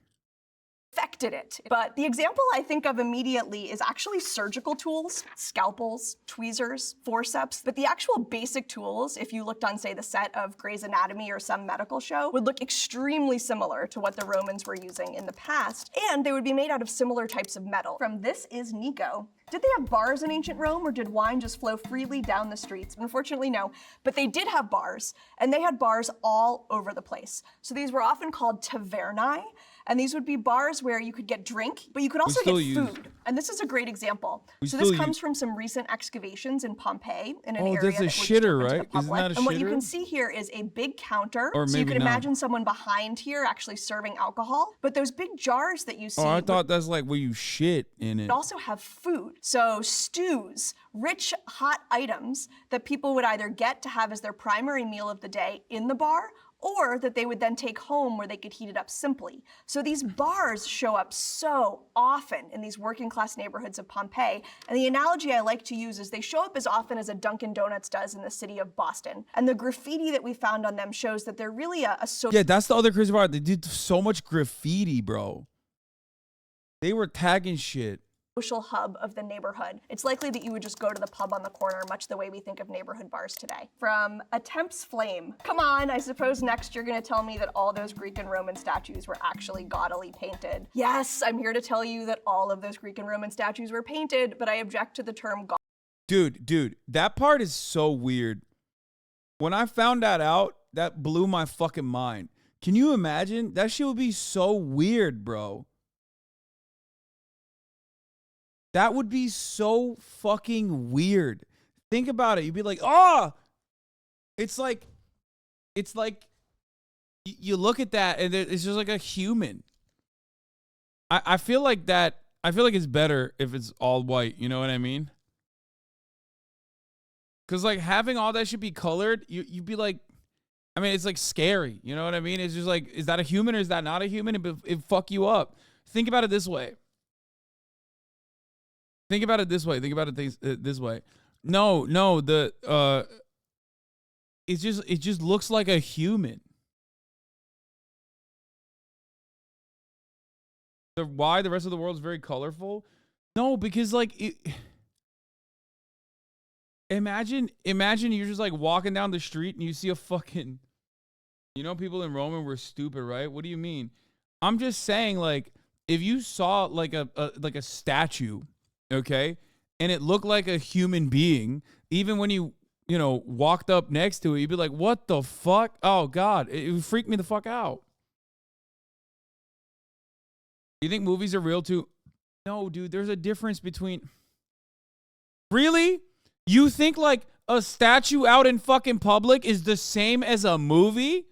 perfected it. But the example I think of immediately is actually surgical tools, scalpels, tweezers, forceps. But the actual basic tools, if you looked on, say, the set of Grey's Anatomy or some medical show, would look extremely similar to what the Romans were using in the past. And they would be made out of similar types of metal. From This Is Nico. Did they have bars in ancient Rome, or did wine just flow freely down the streets? Unfortunately, no. But they did have bars, and they had bars all over the place. So these were often called tavernae, and these would be bars where you could get drink, but you could also get food. And this is a great example. So this comes from some recent excavations in Pompeii, in an area that's a that shitter, was open to right? the Isn't public. that a And what you shitter? can see here is a big counter. Or So you maybe can not. imagine someone behind here actually serving alcohol. But those big jars that you see Oh, I thought that's like where you shit in it. also have food. So stews, rich, hot items that people would either get to have as their primary meal of the day in the bar, or that they would then take home where they could heat it up simply. So these bars show up so often in these working class neighborhoods of Pompeii. And the analogy I like to use is they show up as often as a Dunkin' Donuts does in the city of Boston. And the graffiti that we found on them shows that they're really a social Yeah, that's the other crazy part. They did so much graffiti, bro. They were tagging shit. hub of the neighborhood. It's likely that you would just go to the pub on the corner, much the way we think of neighborhood bars today. From Attempts Flame. Come on, I suppose next you're gonna tell me that all those Greek and Roman statues were actually gaudily painted. Yes, I'm here to tell you that all of those Greek and Roman statues were painted, but I object to the term Dude, that part is so weird. When I found that out, that blew my fucking mind. Can you imagine? That shit would be so weird, bro. That would be so fucking weird. Think about it. You'd be like, oh, it's like you look at that and it's just like a human. I feel like it's better if it's all white. You know what I mean? Cause like having all that shit be colored, you'd be like, I mean, it's like scary. You know what I mean? It's just like, is that a human or is that not a human? It fuck you up. Think about it this way. Think about it this way. Think about it this way. No, it just looks like a human. Why the rest of the world is very colorful? No, because like imagine you're just like walking down the street and you see a fucking, you know, people in Roman were stupid, right? What do you mean? I'm just saying, like, if you saw like a statue, okay, and it looked like a human being, even when you know, walked up next to it, you'd be like, what the fuck? Oh God, it would freak me the fuck out. You think movies are real too? No, dude, there's a difference between... Really? You think like a statue out in fucking public is the same as a movie?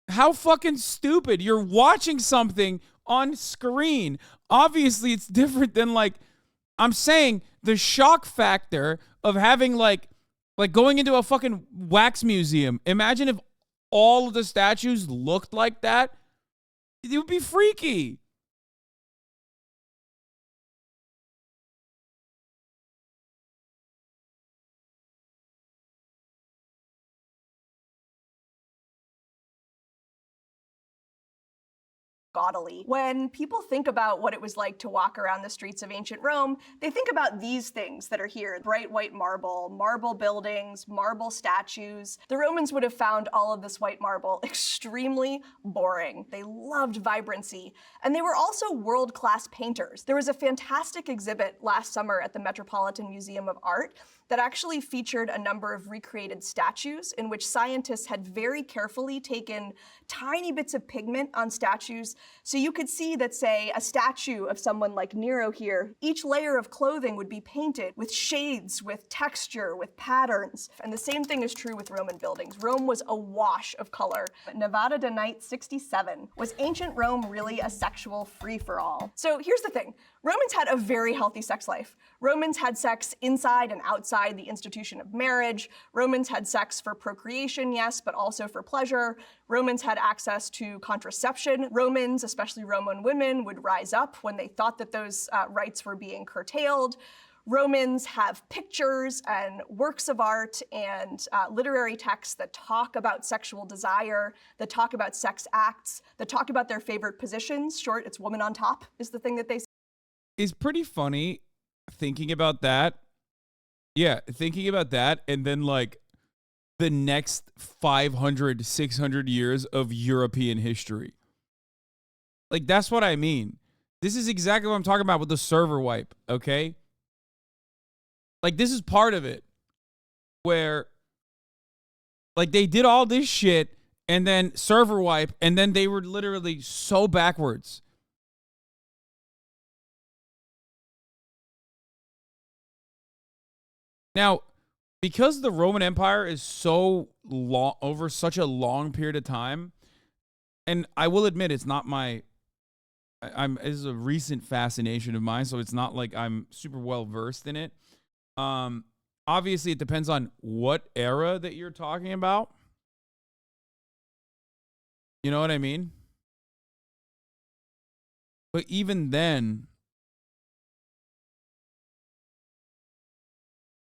How fucking stupid. You're watching something on screen. Obviously, it's different than like... I'm saying the shock factor of having like going into a fucking wax museum. Imagine if all of the statues looked like that. It would be freaky. Gaudily. When people think about what it was like to walk around the streets of ancient Rome, they think about these things that are here: bright white marble, marble buildings, marble statues. The Romans would have found all of this white marble extremely boring. They loved vibrancy, and they were also world-class painters. There was a fantastic exhibit last summer at the Metropolitan Museum of Art that actually featured a number of recreated statues in which scientists had very carefully taken tiny bits of pigment on statues. So you could see that, say, a statue of someone like Nero here, each layer of clothing would be painted with shades, with texture, with patterns. And the same thing is true with Roman buildings. Rome was awash of color. Nevada de Night 67. Was ancient Rome really a sexual free-for-all? So here's the thing. Romans had a very healthy sex life. Romans had sex inside and outside the institution of marriage. Romans had sex for procreation, yes, but also for pleasure. Romans had access to contraception. Romans, especially Roman women, would rise up when they thought that those rights were being curtailed. Romans have pictures and works of art and literary texts that talk about sexual desire, that talk about sex acts, that talk about their favorite positions. Short, it's woman on top is the thing that they say. It's pretty funny thinking about that. Yeah, thinking about that, and then like the next 500, 600 years of European history. Like, that's what I mean. This is exactly what I'm talking about with the server wipe, okay? Like, this is part of it. Where, like, they did all this shit, and then server wipe, and then they were literally so backwards. Now, because the Roman Empire is so long, over such a long period of time, and I will admit it's not my, it's a recent fascination of mine, so it's not like I'm super well versed in it. Obviously, it depends on what era that you're talking about. You know what I mean? But even then,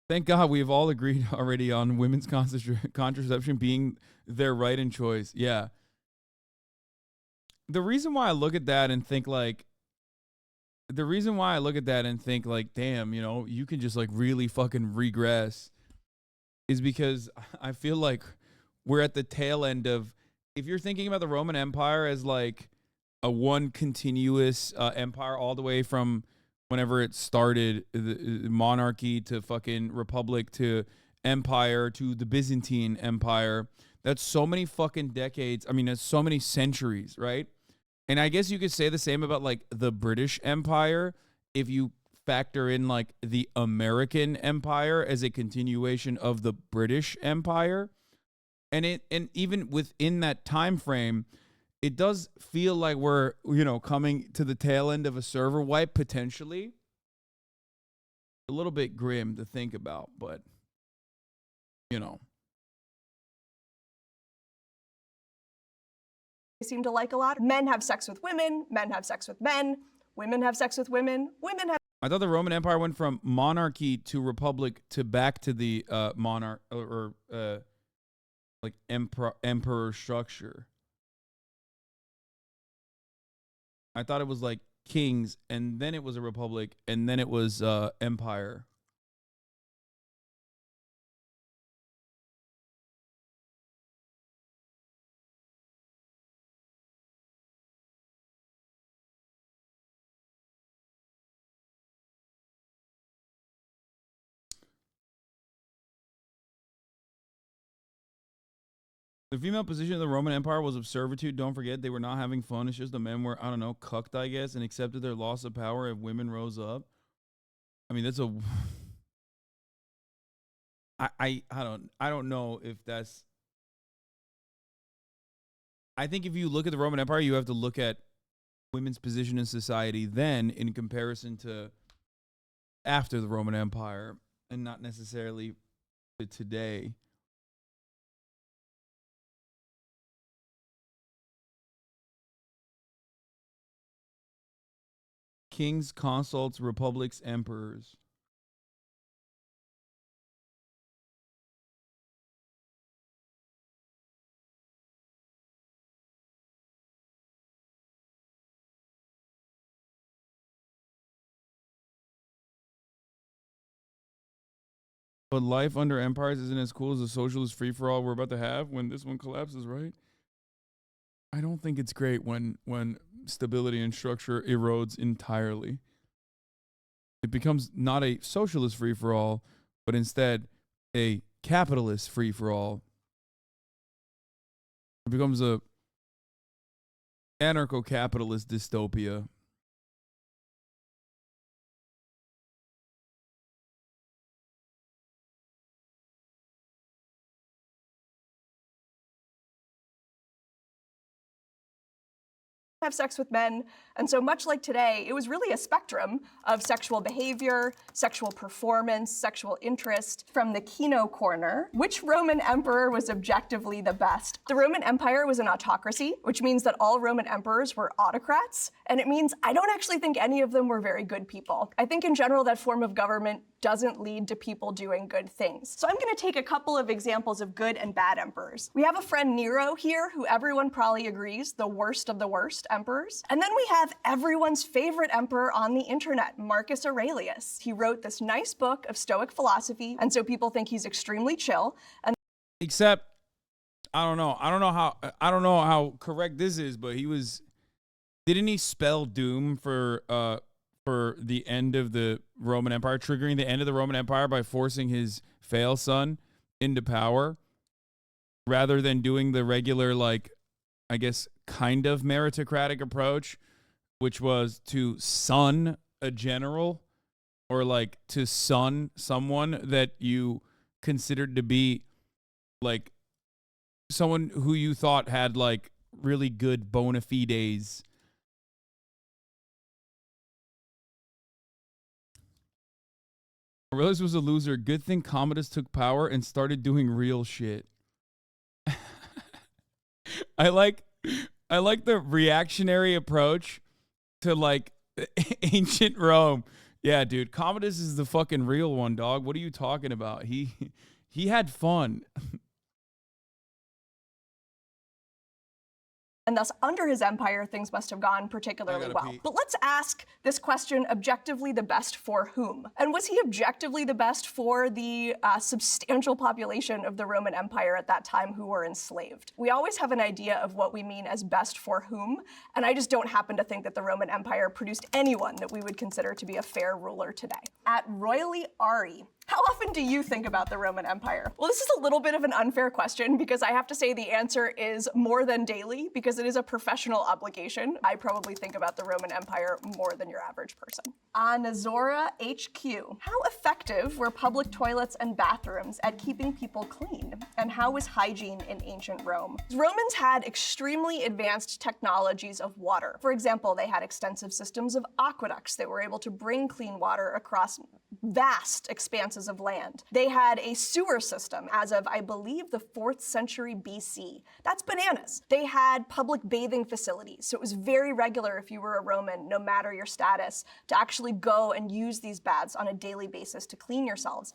thank God we've all agreed already on women's contraception being their right and choice. Yeah. The reason why I look at that and think like, damn, you know, you can just like really fucking regress is because I feel like we're at the tail end of, if you're thinking about the Roman Empire as like a one continuous empire all the way from whenever it started, the monarchy to fucking republic to empire to the Byzantine Empire, that's so many fucking decades. I mean, that's so many centuries, right? And I guess you could say the same about like the British Empire if you factor in like the American Empire as a continuation of the British Empire. And even within that time frame, it does feel like we're, you know, coming to the tail end of a server wipe potentially. A little bit grim to think about, but you know. They seem to like a lot. Men have sex with women, men have sex with men, women have sex with women, women have I thought the Roman Empire went from monarchy to republic to back to the monarch or like emperor structure. I thought it was like kings, and then it was a republic, and then it was empire. The female position of the Roman Empire was of servitude. Don't forget, they were not having fun. It's just the men were, I don't know, cucked, I guess, and accepted their loss of power if women rose up. I mean, that's a... I don't know if that's... I think if you look at the Roman Empire, you have to look at women's position in society then in comparison to after the Roman Empire, and not necessarily to today. Kings, consuls, republics, emperors. But life under empires isn't as cool as the socialist free-for-all we're about to have when this one collapses, right? I don't think it's great when stability and structure erodes entirely. It becomes not a socialist free-for-all, but instead a capitalist free-for-all. It becomes a anarcho-capitalist dystopia. Have sex with men, and so much like today, it was really a spectrum of sexual behavior, sexual performance, sexual interest. From the Kino Corner, which Roman emperor was objectively the best? The Roman Empire was an autocracy, which means that all Roman emperors were autocrats, and it means I don't actually think any of them were very good people. I think in general that form of government doesn't lead to people doing good things. So I'm gonna take a couple of examples of good and bad emperors. We have a friend Nero here, who everyone probably agrees, the worst of the worst emperors. And then we have everyone's favorite emperor on the internet, Marcus Aurelius. He wrote this nice book of Stoic philosophy, and so people think he's extremely chill. And except, I don't know how correct this is, but didn't he spell doom for the end of the Roman Empire, triggering the end of the Roman Empire by forcing his fail son into power, rather than doing the regular, like, I guess, kind of meritocratic approach, which was to son a general, or like to son someone that you considered to be like someone who you thought had like really good bona fides. Aurelius was a loser. Good thing Commodus took power and started doing real shit. I like the reactionary approach to like ancient Rome. Yeah, dude, Commodus is the fucking real one, dog. What are you talking about? He had fun. And thus, under his empire, things must have gone particularly well. But let's ask this question, objectively the best for whom? And was he objectively the best for the substantial population of the Roman Empire at that time who were enslaved? We always have an idea of what we mean as best for whom, and I just don't happen to think that the Roman Empire produced anyone that we would consider to be a fair ruler today. At Royally Ari, how often do you think about the Roman Empire? Well, this is a little bit of an unfair question because I have to say the answer is more than daily because it is a professional obligation. I probably think about the Roman Empire more than your average person. Anazora HQ. How effective were public toilets and bathrooms at keeping people clean? And how was hygiene in ancient Rome? Romans had extremely advanced technologies of water. For example, they had extensive systems of aqueducts that were able to bring clean water across vast expanses of land. They had a sewer system as of, I believe, the 4th century BC. That's bananas. They had public bathing facilities, so it was very regular if you were a Roman, no matter your status, to actually go and use these baths on a daily basis to clean yourselves.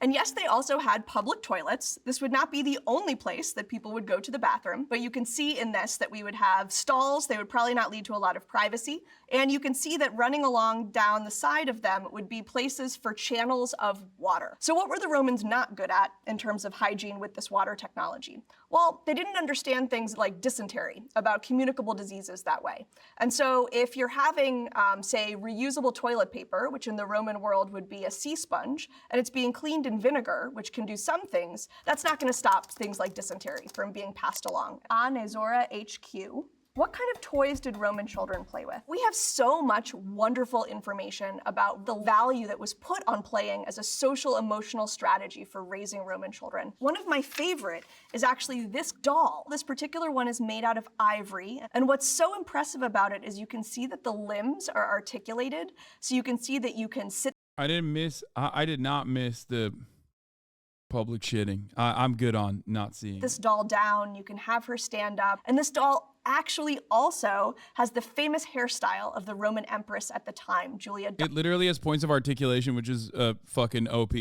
And yes, they also had public toilets. This would not be the only place that people would go to the bathroom, but you can see in this that we would have stalls. They would probably not lead to a lot of privacy. And you can see that running along down the side of them would be places for channels of water. So what were the Romans not good at in terms of hygiene with this water technology? Well, they didn't understand things like dysentery, about communicable diseases that way. And so if you're having, say, reusable toilet paper, which in the Roman world would be a sea sponge, and it's being cleaned in vinegar, which can do some things, that's not going to stop things like dysentery from being passed along. On Azora HQ, what kind of toys did Roman children play with? We have so much wonderful information about the value that was put on playing as a social emotional strategy for raising Roman children. One of my favorite is actually this doll. This particular one is made out of ivory, and what's so impressive about it is you can see that the limbs are articulated, so you can see that you can sit. I did not miss the public shitting. I'm good on not seeing this doll down, you can have her stand up, and this doll actually also has the famous hairstyle of the Roman empress at the time, Julia. It literally has points of articulation, which is fucking OP.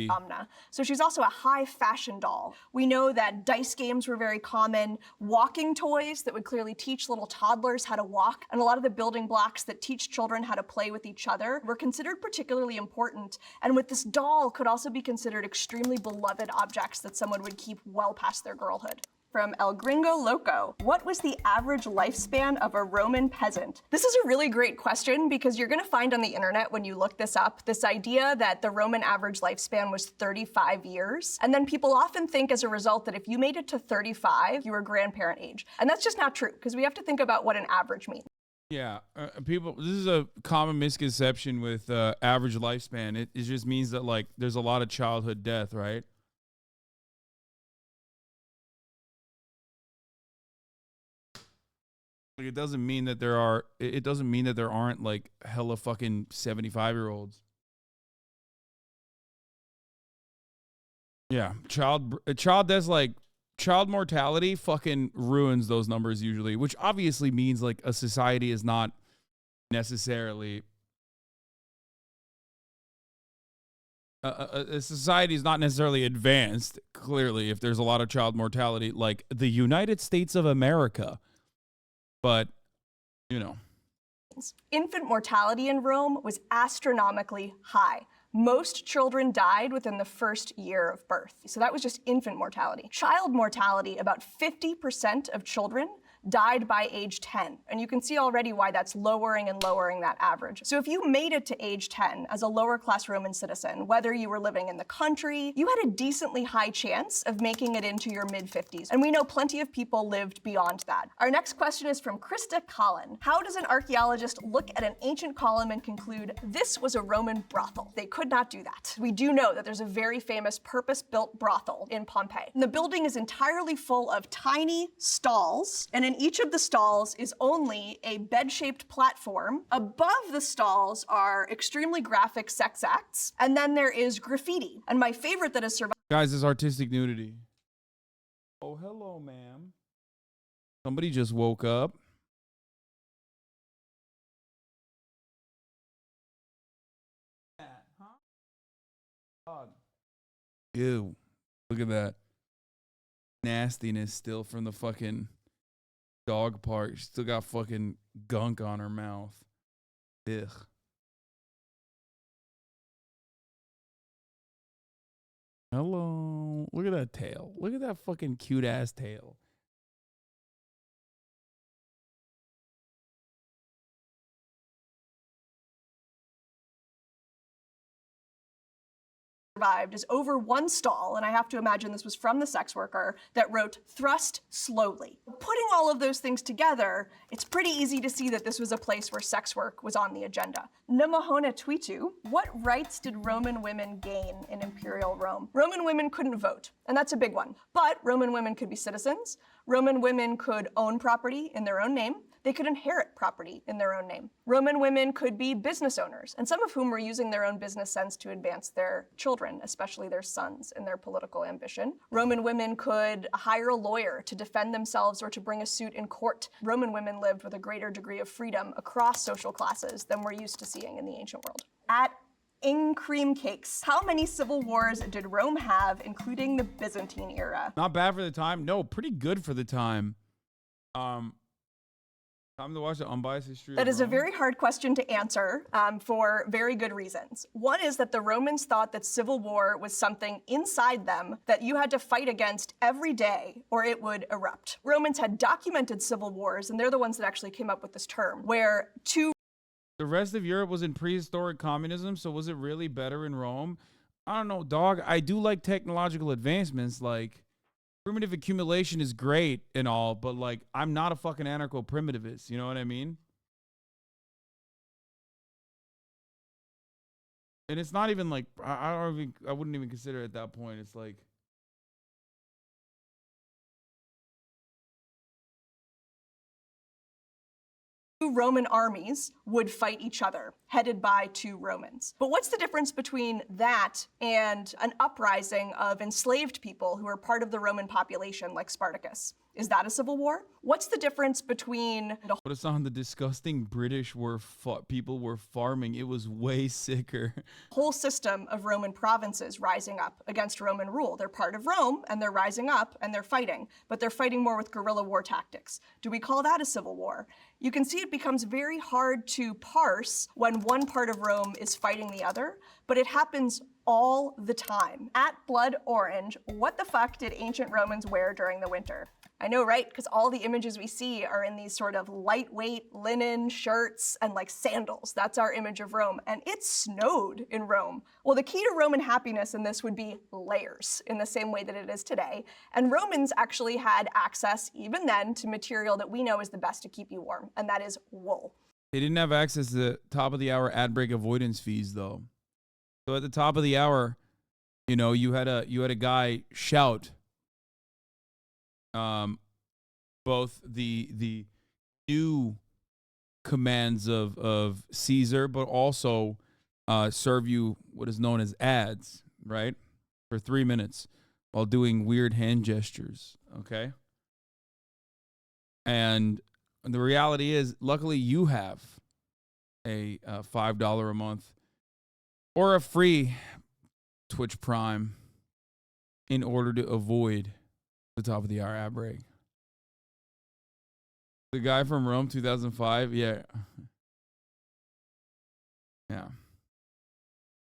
So she's also a high fashion doll. We know that dice games were very common, walking toys that would clearly teach little toddlers how to walk, and a lot of the building blocks that teach children how to play with each other were considered particularly important, and with this doll could also be considered extremely beloved objects that someone would keep well past their girlhood. From El Gringo Loco, what was the average lifespan of a Roman peasant? This is a really great question because you're gonna find on the internet when you look this up, this idea that the Roman average lifespan was 35 years. And then people often think as a result that if you made it to 35, you were grandparent age. And that's just not true because we have to think about what an average means. Yeah, people, this is a common misconception with average lifespan. It just means that like there's a lot of childhood death, right? It doesn't mean that there aren't like hella fucking 75-year-olds. Yeah, child deaths, like child mortality fucking ruins those numbers usually, which obviously means like a society is not necessarily a society is not necessarily advanced, clearly, if there's a lot of child mortality, like the United States of America. But, you know. Infant mortality in Rome was astronomically high. Most children died within the first year of birth. So that was just infant mortality. Child mortality, about 50% of children died by age 10. And you can see already why that's lowering and lowering that average. So if you made it to age 10 as a lower class Roman citizen, whether you were living in the country, you had a decently high chance of making it into your mid-50s. And we know plenty of people lived beyond that. Our next question is from Krista Collin. How does an archaeologist look at an ancient column and conclude this was a Roman brothel? They could not do that. We do know that there's a very famous purpose-built brothel in Pompeii. And the building is entirely full of tiny stalls, and in each of the stalls is only a bed-shaped platform. Above the stalls are extremely graphic sex acts, and then there is graffiti. And my favorite that has survived— Guys, is artistic nudity. Oh, hello, ma'am. Somebody just woke up. Ew. Look at that. Nastiness still from the fucking dog park. She still got fucking gunk on her mouth. Ugh. Hello. Look at that tail. Look at that fucking cute ass tail. is over one stall, and I have to imagine this was from the sex worker, that wrote "thrust slowly." Putting all of those things together, it's pretty easy to see that this was a place where sex work was on the agenda. Namahona Twitu, what rights did Roman women gain in imperial Rome? Roman women couldn't vote, And that's a big one. But Roman women could be citizens. Roman women could own property in their own name. They could inherit property in their own name. Roman women could be business owners, and some of whom were using their own business sense to advance their children, especially their sons, in their political ambition. Roman women could hire a lawyer to defend themselves or to bring a suit in court. Roman women lived with a greater degree of freedom across social classes than we're used to seeing in the ancient world. At cream cakes. How many civil wars did Rome have, including the Byzantine era? Not bad for the time. No, pretty good for the time. Time to watch the unbiased history. That is a very hard question to answer for very good reasons. One is that the Romans thought that civil war was something inside them that you had to fight against every day or it would erupt. Romans had documented civil wars, and they're the ones that actually came up with this term, where two... The rest of Europe was in prehistoric communism, so was it really better in Rome? I don't know, dog. I do like technological advancements, like... Primitive accumulation is great and all, but like, I'm not a fucking anarcho-primitivist. You know what I mean? And it's not even like, I wouldn't even consider it at that point. It's like, two Roman armies would fight each other, headed by two Romans. But what's the difference between that and an uprising of enslaved people who are part of the Roman population, like Spartacus? Is that a civil war? What's the difference between the but it's on the disgusting British people were farming. It was way sicker. whole system of Roman provinces rising up against Roman rule? They're part of Rome, and they're rising up, and they're fighting, but they're fighting more with guerrilla war tactics. Do we call that a civil war? You can see it becomes very hard to parse when one part of Rome is fighting the other, but it happens all the time. At Blood Orange, what the fuck did ancient Romans wear during the winter? I know, right? Because all the images we see are in these sort of lightweight linen shirts and like sandals. That's our image of Rome. And it snowed in Rome. Well, the key to Roman happiness in this would be layers in the same way that it is today. And Romans actually had access, even then, to material that we know is the best to keep you warm, and that is wool. They didn't have access to the top of the hour ad break avoidance fees, though. So at the top of the hour, you know, you had a guy shout both the new commands of Caesar, but also serve you what is known as ads, right? For 3 minutes while doing weird hand gestures, okay? And the reality is, luckily you have a $5 a month or a free Twitch Prime in order to avoid the top of the hour ad break. The guy from Rome 2005, yeah.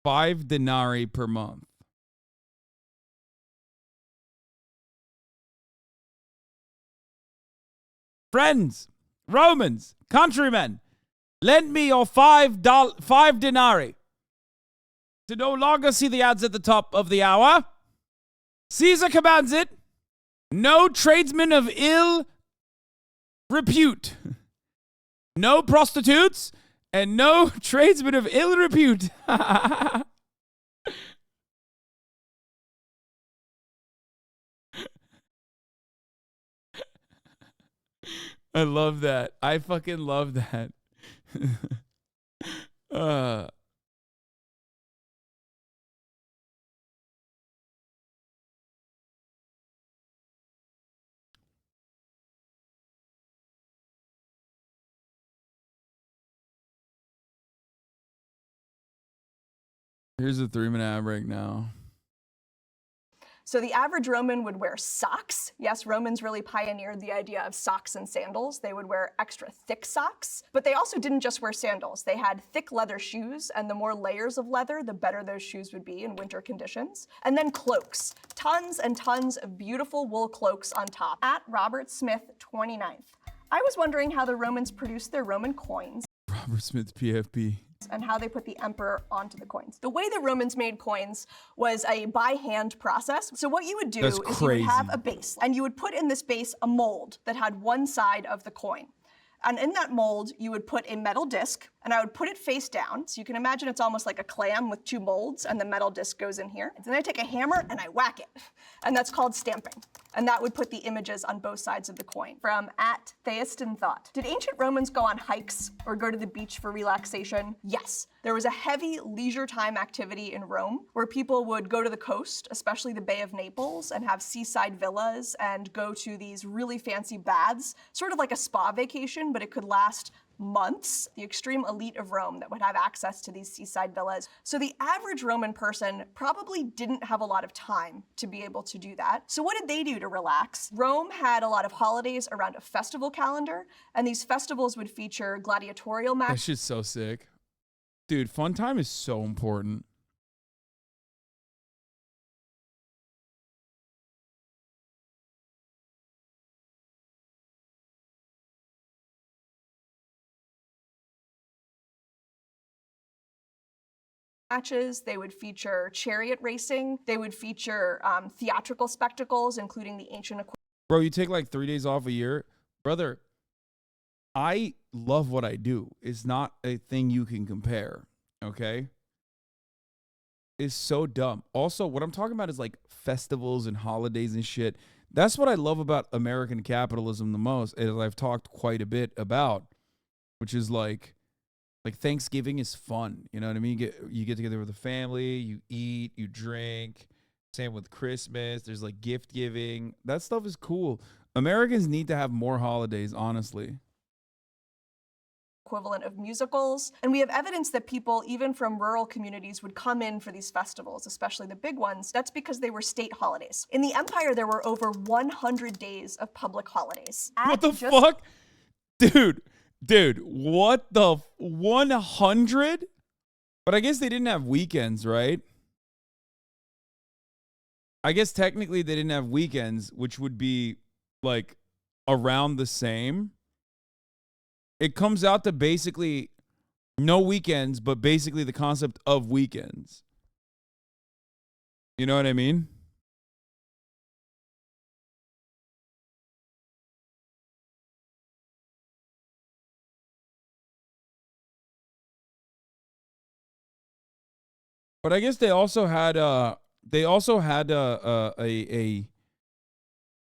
5 denarii per month. Friends, Romans, countrymen, lend me your $5 denarii to no longer see the ads at the top of the hour. Caesar commands it. No tradesmen of ill repute. No prostitutes and no tradesmen of ill repute. I love that. I fucking love that. Here's a 3-minute ad break now. So the average Roman would wear socks. Yes, Romans really pioneered the idea of socks and sandals. They would wear extra thick socks, but they also didn't just wear sandals. They had thick leather shoes, and the more layers of leather, the better those shoes would be in winter conditions. And then cloaks. Tons and tons of beautiful wool cloaks on top. At Robert Smith 29th. I was wondering how the Romans produced their Roman coins. Robert Smith, PFP. And how they put the emperor onto the coins. The way the Romans made coins was a by hand process. So what you would do is you would have a base, and you would put in this base a mold that had one side of the coin. And in that mold, you would put a metal disc, and I would put it face down. So you can imagine it's almost like a clam with two molds, and the metal disc goes in here. And then I take a hammer and I whack it, and that's called stamping. And that would put the images on both sides of the coin. From @TheistinThought. Did ancient Romans go on hikes or go to the beach for relaxation? Yes. There was a heavy leisure time activity in Rome where people would go to the coast, especially the Bay of Naples, and have seaside villas and go to these really fancy baths, sort of like a spa vacation, but it could last months. The extreme elite of Rome that would have access to these seaside villas. So the average Roman person probably didn't have a lot of time to be able to do that. So what did they do to relax? Rome had a lot of holidays around a festival calendar, and these festivals would feature gladiatorial That matches. shit's so sick. Dude, fun time is so important. Matches, they would feature chariot racing, they would feature theatrical spectacles, including the ancient Bro, you take like 3 days off a year. Brother, I love what I do. It's not a thing you can compare, okay? It's so dumb. Also, what I'm talking about is like festivals and holidays and shit. That's what I love about American capitalism the most, as I've talked quite a bit about, which is like Thanksgiving is fun. You know what I mean? You get together with the family, you eat, you drink. Same with Christmas. There's like gift giving. That stuff is cool. Americans need to have more holidays, honestly. equivalent of musicals. And we have evidence that people, even from rural communities, would come in for these festivals, especially the big ones. That's because they were state holidays. In the empire, there were over 100 days of public holidays. What the fuck? Dude, what the 100? But I guess they didn't have weekends, right? I guess technically they didn't have weekends, which would be like around the same. It comes out to basically no weekends, but basically the concept of weekends. You know what I mean? But I guess they also had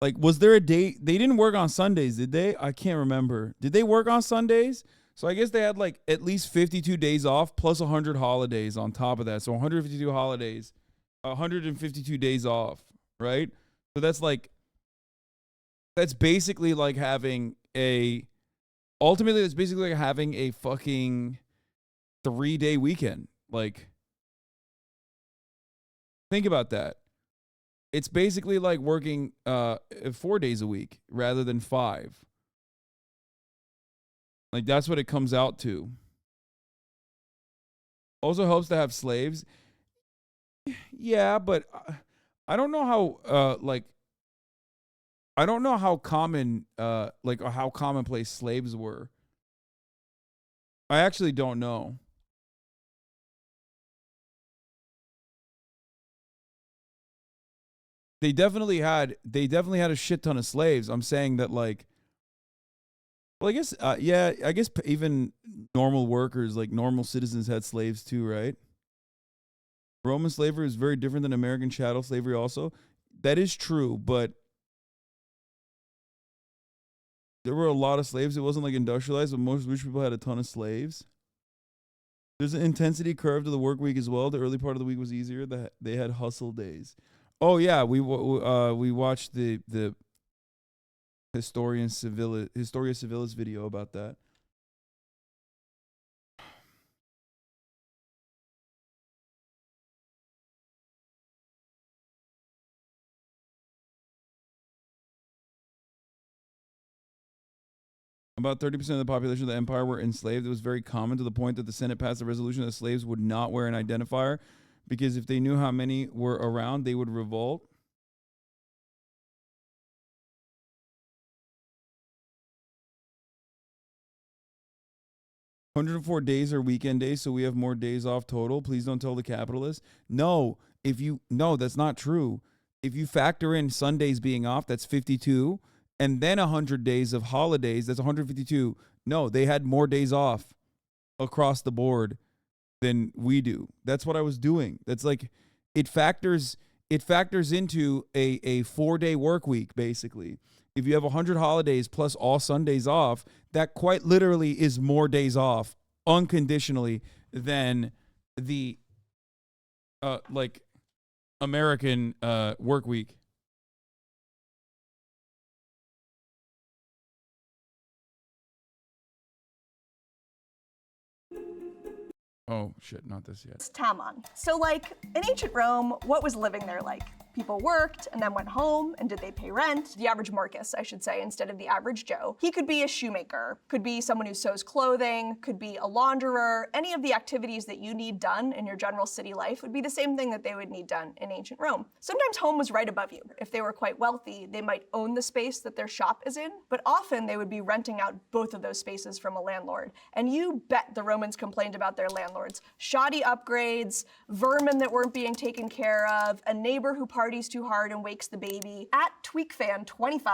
like, was there a day they didn't work on Sundays, did they? I can't remember. Did they work on Sundays? So I guess they had like at least 52 days off plus 100 holidays on top of that. So 152 holidays, 152 days off, right? So that's basically like having ultimately that's basically like having a fucking 3-day weekend. Like, think about that. It's basically like working 4 days a week rather than 5. Like, that's what it comes out to. Also helps to have slaves. Yeah, but I don't know how I don't know how common how commonplace slaves were. I actually don't know. They definitely had a shit ton of slaves. I'm saying that, like, well, I guess I guess even normal workers, like normal citizens, had slaves too, right? Roman slavery is very different than American chattel slavery also. That is true, but there were a lot of slaves. It wasn't like industrialized, but most rich people had a ton of slaves. There's an intensity curve to the work week as well. The early part of the week was easier. They had hustle days. Oh yeah, we watched the Historia Civilis video about that. About 30% of the population of the empire were enslaved. It was very common, to the point that the Senate passed a resolution that slaves would not wear an identifier, because if they knew how many were around, they would revolt. "104 days are weekend days, so we have more days off total. Please don't tell the capitalists." No, that's not true. If you factor in Sundays being off, that's 52, and then 100 days of holidays, that's 152. No, they had more days off. across the board than we do. That's what I was doing. That's like, it factors into a 4-day work week, basically. If you have 100 holidays plus all Sundays off, that quite literally is more days off unconditionally than the like American work week. Oh shit, not this yet. It's Tamon. So like, in ancient Rome, what was living there like? People worked and then went home, and did they pay rent? The average Marcus, I should say, instead of the average Joe. He could be a shoemaker, could be someone who sews clothing, could be a launderer. Any of the activities that you need done in your general city life would be the same thing that they would need done in ancient Rome. Sometimes home was right above you. If they were quite wealthy, they might own the space that their shop is in, but often they would be renting out both of those spaces from a landlord. And you bet the Romans complained about their landlords. Shoddy upgrades, vermin that weren't being taken care of, a neighbor who parties too hard and wakes the baby. At TweakFan25,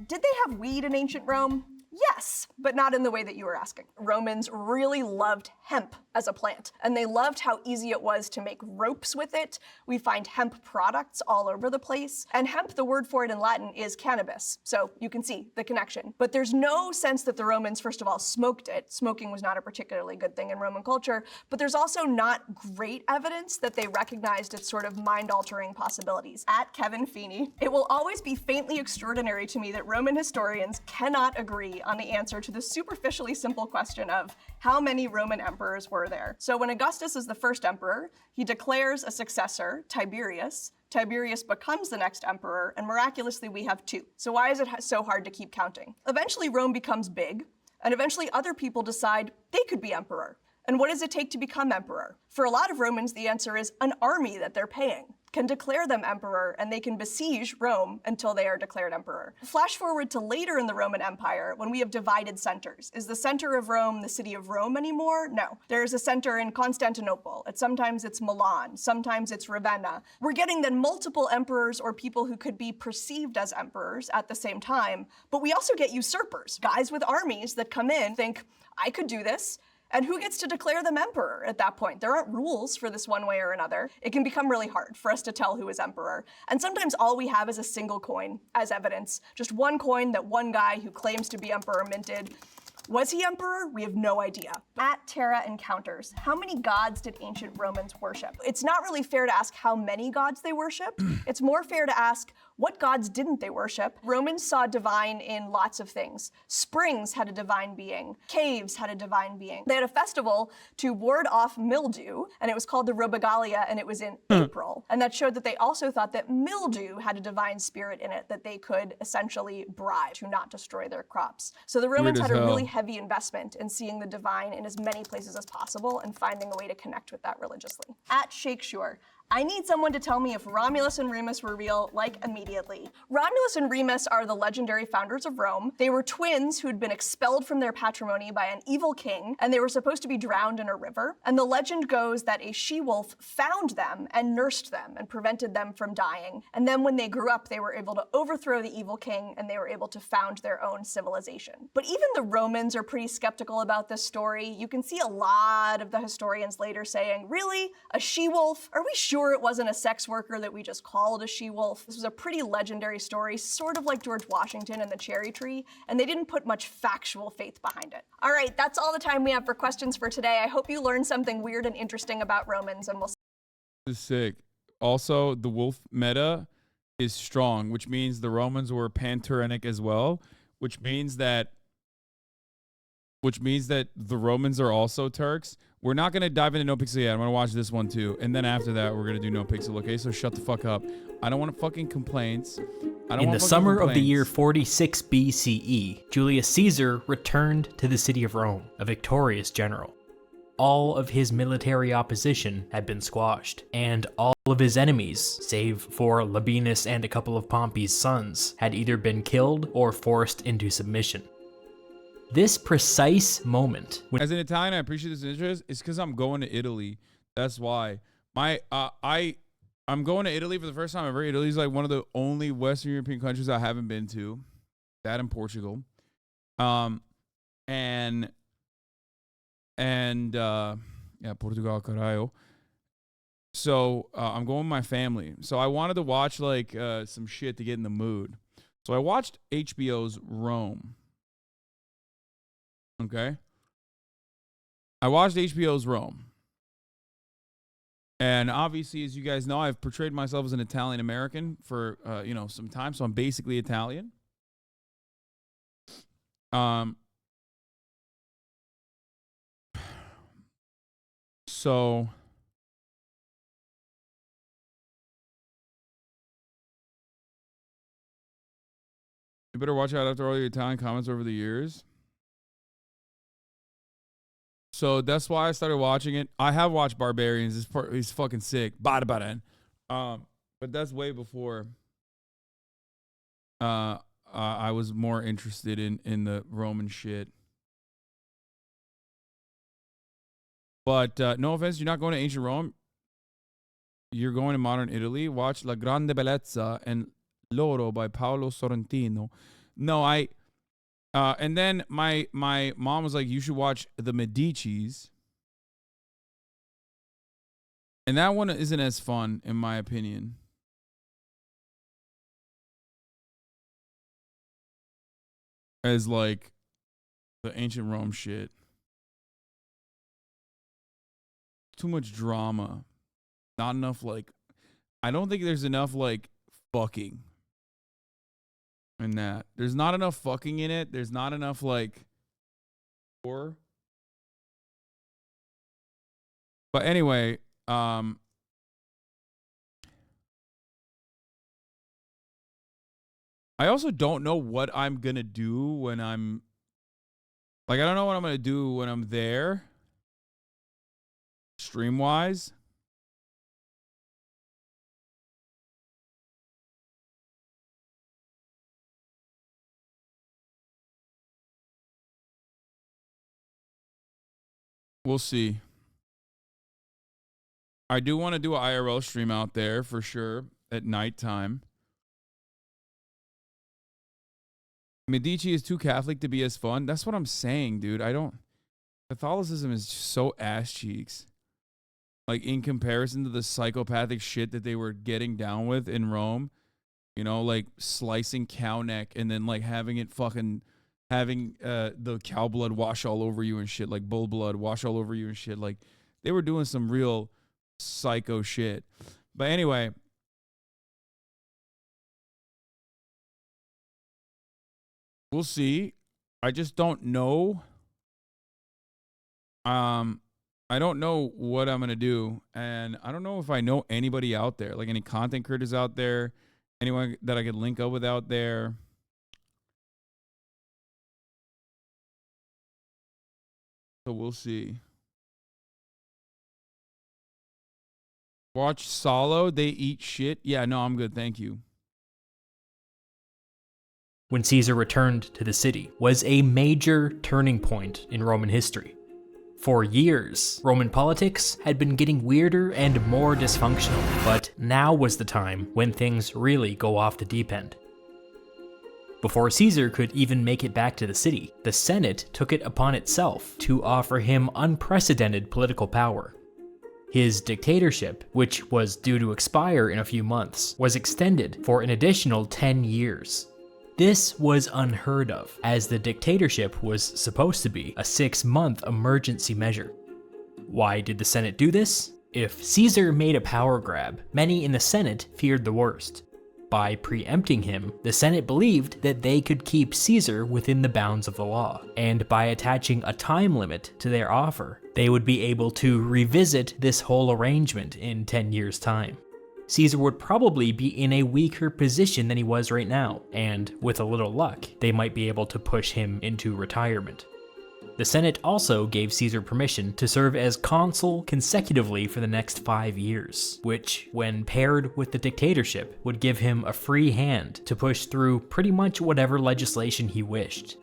did they have weed in ancient Rome? Yes, but not in the way that you were asking. Romans really loved hemp as a plant, and they loved how easy it was to make ropes with it. We find hemp products all over the place. And hemp, the word for it in Latin, is cannabis, so you can see the connection. But there's no sense that the Romans, first of all, smoked it. Smoking was not a particularly good thing in Roman culture, but there's also not great evidence that they recognized its sort of mind-altering possibilities. At Kevin Feeney, it will always be faintly extraordinary to me that Roman historians cannot agree on the answer to the superficially simple question of how many Roman emperors were there. So when Augustus is the first emperor, he declares a successor, Tiberius. Tiberius becomes the next emperor, and miraculously we have 2. So why is it so hard to keep counting? Eventually Rome becomes big, and eventually other people decide they could be emperor. And what does it take to become emperor? For a lot of Romans, the answer is an army that they're paying can declare them emperor, and they can besiege Rome until they are declared emperor. Flash forward to later in the Roman Empire, when we have divided centers. Is the center of Rome the city of Rome anymore? No. There's a center in Constantinople. Sometimes it's Milan, sometimes it's Ravenna. We're getting then multiple emperors or people who could be perceived as emperors at the same time, but we also get usurpers, guys with armies that come in, think, I could do this. And who gets to declare them emperor at that point? There aren't rules for this one way or another. It can become really hard for us to tell who is emperor. And sometimes all we have is a single coin as evidence. Just one coin that one guy who claims to be emperor minted. Was he emperor? We have no idea. At Terra Encounters, how many gods did ancient Romans worship? It's not really fair to ask how many gods they worshiped. It's more fair to ask, what gods didn't they worship? Romans saw divine in lots of things. Springs had a divine being. Caves had a divine being. They had a festival to ward off mildew, and it was called the Robigalia, and it was in April. And that showed that they also thought that mildew had a divine spirit in it that they could essentially bribe to not destroy their crops. So the Romans had a really heavy investment in seeing the divine in as many places as possible and finding a way to connect with that religiously. At Shakesure, I need someone to tell me if Romulus and Remus were real, like, immediately. Romulus and Remus are the legendary founders of Rome. They were twins who had been expelled from their patrimony by an evil king, and they were supposed to be drowned in a river. And the legend goes that a she-wolf found them and nursed them and prevented them from dying. And then when they grew up, they were able to overthrow the evil king, and they were able to found their own civilization. But even the Romans are pretty skeptical about this story. You can see a lot of the historians later saying, really? A she-wolf? Are we sure it wasn't a sex worker that we just called a she-wolf? This was a pretty legendary story, sort of like George Washington and the cherry tree, and they didn't put much factual faith behind it. All right, that's all the time we have for questions for today. I hope you learned something weird and interesting about Romans, and we'll see. This is sick. Also, the wolf meta is strong, which means the Romans were panturenic as well, which means that the Romans are also Turks. We're not going to dive into No Pixel yet. I'm going to watch this one too. And then after that, we're going to do No Pixel, okay? So shut the fuck up. I don't want fucking complaints. In the summer of the year 46 BCE, Julius Caesar returned to the city of Rome, a victorious general. All of his military opposition had been squashed, and all of his enemies, save for Labienus and a couple of Pompey's sons, had either been killed or forced into submission. This precise moment, as an Italian, I appreciate this interest. It's because I'm going to Italy. That's why I'm going to Italy for the first time ever. Italy's like one of the only Western European countries I haven't been to. That and Portugal, and And yeah, Portugal, caralho. So I'm going with my family. So I wanted to watch like some shit to get in the mood. So I watched HBO's Rome. Okay. I watched HBO's Rome. And obviously, as you guys know, I've portrayed myself as an Italian American for some time, so I'm basically Italian. So you better watch out after all your Italian comments over the years. So that's why I started watching it. I have watched Barbarians. He's fucking sick. But that's way before I was more interested in the Roman shit. But no offense, you're not going to ancient Rome. You're going to modern Italy. Watch La Grande Bellezza and Loro by Paolo Sorrentino. No, and then my mom was like, you should watch The Medicis. And that one isn't as fun, in my opinion. As like the ancient Rome shit. Too much drama. Not enough like, I don't think there's enough like fucking. In that. There's not enough fucking in it. There's not enough like horror. But anyway, I also don't know what I'm gonna do when I'm like, I don't know what I'm gonna do when I'm there. Stream wise. We'll see. I do want to do an IRL stream out there for sure at nighttime. Medici is too Catholic to be as fun. That's what I'm saying, dude. Catholicism is just so ass cheeks. Like in comparison to the psychopathic shit that they were getting down with in Rome. You know, like slicing cow neck and then like having the cow blood wash all over you and shit, like bull blood wash all over you and shit. Like they were doing some real psycho shit. But anyway, we'll see. I just don't know. I don't know what I'm going to do. And I don't know if I know anybody out there, like any content creators out there, anyone that I could link up with out there. So we'll see. Watch Solo. They eat shit. Yeah, no, I'm good. Thank you. When Caesar returned to the city was a major turning point in Roman history. For years, Roman politics had been getting weirder and more dysfunctional, but now was the time when things really go off the deep end. Before Caesar could even make it back to the city, the Senate took it upon itself to offer him unprecedented political power. His dictatorship, which was due to expire in a few months, was extended for an additional 10 years. This was unheard of, as the dictatorship was supposed to be a 6-month emergency measure. Why did the Senate do this? If Caesar made a power grab, many in the Senate feared the worst. By preempting him, the Senate believed that they could keep Caesar within the bounds of the law, and by attaching a time limit to their offer, they would be able to revisit this whole arrangement in 10 years' time. Caesar would probably be in a weaker position than he was right now, and with a little luck, they might be able to push him into retirement. The Senate also gave Caesar permission to serve as consul consecutively for the next 5 years, which, when paired with the dictatorship, would give him a free hand to push through pretty much whatever legislation he wished.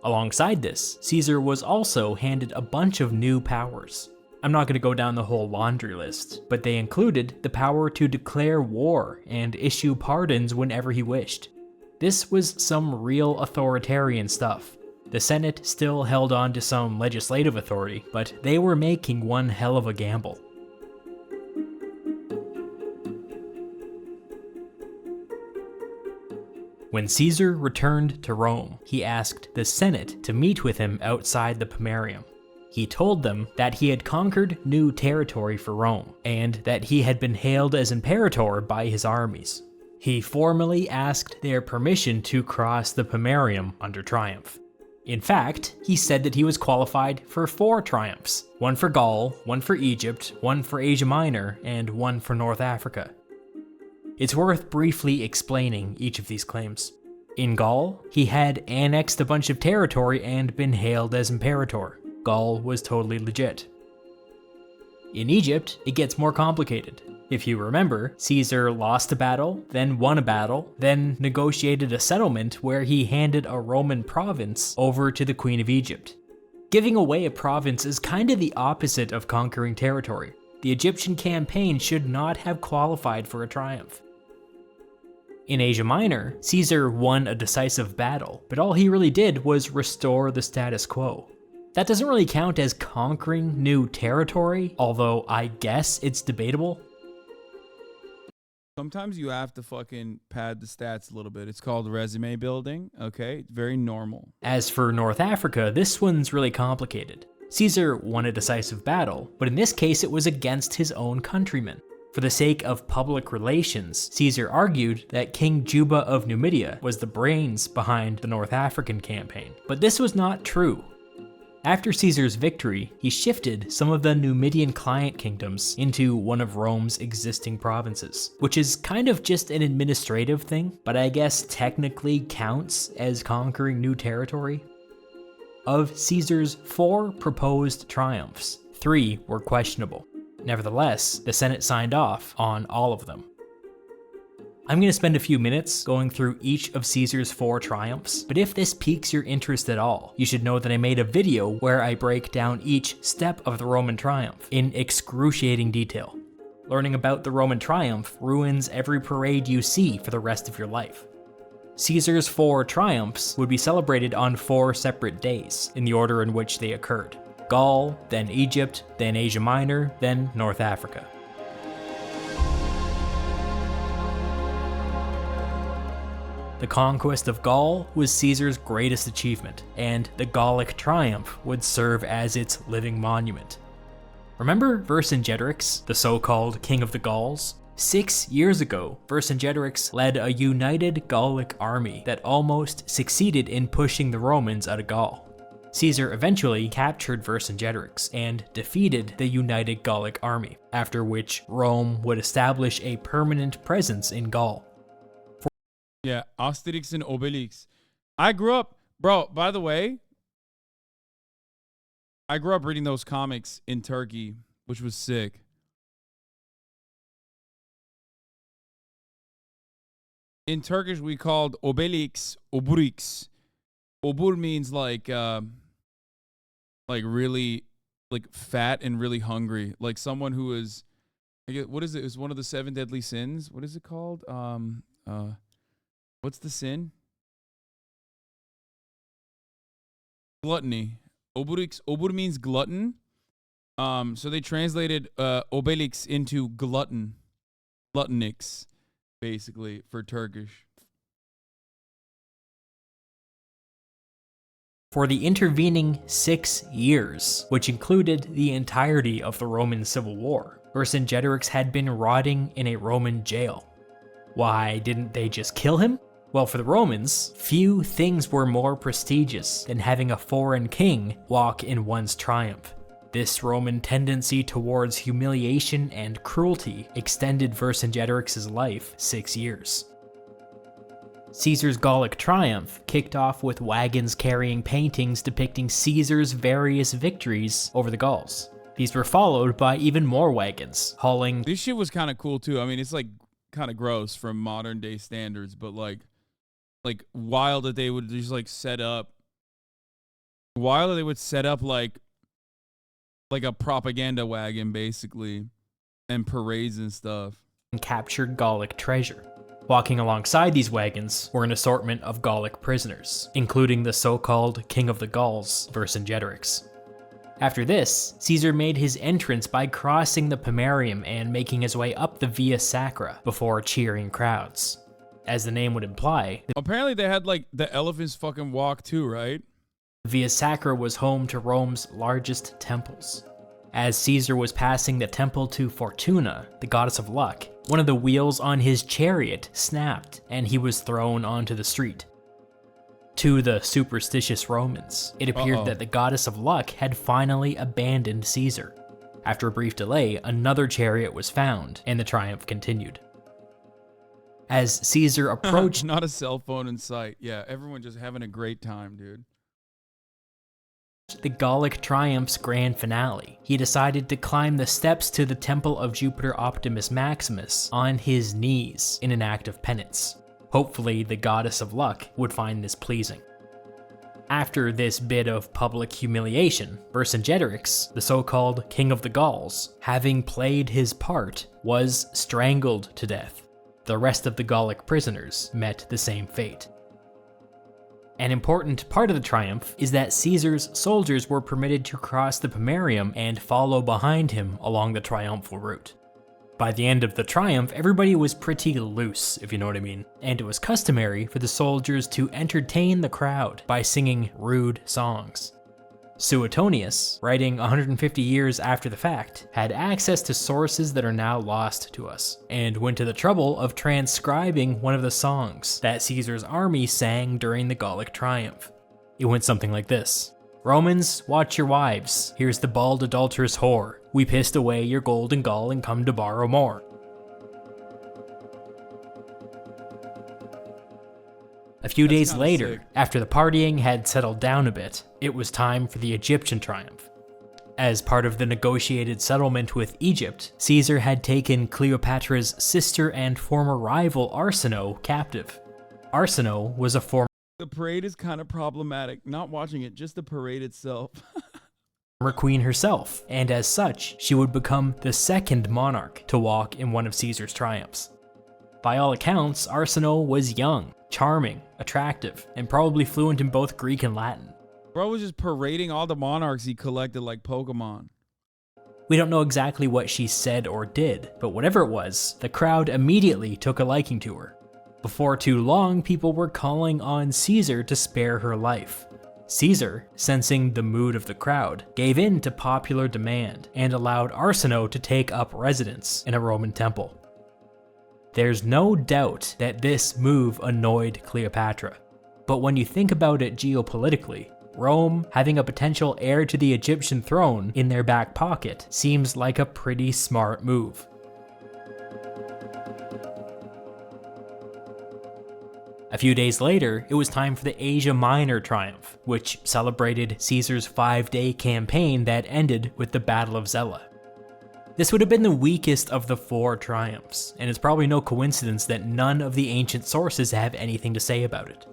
Alongside this, Caesar was also handed a bunch of new powers. I'm not going to go down the whole laundry list, but they included the power to declare war and issue pardons whenever he wished. This was some real authoritarian stuff. The Senate still held on to some legislative authority, but they were making one hell of a gamble. When Caesar returned to Rome, he asked the Senate to meet with him outside the Pomerium. He told them that he had conquered new territory for Rome, and that he had been hailed as imperator by his armies. He formally asked their permission to cross the Pomerium under triumph. In fact, he said that he was qualified for 4 triumphs, one for Gaul, one for Egypt, one for Asia Minor, and one for North Africa. It's worth briefly explaining each of these claims. In Gaul, he had annexed a bunch of territory and been hailed as imperator. Gaul was totally legit. In Egypt, it gets more complicated. If you remember, Caesar lost a battle, then won a battle, then negotiated a settlement where he handed a Roman province over to the Queen of Egypt. Giving away a province is kind of the opposite of conquering territory. The Egyptian campaign should not have qualified for a triumph. In Asia Minor, Caesar won a decisive battle, but all he really did was restore the status quo. That doesn't really count as conquering new territory, although I guess it's debatable. Sometimes you have to fucking pad the stats a little bit. It's called resume building, okay? Very normal. As for North Africa, this one's really complicated. Caesar won a decisive battle, but in this case it was against his own countrymen. For the sake of public relations, Caesar argued that King Juba of Numidia was the brains behind the North African campaign, but this was not true. After Caesar's victory, he shifted some of the Numidian client kingdoms into one of Rome's existing provinces, which is kind of just an administrative thing, but I guess technically counts as conquering new territory. Of Caesar's 4 proposed triumphs, 3 were questionable. Nevertheless, the Senate signed off on all of them. I'm going to spend a few minutes going through each of Caesar's 4 triumphs, but if this piques your interest at all, you should know that I made a video where I break down each step of the Roman triumph in excruciating detail. Learning about the Roman triumph ruins every parade you see for the rest of your life. Caesar's 4 triumphs would be celebrated on 4 separate days, in the order in which they occurred. Gaul, then Egypt, then Asia Minor, then North Africa. The conquest of Gaul was Caesar's greatest achievement, and the Gallic triumph would serve as its living monument. Remember Vercingetorix, the so-called King of the Gauls? 6 years ago, Vercingetorix led a united Gallic army that almost succeeded in pushing the Romans out of Gaul. Caesar eventually captured Vercingetorix and defeated the united Gallic army, after which Rome would establish a permanent presence in Gaul. Yeah, Asterix and Obelix. I grew up, bro, by the way, I grew up reading those comics in Turkey, which was sick. In Turkish, we called Obelix, Oburix. Obur means like really like fat and really hungry, like someone who is, I guess, what is it? It's one of the 7 deadly sins. What is it called? What's the sin? Gluttony. Oburix. Obur means glutton. So they translated Obelix into glutton, gluttonix, basically for Turkish. For the intervening 6 years, which included the entirety of the Roman Civil War, Vercingetorix had been rotting in a Roman jail. Why didn't they just kill him? Well, for the Romans, few things were more prestigious than having a foreign king walk in one's triumph. This Roman tendency towards humiliation and cruelty extended Vercingetorix's life 6 years. Caesar's Gallic triumph kicked off with wagons carrying paintings depicting Caesar's various victories over the Gauls. These were followed by even more wagons, hauling... This shit was kind of cool too. I mean, it's like kind of gross from modern day standards, but like wild that they would just like set up... Wild that they would set up like a propaganda wagon, basically, and parades and stuff. And captured Gallic treasure. Walking alongside these wagons were an assortment of Gallic prisoners, including the so-called King of the Gauls, Vercingetorix. After this, Caesar made his entrance by crossing the Pomerium and making his way up the Via Sacra before cheering crowds. As the name would imply, apparently they had like the elephants fucking walk too, right? Via Sacra was home to Rome's largest temples. As Caesar was passing the temple to Fortuna, the goddess of luck, one of the wheels on his chariot snapped and he was thrown onto the street. To the superstitious Romans, it appeared that the goddess of luck had finally abandoned Caesar. After a brief delay, another chariot was found, and the triumph continued. As Caesar approached... Not a cell phone in sight. Yeah, everyone just having a great time, dude. The Gallic triumph's grand finale, he decided to climb the steps to the Temple of Jupiter Optimus Maximus on his knees in an act of penance. Hopefully, the goddess of luck would find this pleasing. After this bit of public humiliation, Vercingetorix, the so-called King of the Gauls, having played his part, was strangled to death. The rest of the Gallic prisoners met the same fate. An important part of the triumph is that Caesar's soldiers were permitted to cross the Pomerium and follow behind him along the triumphal route. By the end of the triumph, everybody was pretty loose, if you know what I mean, and it was customary for the soldiers to entertain the crowd by singing rude songs. Suetonius, writing 150 years after the fact, had access to sources that are now lost to us, and went to the trouble of transcribing one of the songs that Caesar's army sang during the Gallic triumph. It went something like this. Romans, watch your wives. Here's the bald adulterous whore. We pissed away your gold and Gaul and come to borrow more. A few days later, after the partying had settled down a bit, it was time for the Egyptian triumph. As part of the negotiated settlement with Egypt, Caesar had taken Cleopatra's sister and former rival Arsinoe captive. Arsinoe was a former... The parade is kind of problematic. Not watching it, just the parade itself. queen herself, and as such, she would become the second monarch to walk in one of Caesar's triumphs. By all accounts, Arsinoe was young, charming, attractive, and probably fluent in both Greek and Latin. Bro was just parading all the monarchs he collected like Pokemon. We don't know exactly what she said or did, but whatever it was, the crowd immediately took a liking to her. Before too long, people were calling on Caesar to spare her life. Caesar, sensing the mood of the crowd, gave in to popular demand and allowed Arsinoe to take up residence in a Roman temple. There's no doubt that this move annoyed Cleopatra, but when you think about it geopolitically, Rome having a potential heir to the Egyptian throne in their back pocket seems like a pretty smart move. A few days later, it was time for the Asia Minor triumph, which celebrated Caesar's 5-day campaign that ended with the Battle of Zela. This would have been the weakest of the 4 triumphs, and it's probably no coincidence that none of the ancient sources have anything to say about it.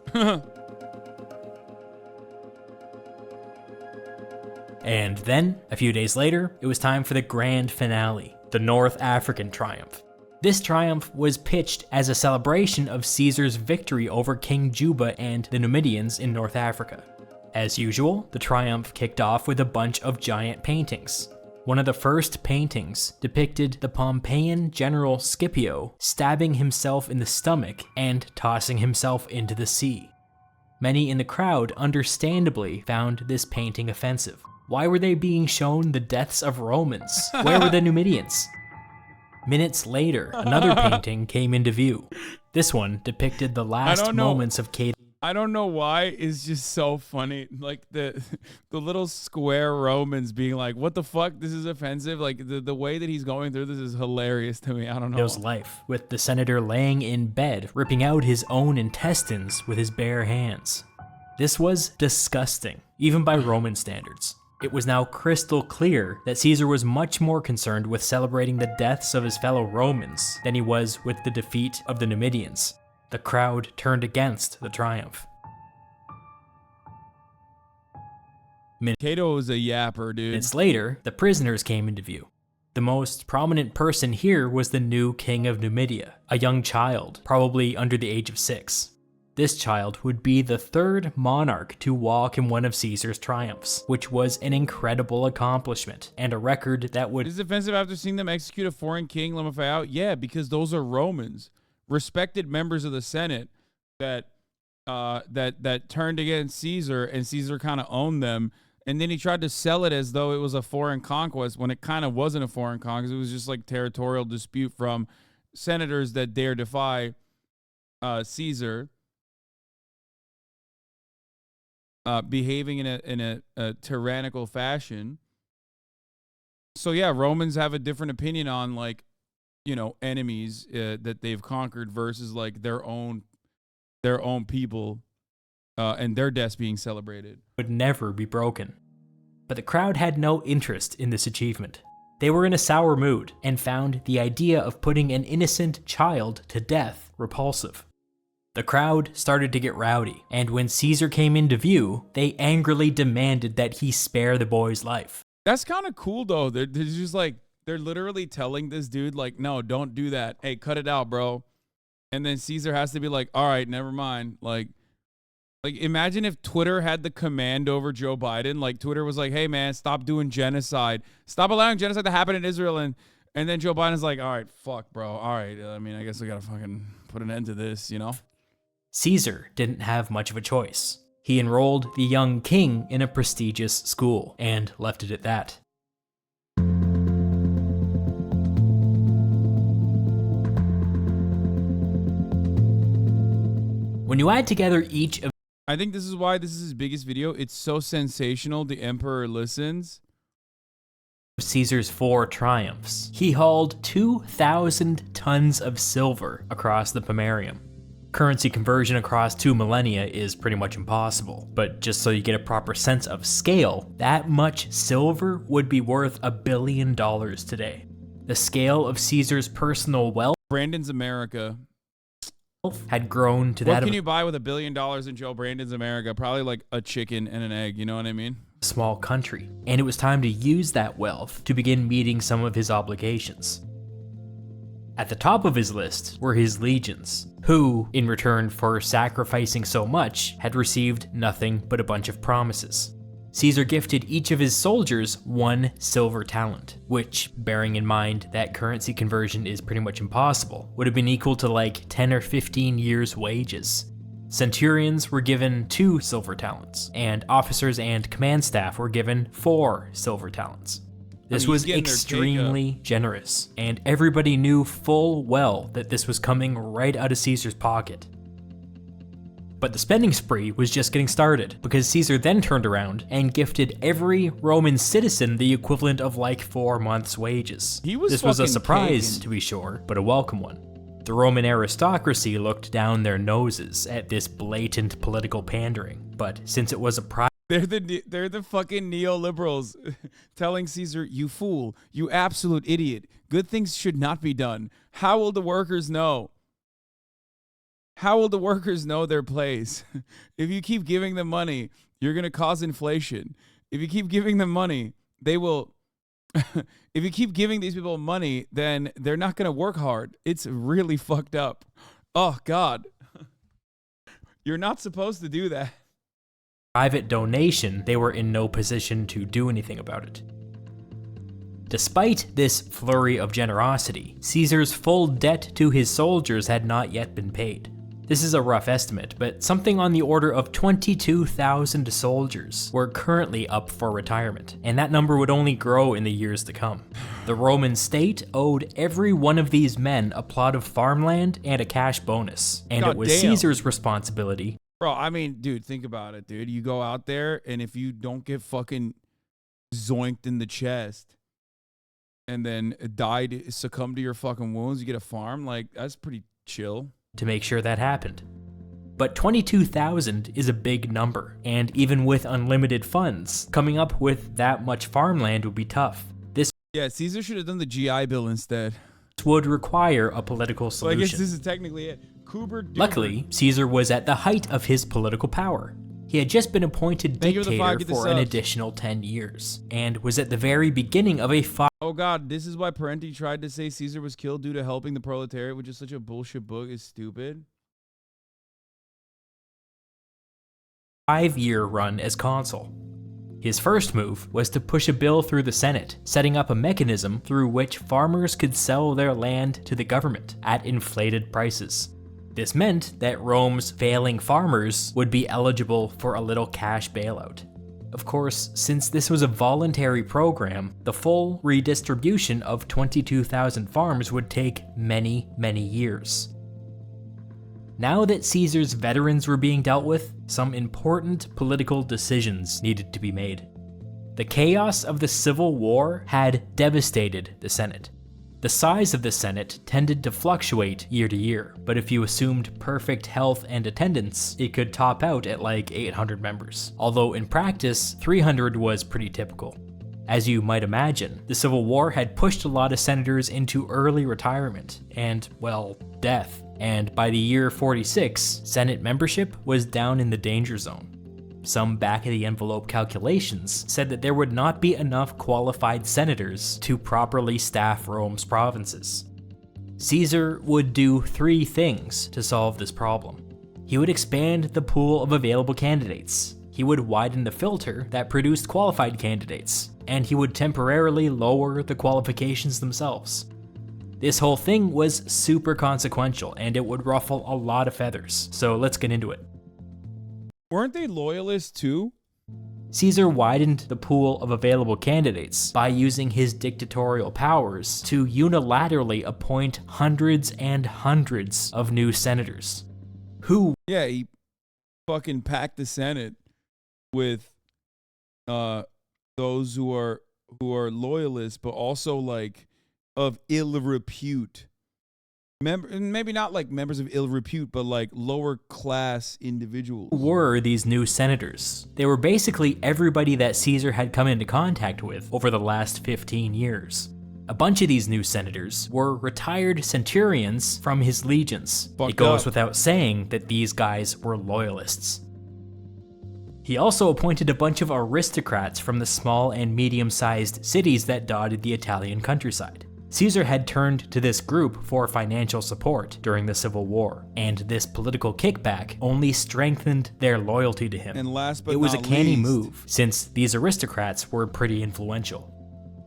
And then, a few days later, it was time for the grand finale, the North African triumph. This triumph was pitched as a celebration of Caesar's victory over King Juba and the Numidians in North Africa. As usual, the triumph kicked off with a bunch of giant paintings. One of the first paintings depicted the Pompeian general Scipio stabbing himself in the stomach and tossing himself into the sea. Many in the crowd understandably found this painting offensive. Why were they being shown the deaths of Romans? Where were the Numidians? Minutes later, another painting came into view. This one depicted the last moments of Cato. I don't know why it's just so funny. Like the little square Romans being like, what the fuck? This is offensive. Like the way that he's going through this is hilarious to me. I don't know. Cato's life, with the senator laying in bed, ripping out his own intestines with his bare hands. This was disgusting, even by Roman standards. It was now crystal clear that Caesar was much more concerned with celebrating the deaths of his fellow Romans than he was with the defeat of the Numidians. The crowd turned against the triumph. Cato was a yapper, dude. Minutes later, the prisoners came into view. The most prominent person here was the new king of Numidia, a young child, probably under the age of 6. This child would be the 3rd monarch to walk in one of Caesar's triumphs, which was an incredible accomplishment, and a record that would— Is it offensive after seeing them execute a foreign king, Lemafayette? Yeah, because those are Romans, respected members of the Senate that turned against Caesar, and Caesar kind of owned them. And then he tried to sell it as though it was a foreign conquest when it kind of wasn't a foreign conquest. It was just like territorial dispute from senators that dare defy Caesar. Behaving in a tyrannical fashion. So yeah, Romans have a different opinion on, like, you know, enemies that they've conquered versus like their own people and their deaths being celebrated. Would never be broken. But the crowd had no interest in this achievement. They were in a sour mood and found the idea of putting an innocent child to death repulsive. The crowd started to get rowdy, and when Caesar came into view, they angrily demanded that he spare the boy's life. That's kind of cool though. They're just like, they're literally telling this dude like, no, don't do that. Hey, cut it out, bro. And then Caesar has to be like, all right, never mind. Like imagine if Twitter had the command over Joe Biden. Like Twitter was like, hey man, stop doing genocide. Stop allowing genocide to happen in Israel. And then Joe Biden's like, all right, fuck, bro. All right. I mean, I guess we got to fucking put an end to this, you know? Caesar didn't have much of a choice. He enrolled the young king in a prestigious school and left it at that. When you add together each of— I think this is why this is his biggest video. It's so sensational. The emperor listens. Caesar's 4 triumphs, he hauled 2,000 tons of silver across the Pomerium. Currency conversion across 2 millennia is pretty much impossible, but just so you get a proper sense of scale, that much silver would be worth $1 billion today. The scale of Caesar's personal wealth— Brandon's America had grown to that What of— can you buy with $1 billion in Joe Brandon's America? Probably like a chicken and an egg, you know what I mean? Small country, and it was time to use that wealth to begin meeting some of his obligations. At the top of his list were his legions, who, in return for sacrificing so much, had received nothing but a bunch of promises. Caesar gifted each of his soldiers 1 silver talent, which, bearing in mind that currency conversion is pretty much impossible, would have been equal to like 10 or 15 years' wages. Centurions were given 2 silver talents, and officers and command staff were given 4 silver talents. This was extremely generous, and everybody knew full well that this was coming right out of Caesar's pocket. But the spending spree was just getting started, because Caesar then turned around and gifted every Roman citizen the equivalent of like 4 months' wages. This was a surprise, to be sure, but a welcome one. The Roman aristocracy looked down their noses at this blatant political pandering, but since it was a They're the fucking neoliberals telling Caesar, you fool, you absolute idiot. Good things should not be done. How will the workers know? How will the workers know their place? If you keep giving them money, you're going to cause inflation. If you keep giving them money, they will... If you keep giving these people money, then they're not going to work hard. It's really fucked up. Oh, God. You're not supposed to do that. Private donation, they were in no position to do anything about it. Despite this flurry of generosity, Caesar's full debt to his soldiers had not yet been paid. This is a rough estimate, but something on the order of 22,000 soldiers were currently up for retirement, and that number would only grow in the years to come. The Roman state owed every one of these men a plot of farmland and a cash bonus, and it was Caesar's responsibility. Bro, I mean, dude, think about it, dude. You go out there, and if you don't get fucking zoinked in the chest and then succumb to your fucking wounds, you get a farm, like, that's pretty chill. To make sure that happened. But 22,000 is a big number, and even with unlimited funds, coming up with that much farmland would be tough. Yeah, Caesar should have done the GI Bill instead. Would require a political solution. Well, I guess this is technically it. Luckily, Caesar was at the height of his political power. He had just been appointed dictator for an additional 10 years, and was at the very beginning of a Oh God, this is why Parenti tried to say Caesar was killed due to helping the proletariat, which is such a bullshit book. Is stupid. 5-year run as consul. His first move was to push a bill through the Senate, setting up a mechanism through which farmers could sell their land to the government at inflated prices. This meant that Rome's failing farmers would be eligible for a little cash bailout. Of course, since this was a voluntary program, the full redistribution of 22,000 farms would take many, many years. Now that Caesar's veterans were being dealt with, some important political decisions needed to be made. The chaos of the Civil War had devastated the Senate. The size of the Senate tended to fluctuate year to year, but if you assumed perfect health and attendance, it could top out at like 800 members. Although in practice, 300 was pretty typical. As you might imagine, the Civil War had pushed a lot of senators into early retirement and, well, death. And by the year 46, Senate membership was down in the danger zone. Some back-of-the-envelope calculations said that there would not be enough qualified senators to properly staff Rome's provinces. Caesar would do 3 things to solve this problem. He would expand the pool of available candidates, he would widen the filter that produced qualified candidates, and he would temporarily lower the qualifications themselves. This whole thing was super consequential, and it would ruffle a lot of feathers, so let's get into it. Weren't they loyalists too? Caesar widened the pool of available candidates by using his dictatorial powers to unilaterally appoint hundreds and hundreds of new senators. Yeah, he fucking packed the Senate with those who are loyalists, but also like of ill repute. Maybe not like members of ill repute, but like lower class individuals. Who were these new senators? They were basically everybody that Caesar had come into contact with over the last 15 years. A bunch of these new senators were retired centurions from his legions. It goes without saying that these guys were loyalists. He also appointed a bunch of aristocrats from the small and medium-sized cities that dotted the Italian countryside. Caesar had turned to this group for financial support during the Civil War, and this political kickback only strengthened their loyalty to him. And last but it was not a canny least, move, since these aristocrats were pretty influential.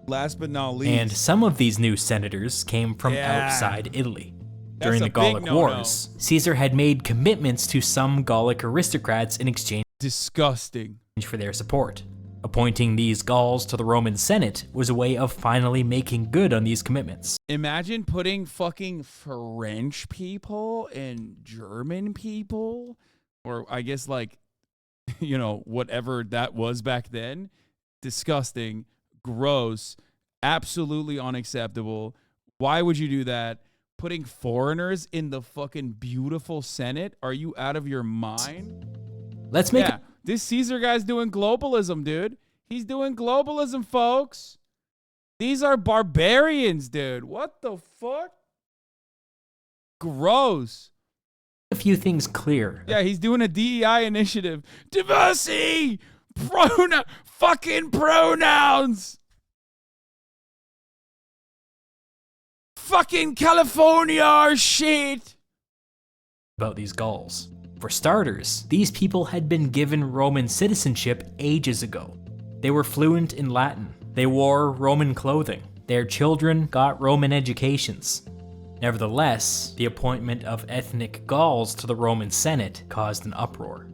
Last but not least. And some of these new senators came from outside Italy. During the Gallic Wars, Caesar had made commitments to some Gallic aristocrats in exchange for their support. Appointing these Gauls to the Roman Senate was a way of finally making good on these commitments. Imagine putting fucking French people and German people, or I guess like, you know, whatever that was back then. Disgusting, gross, absolutely unacceptable. Why would you do that? Putting foreigners in the fucking beautiful Senate? Are you out of your mind? Let's make this Caesar guy's doing globalism, dude. He's doing globalism, folks. These are barbarians, dude. What the fuck? Gross. A few things clear. Yeah, he's doing a DEI initiative. Diversity! Fucking pronouns! Fucking California shit! About these Gauls. For starters, these people had been given Roman citizenship ages ago. They were fluent in Latin. They wore Roman clothing. Their children got Roman educations. Nevertheless, the appointment of ethnic Gauls to the Roman Senate caused an uproar.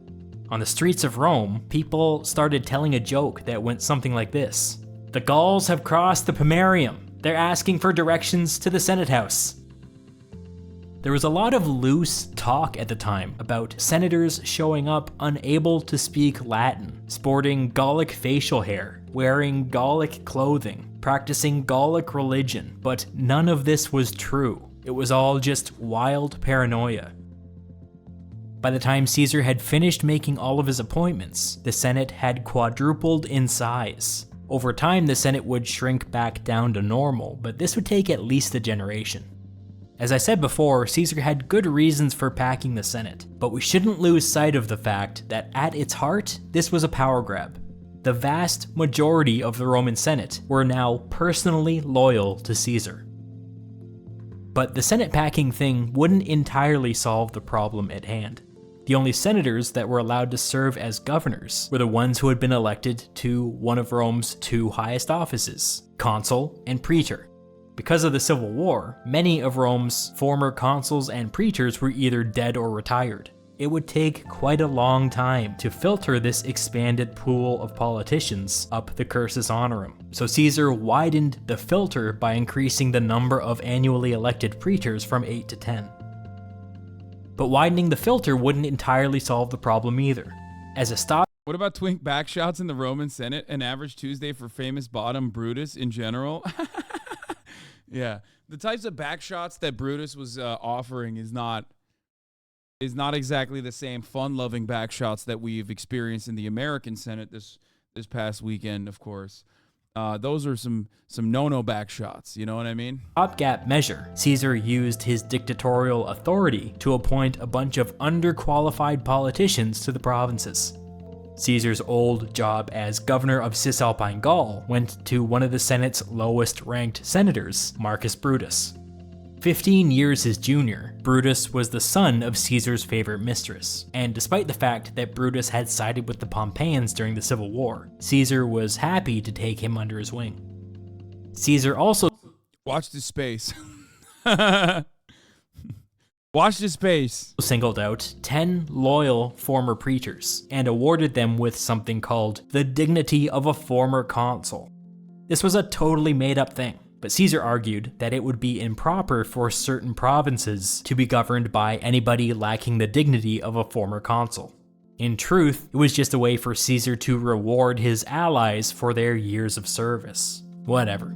On the streets of Rome, people started telling a joke that went something like this. The Gauls have crossed the Pomerium. They're asking for directions to the Senate House. There was a lot of loose talk at the time about senators showing up unable to speak Latin, sporting Gallic facial hair, wearing Gallic clothing, practicing Gallic religion, but none of this was true. It was all just wild paranoia. By the time Caesar had finished making all of his appointments, the Senate had quadrupled in size. Over time, the Senate would shrink back down to normal, but this would take at least a generation. As I said before, Caesar had good reasons for packing the Senate, but we shouldn't lose sight of the fact that at its heart, this was a power grab. The vast majority of the Roman Senate were now personally loyal to Caesar. But the Senate packing thing wouldn't entirely solve the problem at hand. The only senators that were allowed to serve as governors were the ones who had been elected to one of Rome's two highest offices, consul and praetor. Because of the Civil War, many of Rome's former consuls and praetors were either dead or retired. It would take quite a long time to filter this expanded pool of politicians up the cursus honorum, so Caesar widened the filter by increasing the number of annually elected praetors from 8 to 10. But widening the filter wouldn't entirely solve the problem either. As a stop. What about twink backshots in the Roman Senate? An average Tuesday for famous bottom Brutus in general? Yeah, the types of backshots that Brutus was offering is not exactly the same fun-loving backshots that we've experienced in the American Senate this past weekend, of course. Those are some no-no backshots, you know what I mean? Stopgap measure. Caesar used his dictatorial authority to appoint a bunch of underqualified politicians to the provinces. Caesar's old job as governor of Cisalpine Gaul went to one of the Senate's lowest-ranked senators, Marcus Brutus. 15 years his junior, Brutus was the son of Caesar's favorite mistress, and despite the fact that Brutus had sided with the Pompeians during the Civil War, Caesar was happy to take him under his wing. Caesar also— Watch this space. Watch this space. Singled out 10 loyal former praetors and awarded them with something called the dignity of a former consul. This was a totally made-up thing, but Caesar argued that it would be improper for certain provinces to be governed by anybody lacking the dignity of a former consul. In truth, it was just a way for Caesar to reward his allies for their years of service. Whatever.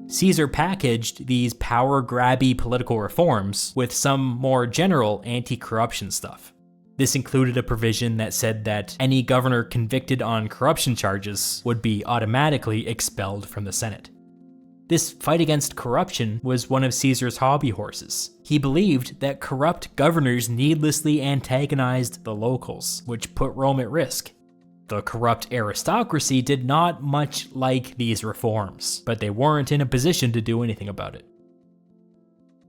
Caesar packaged these power-grabby political reforms with some more general anti-corruption stuff. This included a provision that said that any governor convicted on corruption charges would be automatically expelled from the Senate. This fight against corruption was one of Caesar's hobby horses. He believed that corrupt governors needlessly antagonized the locals, which put Rome at risk. The corrupt aristocracy did not much like these reforms, but they weren't in a position to do anything about it.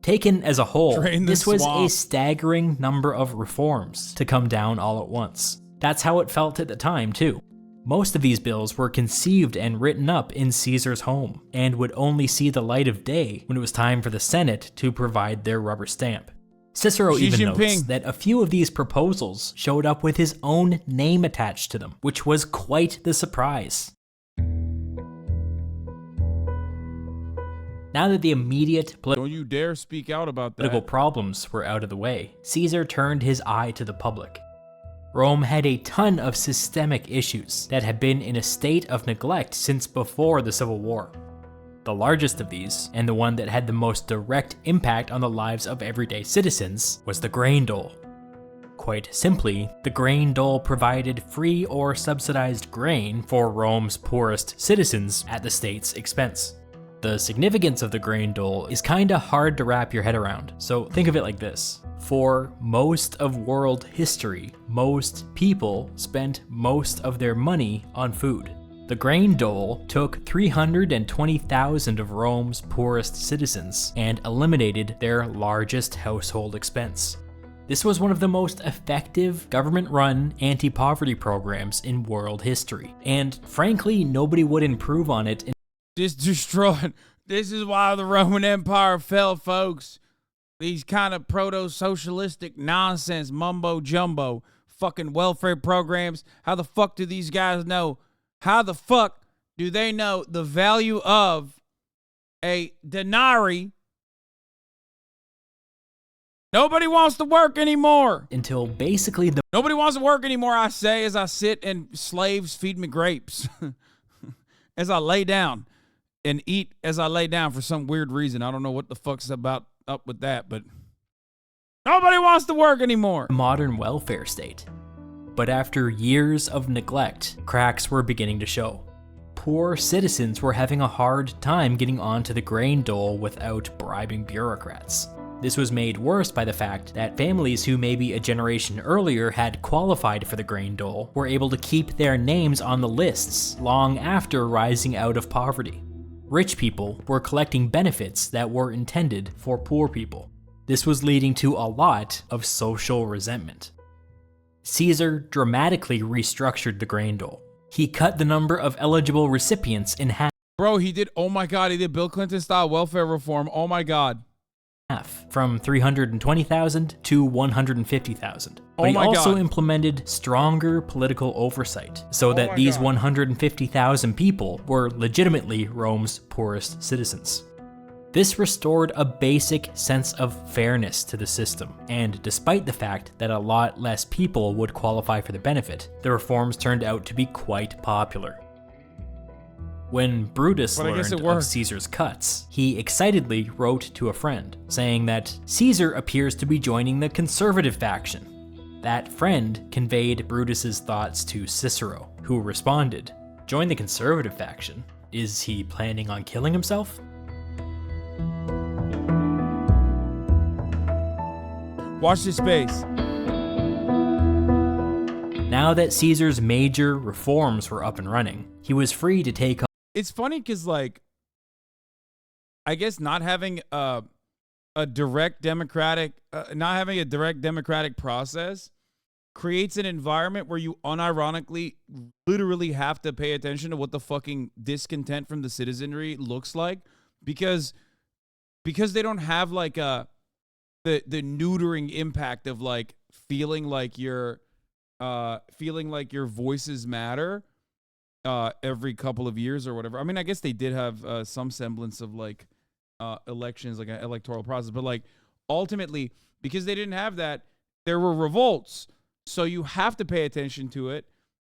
Taken as a whole, this was a staggering number of reforms to come down all at once. That's how it felt at the time, too. Most of these bills were conceived and written up in Caesar's home, and would only see the light of day when it was time for the Senate to provide their rubber stamp. Cicero even notes that a few of these proposals showed up with his own name attached to them, which was quite the surprise. Now that the immediate Don't you dare speak out about that. Political problems were out of the way, Caesar turned his eye to the public. Rome had a ton of systemic issues that had been in a state of neglect since before the Civil War. The largest of these, and the one that had the most direct impact on the lives of everyday citizens, was the grain dole. Quite simply, the grain dole provided free or subsidized grain for Rome's poorest citizens at the state's expense. The significance of the grain dole is kinda hard to wrap your head around, so think of it like this. For most of world history, most people spent most of their money on food. The grain dole took 320,000 of Rome's poorest citizens and eliminated their largest household expense. This was one of the most effective government-run anti-poverty programs in world history, and frankly, nobody would improve on it. This destroyed. This is why the Roman Empire fell, folks. These kind of proto-socialistic nonsense, mumbo-jumbo, fucking welfare programs. How the fuck do these guys know? How the fuck do they know the value of a denarii? Nobody wants to work anymore. Until basically Nobody wants to work anymore, I say, as I sit and slaves feed me grapes. As I lay down and eat as I lay down for some weird reason. I don't know what the fuck's up with that, but nobody wants to work anymore. Modern welfare state. But after years of neglect, cracks were beginning to show. Poor citizens were having a hard time getting onto the grain dole without bribing bureaucrats. This was made worse by the fact that families who maybe a generation earlier had qualified for the grain dole were able to keep their names on the lists long after rising out of poverty. Rich people were collecting benefits that were intended for poor people. This was leading to a lot of social resentment. Caesar dramatically restructured the grain dole. He cut the number of eligible recipients in half. Bro, he did, oh my God, he did Bill Clinton style welfare reform. Oh my God. From 320,000 to 150,000. But he also implemented stronger political oversight so that these 150,000 people were legitimately Rome's poorest citizens. This restored a basic sense of fairness to the system, and despite the fact that a lot less people would qualify for the benefit, the reforms turned out to be quite popular. When Brutus learned of Caesar's cuts, he excitedly wrote to a friend, saying that Caesar appears to be joining the conservative faction. That friend conveyed Brutus's thoughts to Cicero, who responded, "Join the conservative faction? Is he planning on killing himself?" Watch this space. Now that Caesar's major reforms were up and running, he was free to take on. It's funny because, like, I guess not having a direct democratic, process creates an environment where you unironically, literally have to pay attention to what the fucking discontent from the citizenry looks like, because they don't have like the neutering impact of like feeling like your voices matter every couple of years or whatever. I mean, I guess they did have some semblance of like elections, like an electoral process, but like ultimately, because they didn't have that, there were revolts. So you have to pay attention to it,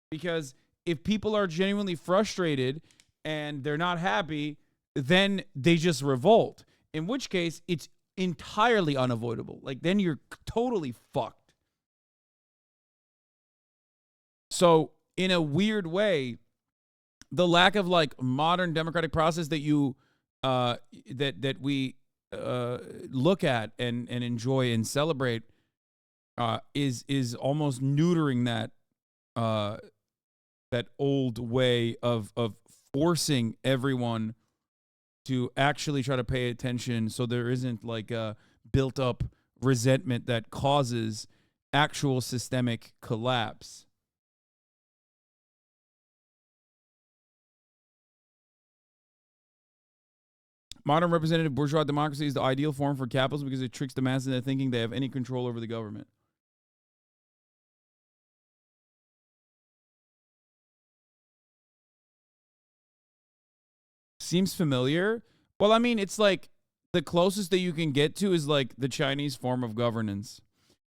because if people are genuinely frustrated and they're not happy, then they just revolt, in which case it's entirely unavoidable. Like, then you're totally fucked. So in a weird way, the lack of like modern democratic process that you that we look at and enjoy and celebrate is almost neutering that old way of forcing everyone to actually try to pay attention, so there isn't like a built up resentment that causes actual systemic collapse. Modern representative bourgeois democracy is the ideal form for capitalism because it tricks the masses into thinking they have any control over the government. Seems familiar. Well, I mean, it's like the closest that you can get to is like the Chinese form of governance.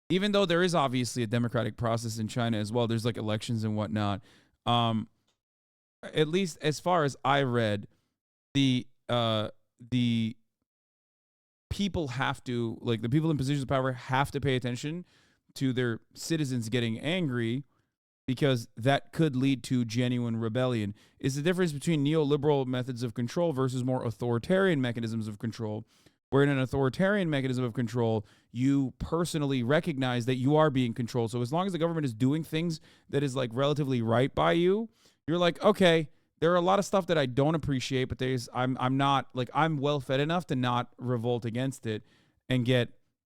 Even though there is obviously a democratic process in China as well, there's like elections and whatnot. At least as far as I read, the people have to, like, the people in positions of power have to pay attention to their citizens getting angry, because that could lead to genuine rebellion. Is the difference between neoliberal methods of control versus more authoritarian mechanisms of control, where in an authoritarian mechanism of control, you personally recognize that you are being controlled. So as long as the government is doing things that is like relatively right by you, you're like, okay, there are a lot of stuff that I don't appreciate, but I'm not, like, I'm well fed enough to not revolt against it and get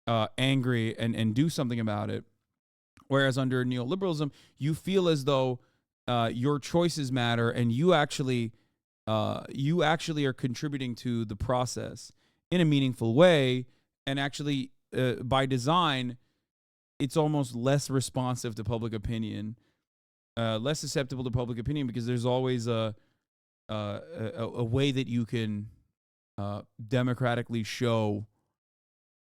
angry and do something about it. Whereas under neoliberalism, you feel as though your choices matter, and you actually are contributing to the process in a meaningful way, and actually by design, it's almost less responsive to public opinion, less susceptible to public opinion, because there's always a way that you can democratically show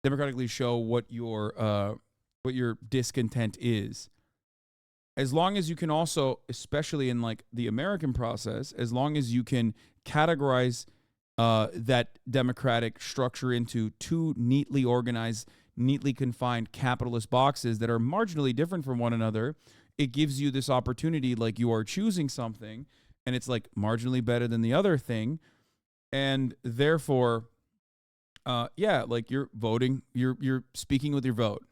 what your discontent is. As long as you can also, especially in like the American process, as long as you can categorize that democratic structure into two neatly organized, neatly confined capitalist boxes that are marginally different from one another, it gives you this opportunity, like you are choosing something and it's like marginally better than the other thing, and therefore Yeah, like you're voting, you're speaking with your vote.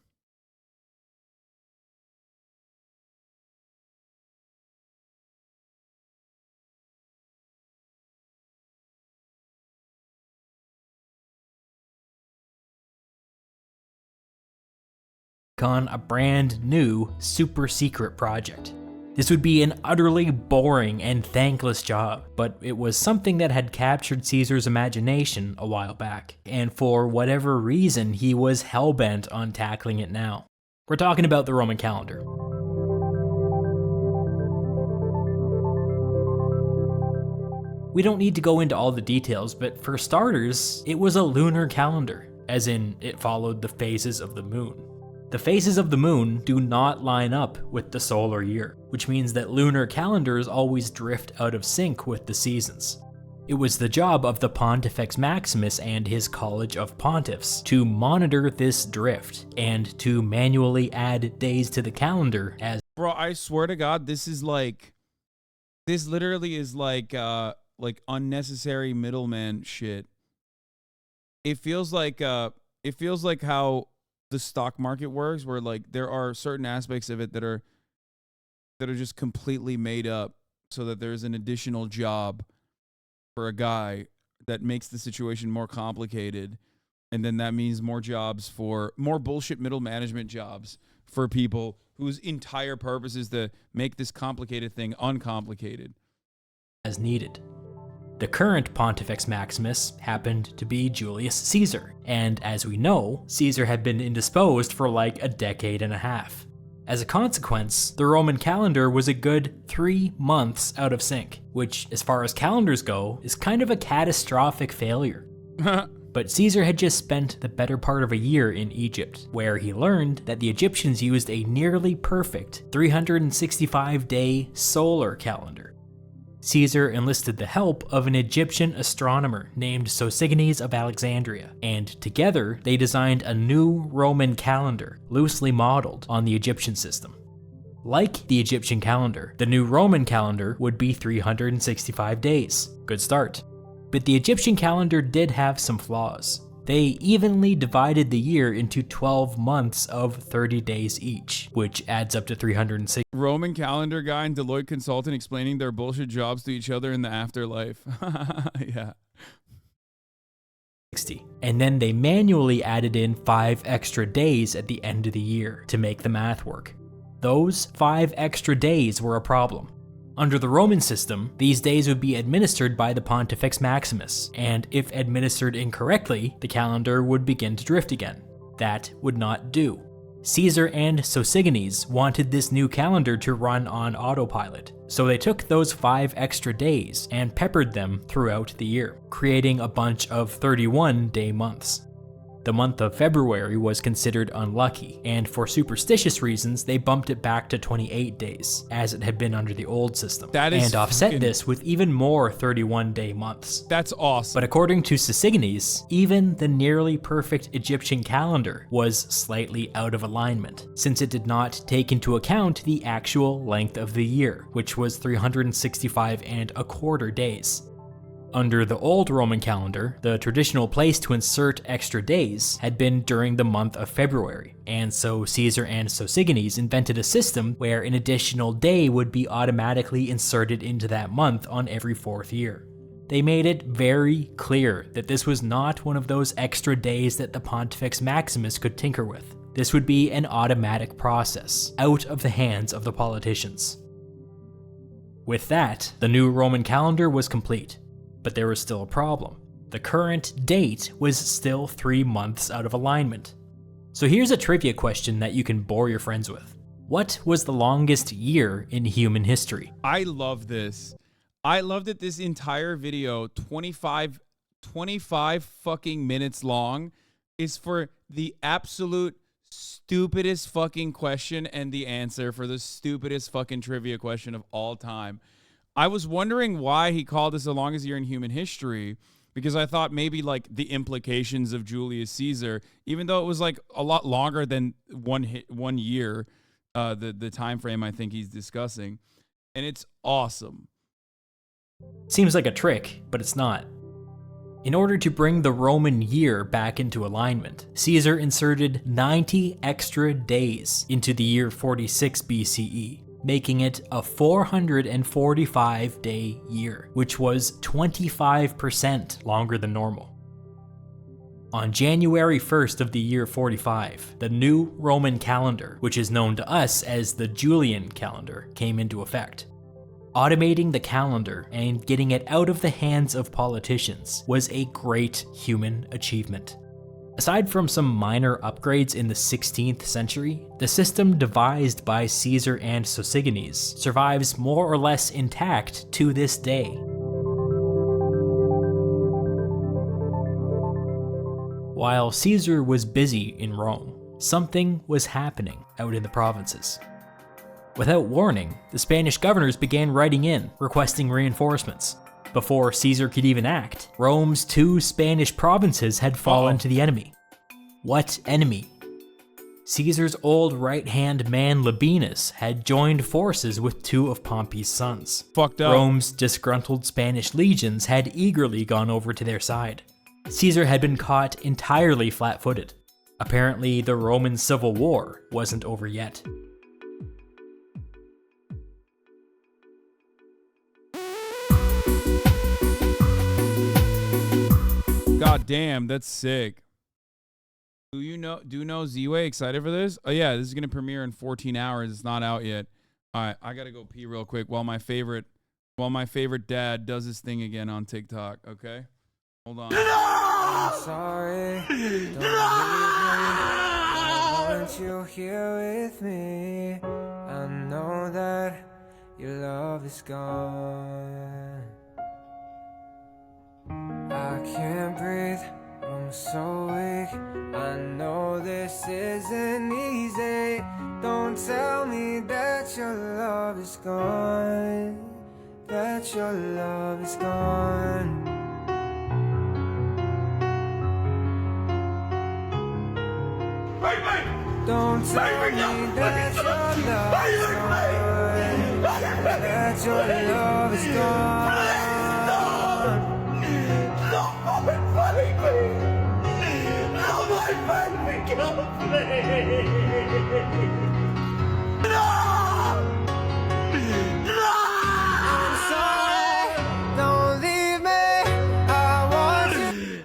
On a brand new, super secret project. This would be an utterly boring and thankless job, but it was something that had captured Caesar's imagination a while back, and for whatever reason, he was hellbent on tackling it now. We're talking about the Roman calendar. We don't need to go into all the details, but for starters, it was a lunar calendar, as in it followed the phases of the moon. The phases of the moon do not line up with the solar year, which means that lunar calendars always drift out of sync with the seasons. It was the job of the Pontifex Maximus and his College of Pontiffs to monitor this drift and to manually add days to the calendar as— Bro, I swear to God, this literally is like unnecessary middleman shit. It feels like how the stock market works, where like there are certain aspects of it that are just completely made up so that there's an additional job for a guy that makes the situation more complicated, and then that means more jobs for more bullshit middle management jobs for people whose entire purpose is to make this complicated thing uncomplicated. As needed. The current Pontifex Maximus happened to be Julius Caesar, and as we know, Caesar had been indisposed for like a decade and a half. As a consequence, the Roman calendar was a good 3 months out of sync, which, as far as calendars go, is kind of a catastrophic failure. But Caesar had just spent the better part of a year in Egypt, where he learned that the Egyptians used a nearly perfect 365-day solar calendar. Caesar enlisted the help of an Egyptian astronomer named Sosigenes of Alexandria, and together they designed a new Roman calendar, loosely modeled on the Egyptian system. Like the Egyptian calendar, the new Roman calendar would be 365 days. Good start. But the Egyptian calendar did have some flaws. They evenly divided the year into 12 months of 30 days each, which adds up to 360. Roman calendar guy and Deloitte consultant explaining their bullshit jobs to each other in the afterlife. Yeah. And then they manually added in 5 extra days at the end of the year to make the math work. Those 5 extra days were a problem. Under the Roman system, these days would be administered by the Pontifex Maximus, and if administered incorrectly, the calendar would begin to drift again. That would not do. Caesar and Sosigenes wanted this new calendar to run on autopilot, so they took those 5 extra days and peppered them throughout the year, creating a bunch of 31-day months. The month of February was considered unlucky, and for superstitious reasons, they bumped it back to 28 days, as it had been under the old system, and offset this with even more 31-day months. That's awesome. But according to Sosigenes, even the nearly perfect Egyptian calendar was slightly out of alignment, since it did not take into account the actual length of the year, which was 365.25 days. Under the old Roman calendar, the traditional place to insert extra days had been during the month of February, and so Caesar and Sosigenes invented a system where an additional day would be automatically inserted into that month on every 4th year. They made it very clear that this was not one of those extra days that the Pontifex Maximus could tinker with. This would be an automatic process, out of the hands of the politicians. With that, the new Roman calendar was complete. But there was still a problem. The current date was still 3 months out of alignment. So here's a trivia question that you can bore your friends with. What was the longest year in human history? I love this. I love that this entire video, 25 fucking minutes long, is for the absolute stupidest fucking question and the answer for the stupidest fucking trivia question of all time. I was wondering why he called this the longest year in human history, because I thought maybe like the implications of Julius Caesar, even though it was like a lot longer than 1 year, the time frame I think he's discussing, and it's awesome. Seems like a trick, but it's not. In order to bring the Roman year back into alignment, Caesar inserted 90 extra days into the year 46 BCE, making it a 445-day year, which was 25% longer than normal. On January 1st of the year 45, the new Roman calendar, which is known to us as the Julian calendar, came into effect. Automating the calendar and getting it out of the hands of politicians was a great human achievement. Aside from some minor upgrades in the 16th century, the system devised by Caesar and Sosigenes survives more or less intact to this day. While Caesar was busy in Rome, something was happening out in the provinces. Without warning, the Spanish governors began writing in, requesting reinforcements. Before Caesar could even act, Rome's 2 Spanish provinces had fallen to the enemy. What enemy? Caesar's old right-hand man Labienus had joined forces with 2 of Pompey's sons. Fucked up. Rome's disgruntled Spanish legions had eagerly gone over to their side. Caesar had been caught entirely flat-footed. Apparently, the Roman Civil War wasn't over yet. God damn, that's sick. Do you know Z-Way excited for this? Oh yeah, this is gonna premiere in 14 hours. It's not out yet. Alright, I gotta go pee real quick while my favorite dad does his thing again on TikTok, okay? Hold on. I'm sorry. Don't leave me. Aren't you here with me? I know that your love is gone. I can't breathe, I'm so weak. I know this isn't easy. Don't tell me that your love is gone. That your love is gone. Don't tell me that your love is gone. That your love is gone. I'm sorry, don't leave me. I want you.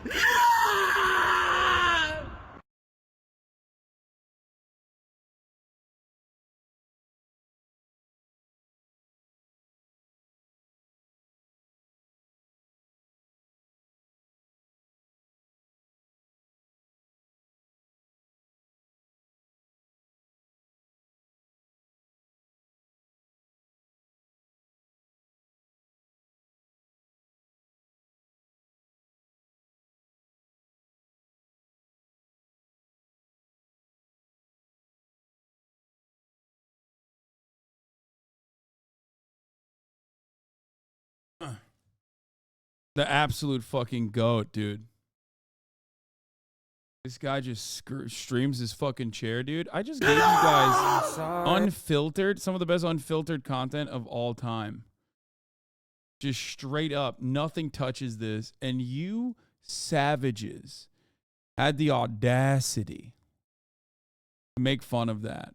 The absolute fucking goat, dude. This guy just streams his fucking chair, dude. I just gave you guys unfiltered, some of the best unfiltered content of all time. Just straight up, nothing touches this. And you savages had the audacity to make fun of that.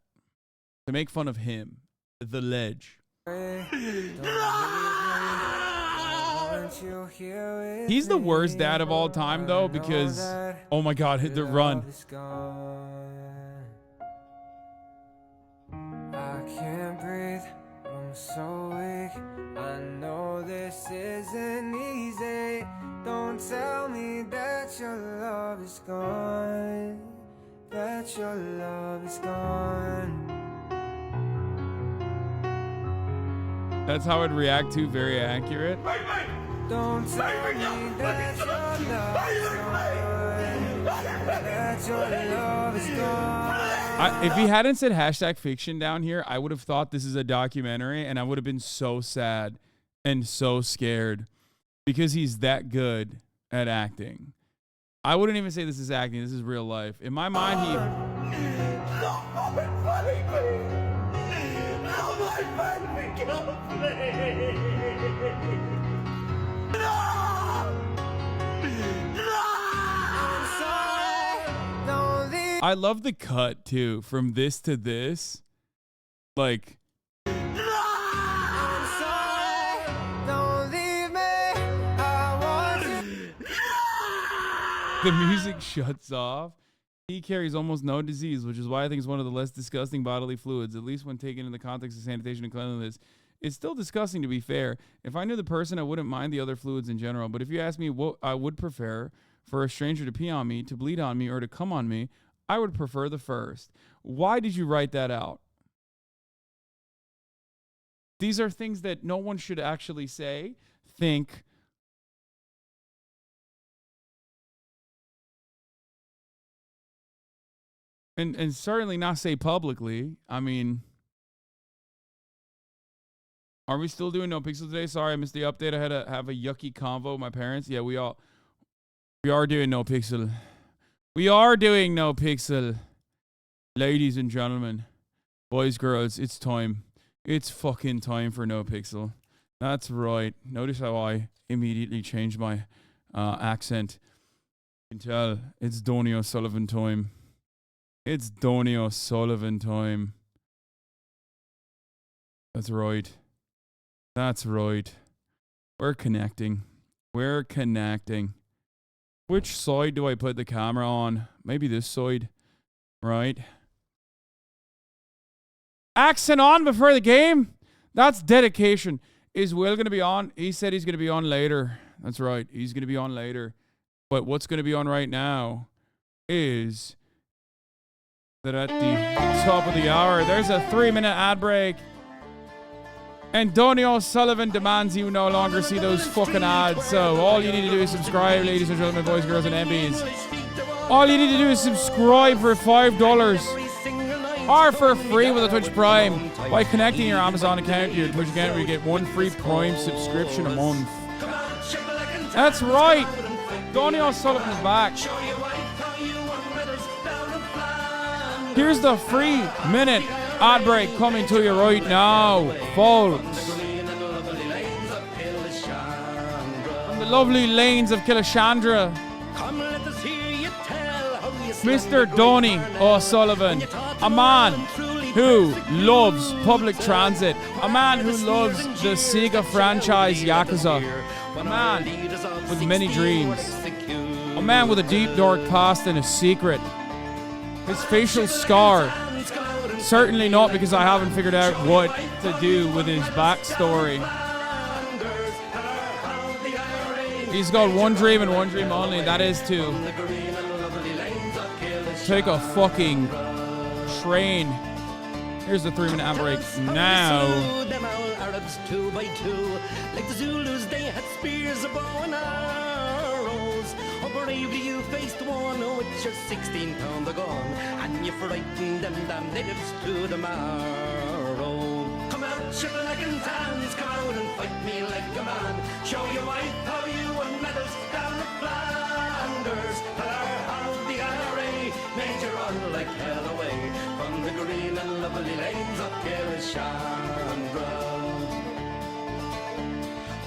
To make fun of him. The ledge. He's the worst dad of all time, though, because, oh my god, hit the run. I can't breathe, I'm so weak. I know this isn't easy. Don't tell me that your love is gone. That your love is gone. That's how I'd react to, very accurate. Don't tell me that your love is gone. That your love is gone. If he hadn't said hashtag fiction down here, I would have thought this is a documentary, and I would have been so sad and so scared because he's that good at acting. I wouldn't even say this is acting. This is real life. In my mind, he... I love the cut too, from this to this. Like, Don't leave me. I want you. the music shuts off. He carries almost no disease, which is why I think it's one of the less disgusting bodily fluids, at least when taken in the context of sanitation and cleanliness. It's still disgusting, to be fair. If I knew the person, I wouldn't mind the other fluids in general. But if you ask me what I would prefer for a stranger to pee on me, to bleed on me, or to come on me, I would prefer the first. Why did you write that out? These are things that no one should actually say, think, and certainly not say publicly. I mean, are we still doing No Pixel today? Sorry, I missed the update. I had to have a yucky convo with my parents. Yeah, we are doing No Pixel. We are doing No Pixel. Ladies and gentlemen, boys, girls, it's time. It's fucking time for No Pixel. That's right. Notice how I immediately changed my accent. You can tell it's Donny O'Sullivan time. It's Donny O'Sullivan time. That's right. That's right. We're connecting. We're connecting. Which side do I put the camera on? Maybe this side. Right. Accent on before the game? That's dedication. Is Will going to be on? He said he's going to be on later. That's right. He's going to be on later. But what's going to be on right now is that at the top of the hour, there's a 3-minute ad break. And Donny O'Sullivan demands you no longer see those fucking ads. So all you need to do is subscribe, ladies and gentlemen, boys, girls, and MBs. All you need to do is subscribe for $5 or for free with a Twitch Prime by connecting your Amazon account to your Twitch account, where you get 1 free Prime subscription a month. That's right. Donny O'Sullivan is back. Here's the free minute ad break coming to you right now, folks. From the lovely lanes of Kilishandra, Mr. Donny O'Sullivan, a man who loves public transit, a man who loves the Sega franchise Yakuza, a man with many dreams, a man with a deep dark past and a secret. His facial scar, certainly not because I haven't figured out what to do with his backstory. He's got one dream and one dream only, and that is to take a fucking train. Here's the 3-minute ad break now. Them all Arabs 2 by 2, like the Zulus, they had spears, a bow and arrows. Oh, bravely you faced one with your 16-pounder gun, and you frightened them damn natives to the marrow. Come out, shipwreck and tans, come out and fight me like a man. Show your wife how you won medals down in Flanders. Tell her how the IRA made you run like hell away from the green and lovely lanes of Kilishandra.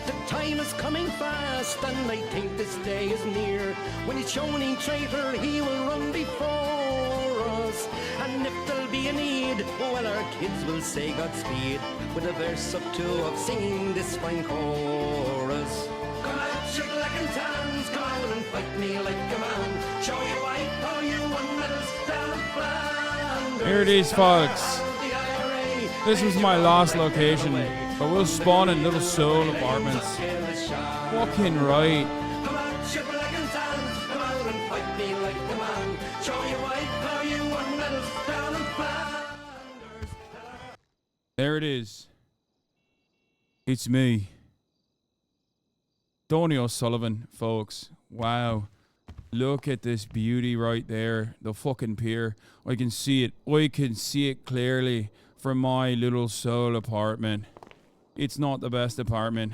The time is coming fast, and I think this day is near, when each Shoney traitor he will run before us. And if there'll be a need, well, our kids will say Godspeed with a verse or two of singing this fine chorus. Come out, you black and tans, come out and fight me like a man. Show your wife how you won medals down in Flanders. Here it is, folks. This was my last location, but we'll spawn in little soul apartments. Fucking right. Come out, you black and tans, come out and fight me like a man. Show your wife how you won medals down in Flanders. There it is. It's me, Donny O'Sullivan, folks. Wow. Look at this beauty right there. The fucking pier. I can see it. I can see it clearly from my little soul apartment. It's not the best apartment,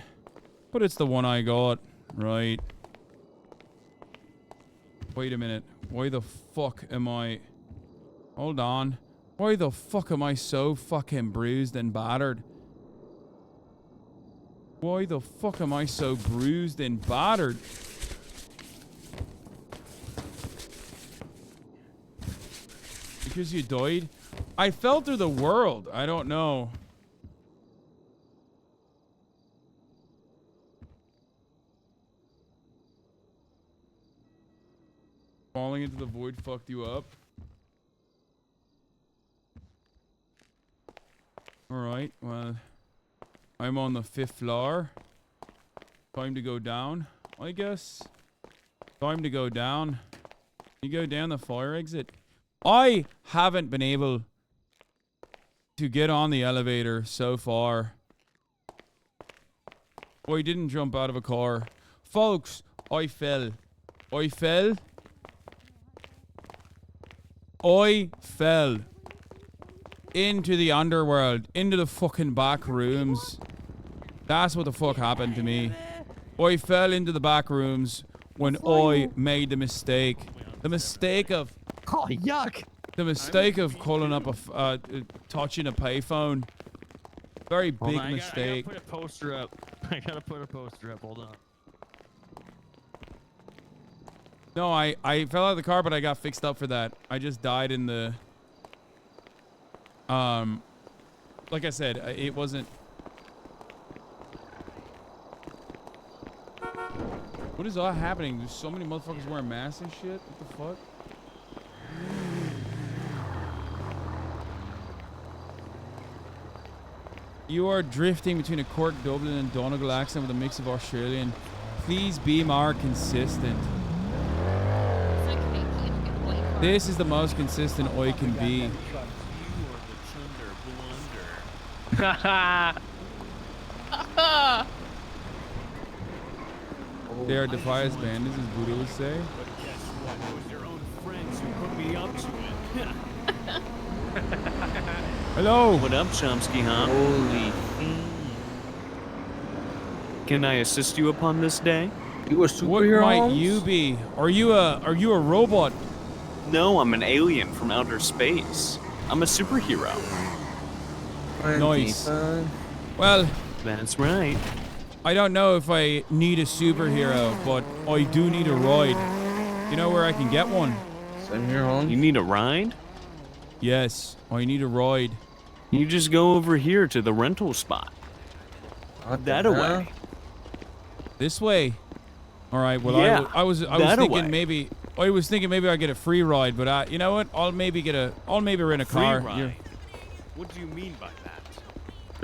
but it's the one I got. Right. Wait a minute. Why the fuck am I... Hold on. Why the fuck am I so fucking bruised and battered? Why the fuck am I so bruised and battered? Because you died? I fell through the world. I don't know. Falling into the void fucked you up. Alright, well, I'm on the 5th floor. Time to go down, I guess. Time to go down. You go down the fire exit. I haven't been able to get on the elevator so far. I didn't jump out of a car. Folks, I fell. I fell. I fell into the underworld, into the fucking back rooms. That's what the fuck happened to me. I fell into the back rooms when I made the mistake. The mistake of... Oh, yuck! The mistake of calling up touching a payphone. Very big mistake. I gotta put a poster up. I gotta put a poster up. Hold on. No, I fell out of the car, but I got fixed up for that. I just died in the... Like I said, it wasn't... What is all happening? There's so many motherfuckers wearing masks and shit. What the fuck? You are drifting between a Cork, Dublin, and Donegal accent with a mix of Australian. Please be more consistent. This is the most consistent I can be. They are Defias bandits, as Buddha would say. But guess what? It was your own friends who put me up to it. Hello. What up, Chomsky, huh? Holy. Can I assist you upon this day? You a superhero? What might you be? Are you a robot? No, I'm an alien from outer space. I'm a superhero. Nice. Well, that's right. I don't know if I need a superhero, but I do need a ride. You know where I can get one? Same here, Holmes. You need a ride? Yes, I need a ride. You just go over here to the rental spot. That away. This way. All right. Well, yeah, I was thinking maybe I get a free ride, but you know what? I'll maybe rent a car. Free ride. What do you mean by that?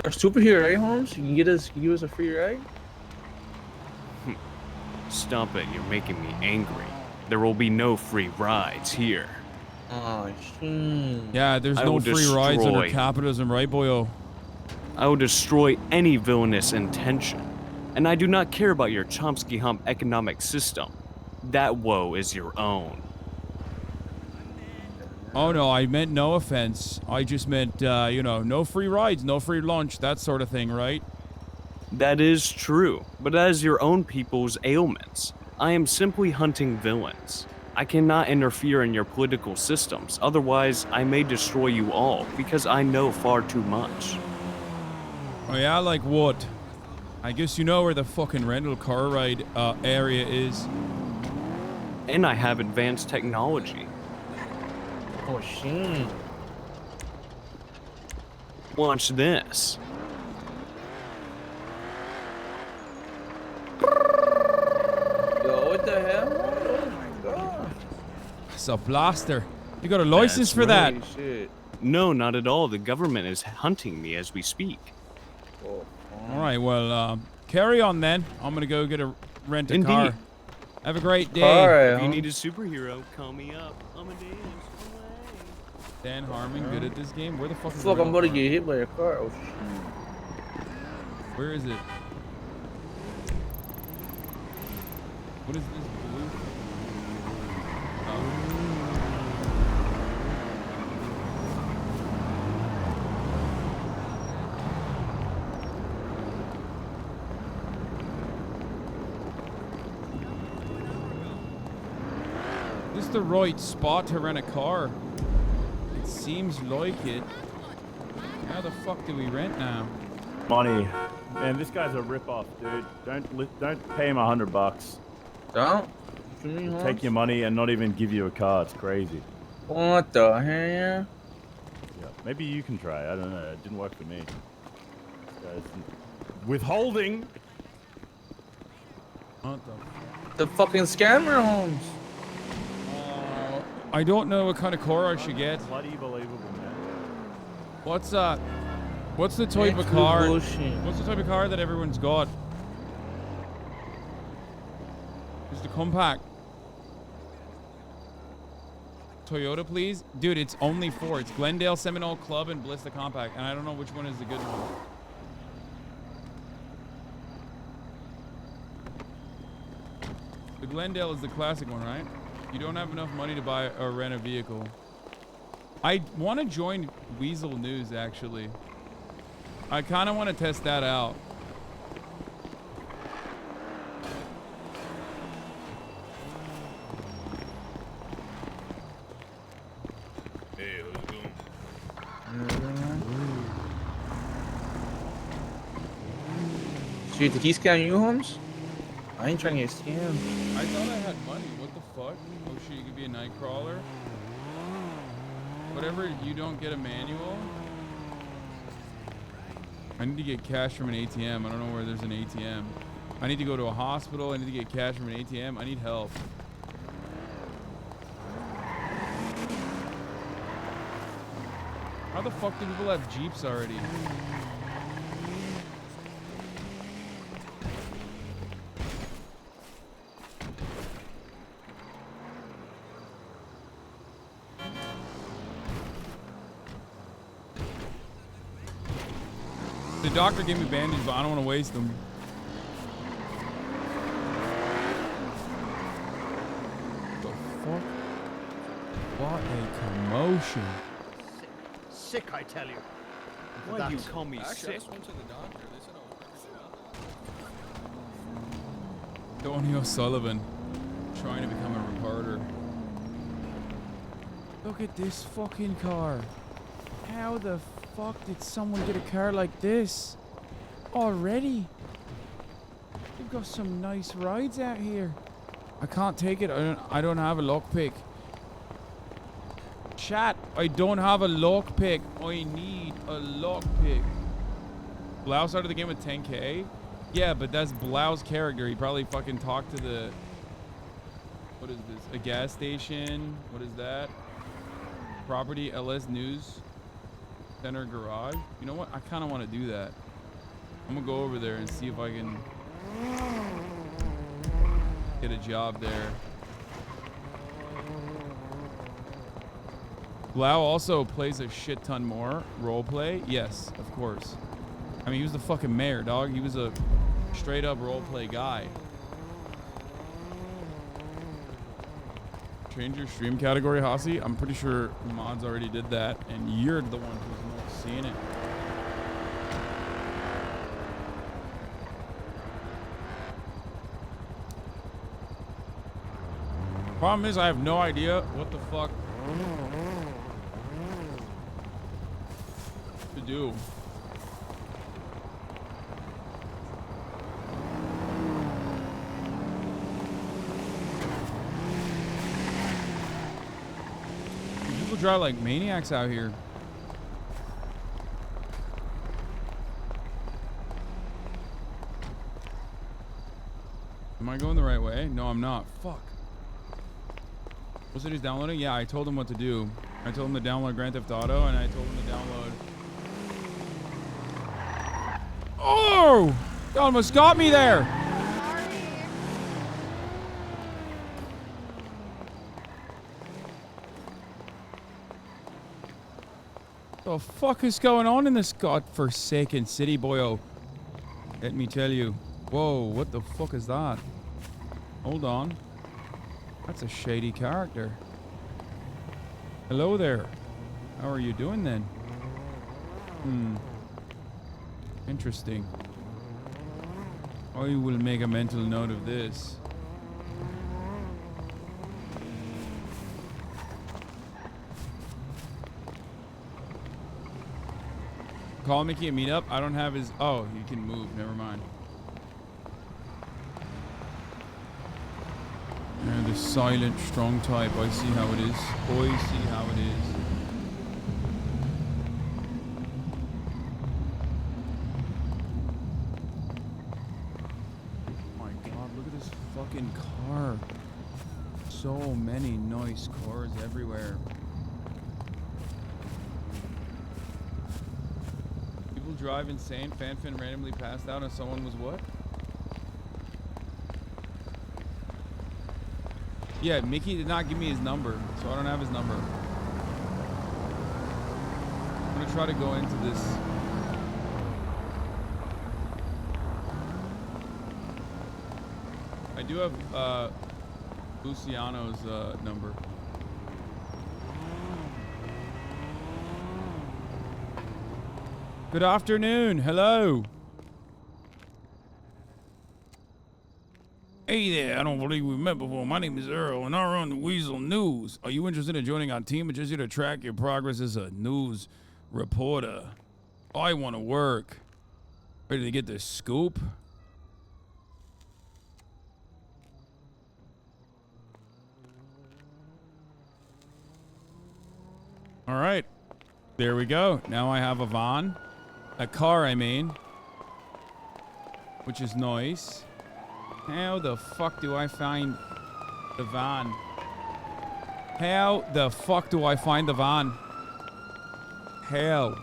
A superhero, eh, Holmes? You can give us a free ride? Stop it, you're making me angry. There will be no free rides here. Oh, shit. Yeah, there's no free rides under capitalism, right, boyo? I will destroy any villainous intention. And I do not care about your Chomsky Hump economic system. That woe is your own. Oh no, I meant no offense. I just meant, you know, no free rides, no free lunch, that sort of thing, right? That is true, but that is your own people's ailments. I am simply hunting villains. I cannot interfere in your political systems, otherwise I may destroy you all, because I know far too much. Oh yeah, like what? I guess you know where the fucking rental car ride area is. And I have advanced technology. Oh, shit. Watch this. Yo, what the hell? Oh my god. It's a blaster. You got a license for that? Shit. No, not at all. The government is hunting me as we speak. Oh, all right, well, carry on then. I'm gonna go rent a car. Have a great day. Right, if you need a superhero, call me up. Amadeus. Dan Harmon, good at this game. Where the fuck is I'm about to get hit by a car. Oh, shit. Where is it? What is this blue? Oh. This is the right spot to rent a car. It seems like it. How the fuck do we rent now? Money. Man, this guy's a rip-off, dude. Don't pay him $100. Don't? He'll take your money and not even give you a car. It's crazy. What the hell? Yeah, maybe you can try. I don't know. It didn't work for me. Withholding. What the fucking scammer, Holmes. I don't know what kind of car I should get. Bloody believable, man. What's the type of car? What's the type of car that everyone's got? Just a compact. Toyota, please. Dude, it's only 4. It's Glendale, Seminole, Club, and Bliss the compact. And I don't know which one is the good one. The Glendale is the classic one, right? You don't have enough money to buy or rent a vehicle. I want to join Weasel News, actually. I kind of want to test that out. Hey, how's it going? Shoot, did he scam you, Holmes? I ain't trying to get scammed. I thought I had money. What the fuck? Oh shit, you could be a night crawler. Whatever, you don't get a manual. I need to get cash from an ATM. I don't know where there's an ATM. I need to go to a hospital. I need to get cash from an ATM. I need help. How the fuck do people have Jeeps already? The doctor gave me bandages, but I don't want to waste them. The fuck? What a commotion. Sick, I tell you. Why do you call me Actually, I sick? just went to the doctor. They said I was Tony O'Sullivan trying to become a reporter. Look at this fucking car. How the fuck did someone get a car like this already? You've got some nice rides out here. I can't take it. I don't have a lockpick. Chat, I don't have a lockpick. I need a lockpick. Blau started the game with 10k. Yeah, but that's Blau's character. He probably fucking talked to the... What is this? A gas station? What is that? Property LS News Center Garage. You know what? I kind of want to do that. I'm going to go over there and see if I can get a job there. Blau also plays a shit ton more roleplay. Yes, of course. I mean, he was the fucking mayor, dog. He was a straight up roleplay guy. Change your stream category, Hossie. I'm pretty sure mods already did that, and you're the one who's not seeing it. Problem is, I have no idea what the fuck to do. People drive like maniacs out here. Am I going the right way? No, I'm not. Fuck. Was it just downloading? Yeah, I told him what to do. I told him to download Grand Theft Auto, and I told him to download... Oh! You almost got me there! The fuck is going on in this godforsaken city, boyo? Let me tell you. Whoa, what the fuck is that? Hold on. That's a shady character. Hello there. How are you doing then? Interesting. I will make a mental note of this. Call Mickey a meetup. I don't have his... Oh, he can move. Never mind. And the silent, strong type. I see how it is. I see how it is. Oh my god, look at this fucking car. So many nice cars everywhere. People drive insane. Fanfin randomly passed out and someone was what? Yeah, Mickey did not give me his number, so I don't have his number. I'm gonna try to go into this. I do have Luciano's number. Good afternoon. Hello. Hey there, I don't believe we met before. My name is Earl, and I run the Weasel News. Are you interested in joining our team or just here to track your progress as a news reporter? I want to work. Ready to get the scoop? All right. There we go. Now I have a van. A car, I mean. Which is nice. How the fuck do I find the van? How the fuck do I find the van? How?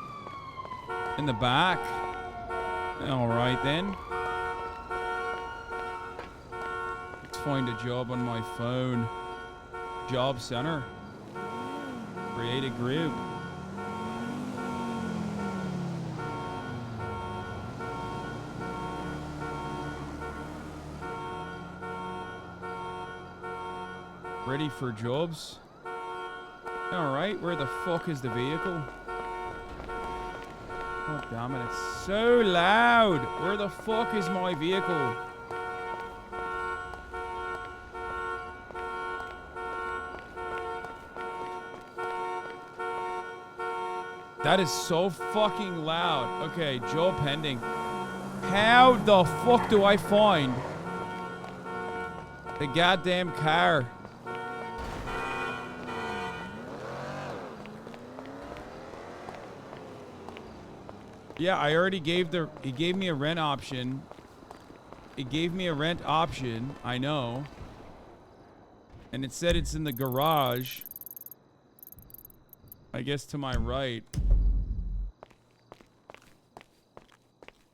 In the back? Alright then. Let's find a job on my phone. Job center. Create a group. Ready for jobs? Alright, where the fuck is the vehicle? God damn it, it's so loud! Where the fuck is my vehicle? That is so fucking loud. Okay, job pending. How the fuck do I find the goddamn car? Yeah, I already gave he gave me a rent option. It gave me a rent option, I know. And it said it's in the garage. I guess to my right.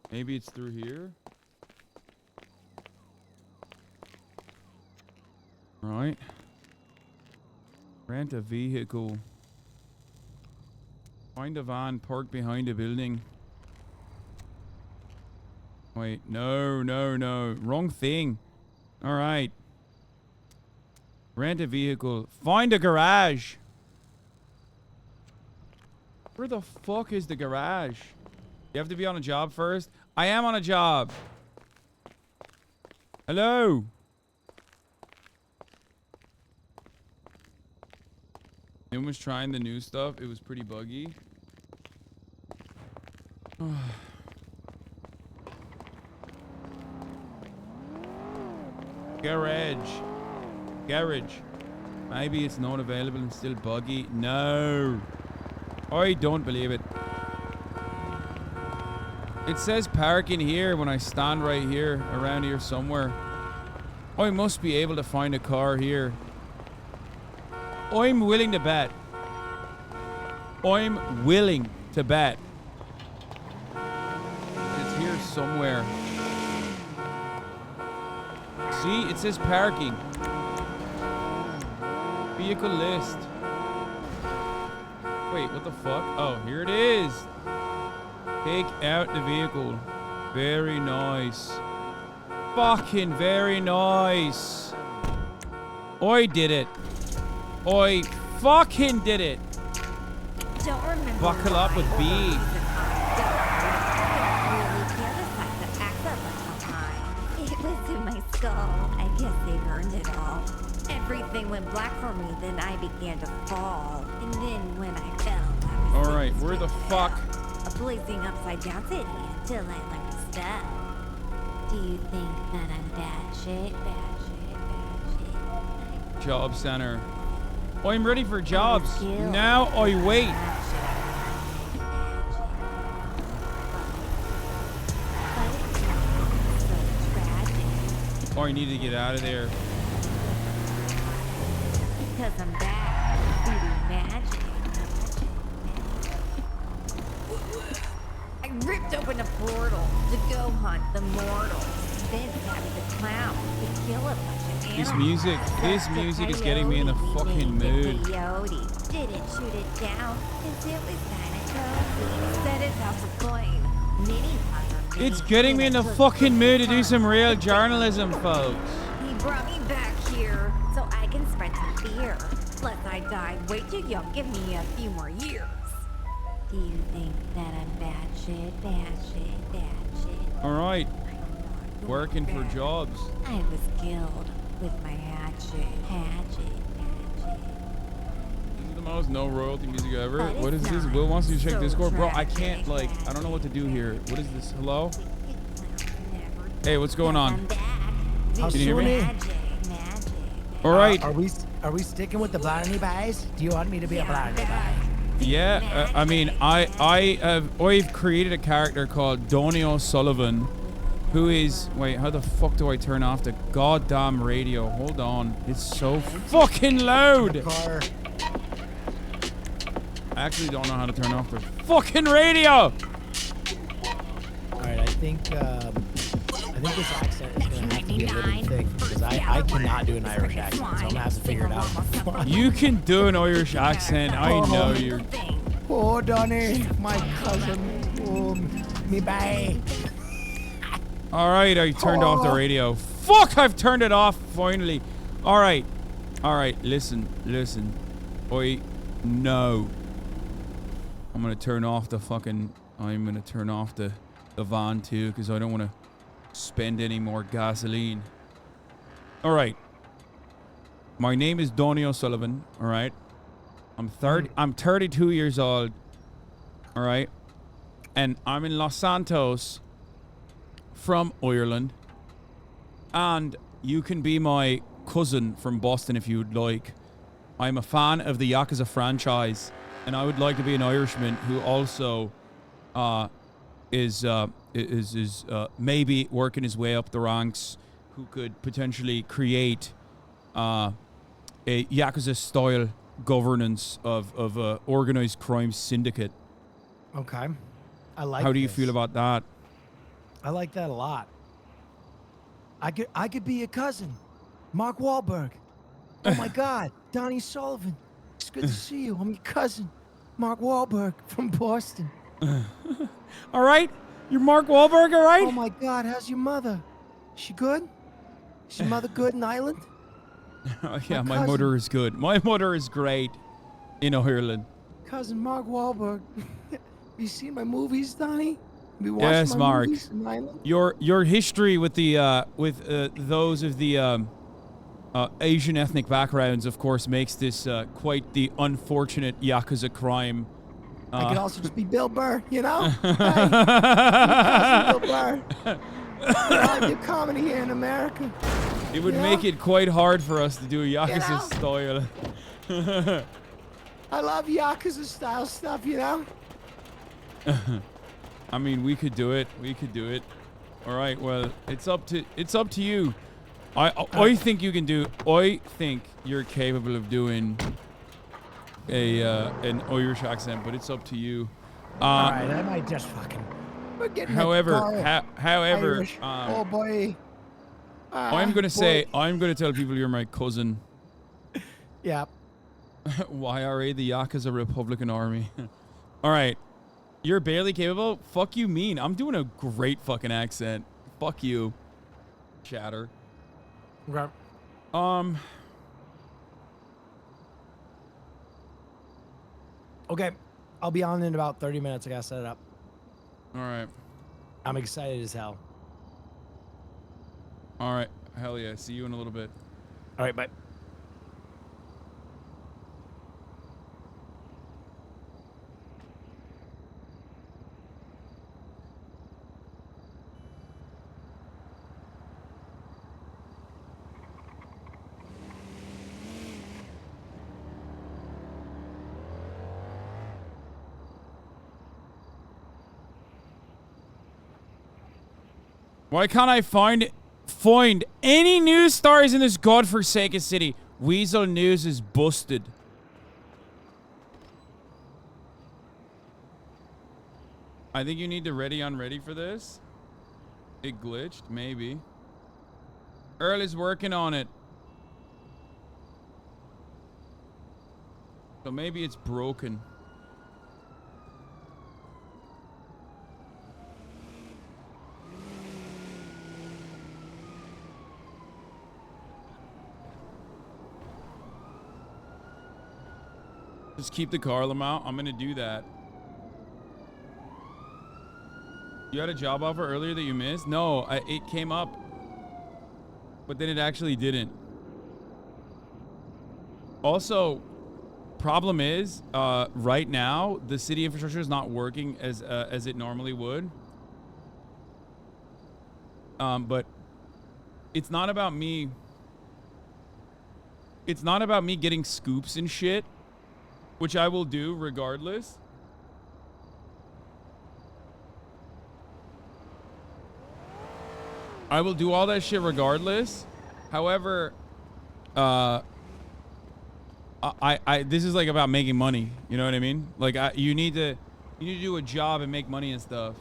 Maybe it's through here? Right. Rent a vehicle. Find a van parked behind a building. Wait, no. Wrong thing. Alright. Rent a vehicle. Find a garage. Where the fuck is the garage? You have to be on a job first? I am on a job. Hello? Noon was trying the new stuff. It was pretty buggy. Garage. Maybe it's not available and still buggy. No. I don't believe it. It says park in here when I stand right here, around here somewhere. I must be able to find a car here. I'm willing to bet. I'm willing to bet. It's here somewhere. See, it says parking. Vehicle list. Wait, what the fuck? Oh, here it is. Take out the vehicle. Very nice. Fucking very nice. I did it. I fucking did it. Don't remember. Buckle up with B. It was in my skull. I guess they burned it all. Everything went black for me, then I began to fall. And then when I fell, I was alright, where the fuck? A blazing upside down city until I learned to stop. Do you think that I'm bad shit? Job center. I'm ready for jobs. Now I wait. Oh, I need to get out of there. Because I'm back. Voodoo magic. I ripped open a portal to go hunt the mortals. Then tapped the clown to kill a bunch of animals. This music is getting me in the fucking mood. Coyote didn't shoot it down because it was kind of cozy. Set it up for coin. It's getting me in the fucking mood to do some real journalism, folks. He brought me back here so I can spread some fear. Plus, I died way too young. Give me a few more years. Do you think that I'm bad shit, bad shit, bad shit? All right. Working for jobs. I was killed with my hatchet. This is the most no royalty music ever. What is this? Will wants you to check Discord. Bro, I can't, like, I don't know what to do here. What is this? Hello? Hey, what's going on? Can you hear me? All right. Are we sticking with the Blarney Bays? Do you want me to be a Blarney Bay? Yeah, I mean, I've created a character called Donnie O'Sullivan, who is, wait, how the fuck do I turn off the goddamn radio? Hold on, it's so fucking loud. I actually don't know how to turn off the fucking radio. All right, I think this accent is gonna have to be a little thick because I cannot do an Irish accent, so I'm gonna have to figure it out. You can do an Irish accent. I know you. Oh, Donnie, my cousin, me bae. All right, I turned off the radio. Fuck, I've turned it off finally. All right, listen. I know. I'm gonna turn off the fucking. I'm gonna turn off the van too because I don't want to spend any more gasoline. All right. My name is Donnie O'Sullivan. All right. I'm 32 years old. All right. And I'm in Los Santos from Ireland. And you can be my cousin from Boston if you'd like. I'm a fan of the Yakuza franchise, and I would like to be an Irishman who also is maybe working his way up the ranks, who could potentially create a Yakuza-style governance of a organized crime syndicate. Okay, I like. How do you feel about that? I like that a lot. I could be a cousin, Mark Wahlberg. Oh my God, Donnie Sullivan. It's good to see you. I'm your cousin, Mark Wahlberg from Boston. All right, you're Mark Wahlberg, all right? Oh my God, how's your mother? She good? Is your mother good in Ireland? Yeah, my mother is good. My mother is great in Ireland. Cousin Mark Wahlberg. Have you seen my movies, Donnie? Yes, Mark. Your history with the those of the Asian ethnic backgrounds, of course, makes this quite the unfortunate Yakuza crime. I could also just be Bill Burr, you know? Hey, Bill Burr. I do comedy here in America. It would make it quite hard for us to do a Yakuza style. I love Yakuza style stuff, you know? I mean, we could do it. We could do it. All right. Well, it's up to you. I think you can do. I think you're capable of doing an Irish accent, but it's up to you. All right, I might just fucking. However, Irish. Oh boy. I'm gonna tell people you're my cousin. Yeah. YRA, the Yakuza Republican Army. All right. You're barely capable? Fuck you mean. I'm doing a great fucking accent. Fuck you. Chatter. Okay. Okay. I'll be on in about 30 minutes. I gotta set it up. All right. I'm excited as hell. All right. Hell yeah. See you in a little bit. All right. Bye. Why can't I find any news stories in this godforsaken city? Weasel News is busted. I think you need the ready unready for this. It glitched, maybe. Earl is working on it. So maybe it's broken. Just keep the car amount. I'm gonna do that. You had a job offer earlier that you missed? No, it came up, but then it actually didn't. Also, problem is, right now the city infrastructure is not working as it normally would. But it's not about me. It's not about me getting scoops and shit, which I will do regardless. I will do all that shit regardless. However, this is like about making money. You know what I mean? Like you need to do a job and make money and stuff.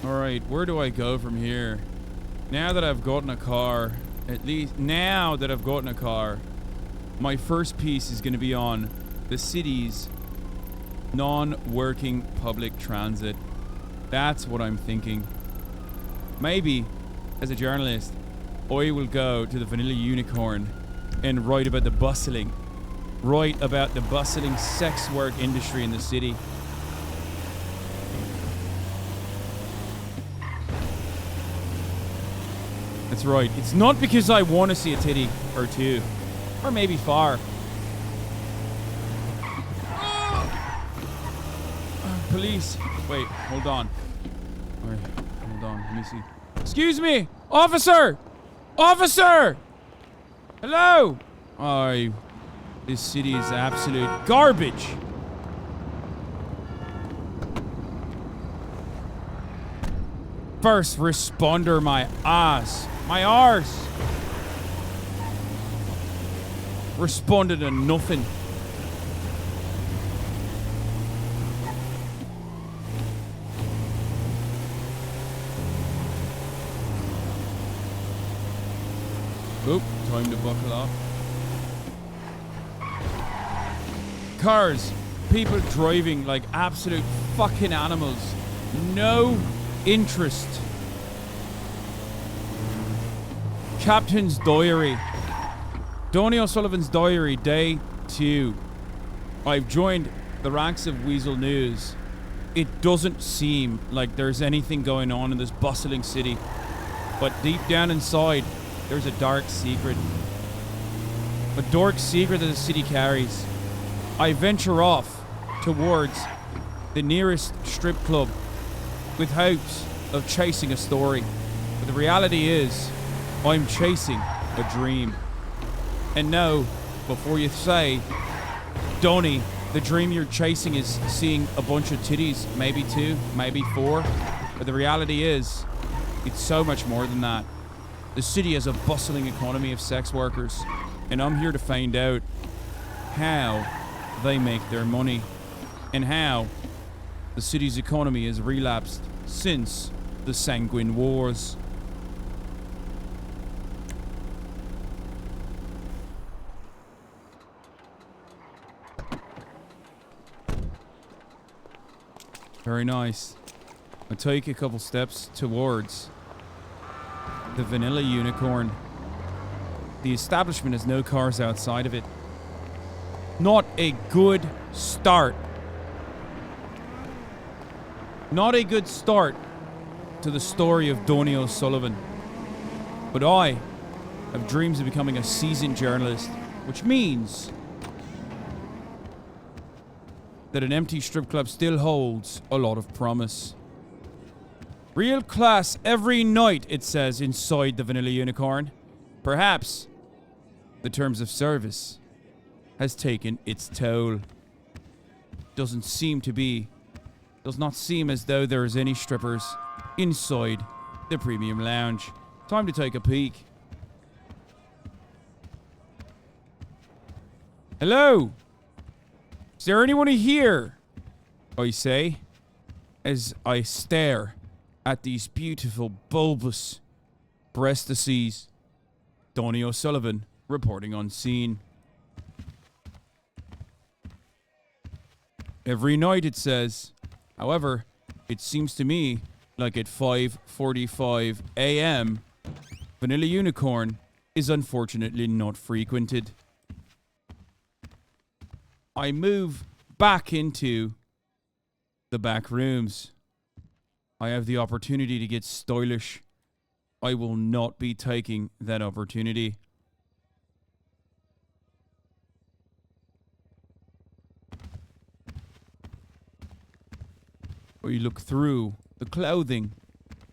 Alright, where do I go from here? Now that I've gotten a car, at least now that I've gotten a car, my first piece is going to be on the city's non-working public transit. That's what I'm thinking. Maybe, as a journalist, I will go to the Vanilla Unicorn and write about the bustling sex work industry in the city. That's right. It's not because I want to see a titty or two. Or maybe far. Police. Wait, hold on. Alright, hold on. Let me see. Excuse me! Officer! Officer! Hello! Oh, this city is absolute garbage. First responder, my ass. My arse. Responded to nothing. Oop, time to buckle up. Cars, people driving like absolute fucking animals. No interest. Captain's diary. Donny O'Sullivan's diary, day 2. I've joined the ranks of Weasel News. It doesn't seem like there's anything going on in this bustling city, but deep down inside, there's a dark secret. A dark secret that the city carries. I venture off towards the nearest strip club with hopes of chasing a story. But the reality is, I'm chasing a dream. And no, before you say, Donny, the dream you're chasing is seeing a bunch of titties, maybe 2, maybe 4. But the reality is, it's so much more than that. The city has a bustling economy of sex workers, and I'm here to find out how they make their money and how the city's economy has relapsed since the Sanguine Wars. Very nice. I'll take a couple steps towards the Vanilla Unicorn. The establishment has no cars outside of it. Not a good start. Not a good start to the story of Donny O'Sullivan. But I have dreams of becoming a seasoned journalist, which means that an empty strip club still holds a lot of promise. Real class every night, it says inside the Vanilla Unicorn. Perhaps the terms of service has taken its toll. Does not seem as though there is any strippers inside the premium lounge. Time to take a peek. Hello? Is there anyone here? I say, as I stare at these beautiful bulbous breastises. Donnie O'Sullivan reporting on scene. Every night, it says. However, it seems to me like at 5:45 a.m., Vanilla Unicorn is unfortunately not frequented. I move back into the back rooms. I have the opportunity to get stylish. I will not be taking that opportunity. We look through the clothing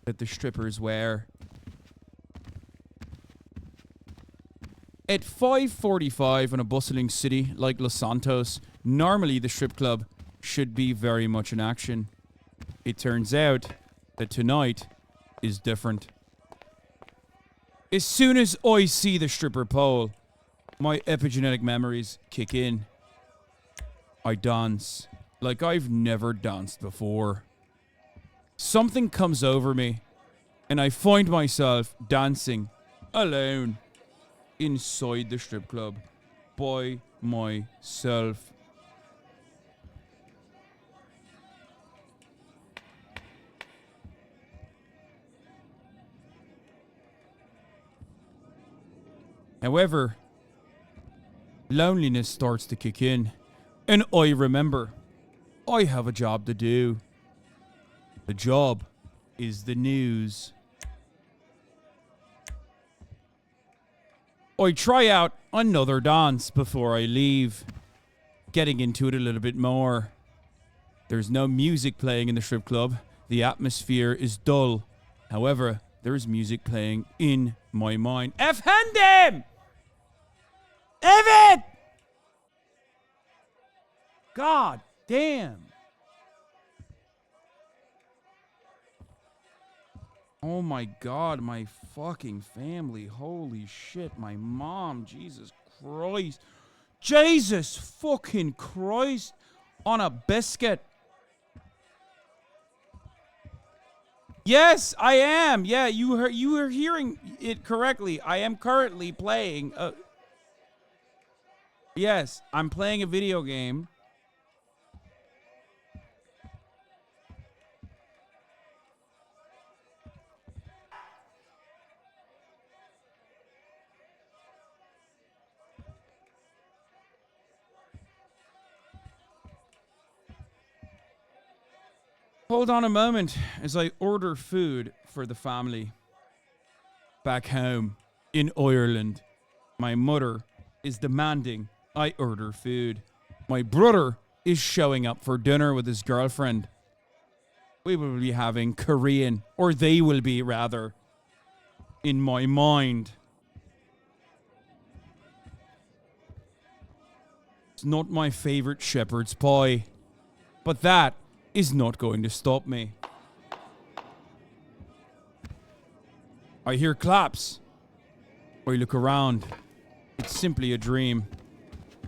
that the strippers wear. At 5:45 in a bustling city like Los Santos, normally the strip club should be very much in action. It turns out that tonight is different. As soon as I see the stripper pole, my epigenetic memories kick in. I dance like I've never danced before. Something comes over me, and I find myself dancing alone inside the strip club by myself. However, loneliness starts to kick in, and I remember I have a job to do. The job is the news. I try out another dance before I leave, getting into it a little bit more. There's no music playing in the strip club. The atmosphere is dull. However, there is music playing in my mind. F-hand him! Evan! God damn. Oh my God, my fucking family. Holy shit, my mom. Jesus Christ. Jesus fucking Christ. On a biscuit. Yes, I am. Yeah, you were hearing it correctly. I am currently playing yes, I'm playing a video game. Hold on a moment as I order food for the family. Back home in Ireland, my mother is demanding I order food. My brother is showing up for dinner with his girlfriend. We will be having Korean, or they will be rather, in my mind. It's not my favorite shepherd's pie, but that is not going to stop me. I hear claps. I look around. It's simply a dream.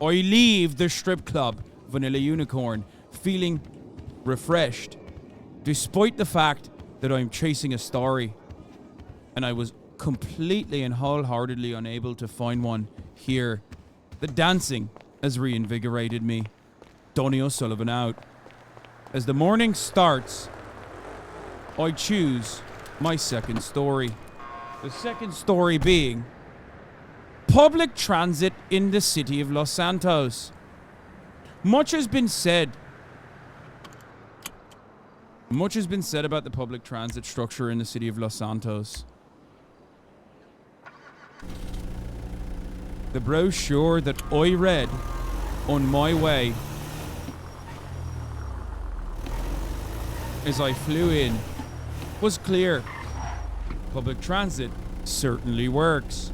I leave the strip club, Vanilla Unicorn, feeling refreshed, despite the fact that I'm chasing a story, and I was completely and wholeheartedly unable to find one here. The dancing has reinvigorated me. Donnie O'Sullivan out. As the morning starts, I choose my second story. The second story being public transit in the city of Los Santos. Much has been said. Much has been said about the public transit structure in the city of Los Santos. The brochure that I read on my way as I flew in was clear. Public transit certainly works.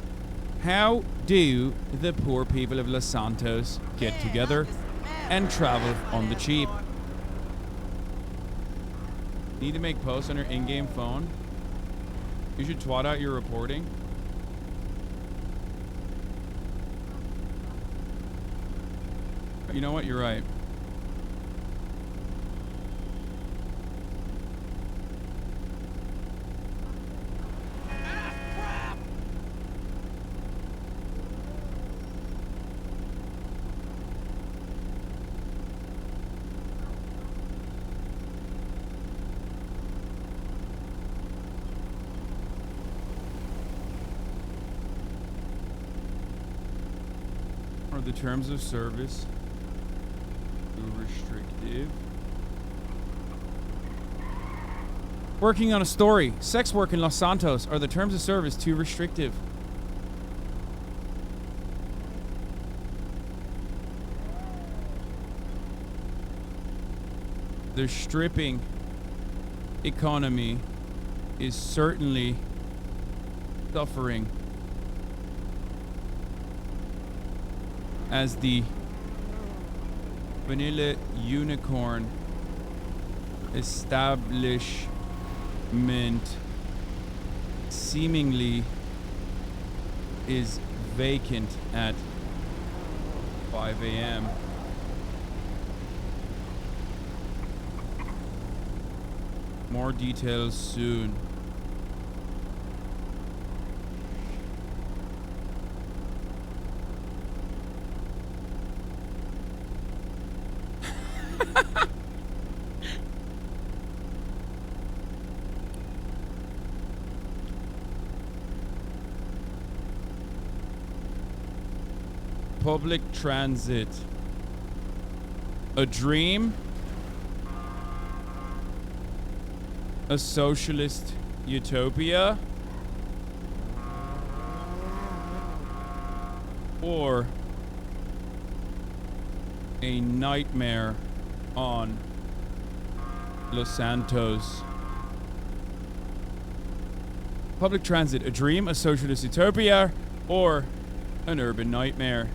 How do the poor people of Los Santos get together and travel on the cheap? Need to make posts on your in-game phone? You should twat out your reporting. You know what? You're right. Are the terms of service too restrictive? Working on a story. Sex work in Los Santos. Are the terms of service too restrictive? The stripping economy is certainly suffering as the Vanilla Unicorn establishment seemingly is vacant at 5 a.m. More details soon. Public transit. A dream? A socialist utopia? Or a nightmare on Los Santos? Public transit, a dream, a socialist utopia, or an urban nightmare?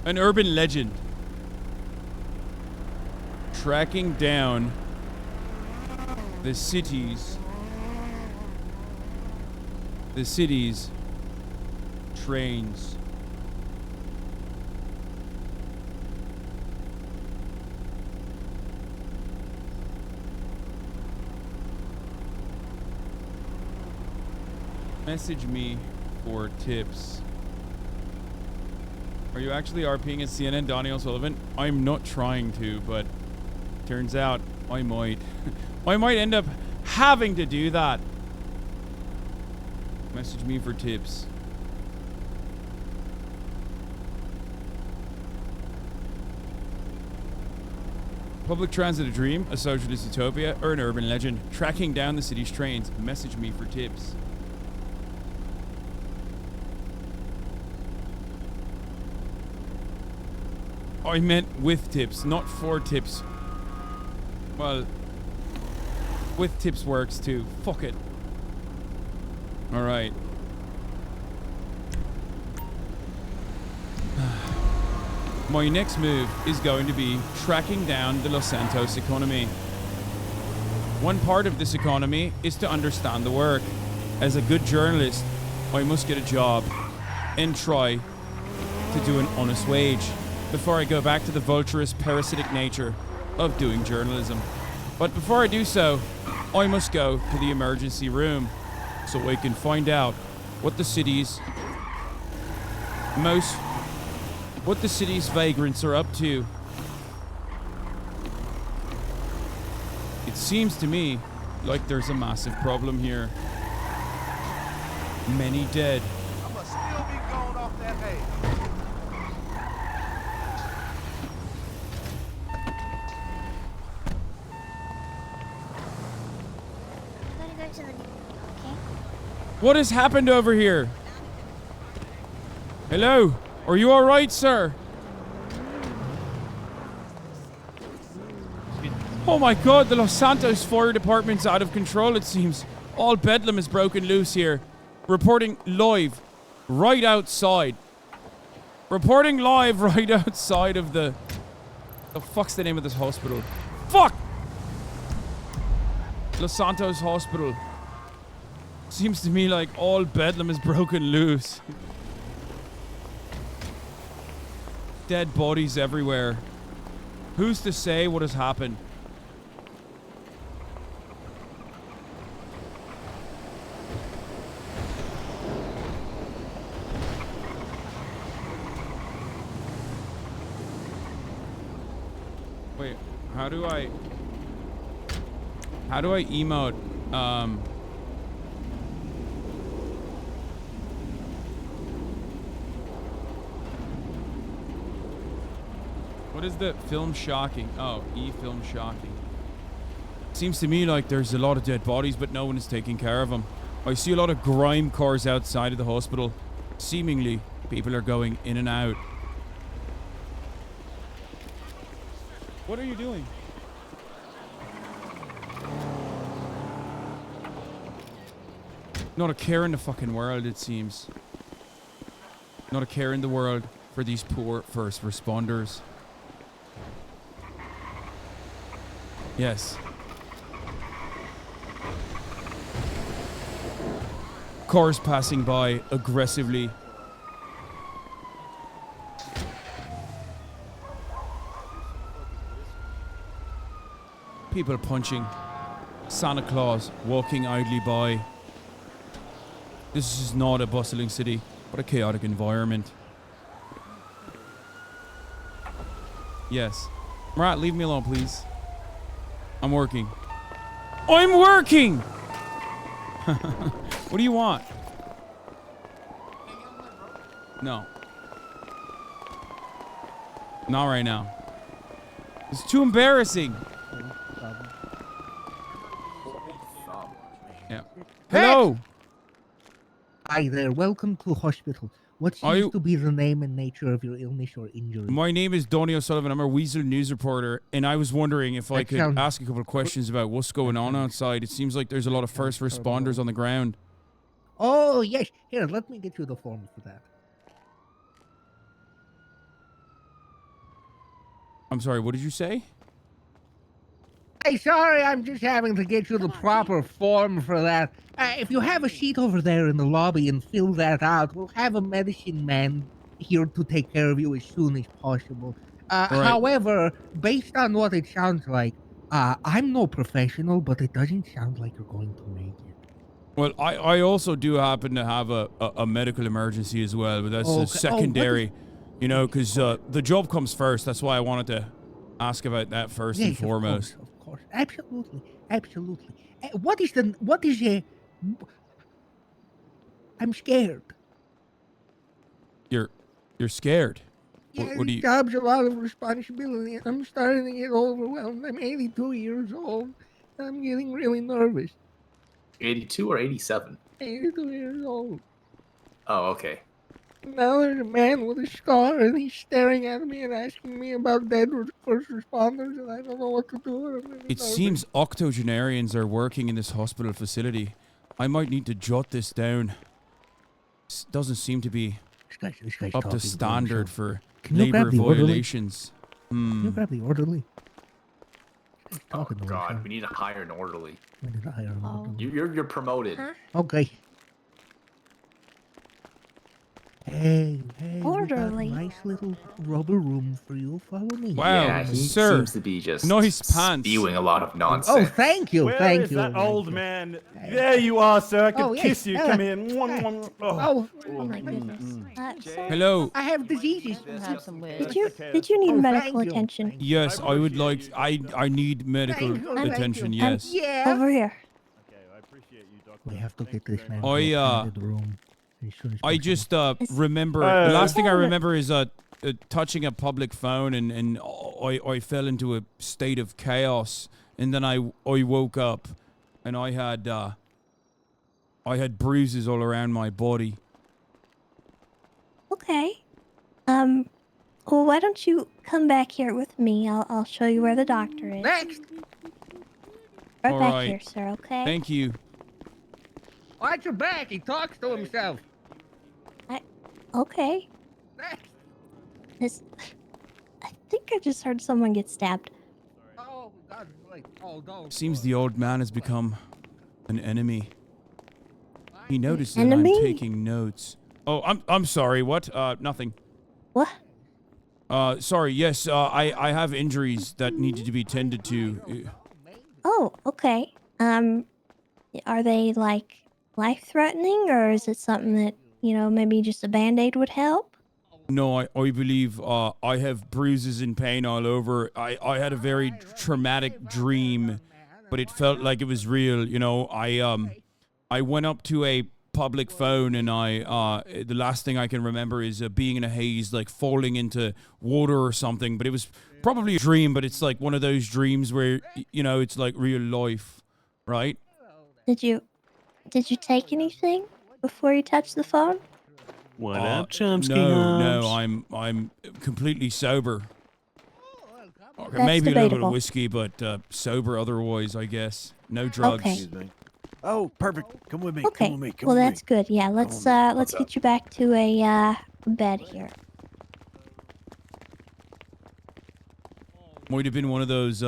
An urban legend. Tracking down the city's trains. Message me for tips. Are you actually RPing at CNN, Donnie O'Sullivan? I'm not trying to, but turns out I might. I might end up having to do that. Message me for tips. Public transit, a dream, a socialist utopia, or an urban legend? Tracking down the city's trains. Message me for tips. I meant with tips, not for tips. Well, with tips works too. Fuck it. Alright. My next move is going to be tracking down the Los Santos economy. One part of this economy is to understand the work. As a good journalist, I must get a job and try to do an honest wage before I go back to the vulturous, parasitic nature of doing journalism. But before I do so, I must go to the emergency room so I can find out what the city's vagrants are up to. It seems to me like there's a massive problem here. Many dead. I must still be going off that hay. What has happened over here? Hello? Are you alright, sir? Oh my god, the Los Santos Fire Department's out of control, it seems. All bedlam is broken loose here. Reporting live right outside. Reporting live right outside of the fuck's the name of this hospital? Fuck! Los Santos Hospital. Seems to me like all bedlam is broken loose. Dead bodies everywhere. Who's to say what has happened? Wait, how do I emote? What is the film shocking? Oh, film shocking. Seems to me like there's a lot of dead bodies, but no one is taking care of them. I see a lot of grime cars outside of the hospital. Seemingly, people are going in and out. What are you doing? Not a care in the fucking world, it seems. Not a care in the world for these poor first responders. Yes. Cars passing by aggressively. People punching. Santa Claus walking idly by. This is not a bustling city, but a chaotic environment. Yes. Marat, leave me alone, please. I'm working. I'm working! What do you want? No. Not right now. It's too embarrassing. Yeah. Hello! Hi there, welcome to hospital. What seems to be the name and nature of your illness or injury? My name is Donny O'Sullivan. I'm a Weasel news reporter, and I was wondering if I could ask a couple of questions about what's going on outside. It seems like there's a lot of first responders on the ground. Oh, yes. Here, let me get you the form for that. I'm sorry, what did you say? Hey, sorry, I'm just having to get you the proper form for that. If you have a sheet over there in the lobby and fill that out, we'll have a medicine man here to take care of you as soon as possible. However, based on what it sounds like, I'm no professional, but it doesn't sound like you're going to make it. Well, I also do happen to have a medical emergency as well, but that's a secondary, you know, because the job comes first. That's why I wanted to ask about that first and foremost. Of course, absolutely, absolutely. What is a? I'm scared. You're scared. Yeah, What do you? Job's a lot of responsibility, and I'm starting to get overwhelmed. I'm 82 years old, and I'm getting really nervous. 82 or 87? 82 years old. Oh, okay. Now there's a man with a scar, and he's staring at me and asking me about dead first responders, and I don't know what to do. It seems octogenarians are working in this hospital facility. I might need to jot this down. This doesn't seem to be this guy's up to standard for Can you grab labor the orderly? violations. Can you grab the orderly? Oh, God, we need to hire an orderly. We need to hire an orderly. You're promoted. Okay. Hey, we got a Orderly. nice little rubber room for you. Follow me. Wow, Yeah, he sir. seems to be just Nice pants. spewing a lot of nonsense. Oh, thank you, Where thank is you. that thank old you. man? There you are, sir. I can Oh, yes, kiss you. hello. Come in. Mwah, mwah. Oh. Oh my goodness. Hello. I have diseases. Did you need Oh, medical thank you. attention? Yes, I would like. I need medical Thank you. attention. Yes. Yeah. Over here. We have to get this man to I a candid room as soon as I possible. just remember the last thing I remember is touching a public phone and I fell into a state of chaos, and then I woke up and I had bruises all around my body. Okay. Well, why don't you come back here with me? I'll show you where the doctor is. Next. Right All back right. here, sir, okay? Thank you. Watch your back. He talks to himself. Okay. This... I think I just heard someone get stabbed. Oh, God. Like, oh, no. Seems the old man has become an enemy. He noticed that Enemy? I'm taking notes. Oh, I'm sorry. What? Nothing. What? Sorry. Yes. I have injuries that needed to be tended to. Oh, okay. Are they, like, life-threatening, or is it something that, you know, maybe just a Band-Aid would help? No, I believe I have bruises and pain all over. I had a very traumatic dream, but it felt like it was real. You know, I went up to a public phone and the last thing I can remember is being in a haze, like falling into water or something. But it was probably a dream, but it's like one of those dreams where, you know, it's like real life, right? Did you take anything before you touched the phone? What up, Chomsky? No, I'm completely sober. Okay, That's maybe a little bit debatable. of whiskey, but sober otherwise, I guess. No drugs. Okay. Oh, perfect. Come with me. Okay. Come with me. Come Well, with that's me. good. Yeah, let's get you back to a bed here. Might have been one of those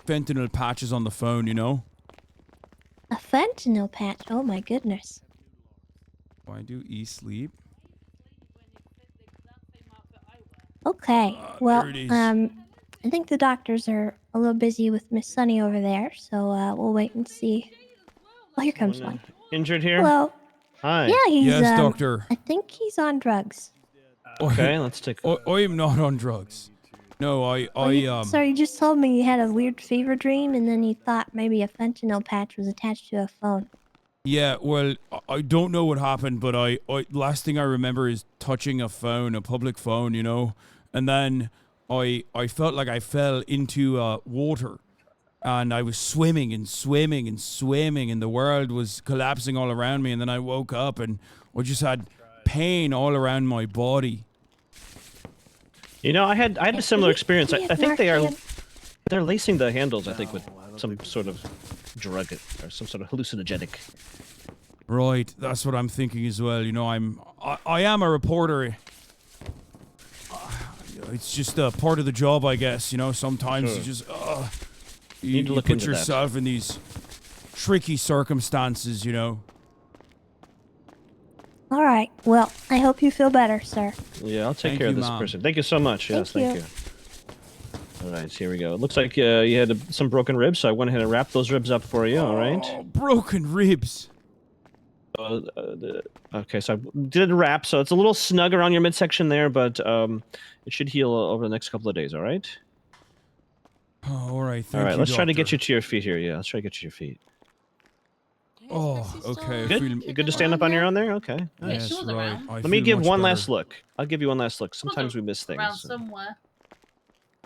fentanyl patches on the phone, you know? A fentanyl patch. Oh my goodness. Why do sleep? Okay. Well, there it is. I think the doctors are a little busy with Miss Sunny over there, so we'll wait and see. Oh, here comes one. Injured here? Hello. Hi. Yeah, he's Yes, doctor. I think he's on drugs. Okay, let's take. I am not on drugs. No, Sorry, you just told me you had a weird fever dream, and then you thought maybe a fentanyl patch was attached to a phone. Yeah, well, I don't know what happened, but I last thing I remember is touching a phone, a public phone, you know, and then I felt like I fell into water, and I was swimming and swimming and swimming, and the world was collapsing all around me, and then I woke up and I just had pain all around my body. You know, I had a similar experience. I think they're lacing the handles, I think, with some sort of drug or some sort of hallucinogenic. Right, that's what I'm thinking as well. You know, I am a reporter. It's just a part of the job, I guess. You know, sometimes you just you look put into that. yourself in these tricky circumstances. You know. All right. Well, I hope you feel better, sir. Yeah, I'll take Thank care of you, this Mom. person. Thank you so much. Yes, Thank thank you. All right, here we go. It looks like you had some broken ribs, so I went ahead and wrapped those ribs up for you. All right. Oh, broken ribs. Okay, so I did wrap, so it's a little snug around your midsection there, but it should heal over the next couple of days. All right. Oh, all right. Thank All right. you, Let's try to get doctor. you to your feet here. Yeah, let's try to get you to your feet. Oh, okay. Good. You good to stand up on your own there? Okay. Yes, Nice. right. Let me give one last look. I'll give you one last look. Sometimes we miss Around things. somewhere.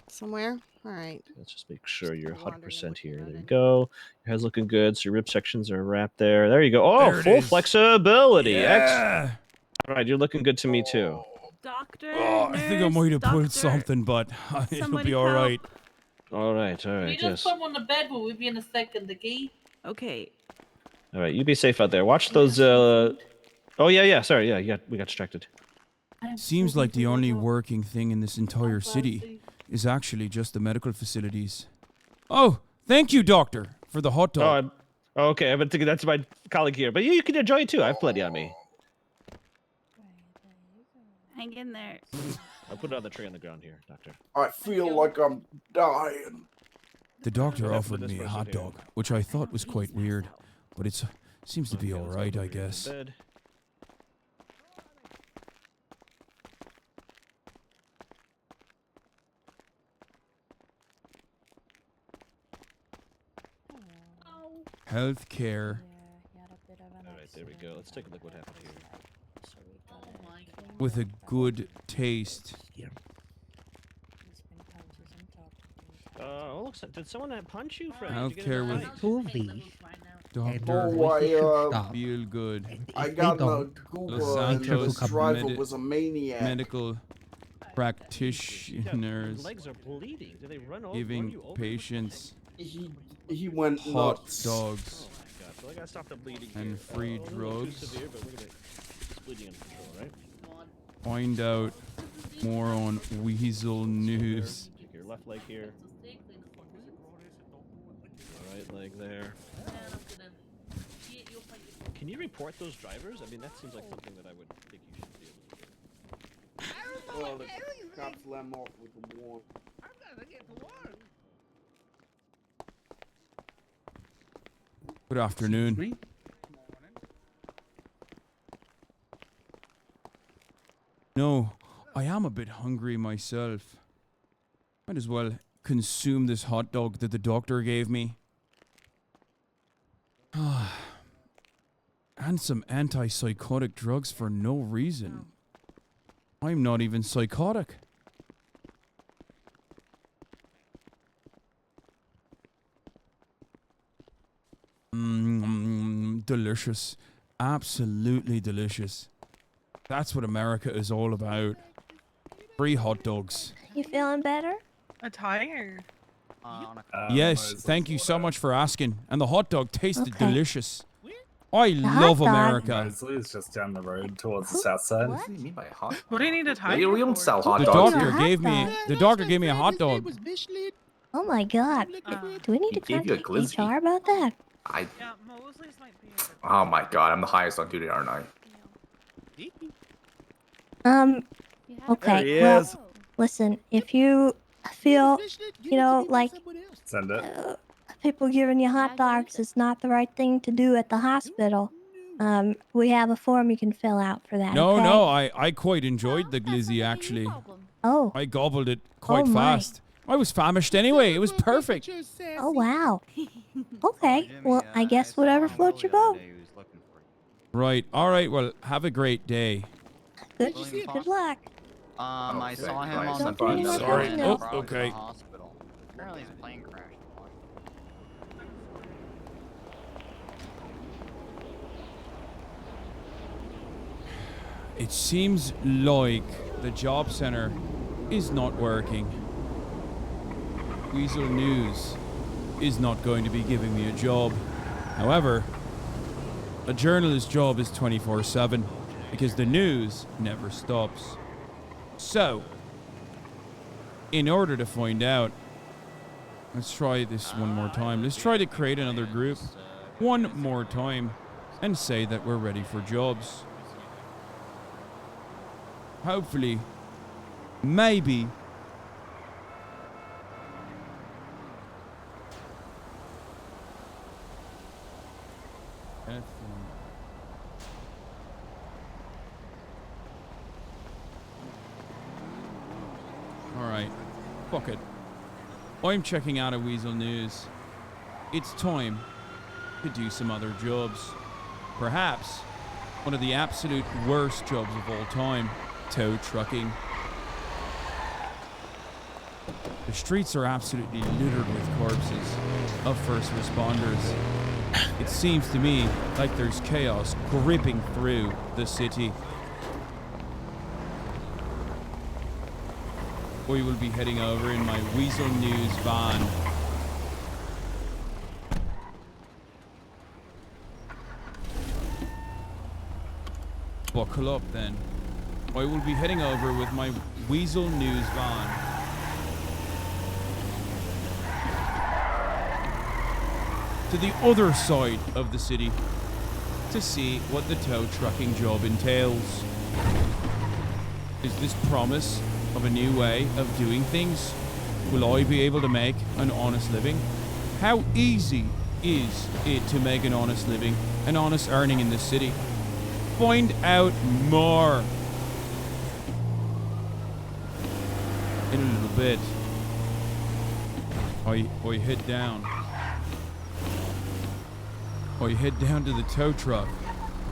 Somewhere? All right. Let's just make sure you're 100% here. There you go. Your head's looking good. So your rib sections are wrapped there. There you go. Oh, There it full is. flexibility. Yeah. All right, you're looking good to me too. Doctor. Oh, I think I might have pulled something, but it'll Somebody be all help. right. All right, all We right, just yes. put him on the bed, but we'll be in a second, the key. Okay. All right, you be safe out there. Watch those. Oh yeah. Sorry, yeah. We got distracted. Seems like the only working thing in this entire city is actually just the medical facilities. Oh, thank you, doctor, for the hot dog. Oh, okay. I'm thinking that's my colleague here, but you can enjoy it too. I have plenty on me. Hang in there. I'll put it on the tray on the ground here, doctor. I feel like I'm dying. The doctor Yeah, offered put this me a person hot here. dog, which I thought was quite weird, but it seems to be all right, I guess. Bed. Healthcare All right, there we go. Let's take a look what happened here. with a good taste. Oh, looks like, did someone punch you, friend? Did you get Healthcare in a with fight? Movies. Doctor Oh, Feel Good. I If got they the don't, Google Los and this Santos driver was a maniac. medical Your practitions legs are bleeding. Did they run over giving you over? patients he went hot nuts. dogs, I feel like I stopped the bleeding and here. free Not drugs. too severe, but we're gonna it's bleeding under control, right? Find out more on Weasel News. Take your left leg here. Right leg there. Can you report those drivers? I mean, that seems like something that I would think you should be able to do. Well, the cops let him off with a warrant. I'm gonna get to work. Good afternoon. No, I am a bit hungry myself. Might as well consume this hot dog that the doctor gave me. And some antipsychotic drugs for no reason. I'm not even psychotic. Delicious. Absolutely delicious. That's what America is all about. Free hot dogs. You feeling better? I'm tired. Yes, thank you so much for asking. And the hot dog tasted Okay. delicious. I hot love dog? America. It's just down the road towards the south side. What do you mean by hot? What do you need a tiger? We don't sell hot The dogs. doctor hot gave me dog. the doctor gave me a hot dog. Oh my god. Do we need to He gave you a contact glizzy. HR about that? Yeah, Mosley's might be. Oh my god, I'm the highest on duty, aren't I? Okay, he well, is. listen, if you feel, you know, like Send it. people giving you hot dogs is not the right thing to do at the hospital, we have a form you can fill out for that. No, okay? no, I quite enjoyed the glizzy actually. Oh. I gobbled it quite Oh, my. fast. I was famished anyway. It was perfect. Oh, wow. Okay, well, I guess whatever floats your boat. Right. All right. Well, have a great day. Good luck. I saw him on Don't do anything Sorry. else. Oh, okay. Apparently his plane crashed. It seems like the job center is not working. Weasel News is not going to be giving me a job. However, a journalist's job is 24/7 because the news never stops. So, in order to find out, let's try this one more time. Let's try to create another group one more time and say that we're ready for jobs. Hopefully, maybe, alright, fuck it. I'm checking out of Weasel News. It's time to do some other jobs. Perhaps one of the absolute worst jobs of all time. Tow trucking. The streets are absolutely littered with corpses of first responders. It seems to me like there's chaos gripping through the city. We will be heading over in my Weasel News van. Buckle up then. I will be heading over with my Weasel News van. To the other side of the city to see what the tow trucking job entails. Is this promise of a new way of doing things? Will I be able to make an honest living? How easy is it to make an honest living, an honest earning in this city? Find out more in a little bit. I head down. I head down to the tow truck,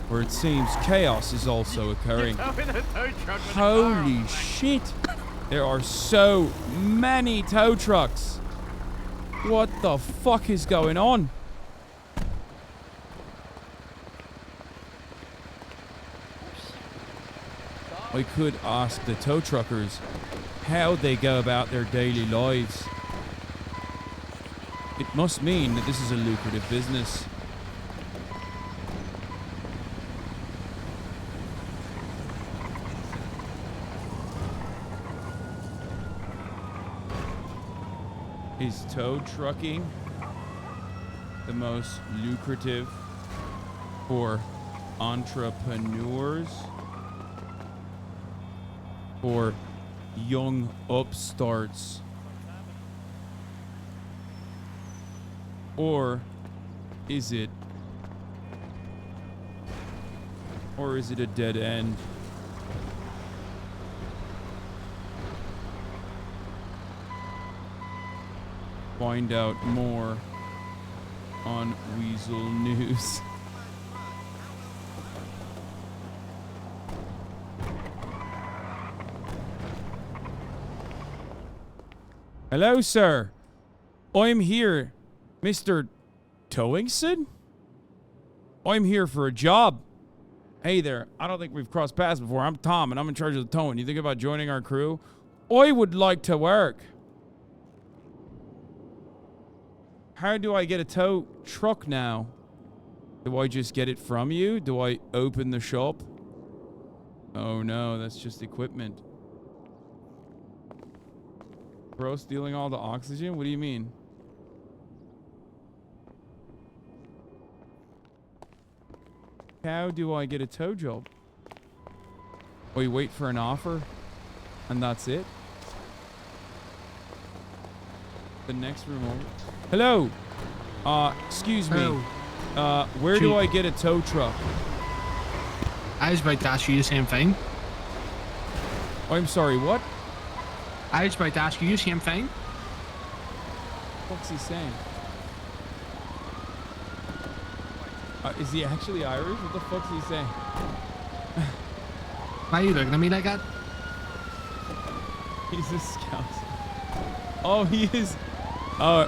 where it seems chaos is also occurring. Holy shit! There are so many tow trucks. What the fuck is going on? I could ask the tow truckers how they go about their daily lives. It must mean that this is a lucrative business. Is tow trucking the most lucrative for entrepreneurs? For young upstarts? Or is it a dead end? Find out more on Weasel News. Hello, sir. I'm here, Mr. Towingson? I'm here for a job. Hey there. I don't think we've crossed paths before. I'm Tom, and I'm in charge of the towing. You think about joining our crew? I would like to work. How do I get a tow truck now? Do I just get it from you? Do I open the shop? Oh no, that's just equipment. Bro, stealing all the oxygen? What do you mean? How do I get a tow job? Oh, you wait for an offer? And that's it? The next room over. Hello. Excuse me. Where do I get a tow truck? I was about to ask you the same thing. I'm sorry, what? I was about to ask you the same thing. What's he saying? Is he actually Irish? What the fuck's he saying? Why are you looking at me like that? He's a scout. Oh, he is. Well,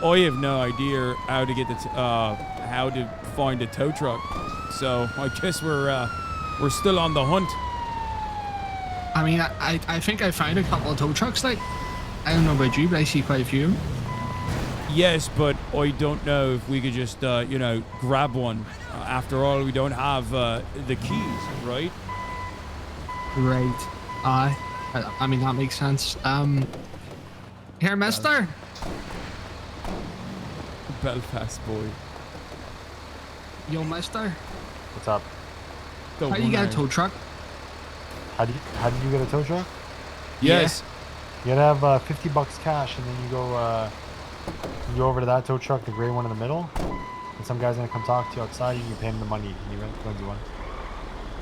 I have no idea how to get the how to find a tow truck. So I guess we're still on the hunt. I mean, I think I found a couple of tow trucks. Like, I don't know about you, but I see quite a few. Yes, but I don't know if we could just you know, grab one. After all, we don't have the keys, right? Right. I mean, that makes sense. Here, mister. Belfast boy. Yo, mister. What's up? How do you get a tow truck? How did you get a tow truck? Yes. You gotta have $50 cash, and then you go over to that tow truck, the gray one in the middle, and some guy's gonna come talk to you outside, and you pay him the money, and he runs you one.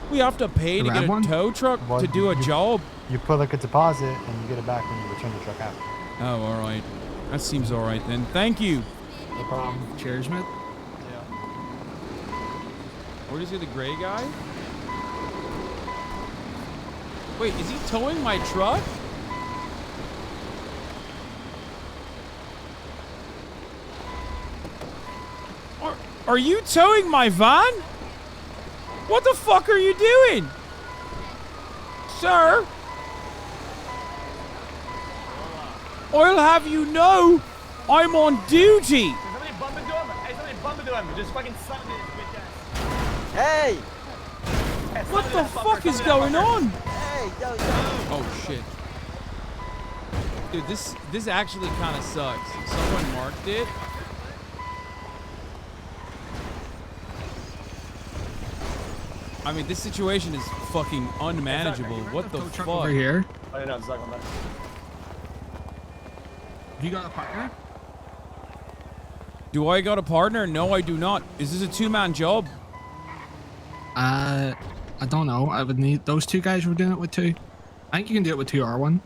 We have to pay to get a tow truck to do a job? You put like a deposit, and you get it back when you return the truck after. Oh, all right. That seems all right then. Thank you. No problem. Cheers, mate. Yeah. Where is he, the gray guy? Wait, is he towing my truck? Are you towing my van? What the fuck are you doing? Sir? I'll have you know, I'm on duty. Somebody bump into him. Hey, somebody bump into him. Just fucking suck it, bitch ass. Hey! What the fuck is going on? Hey, yo. Oh shit. Dude, this actually kind of sucks. Someone marked it. I mean, this situation is fucking unmanageable. What the fuck? Over here. Oh, yeah, no, it's like on that. You got a partner? Do I got a partner? No, I do not. Is this a two-man job? I don't know. I would need those two guys were doing it with two. I think you can do it with 2R1.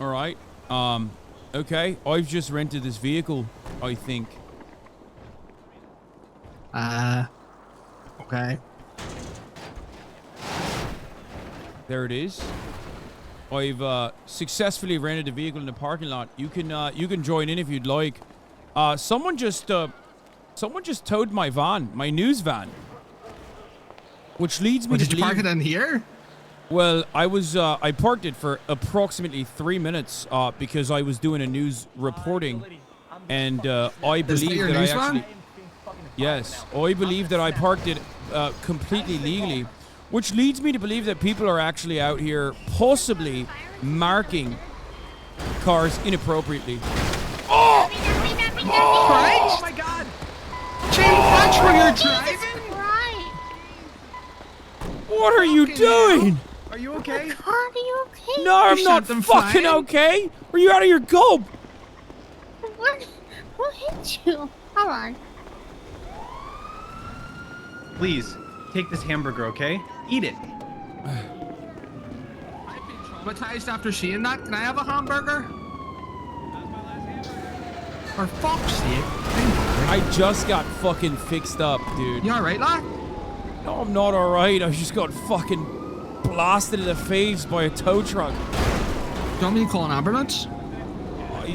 All right. Okay. I've just rented this vehicle, I think. Okay. There it is. I've successfully rented a vehicle in the parking lot. You can join in if you'd like. Someone just towed my van, my news van. Which leads me to did you park it in here? Well, I parked it for approximately 3 minutes because I was doing a news reporting, and I believe that I actually... Yes, I believe that I parked it completely legally, which leads me to believe that people are actually out here possibly marking cars inappropriately. Oh! Oh my god! Jane, watch where you're driving! What are you doing? Are you okay? God, are you okay? No, I'm not fucking okay. Are you out of your gob? Who hit you? Hold on. Please, take this hamburger, okay? Eat it. I've been traumatized after seeing that. Can I have a hamburger? For fuck's sake. I just got fucking fixed up, dude. You alright, lad? No, I'm not alright. I just got fucking blasted in the face by a tow truck. Do you want me to call an ambulance?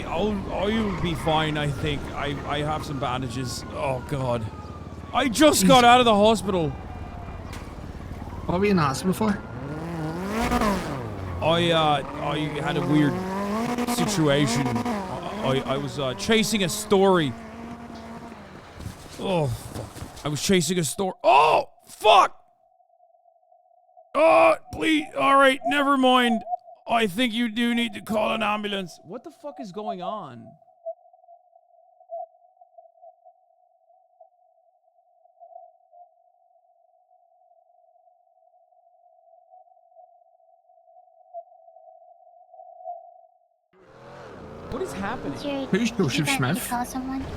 I'll be fine, I think. I have some bandages. Oh, God. I just got out of the hospital. What were you in the hospital for? I had a weird situation. I was chasing a story. Oh, fuck. I was chasing a story. Oh, fuck! Oh, please. All right, never mind. I think you do need to call an ambulance. What the fuck is going on? What is happening? Who's Joseph Smith?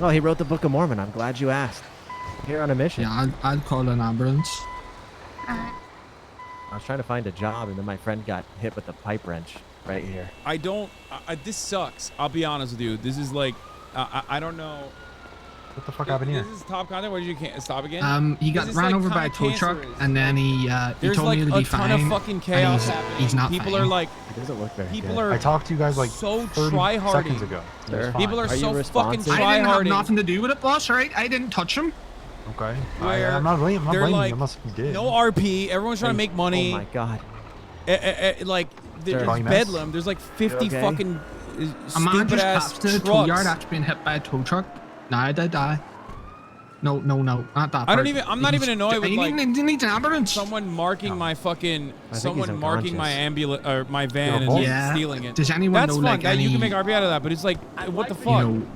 Oh, he wrote the Book of Mormon. I'm glad you asked. Here on a mission. Yeah, I'd call an ambulance. I was trying to find a job, and then my friend got hit with a pipe wrench right here. I don't... this sucks. I'll be honest with you. This is like... I don't know... What the fuck happened here? This is top content. What did you can't stop again? He got ran over by a tow truck, and then he told like me to be ton fine. of fucking chaos happening. He's not People fine. are like... It doesn't look very People good. are... I talked to you guys like so 30 tryharding. seconds ago. People are so fucking I didn't have tryharding. nothing to do with it, boss. All right, I didn't touch him. Okay. Where I'm not blaming they're you like, unless you did. no RP. Everyone's trying to make money. Oh my god. Like, there's Sorry. bedlam. There's like 50 okay? fucking A man stupid just ass passed to the tow yard trucks. after being hit by a tow truck. Nah, did die. No, not that I part. don't even. I'm not even annoyed with You like need an ambulance. someone marking my fucking. Someone marking my unconscious. ambulance or my van Yeah, and yeah. stealing it. Does anyone That's know fun. like That any, you can make RP out of that, but it's like, what the you fuck? know,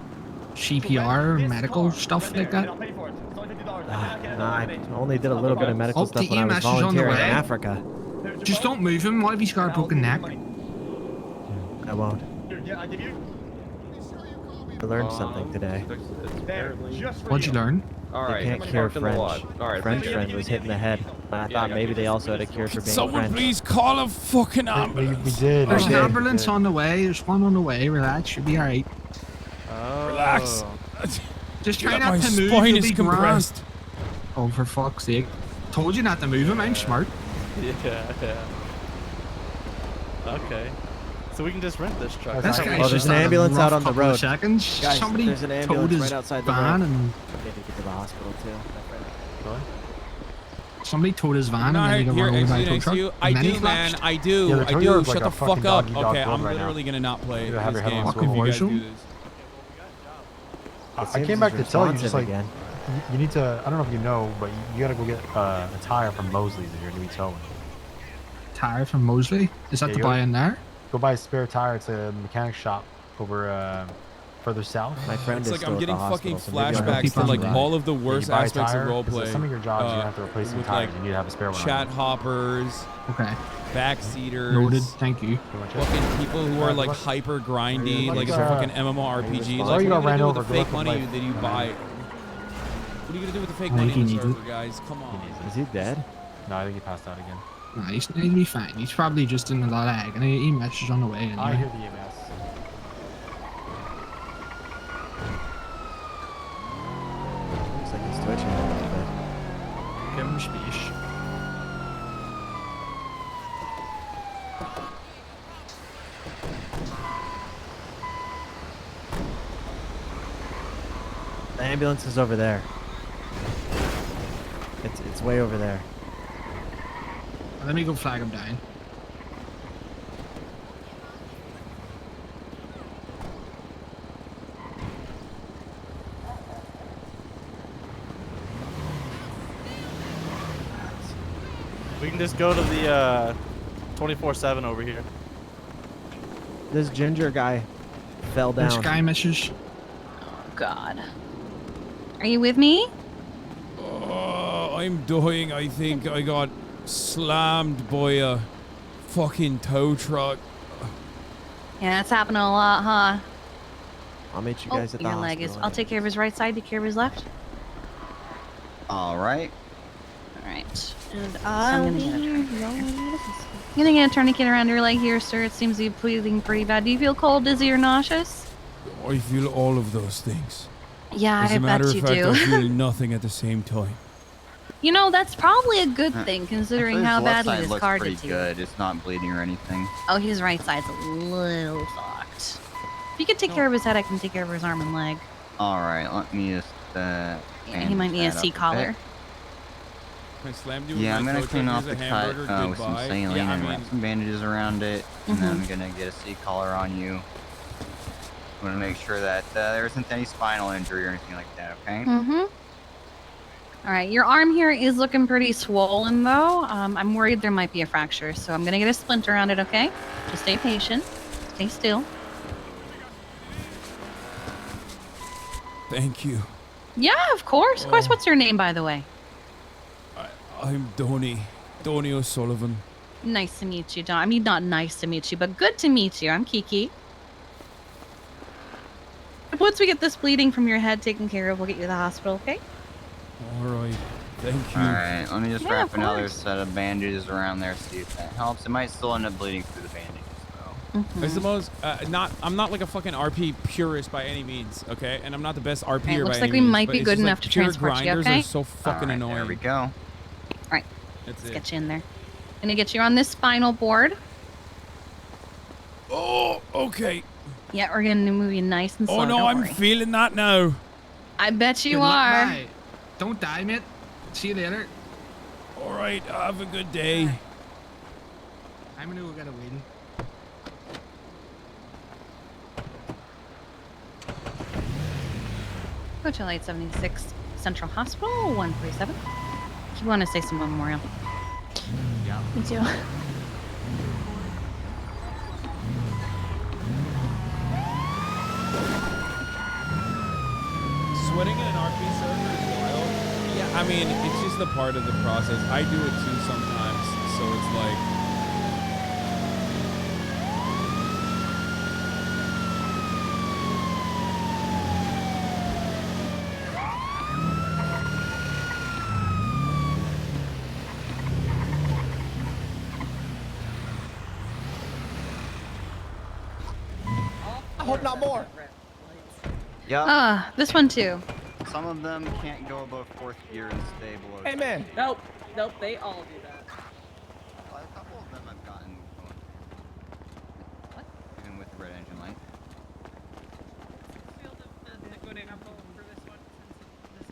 CPR, medical stuff like that? No, I only did a little bit of medical Oh, stuff the when I was EMS is on the volunteering in way. Africa. Just don't move him. What if he's got a broken neck? I won't. I learned something today. What'd you learn? They can't cure French. French friend was hit in the head. And I thought maybe they also had a cure for being Someone French. please call a fucking ambulance. We did. There's we an did. ambulance on the way. There's one on the way. Relax. You'll be alright. Relax. Just try Yeah, not my to move. spine You'll is be grand. compressed. Oh, for fuck's sake. Told you not to move him. I'm smart. Yeah. Okay. So we can just rent this truck. This guy's there's just an had a ambulance rough out on the couple of road. Seconds. Guys, Somebody there's an towed ambulance his right outside the van road. and Maybe get to the hospital too. somebody towed his van No, and then he got here, run over by a tow next to truck. you. I and then do, he man. flashed. I do. Yeah, the I tow do. yard's Shut like the a fuck fucking up. dog-eat-dog Okay, club I'm right now. literally gonna not play You this have your head on game a if you swivel. guys do Commercial? this. I came back to tell you, just responsive like, again. you need to, I don't know if you know, but you gotta go get a tire from Mosley's if you're gonna be towing. Tire from Mosley? Is that Yeah, to you buy go- in there? Go buy a spare tire. It's a mechanic shop over further south. My friend It's is like still I'm at the getting hospital, fucking so maybe I'll flashbacks keep to on like riding. all of the worst you buy a aspects of tire, 'cause roleplay. some of your jobs you have to replace some with tires. like You need to have a spare one. chat hoppers, Okay. backseaters, Noted. Thank you. fucking people who are like hyper grindy, like it's a fucking MMORPG. Sorry Like, you what got are ran you gonna do over. with the Good fake luck with money life. that you buy? What are you gonna do with the fake I money think in he the server, needed- guys? Come on. Is he dead? No, I think he passed out again. Nah, he'll be fine. He's probably just in a lot of agony. He messaged on the way I anyway. hear the EMS. Looks like he's twitching a little bit. Give him space. The ambulance is over there. It's way over there. Let me go flag him down. can just go to the 24/7 over here. This ginger guy fell down. This guy misses. God. Are you with me? I'm dying. I think I got slammed by a fucking tow truck. Yeah, that's happening a lot, huh? I'll meet you guys at the your leg is. I'll take care of his right side. Take care of his left. All right. All right. And I'm gonna get a tourniquet around your leg here, sir. It seems to be bleeding pretty bad. Do you feel cold, dizzy, or nauseous? I feel all of those things. Yeah, As I a matter bet of you fact, do. I feel nothing at the same time. You know, that's probably a good thing, considering how His left badly side this looks car pretty did to you. good. It's not bleeding or anything. Oh, his right side's a little fucked. If you could take care of his head, I can take care of his arm and leg. All right, let me just. Yeah, he might need a bandage that seat up collar. bit. I slammed you with Yeah, my I'm gonna tow clean truck. off Here's the a cut hamburger. with some Goodbye. saline Yeah, I and mean, wrap some bandages around it, and then Mhm. I'm gonna get a seat collar on you. I'm gonna make sure that there isn't any spinal injury or anything like that. Okay. Mm-hmm. All right, your arm here is looking pretty swollen, though. I'm worried there might be a fracture, so I'm gonna get a splint around it. Okay, just stay patient, stay still. Thank you. Yeah, of course, of course. What's your name, by the way? I'm Donny O'Sullivan. Nice to meet you, Don. I mean, not nice to meet you, but good to meet you. I'm Kiki. Once we get this bleeding from your head taken care of, we'll get you to the hospital, okay? All right. Thank you. All right, let me just Yeah, wrap of another course. set of bandages around there, see if that helps. It might still end up bleeding through the bandages, though. I suppose I'm not like a fucking RP purist by any means, okay? And I'm not the best RP Right, by looks any like we means, might but be it's good just enough like to pure transport you, grinders okay? are so fucking All right, annoying. there we go. All right, That's let's it. get you in there. Gonna get you on this spinal board. Oh, okay. Yeah, we're gonna move you nice and slow. Oh no, don't I'm worry. feeling that now. I bet you Good luck, are. bye. Don't die, mate. See you later. All right, have a good day. I'm gonna go get a wheel. Hotel 876 Central Hospital 137. If you want to say some memorial. Yeah. Me too. Sweating in an RP server is wild. Yeah, I mean, it's just a part of the process. I do it too sometimes, so it's like. I hope not more. Yep. This one too. Some of them can't go above 4th gear and stay below. Hey, man. Nope, they all do that. Well, a couple of them have gotten going. What? Even with the red engine light.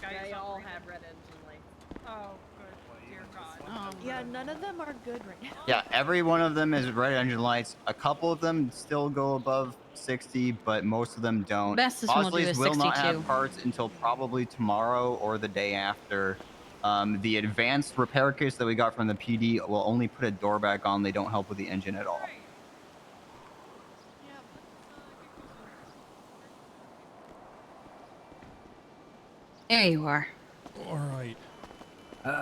Yeah, they all have red engine lights. Oh, good. Dear God. Yeah, none of them are good right now. Yeah, every one of them is red engine lights. A couple of them still go above 60, but most of them don't. Bestest one will do Osleys is will not 62. have parts until probably tomorrow or the day after. The advanced repair kits that we got from the PD will only put a door back on. They don't help with the engine at all. There you are. All right. All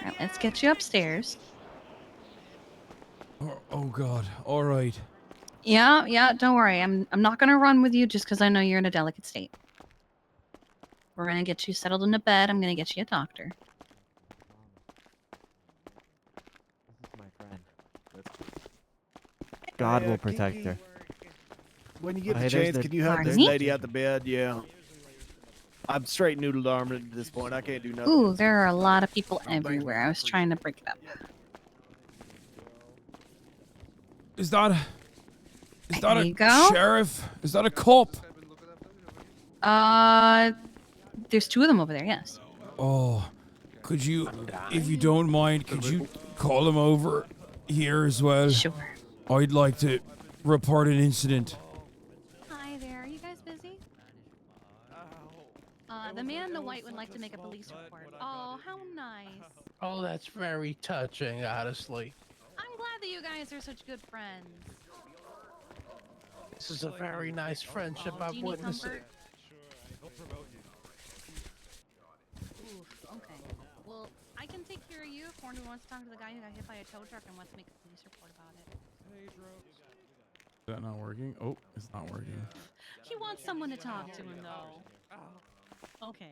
right, let's get you upstairs. Oh God. All right. Yeah, don't worry. I'm not gonna run with you just because I know you're in a delicate state. We're gonna get you settled into bed. I'm gonna get you a doctor. This is my friend. God will protect her. When you get Hey, the there's chance, the- can you help this Marnie? lady out the bed? Yeah. I'm straight noodle armed at this point. I can't do nothing. Ooh, there are a lot of people everywhere. I was trying to break it up. Is that a There you go. sheriff? Is that a cop? There's two of them over there. Yes. Oh, could you, if you don't mind, could you call him over here as well? Sure. I'd like to report an incident. Hi there. Are you guys busy? The man in the white White would like to make a police report. Oh, how nice. Oh, that's very touching, honestly. I'm glad that you guys are such good friends. This is a very nice friendship Do I've you need witnessed. comfort? Oof, okay. Well, I can take care of you if Hornby wants to talk to the guy who got hit by a tow truck and wants to make a police report about it. Is that not working? Oh, it's not working. He wants someone to talk to him, though. Okay.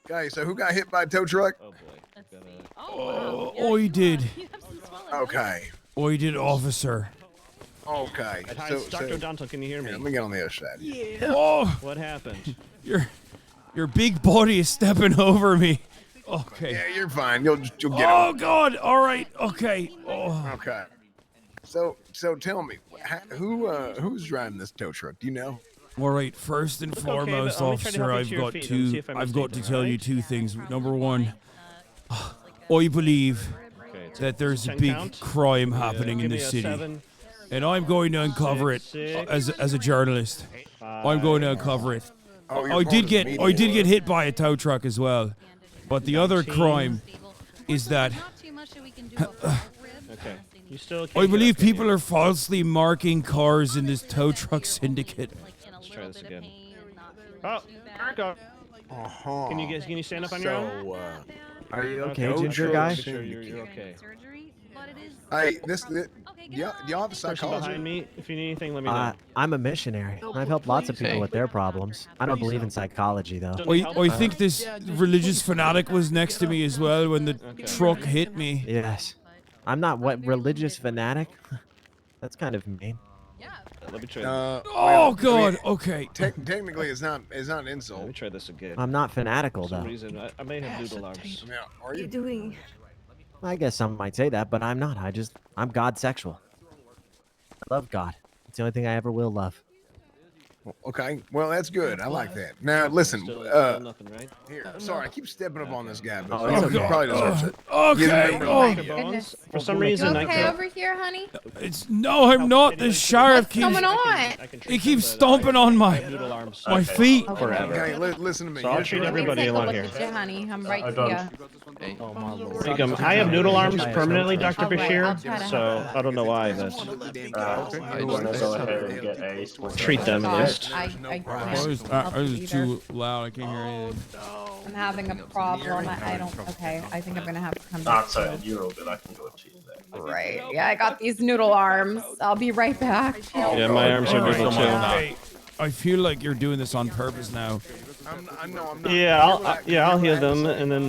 Okay, so who got hit by a tow truck? Oh boy. Let's see. Oh, wow. he did. You have some swelling. Okay. Oh, he did, officer. Okay. Hi, So, it's Dr. Donto, can you hear me? let me get on the other side. Yeah. Oh, What happened? your big body is stepping over me. Okay. Yeah, you're fine. You'll get Oh over it. God! All right. Okay. Oh. Okay. So tell me, who's driving this tow truck? Do you know? All right. First and Look okay, but foremost, let me try to officer, help you I've to your got feet and see two. if I'm I've got to mistaken, tell you alright? two things. Number one, I believe that there's a 10 big count? crime happening in Give me the a city, 7. and I'm going to uncover it as a journalist. I'm going to uncover it. Oh, you're I part did of the get media. hit by a tow truck as well, but the other crime is that Not too much that we can do about the rib. Okay. You still I believe people are falsely marking cars in this tow truck syndicate. Let's try this again. Oh, Marco. Uh-huh. Can you stand up on your own? Are you okay, Okay, ginger sure, guy? sure. You're okay. Surgery, but it is. Hey, y'all have a Person psychology? behind me. If you need anything, let me know. I'm a missionary. I've helped lots of people with their problems. I don't believe in psychology, though. I think this religious fanatic was next to me as well when the truck hit me. Yes. I'm not what religious fanatic. That's kind of mean. Let me try. Oh God! Okay. Technically, it's not an Let me insult. try this again. I'm not fanatical, For some though. reason, I may have noodle arms. Yeah, are you? doing? I guess some might say that, but I'm not. I'm God sexual. I love God. It's the only thing I ever will love. Okay, well that's good. I like that. Now listen, Still nothing, right? here. Sorry, I keep stepping up on this guy, but Oh, it's he okay. probably deserves it. Okay. Oh, Bones. For some reason, I Okay, can't. over here, honey. it's no, I'm not. The sheriff keeps going on? he keeps stomping on my Noodle arms. feet. Forever. Okay, listen to me. So I'll treat everybody along here. honey. I'm right here. Oh, my lord. I have noodle arms permanently, Dr. Okay, Bashir. I'll try to So I don't know why, but treat them at least. I I was too loud. I can't hear anything. I'm having a problem. I don't. Okay, I think I'm gonna have to come back. Right. Yeah, I got these noodle arms. I'll be right back. Yeah, my arms are noodle too. Hey, I feel like you're doing this on purpose now. I'm not. Yeah, I'll heal them and then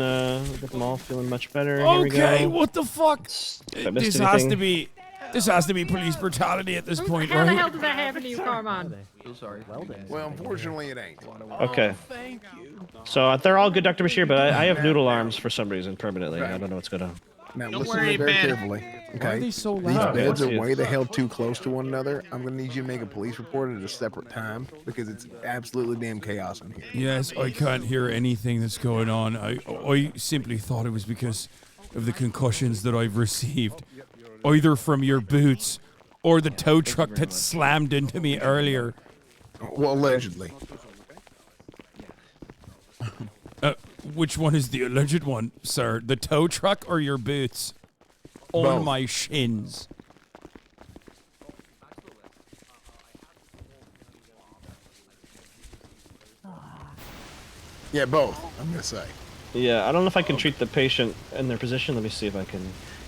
get them all feeling much better. Here we Okay, go. what the fuck? If I missed This has to be police brutality at this point, How the hell right? did that happen to you, Carmine? Well, unfortunately, it ain't. Okay. So they're all good, Dr. Bashir, but I have noodle arms for some reason permanently. I don't know what's going on. Now listen to me very carefully. Why are Okay. they so These loud? beds are way the hell too close to one another. I'm gonna need you to make a police report at a separate time because it's absolutely damn chaos in here. Yes, I can't hear anything that's going on. I simply thought it was because of the concussions that I've received, either from your boots or the tow truck that slammed into me earlier. Well, allegedly. Which one is the alleged one, sir? The tow truck or your boots? On Both. my shins. Yeah, both. I'm gonna say. Yeah, I don't know if I can treat the patient in their position. Let me see if I can.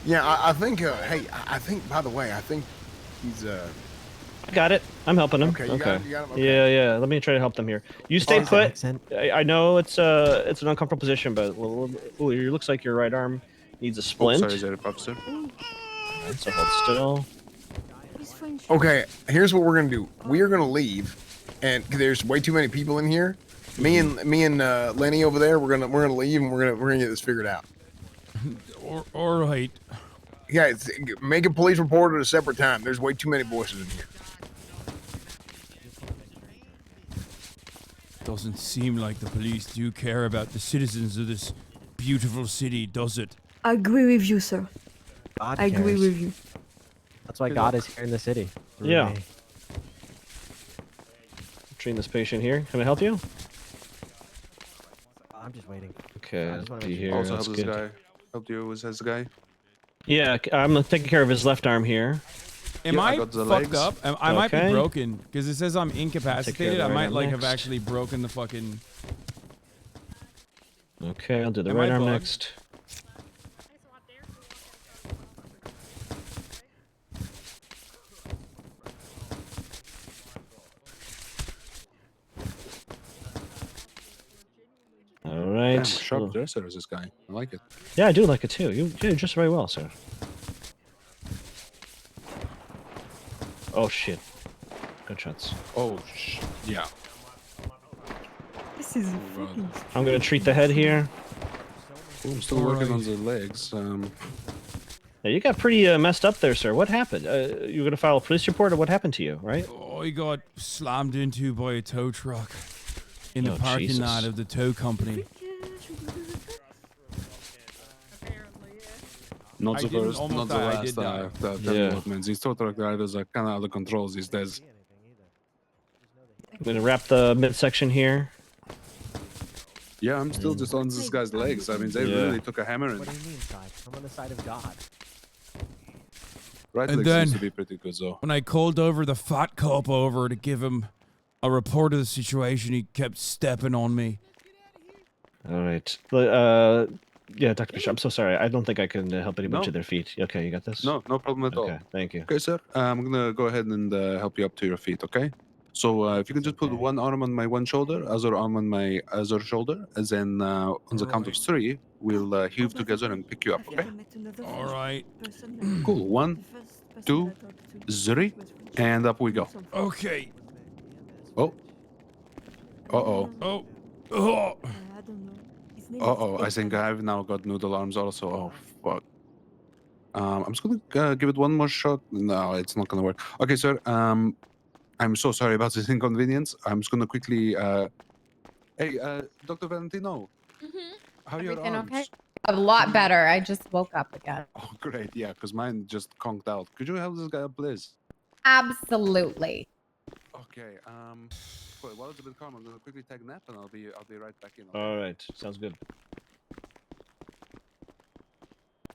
Yeah, I think. Hey, I think. By the way, I think he's. I got it. I'm helping him. Okay, you got him, okay. Yeah. Let me try to help them here. You stay Awesome put. accent. I know it's an uncomfortable position, but it looks like your right arm needs a splint. sorry, is that a pop still? Alright, so hold still. Okay, here's what we're gonna do. We are gonna leave, and 'cause there's way too many people in here. Me and Lenny over there. We're gonna leave, and we're gonna get this figured out. All right. Yeah, make a police report at a separate time. There's way too many voices in here. Doesn't seem like the police do care about the citizens of this beautiful city, does it? I agree with you, sir. God I agree cares. with you. That's why God is here in the city. through Yeah. me. Treating this patient here. Can I help you? I'm just waiting. Okay, I just wanna see make sure- here. Also That's help this good. guy. Helped you with this guy. Yeah, I'm taking care of his left arm here. Am Yeah, I I got the fucked legs. up? I might be Okay. broken because it says I'm Take care incapacitated. of I the might right like arm have next. actually broken the fucking. Okay, I'll do the Am right I arm bugged? next. All right. Damn, sharp dresser is this guy. I like it. Yeah, I do like it too. You did just very well, sir. Oh shit. Gunshots. Oh, yeah. This is I'm gonna treat the head here. Ooh, I'm still working on the legs. Yeah, you got pretty messed up there, sir. What happened? You gonna file a police report, or what happened to you? Right? I got slammed into by a tow truck in the Oh, parking Jesus. lot of the tow company. Not I the didn't first, almost not the die, I last did die. development. These tow truck drivers are kind of out of control these days. I'm gonna wrap the midsection here. Yeah, I'm still just on this guy's legs. I mean, they Yeah. really took a hammer and What do you mean, side? I'm on the side of God. right And leg then- seems to be pretty good though. When I called over the fat cop over to give him a report of the situation, he kept stepping on me. All right. Yeah, Dr. Bishop, I'm so sorry. I don't think I can help anybody No. to their feet. Okay, you got this? No problem at all. Okay, thank you. Okay, sir. I'm gonna go ahead and help you up to your feet. Okay. So if you can just put one arm on my one shoulder, other arm on my other shoulder, and then on the count of three, we'll heave together and pick you up. Okay. All right. Cool. 1, 2, 3, and up we go. Okay. Oh. Uh-oh. Oh. Oh. Uh-oh. I think I've now got noodle arms also. Oh, fuck. I'm just gonna give it one more shot. No, it's not gonna work. Okay, sir. I'm so sorry about this inconvenience. I'm just gonna quickly. Hey, Dr. Valentino. How are your Everything arms? okay? A lot better. I just woke up again. Oh, great. Yeah, because mine just conked out. Could you help this guy up, please? Absolutely. Okay. Wait, while it's a bit calm, I'm gonna quickly take a nap, and I'll be right back in. All right, sounds good.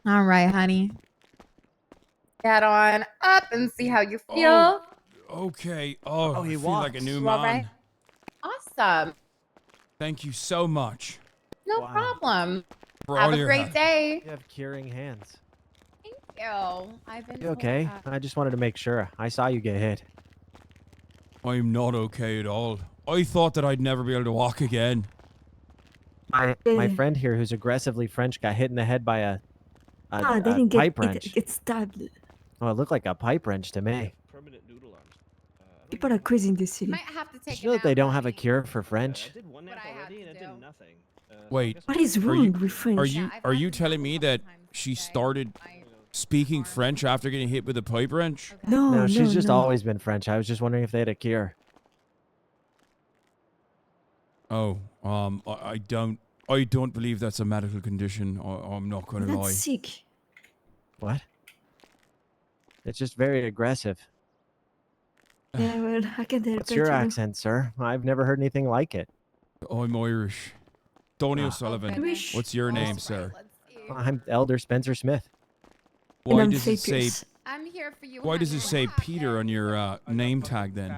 All right, honey. Get on up and see how you feel. Oh, okay. Oh, Oh, I he feel like a walks. new You all man. right? Awesome. Thank you so much No Wow. problem. for Have all a your great help. day. You have curing hands. Thank you. I've been You okay? I just wanted to make sure. I saw you get hit. I'm not okay at all. I thought that I'd never be able to walk again. My friend here, who's aggressively French, got hit in the head by a didn't pipe wrench. get stabbed. Oh, it looked like a pipe wrench to me. Permanent noodle arms. People are crazy in this city. Might have to take Did you know that they don't have a cure for French? I did one nap already and it did nothing. Wait. What is Are wrong you, with French? are you telling me that she started speaking French after getting hit with a pipe wrench? No, No, she's no, just no. always been French. I was just wondering if they had a cure. Oh, I don't believe that's a medical condition. I'm not gonna That's lie. sick. What? It's just very aggressive. Yeah, well, I can help What's it, your you know. accent, sir? I've never heard anything like it. I'm Irish. Donny Ah. O'Sullivan. Irish? What's your name, sir? I'm Elder Spencer Smith. Why I'm does it say? Fapius. I'm here for you. Why does it honey. say Peter on your name tag then?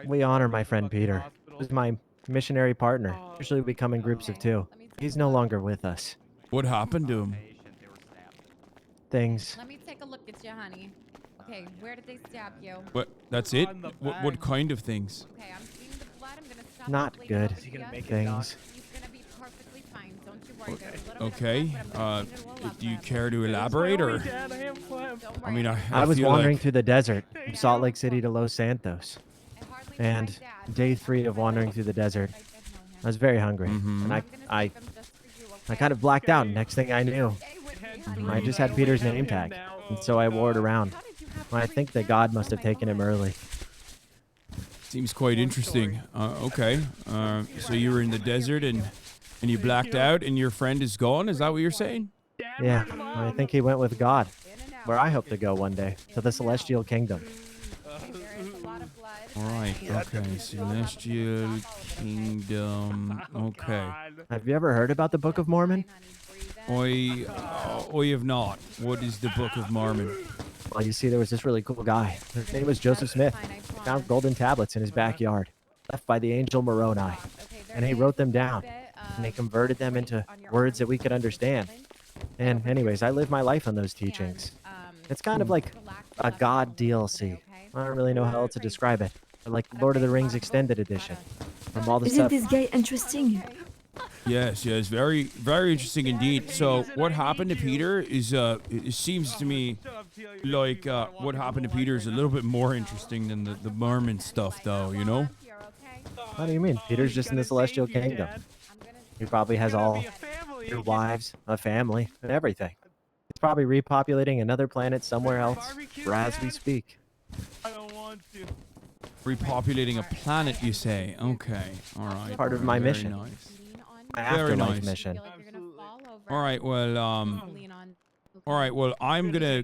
We honor my friend Peter. He's my missionary partner. Usually we come in groups of two. He's no longer with us. What happened to him? Things. Let me take a look at you, honey. Okay, where did they stab you? What? That's it? What kind of things? Okay, I'm seeing the blood. I'm gonna stop Not the bleeding good over here. things. He's gonna be perfectly fine. Don't you worry. There's a little bit of Okay. blood, but I'm gonna clean it all up, Do you love. care to elaborate or? Don't I mean, worry. I I was feel wandering like through the desert from Salt Lake City to Los Santos. And day 3 of wandering through the desert, I was very hungry. Mm-hmm. And I kind of blacked out. Next thing I knew, I just had Peter's name tag. And so I wore it around. I think that God must have taken him early. seems quite interesting. Okay. So you were in the desert and you blacked out and your friend is gone. Is that what you're saying? Yeah, I think he went with God, where I hope to go one day, to the celestial kingdom. All right. Okay. Celestial Kingdom. Okay. Have you ever heard about the Book of Mormon? I have not. What is the Book of Mormon? Well, you see, there was this really cool guy. His name was Joseph Smith. He found golden tablets in his backyard, left by the angel Moroni. And he wrote them down. And he converted them into words that we could understand. And anyways, I live my life on those teachings. It's kind of like a God DLC. I don't really know how else to describe it. Or like Lord of the Rings Extended Edition. From all the Isn't stuff. this guy interesting? Yes, very, very interesting indeed. So what happened to Peter is, it seems to me like what happened to Peter is a little bit more interesting than the Mormon stuff, though, you know? What do you mean? Peter's just in the Celestial Kingdom. He probably has all two wives, a family, and everything. He's probably repopulating another planet somewhere else, as we speak. I don't want to. Repopulating a planet, you say? Okay, all right. Part of my Very mission. Nice. My Very afterlife nice. mission. All right, well, I'm gonna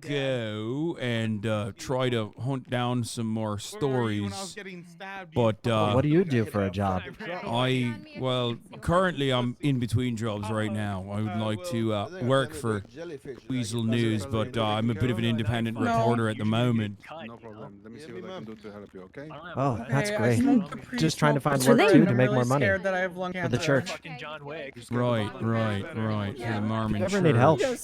go and try to hunt down some more stories. But What do you do for a job? Currently I'm in between jobs right now. I would like to work for Weasel News, but I'm a bit of an independent reporter at the moment. No problem. Let me see what I can do to help you, okay? Oh, that's Hey, I great. smoked Capri Just trying to Sun find for work today, too and to I'm make really more money scared that I have lung for cancer. the church. Right. For the Mormon If you ever need help, Church.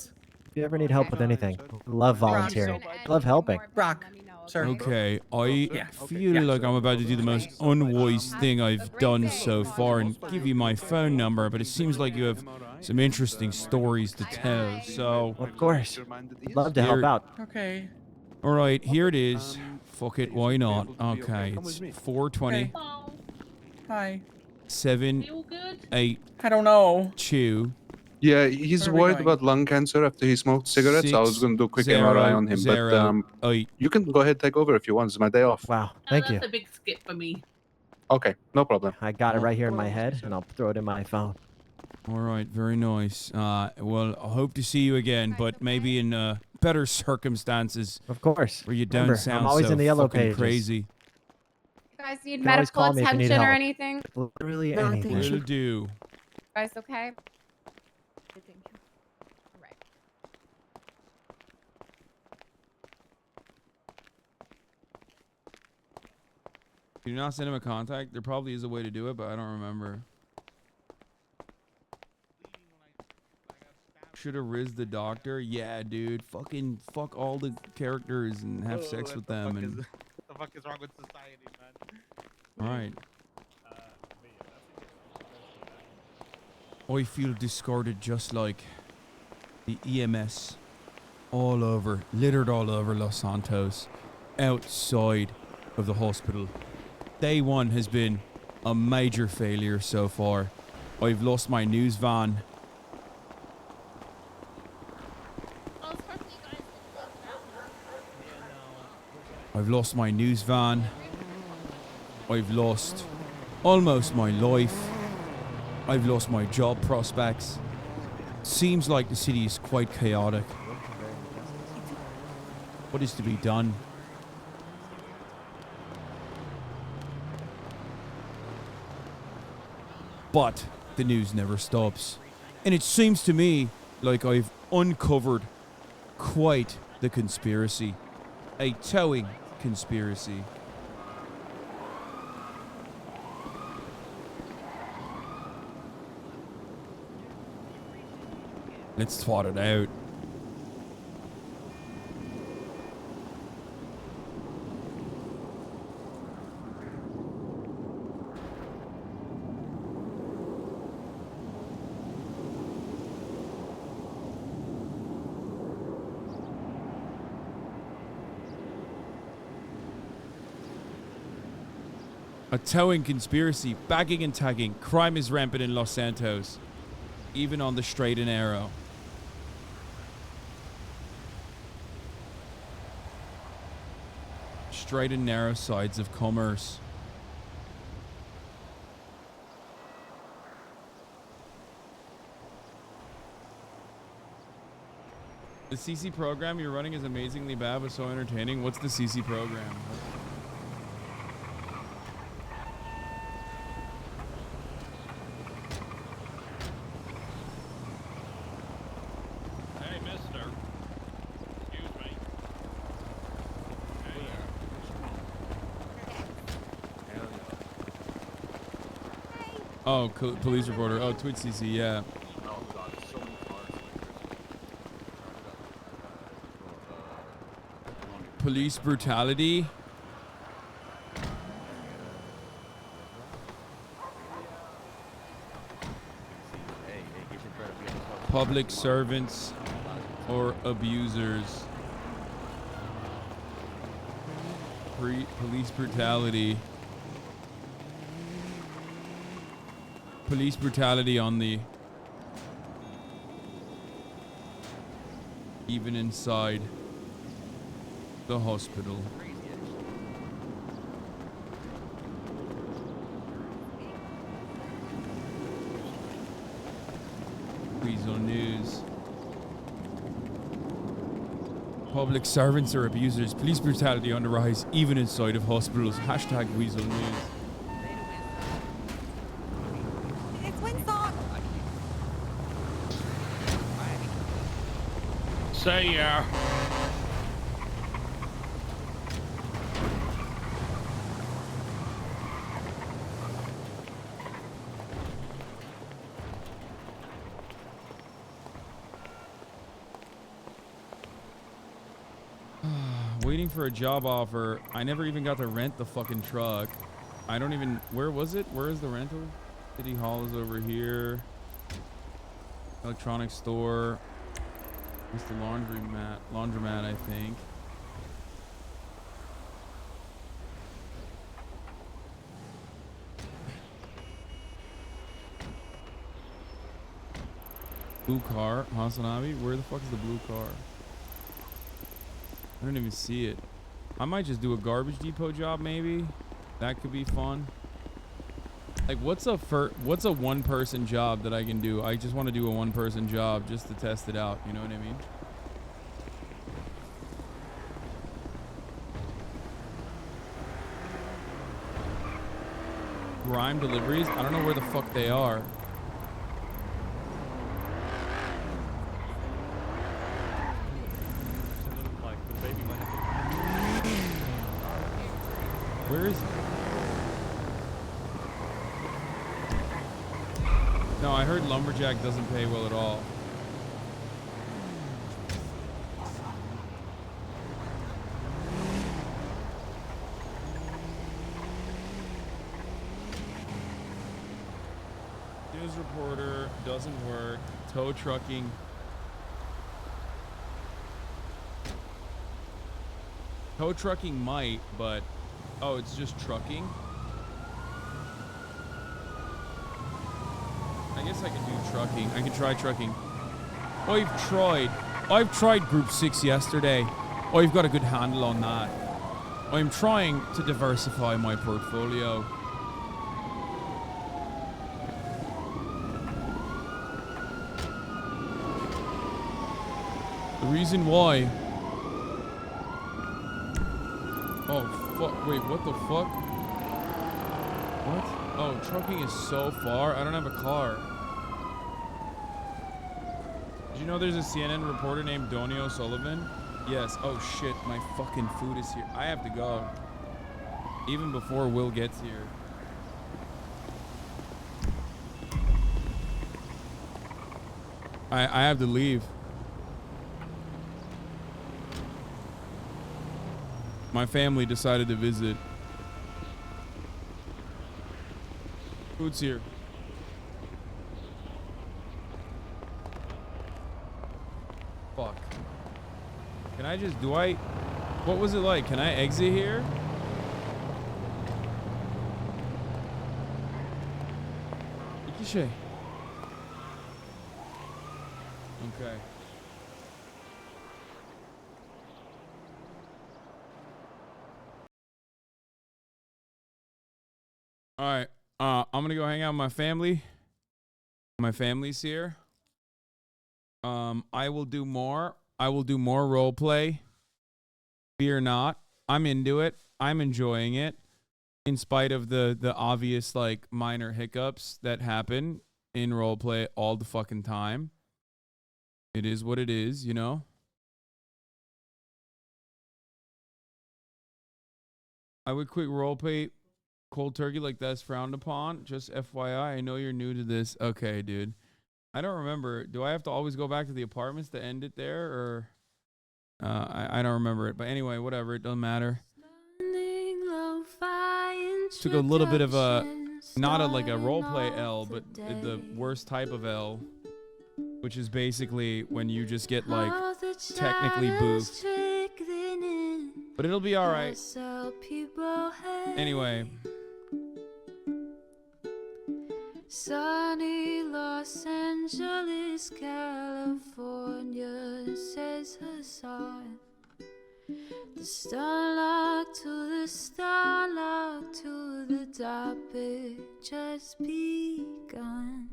if you ever need help with anything, love volunteering. Love helping. Brock, sir. Okay, I feel like I'm about to do the most unwise thing I've done so far and give you my phone number, but it seems like you have some interesting stories to tell, so... Of course. Love to help Here- out. Okay. All right, here it is. Fuck it, why not? Okay, it's 420. Hi. 7, 8, I don't know. 2. Yeah, he's Where are we worried going? about lung cancer after he smoked cigarettes. I was going to do a quick MRI on him, but you can go ahead take over if you want. It's my day off. Wow, thank you. That's a big skip for me. Okay, no problem. I got it right here in my head, and I'll throw it in my phone. All right, very nice. Well, I hope to see you again, but maybe in better circumstances. Of course. Where you don't Remember, sound I'm always so in the yellow fucking pages. crazy. You guys need You can always medical call me if you need attention or help. anything? Literally No, anything. thank you. Will do. You guys okay? Can you not send him a contact? There probably is a way to do it, but I don't remember. Should have rizzed the doctor. Yeah, dude. Fucking fuck all the characters and have sex with them. And What the fuck is wrong with society, man? all right. I feel discarded just like the EMS all over, littered all over Los Santos, outside of the hospital. Day one has been a major failure so far. I've lost my news van. I've lost my news van. I've lost almost my life. I've lost my job prospects. Seems like the city is quite chaotic. What is to be done? But the news never stops. And it seems to me like I've uncovered quite the conspiracy. A towing conspiracy. Let's twat it out. A towing conspiracy, bagging and tagging. Crime is rampant in Los Santos, even on the straight and narrow. Straight and narrow sides of commerce. The CC program you're running is amazingly bad but so entertaining. What's the CC program? Oh, police reporter. Oh, Twitch CC. Yeah. Oh god, there's so many cars. Police brutality. Public servants or abusers. Police brutality. Police brutality on the even inside the hospital. Weasel News. Public servants or abusers. Police brutality on the rise, even inside of hospitals. Hashtag Weasel News. It's Winsong. Say yeah. Waiting for a job offer. I never even got to rent the fucking truck. I don't even... Where was it? Where is the rental? City Hall is over here. Electronics store. It's the laundromat, I think. Blue car. Hasanabi? Where the fuck is the blue car? I don't even see it. I might just do a garbage depot job, maybe. That could be fun. Like, what's a one-person job that I can do? I just want to do a one-person job just to test it out. You know what I mean? Grime deliveries? I don't know where the fuck they are. Where is it? No, I heard Lumberjack doesn't pay well at all. News reporter doesn't work. Tow trucking. Tow trucking might, but... Oh, it's just trucking? I guess I can do trucking. I can try trucking. I've tried Group 6 yesterday. I've got a good handle on that. I'm trying to diversify my portfolio. The reason why... Oh, fuck. Wait, what the fuck? What? Oh, trucking is so far. I don't have a car. Did you know there's a CNN reporter named Donnie O'Sullivan? Yes. Oh, shit. My fucking food is here. I have to go. Even before Will gets here. I have to leave. My family decided to visit. Food's here. Fuck. Can I just, what was it like? Can I exit here? Ikishe. Okay. All right. I'm gonna go hang out with my family. My family's here. I will do more role play. Fear not. I'm into it. I'm enjoying it. In spite of the obvious like minor hiccups that happen in role play all the fucking time. It is what it is, you know? I would quit role play Cold turkey like that's frowned upon. Just FYI, I know you're new to this. Okay, dude. I don't remember. Do I have to always go back to the apartments to end it there, or I don't remember it. But anyway, whatever. It doesn't matter. Took a little bit of a, not a like a roleplay L, but the worst type of L, which is basically when you just get like technically boofed. But it'll be all right. Anyway. Sunny Los Angeles, California, says Hassan. The starlock to the starlock to the topic just begun.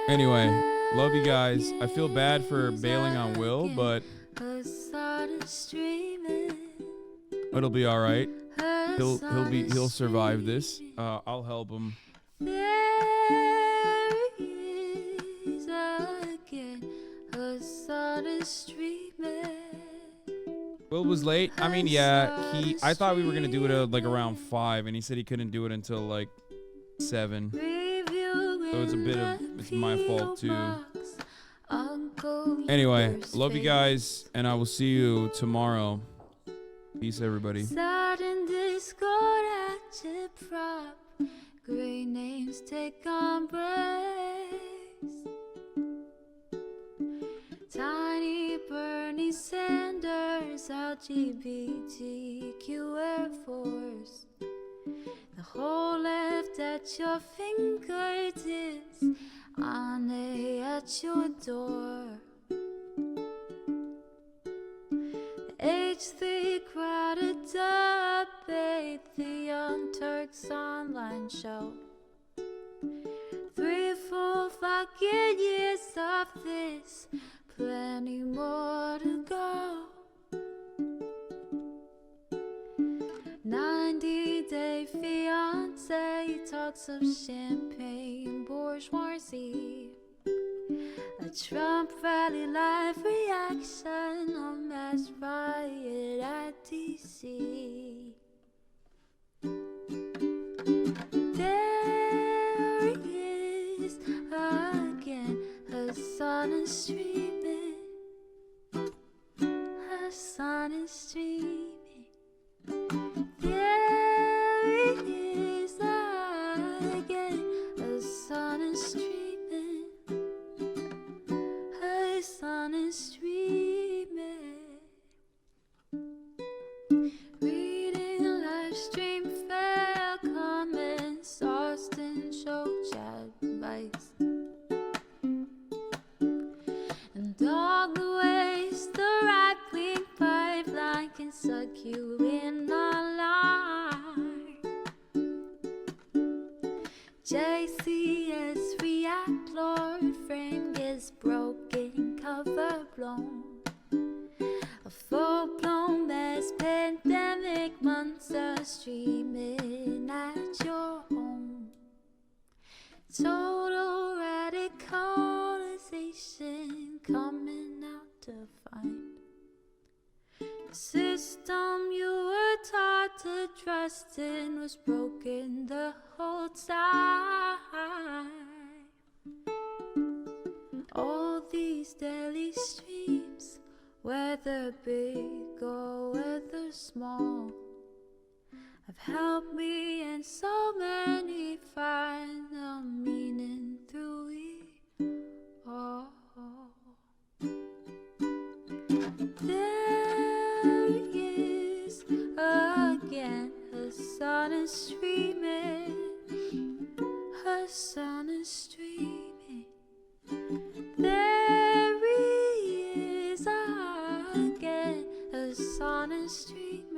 Anyway, love you guys. I feel bad for bailing on Will, but it'll be all right. He'll survive this. I'll help him. There is again a sun streaming. Will was late. I mean, yeah, I thought we were gonna do it like around 5, and he said he couldn't do it until like 7. So it's my fault too. Anyway, love you guys, and I will see you tomorrow. Peace, everybody. Sudden discord at your prop. Great names take on breaks. Tiny Bernie Sanders, LGBTQ Air Force. The whole left at your fingertips, Ane at your door. H3 crowded debate, the Young Turks online show. 3 full fucking years of this, plenty more to go. 90-day fiance talks of champagne bourgeoisie. A Trump rally live reaction on mass riot at DC. There is again a sun is streaming. A sun is streaming. There is again a sun is streaming. A sun is streaming. Reading live stream fair comments, Austin show chat advice. And all the ways the right-wing pipeline can suck you in online. JCS react, Lord frame gets broken, cover blown. A full-blown mass pandemic monster streaming at your home. Total radicalization coming out to find. The system you were taught to trust in was broken the whole time. All these daily streams, whether big or whether small, have helped me and so many find the meaning through it all. There is again a sun is streaming. A sun is streaming. There is again a sun is streaming.